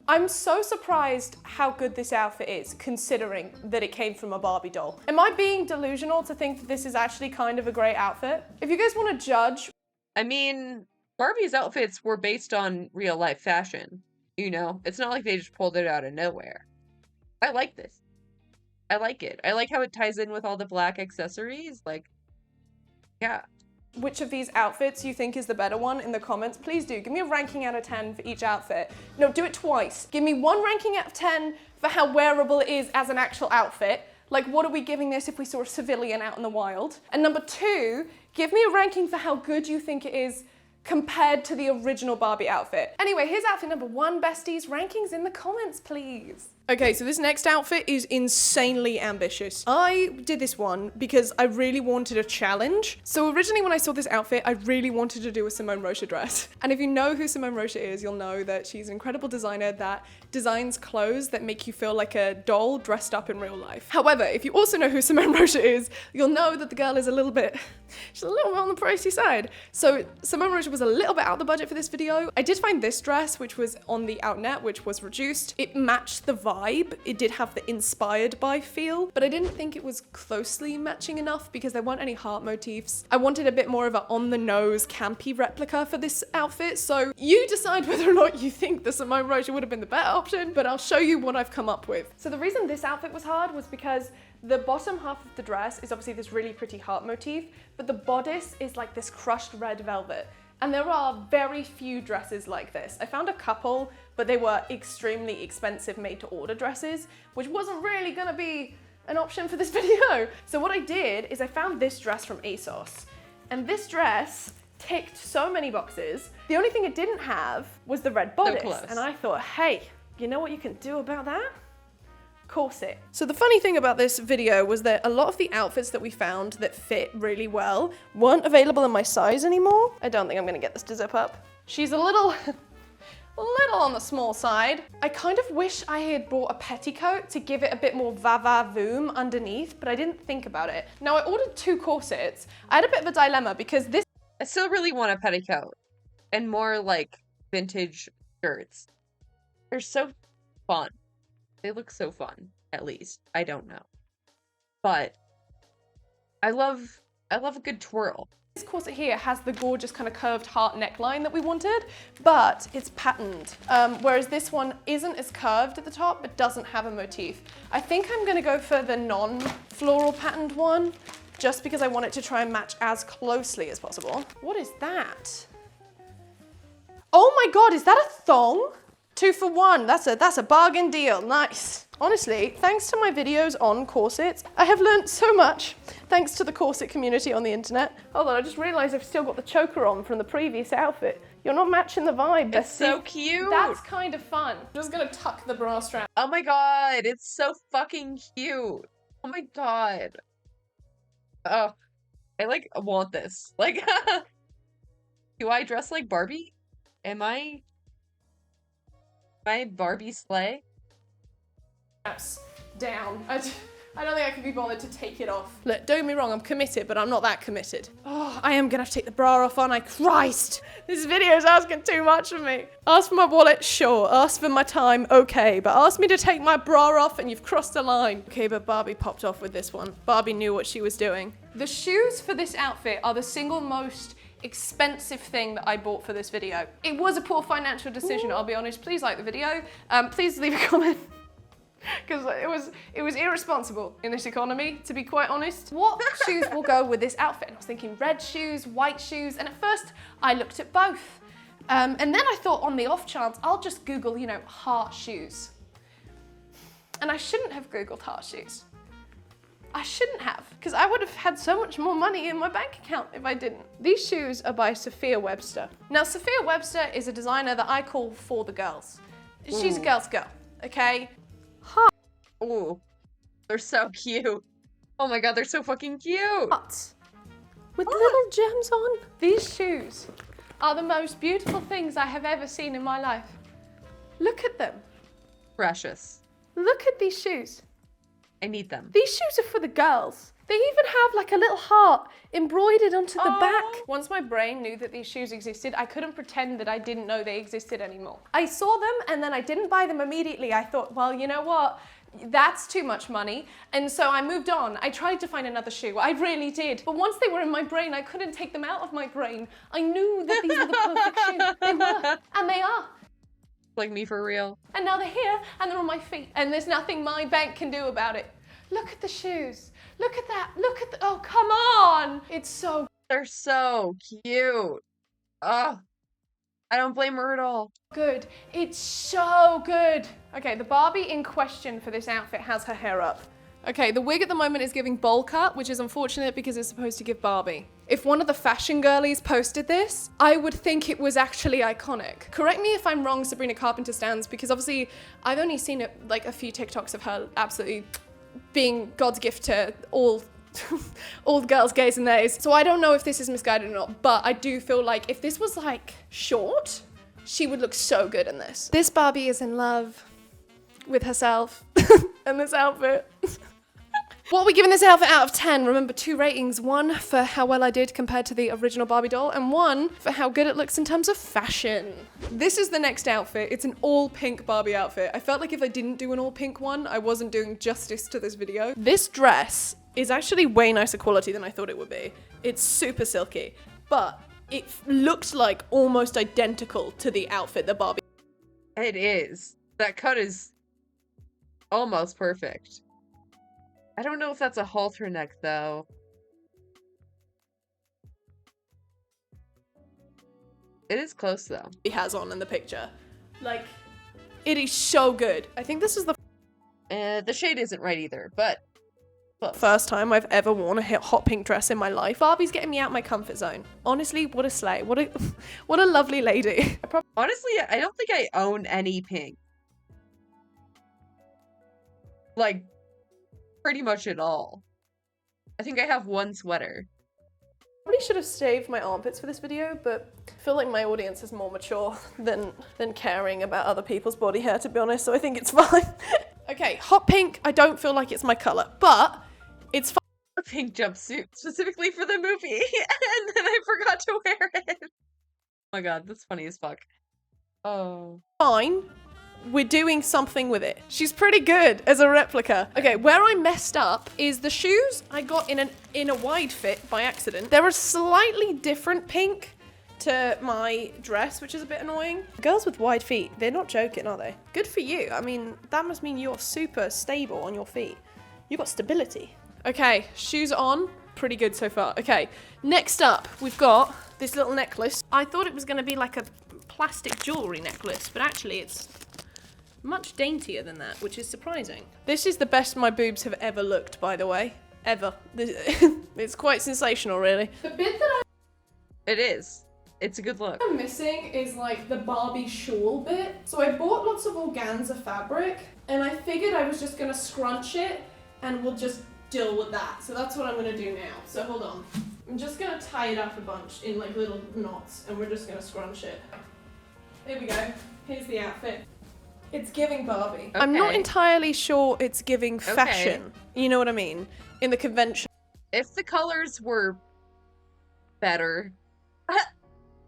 I'm so surprised how good this outfit is, considering that it came from a Barbie doll. Am I being delusional to think that this is actually kind of a great outfit? If you guys want to judge... I mean, Barbie's outfits were based on real life fashion, you know? It's not like they just pulled it out of nowhere. I like this. I like it. I like how it ties in with all the black accessories, like, yeah. Which of these outfits you think is the better one in the comments, please do. Give me a ranking out of 10 for each outfit. No, do it twice. Give me one ranking out of 10 for how wearable it is as an actual outfit. Like, what are we giving this if we saw a civilian out in the wild? And number 2, give me a ranking for how good you think it is compared to the original Barbie outfit. Anyway, here's outfit number 1, besties. Rankings in the comments, please. Okay, so this next outfit is insanely ambitious. I did this one because I really wanted a challenge. So originally when I saw this outfit, I really wanted to do a Simone Rocha dress. And if you know who Simone Rocha is, you'll know that she's an incredible designer that designs clothes that make you feel like a doll dressed up in real life. However, if you also know who Simone Rocha is, you'll know that the girl is she's a little bit on the pricey side. So Simone Rocha was a little bit out of the budget for this video. I did find this dress, which was on the Outnet, which was reduced. It matched the vibe. It did have the inspired by feel, but I didn't think it was closely matching enough because there weren't any heart motifs. I wanted a bit more of an on-the-nose campy replica for this outfit, so you decide whether or not you think the Simone Rocha would have been the better option, but I'll show you what I've come up with. So the reason this outfit was hard was because the bottom half of the dress is obviously this really pretty heart motif, but the bodice is like this crushed red velvet. And there are very few dresses like this. I found a couple, but they were extremely expensive made-to-order dresses, which wasn't really gonna be an option for this video. So what I did is I found this dress from ASOS. And this dress ticked so many boxes. The only thing it didn't have was the red bodice. And I thought, hey, you know what you can do about that? Corset. So the funny thing about this video was that a lot of the outfits that we found that fit really well weren't available in my size anymore. I don't think I'm gonna get this to zip up. She's a little on the small side. I kind of wish I had bought a petticoat to give it a bit more va-va-voom underneath, but I didn't think about it. Now I ordered 2 corsets. I had a bit of a dilemma because this— I still really want a petticoat and more like vintage shirts. They're so fun. They look so fun, at least. I don't know. But I love a good twirl. This corset here has the gorgeous kind of curved heart neckline that we wanted, but it's patterned. Whereas this one isn't as curved at the top, but doesn't have a motif. I think I'm gonna go for the non-floral patterned one, just because I want it to try and match as closely as possible. What is that? Oh my God, is that a thong? 2 for 1, that's a bargain deal, nice. Honestly, thanks to my videos on corsets, I have learned so much thanks to the corset community on the internet. Hold on, I just realized I've still got the choker on from the previous outfit. You're not matching the vibe, It's bestie. so cute. That's kind of fun. I'm just gonna tuck the bra strap. Oh my God, it's so fucking cute. Oh my God. Oh, I like want this. Like, do I dress like Barbie? Am I Barbie slay? Down. I don't think I can be bothered to take it off. Look, don't get me wrong, I'm committed, but I'm not that committed. Oh, I am gonna have to take the bra off, aren't I? Christ! This video is asking too much of me. Ask for my wallet, sure. Ask for my time, okay. But ask me to take my bra off and you've crossed a line. Okay, but Barbie popped off with this one. Barbie knew what she was doing. The shoes for this outfit are the single most expensive thing that I bought for this video. It was a poor financial decision, I'll be honest. Please like the video. Please leave a comment. Because it was irresponsible in this economy, to be quite honest. What shoes will go with this outfit? And I was thinking red shoes, white shoes, and at first I looked at both. And then I thought on the off chance, I'll just Google, you know, heart shoes. And I shouldn't have Googled heart shoes. I shouldn't have, because I would have had so much more money in my bank account if I didn't. These shoes are by Sophia Webster. Now, Sophia Webster is a designer that I call for the girls. She's a girl's girl, okay? Ooh, they're so cute. Oh my God, they're so fucking cute. With little gems on. These shoes are the most beautiful things I have ever seen in my life. Look at them. Precious. Look at these shoes. I need them. These shoes are for the girls. They even have like a little heart embroidered onto the back. Once my brain knew that these shoes existed, I couldn't pretend that I didn't know they existed anymore. I saw them and then I didn't buy them immediately. I thought, well, you know what? That's too much money. And so I moved on. I tried to find another shoe. I really did. But once they were in my brain, I couldn't take them out of my brain. I knew that these were the perfect shoes. They were. And they are. Like me for real. And now they're here and they're on my feet. And there's nothing my bank can do about it. Look at the shoes. Look at that. Look at the, oh, come on. It's so. They're so cute. Oh, I don't blame her at all. Good. It's so good. Okay, the Barbie in question for this outfit has her hair up. Okay, the wig at the moment is giving bowl cut, which is unfortunate because it's supposed to give Barbie. If one of the fashion girlies posted this, I would think it was actually iconic. Correct me if I'm wrong, Sabrina Carpenter stans, because obviously I've only seen it, like a few TikToks of her absolutely being God's gift to all the girls, gays and theys. So I don't know if this is misguided or not, but I do feel like if this was like short, she would look so good in this. This Barbie is in love with herself and this outfit. What are we giving this outfit out of 10? Remember, 2 ratings. 1 for how well I did compared to the original Barbie doll, and 1 for how good it looks in terms of fashion. This is the next outfit. It's an all pink Barbie outfit. I felt like if I didn't do an all pink one, I wasn't doing justice to this video. This dress is actually way nicer quality than I thought it would be. It's super silky, but it looked like almost identical to the outfit that Barbie. It is. That cut is almost perfect. I don't know if that's a halter neck, though. It is close, though. He has on in the picture. Like, it is so good. I think this is the the shade isn't right either, but first time I've ever worn a hot pink dress in my life. Barbie's getting me out my comfort zone. Honestly, what a slay. What a lovely lady. Honestly, I don't think I own any pink. Like, pretty much at all. I think I have 1 sweater. Probably should have saved my armpits for this video, but I feel like my audience is more mature than caring about other people's body hair, to be honest, so I think it's fine. Okay, hot pink, I don't feel like it's my color, but it's fine. A pink jumpsuit, specifically for the movie, and then I forgot to wear it. Oh my god, that's funny as fuck. Oh. Fine. We're doing something with it. She's pretty good as a replica. Okay, where I messed up is the shoes I got in a wide fit by accident. They're a slightly different pink to my dress, which is a bit annoying. Girls with wide feet, they're not joking, are they? Good for you. I mean, that must mean you're super stable on your feet. You got stability. Okay, shoes on. Pretty good so far. Okay, next up, we've got this little necklace. I thought it was gonna be like a plastic jewelry necklace, but actually it's much daintier than that, which is surprising. This is the best my boobs have ever looked, by the way. Ever. It's quite sensational, really. The bit that It is. It's a good look. I'm missing is like the Barbie shawl bit. So I bought lots of organza fabric, and I figured I was just gonna scrunch it, and we'll just deal with that. So that's what I'm gonna do now. So hold on. I'm just gonna tie it up a bunch in like little knots, and we're just gonna scrunch it. There we go. Here's the outfit. It's giving Barbie. I'm not entirely sure it's giving fashion. You know what I mean? In the convention. If the colors were better,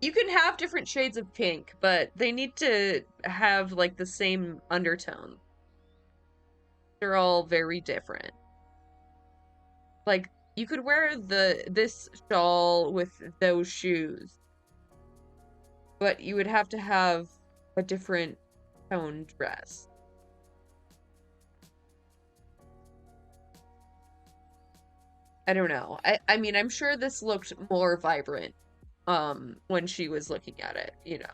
you can have different shades of pink, but they need to have like the same undertone. They're all very different. Like, you could wear this shawl with those shoes, but you would have to have a different tone dress. I don't know. I mean, I'm sure this looked more vibrant when she was looking at it, you know.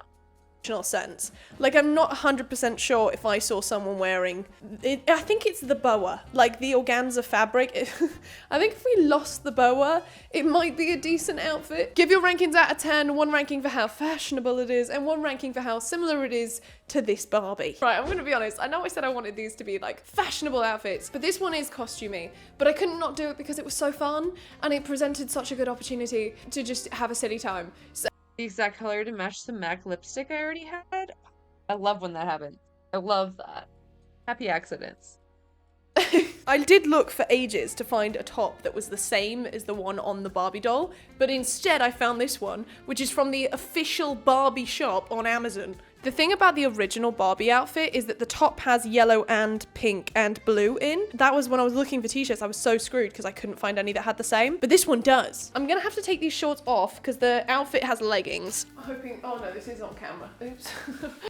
Sense. Like, I'm not 100% sure if I saw someone wearing it. I think it's the boa, like the organza fabric. I think if we lost the boa, it might be a decent outfit. Give your rankings out of 10, 1 ranking for how fashionable it is, and 1 ranking for how similar it is to this Barbie. Right, I'm gonna be honest. I know I said I wanted these to be like fashionable outfits, but this one is costumey. But I couldn't not do it because it was so fun, and it presented such a good opportunity to just have a silly time. So the exact color to match the MAC lipstick I already had. I love when that happens. I love that. Happy accidents. I did look for ages to find a top that was the same as the one on the Barbie doll, but instead I found this one, which is from the official Barbie shop on Amazon. The thing about the original Barbie outfit is that the top has yellow and pink and blue in. That was when I was looking for t-shirts, I was so screwed because I couldn't find any that had the same, but this one does. I'm gonna have to take these shorts off because the outfit has leggings. I'm hoping, oh no, this is on camera. Oops.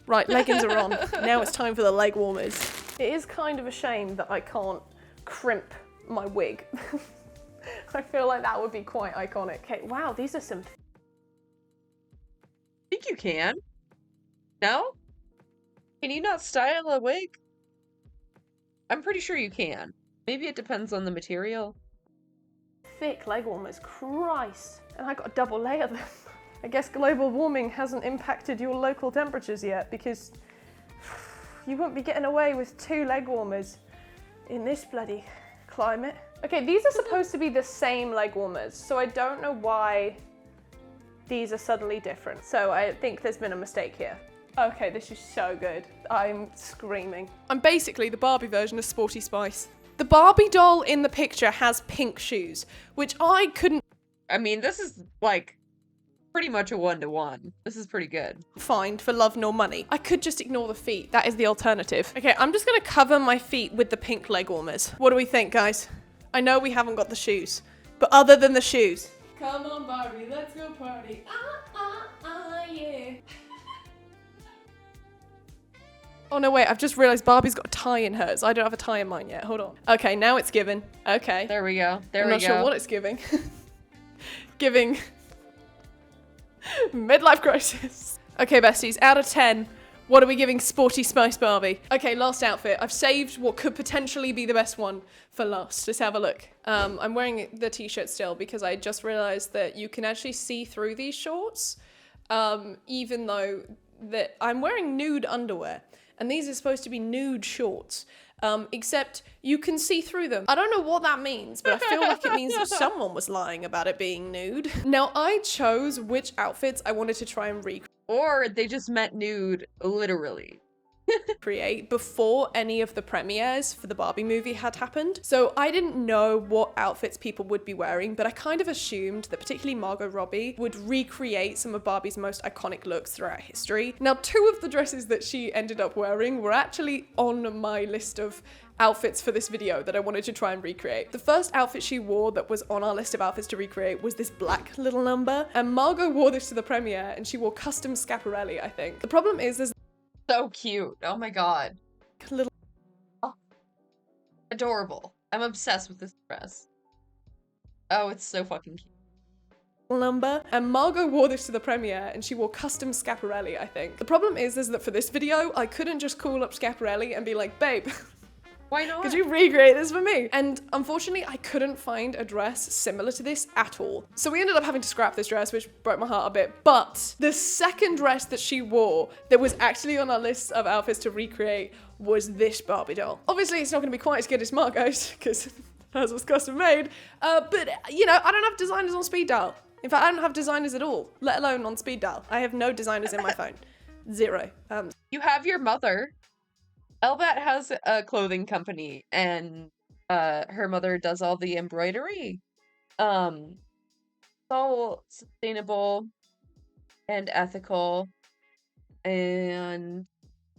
Right, leggings are on. Now it's time for the leg warmers. It is kind of a shame that I can't crimp my wig. I feel like that would be quite iconic. Okay, wow, these are some... I think you can. No? Can you not style a wig? I'm pretty sure you can. Maybe it depends on the material. Thick leg warmers, Christ. And I got a double layer of them. I guess global warming hasn't impacted your local temperatures yet because you won't be getting away with 2 leg warmers in this bloody climate. Okay, these are supposed to be the same leg warmers, so I don't know why these are suddenly different. So I think there's been a mistake here. Okay, this is so good. I'm screaming. I'm basically the Barbie version of Sporty Spice. The Barbie doll in the picture has pink shoes, which I couldn't... I mean, this is like pretty much a 1-to-1. This is pretty good. ...find for love nor money. I could just ignore the feet. That is the alternative. Okay, I'm just gonna cover my feet with the pink leg warmers. What do we think, guys? I know we haven't got the shoes, but other than the shoes. Come on, Barbie, let's go party. Yeah. Oh no, wait, I've just realized Barbie's got a tie in hers. I don't have a tie in mine yet. Hold on. Okay, now it's given. Okay. There we go. I'm not sure what it's giving. Giving midlife crisis. Okay, besties, out of 10, what are we giving Sporty Spice Barbie? Okay, last outfit. I've saved what could potentially be the best one for last. Let's have a look. I'm wearing the t-shirt still because I just realized that you can actually see through these shorts, even though that I'm wearing nude underwear. And these are supposed to be nude shorts, except you can see through them. I don't know what that means, but I feel like it means that someone was lying about it being nude. Now, I chose which outfits I wanted to try and recreate. Or they just meant nude, literally. create before any of the premieres for the Barbie movie had happened. So I didn't know what outfits people would be wearing, but I kind of assumed that particularly Margot Robbie would recreate some of Barbie's most iconic looks throughout history. Now, 2 of the dresses that she ended up wearing were actually on my list of outfits for this video that I wanted to try and recreate. The first outfit she wore that was on our list of outfits to recreate was this black little number, and Margot wore this to the premiere and she wore custom Schiaparelli, I think. The problem is there's so cute. Oh my god. Little adorable. I'm obsessed with this dress. Oh, it's so fucking cute. Number, and Margot wore this to the premiere and she wore custom Schiaparelli, I think. The problem is that for this video, I couldn't just call up Schiaparelli and be like, babe, why not? could you recreate this for me? And unfortunately, I couldn't find a dress similar to this at all. So we ended up having to scrap this dress, which broke my heart a bit. But the second dress that she wore that was actually on our list of outfits to recreate was this Barbie doll. Obviously, it's not going to be quite as good as Margot's because hers was custom made. But, you know, I don't have designers on speed dial. In fact, I don't have designers at all, let alone on speed dial. I have no designers in my phone. 0. You have your mother. Elbat has a clothing company, and her mother does all the embroidery. It's all sustainable and ethical, and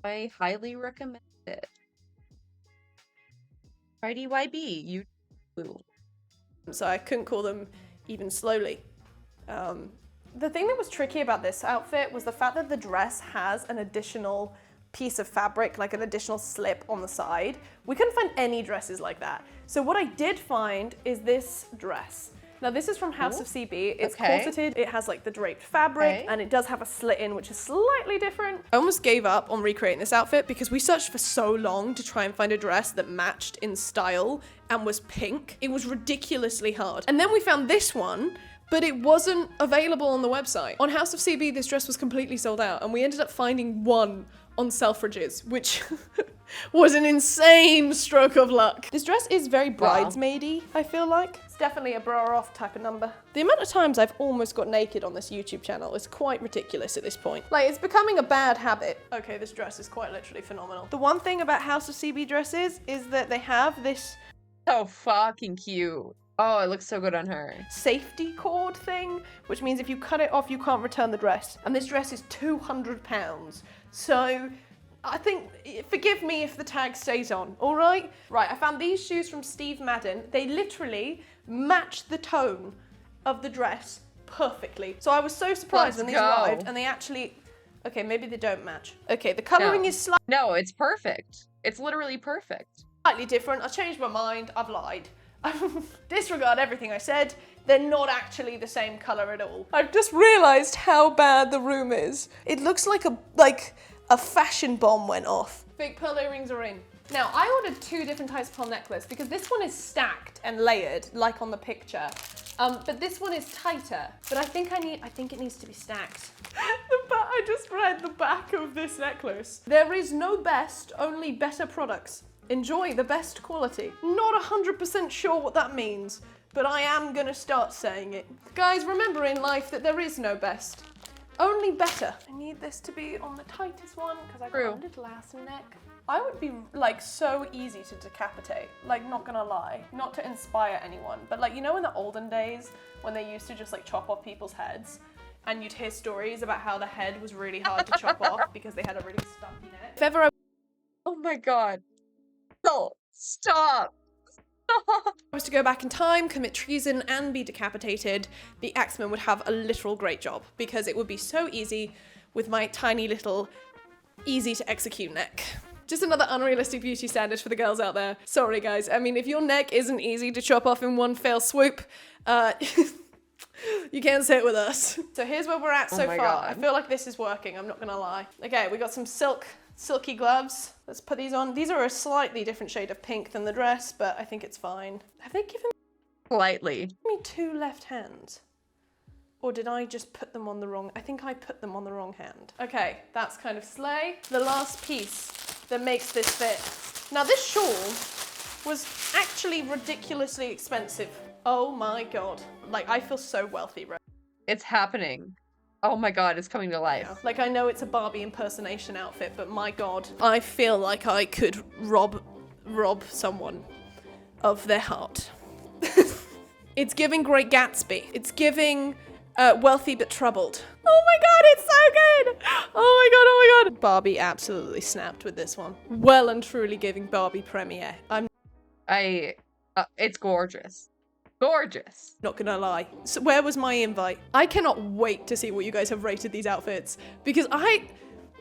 I highly recommend it. Try DYB, you will. So I couldn't call them even slowly. The thing that was tricky about this outfit was the fact that the dress has an additional piece of fabric, like an additional slip on the side. We couldn't find any dresses like that. So what I did find is this dress. Now this is from House of CB. It's corseted, it has like the draped fabric, and it does have a slit in, which is slightly different. I almost gave up on recreating this outfit because we searched for so long to try and find a dress that matched in style and was pink. It was ridiculously hard. And then we found this one, but it wasn't available on the website. On House of CB, this dress was completely sold out, and we ended up finding one on Selfridges, which was an insane stroke of luck. This dress is very bridesmaidy, I feel like. It's definitely a bra off type of number. The amount of times I've almost got naked on this YouTube channel is quite ridiculous at this point. Like, it's becoming a bad habit. Okay, this dress is quite literally phenomenal. The one thing about House of CB dresses is that they have this so fucking cute. Oh, it looks so good on her. Safety cord thing, which means if you cut it off, you can't return the dress. And this dress is £200. So I think, forgive me if the tag stays on, all right? Right, I found these shoes from Steve Madden. They literally match the tone of the dress perfectly. So I was so surprised when these arrived, and they actually, okay, maybe they don't match. Okay, the coloring is slightly. No, it's perfect. It's literally perfect. Slightly different. I changed my mind. I've lied. Disregard everything I said. They're not actually the same color at all. I've just realized how bad the room is. It looks like a fashion bomb went off. Big pearl earrings are in. Now, I ordered 2 different types of pearl necklace because this one is stacked and layered, like on the picture. But this one is tighter. But I think it needs to be stacked. I just read the back of this necklace. There is no best, only better products. Enjoy the best quality. Not 100% sure what that means, but I am gonna start saying it. Guys, remember in life that there is no best, only better. I need this to be on the tightest one because I got a little ass and neck. I would be like so easy to decapitate, like not gonna lie, not to inspire anyone, but like, you know in the olden days when they used to just like chop off people's heads and you'd hear stories about how the head was really hard to chop off because they had a really stumpy neck. If ever Oh my god. No, stop. I was to go back in time, commit treason, and be decapitated, the Axeman would have a literal great job because it would be so easy with my tiny little easy to execute neck. Just another unrealistic beauty standard for the girls out there. Sorry guys, I mean if your neck isn't easy to chop off in one fell swoop, you can't sit with us. So here's where we're at so far. God. I feel like this is working, I'm not gonna lie. Okay, we got some silky gloves. Let's put these on. These are a slightly different shade of pink than the dress, but I think it's fine. Have they given me 2 left hands? Or did I just put them on the wrong? I think I put them on the wrong hand. Okay, that's kind of slay. The last piece that makes this fit. Now this shawl was actually ridiculously expensive. Oh my God. Like I feel so wealthy, right? It's happening. Oh my god, it's coming to life. Yeah. Like, I know it's a Barbie impersonation outfit, but my god, I feel like I could rob someone of their heart. It's giving Great Gatsby. It's giving Wealthy but Troubled. Oh my god, it's so good! Oh my god. Barbie absolutely snapped with this one. Well and truly giving Barbie premiere. It's gorgeous. Gorgeous. Not gonna lie. So where was my invite? I cannot wait to see what you guys have rated these outfits, because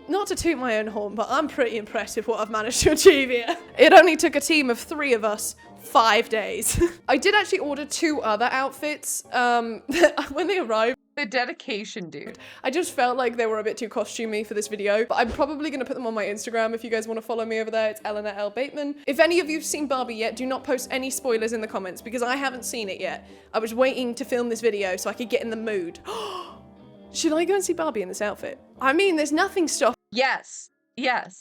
not to toot my own horn, but I'm pretty impressed with what I've managed to achieve here. It only took a team of 3 of us 5 days. I did actually order 2 other outfits when they arrived. The dedication, dude. I just felt like they were a bit too costumey for this video, but I'm probably gonna put them on my Instagram if you guys want to follow me over there. It's Eleanor L. Bateman. If any of you've seen Barbie yet, do not post any spoilers in the comments, because I haven't seen it yet. I was waiting to film this video so I could get in the mood. Should I go and see Barbie in this outfit? I mean, there's nothing stopping Yes.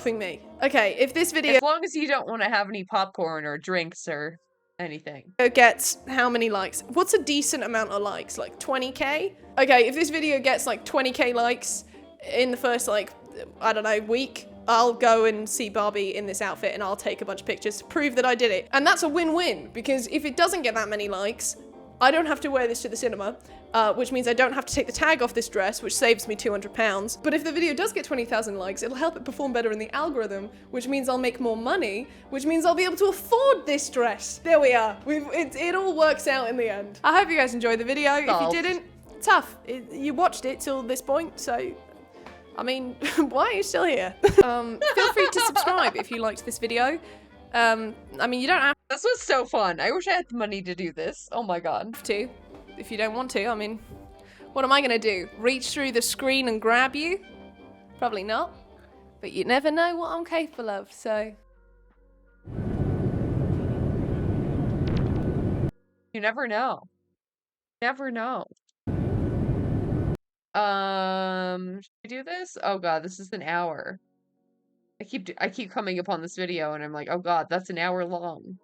me. Okay, if this video— As long as you don't want to have any popcorn or drinks or anything. Gets how many likes? What's a decent amount of likes? Like 20k? Okay, if this video gets like 20k likes in the first, like, I don't know, week, I'll go and see Barbie in this outfit and I'll take a bunch of pictures to prove that I did it. And that's a win-win, because if it doesn't get that many likes, I don't have to wear this to the cinema, which means I don't have to take the tag off this dress, which saves me £200. But if the video does get 20,000 likes, it'll help it perform better in the algorithm, which means I'll make more money, which means I'll be able to afford this dress. There we are. It all works out in the end. I hope you guys enjoyed the video. If you didn't, tough. You watched it till this point, so I mean, why are you still here? Feel free to subscribe if you liked this video. I mean, you don't have This was so fun. I wish I had the money to do this. Oh my god. to. If you don't want to, I mean, what am I gonna do? Reach through the screen and grab you? Probably not. But you never know what I'm capable of, so. You never know. Never know. Should we do this? Oh god, this is an hour. I keep coming upon this video and I'm like, oh god, that's an hour long.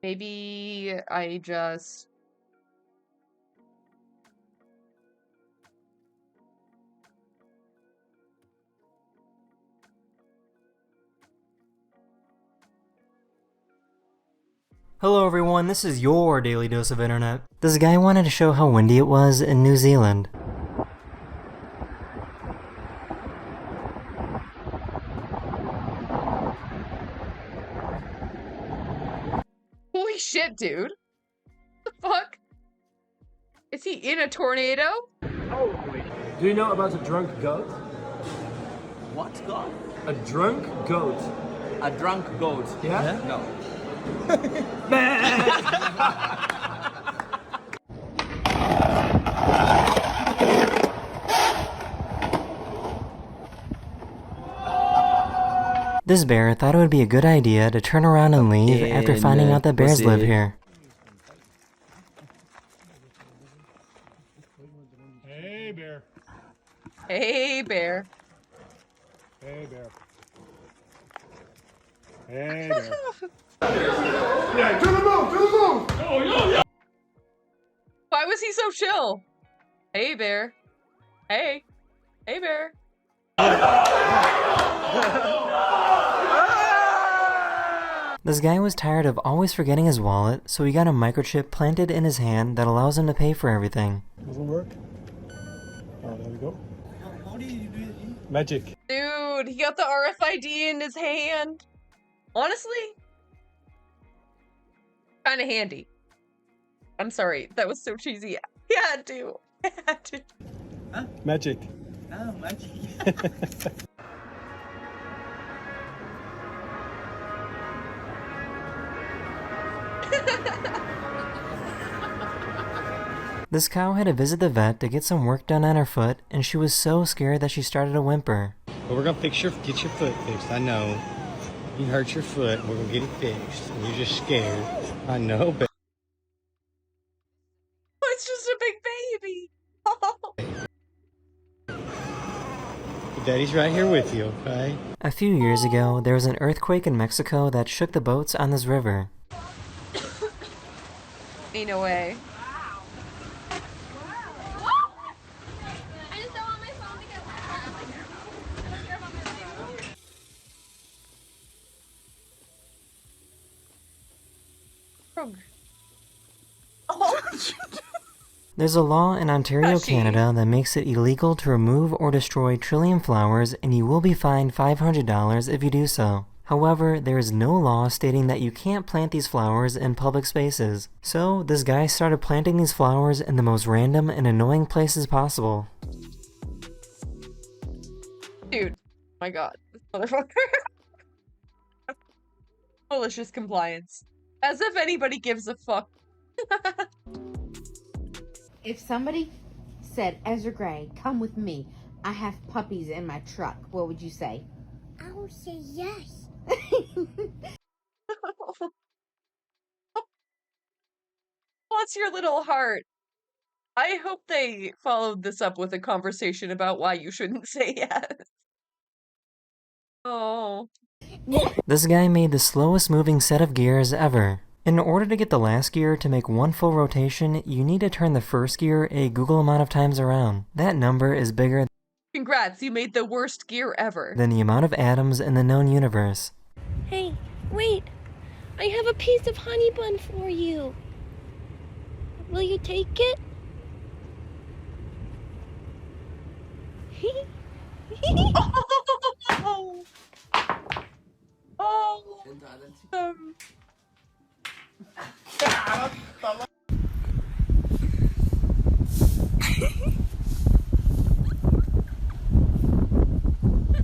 Maybe I just... Hello everyone, this is your Daily Dose of Internet. This guy wanted to show how windy it was in New Zealand. Holy shit, dude. What the fuck? Is he in a tornado? Do you know about a drunk goat? What goat? A drunk goat. A drunk goat? Yeah? No. This bear thought it would be a good idea to turn around and leave after finding out that bears live here. Hey, bear. Hey, bear. Hey, bear. Hey, bear. Yeah, do the move! Do the move! Oh, yeah. Why was he so chill? Hey, bear. Hey. Hey, bear. This guy was tired of always forgetting his wallet, so he got a microchip planted in his hand that allows him to pay for everything. Doesn't work? Oh, there we go. How do you do it? Magic. Dude, he got the RFID in his hand. Honestly, kind of handy. I'm sorry, that was so cheesy. He had to. I had to. Huh? Magic. Oh, magic. This cow had to visit the vet to get some work done on her foot, and she was so scared that she started to whimper. Well, we're gonna get your foot fixed. I know. You hurt your foot. We're gonna get it fixed. And you're just scared. I know, but It's just a big baby. Daddy's right here with you, okay? A few years ago, there was an earthquake in Mexico that shook the boats on this river. Ain't no way. frog. There's a law in Ontario, Tushy. Canada that makes it illegal to remove or destroy trillium flowers, and you will be fined $500 if you do so. However, there is no law stating that you can't plant these flowers in public spaces. So, this guy started planting these flowers in the most random and annoying places possible. Dude, my god, this motherfucker. Malicious compliance. As if anybody gives a fuck. If somebody said, Ezra Gray, come with me, I have puppies in my truck, what would you say? I would say yes. Bless your little heart. I hope they followed this up with a conversation about why you shouldn't say yes. Oh. This guy made the slowest moving set of gears ever. In order to get the last gear to make one full rotation, you need to turn the first gear a Google amount of times around. That number is bigger Congrats, you made the worst gear ever. than the amount of atoms in the known universe. Hey, wait! I have a piece of honey bun for you. Will you take it? Oh. Oh.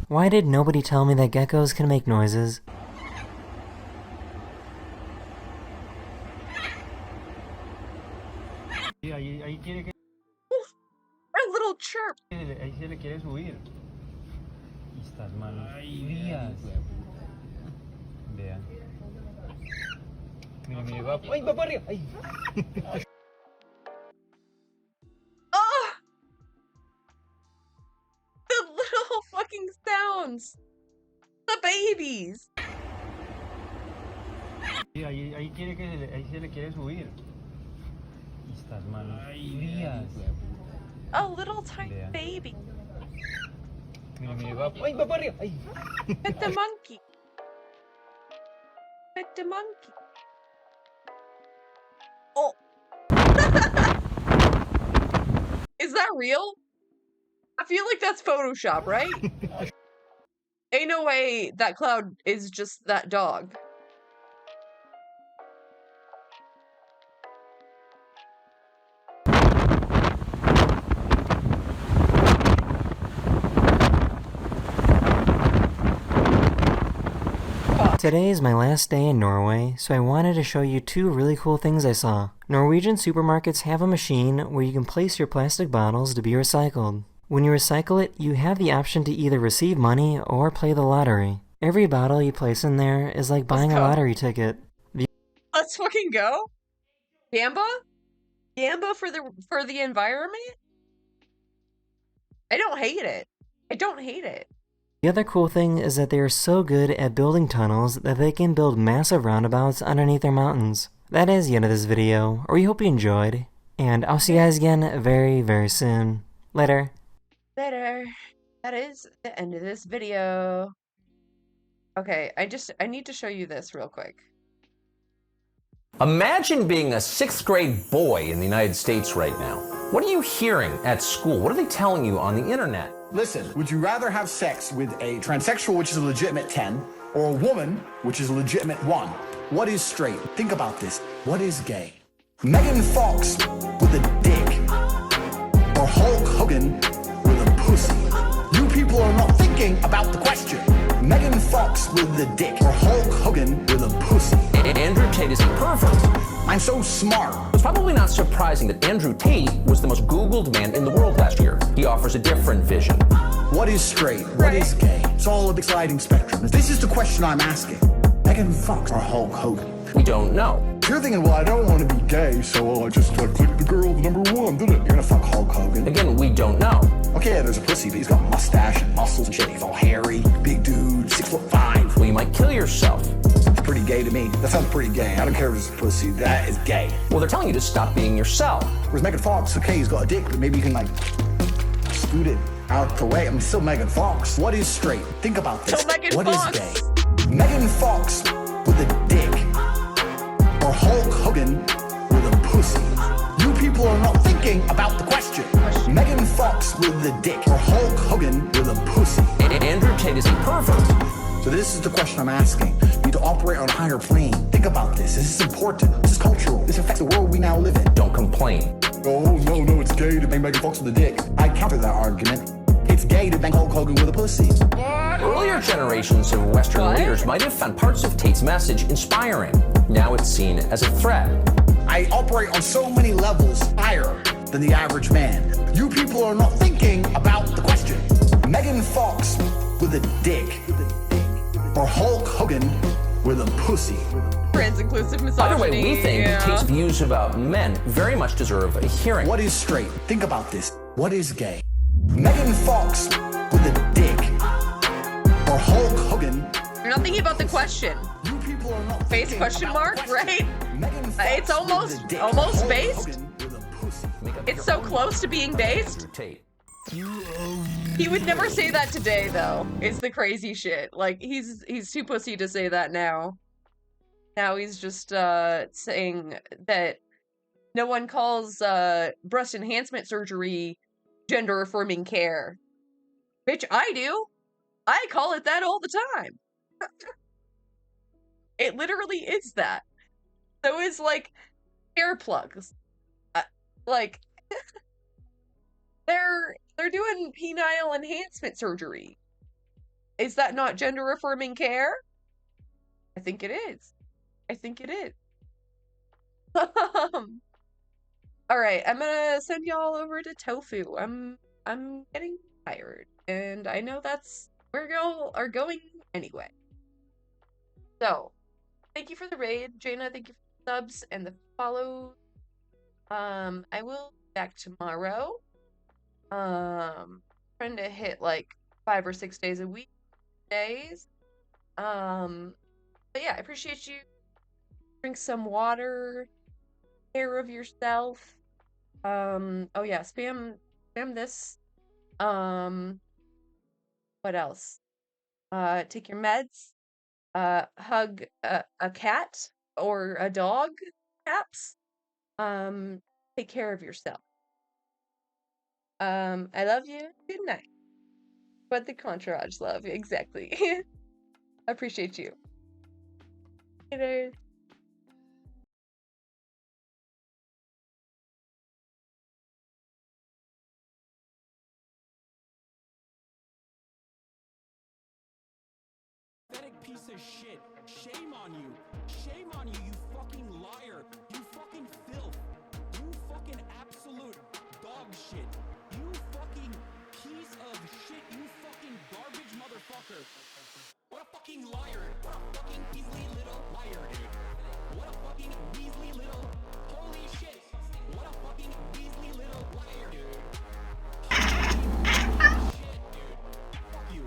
Why did nobody tell me that geckos can make noises? A little chirp. Ahí se le quiere subir. Y estas manos frías. Vean. Mira, mira, va. ¡Ay, va para arriba! ¡Ay! Oh! The little fucking sounds. The babies. Ahí se le quiere subir. Y estas manos frías. A little tiny Vean. baby. Mira, mira, va. ¡Ay, va para arriba! ¡Ay! Pet the monkey. Pet the monkey. Oh. Is that real? I feel like that's Photoshop, right? Ain't no way that cloud is just that dog. Today is my last day in Norway, so I wanted to show you two really cool things I saw. Norwegian supermarkets have a machine where you can place your plastic bottles to be recycled. When you recycle it, you have the option to either receive money or play the lottery. Every bottle you place in there is like buying a lottery ticket. Let's fucking go. Gamba? Gamba for the environment? I don't hate it. I don't hate it. The other cool thing is that they are so good at building tunnels that they can build massive roundabouts underneath their mountains. That is the end of this video, or we hope you enjoyed, and I'll see you guys again very, very soon. Later. Later. That is the end of this video. Okay, I need to show you this real quick. Imagine being a 6th grade boy in the United States right now. What are you hearing at school? What are they telling you on the internet? Listen, would you rather have sex with a transsexual, which is a legitimate 10, or a woman, which is a legitimate 1? What is straight? Think about this. What is gay? Megan Fox with a dick, or Hulk Hogan with a pussy? You people are not thinking about the question. Megan Fox with a dick, or Hulk Hogan with a pussy? Andrew Tate is a pervert. I'm so smart. It's probably not surprising that Andrew Tate was the most Googled man in the world last year. He offers a different vision. What is straight? What is gay? It's all a big sliding spectrum. This is the question I'm asking. Megan Fox or Hulk Hogan? We don't know. You're thinking, well, I don't want to be gay, so I just click the girl, the number 1, did it? You're gonna fuck Hulk Hogan? Again, we don't know. Okay, yeah, there's a pussy, but he's got a mustache and muscles and shit. He's all hairy, big dude, 6'5". Well, you might kill yourself. That's pretty gay to me. That sounds pretty gay. I don't care if it's a pussy. That is gay. Well, they're telling you to stop being yourself. Whereas Megan Fox, okay, he's got a dick, but maybe you can, like, scoot it out the way. I mean, still Megan Fox. What is straight? Think about this. What is gay? Megan Fox with a dick, or Hulk Hogan with a dick or Hulk Hogan with a pussy? Andrew Tate is a pervert. So this is the question I'm asking. You need to operate on a higher plane. Think about this. This is important. This is cultural. This affects the world we now live in. Don't complain. Oh, no, it's gay to bang Megan Fox with a dick. I counter that argument. It's gay to bang Hulk Hogan with a pussy. Earlier generations of Western leaders might have found parts of Tate's message inspiring. Now it's seen as a threat. I operate on so many levels higher than the average man. You people are not thinking about the question. Megan Fox with a dick or Hulk Hogan with a pussy. Trans-inclusive misogyny. Either way, we think Tate's views about men very much deserve a hearing. What is straight? Think about this. What is gay? Megan Fox with a dick or Hulk Hogan. You're not thinking about the question. You people are not Face question mark, right? It's almost based. It's so close to being based. He would never say that today, though. It's the crazy shit. Like, he's too pussy to say that now. Now he's just saying that no one calls breast enhancement surgery gender affirming care. Bitch, I do. I call it that all the time. It literally is that. So is like hair plugs. Like they're doing penile enhancement surgery. Is that not gender affirming care? I think it is. I think it is. All right, I'm gonna send y'all over to Tofu. I'm getting tired, and I know that's where y'all are going anyway. So, thank you for the raid, Jaina. Thank you for the subs and the follows. I will be back tomorrow. Trying to hit like 5 or 6 days a week. But yeah, I appreciate you. Drink some water. Take care of yourself. Oh yeah, spam this. What else? Take your meds. Hug a cat or a dog, perhaps. Take care of yourself. I love you. Good night. But the Contrage love, exactly. I appreciate you. Later. Pathetic piece of shit. Shame on you. Shame on you, you fucking liar. You fucking filth. You fucking absolute dog shit. You fucking piece of shit. You fucking garbage motherfucker. What a fucking liar. What a fucking measly little liar, dude. What a fucking measly little. Holy shit. What a fucking measly little liar, dude. Holy shit, dude. Fuck you.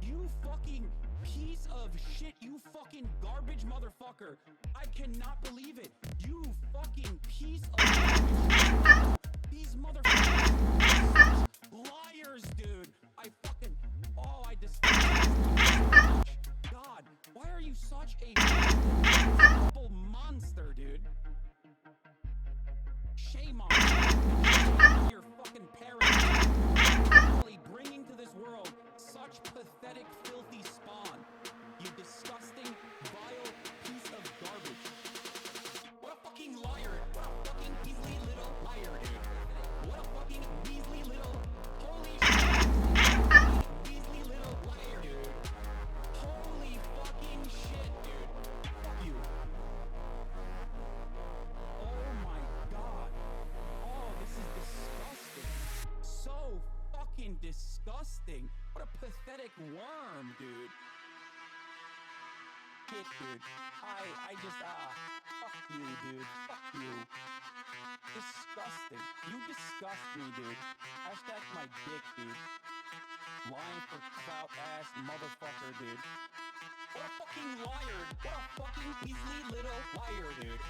You fucking piece of shit, you fucking garbage motherfucker. I cannot believe it. You fucking piece of shit. These motherfuckers. Liars, dude. I fucking. Oh, I despise you. God, why are you such a horrible monster, dude? Shame on you. Shame on your fucking parents. Really bringing to this world such pathetic, filthy spawn. You disgusting, vile piece of garbage. What a fucking liar. What a fucking measly little liar, dude. What a fucking measly little. Holy shit. Measly little liar, dude. Holy fucking shit, dude. Fuck you. Oh my god. Oh, this is disgusting. So fucking disgusting. What a pathetic worm, dude. Shit, dude. I just, fuck you, dude. Fuck you. Disgusting. You disgust me, dude. Hashtag my dick, dude. Lying for clout ass motherfucker, dude. What a fucking liar. What a fucking measly little liar, dude.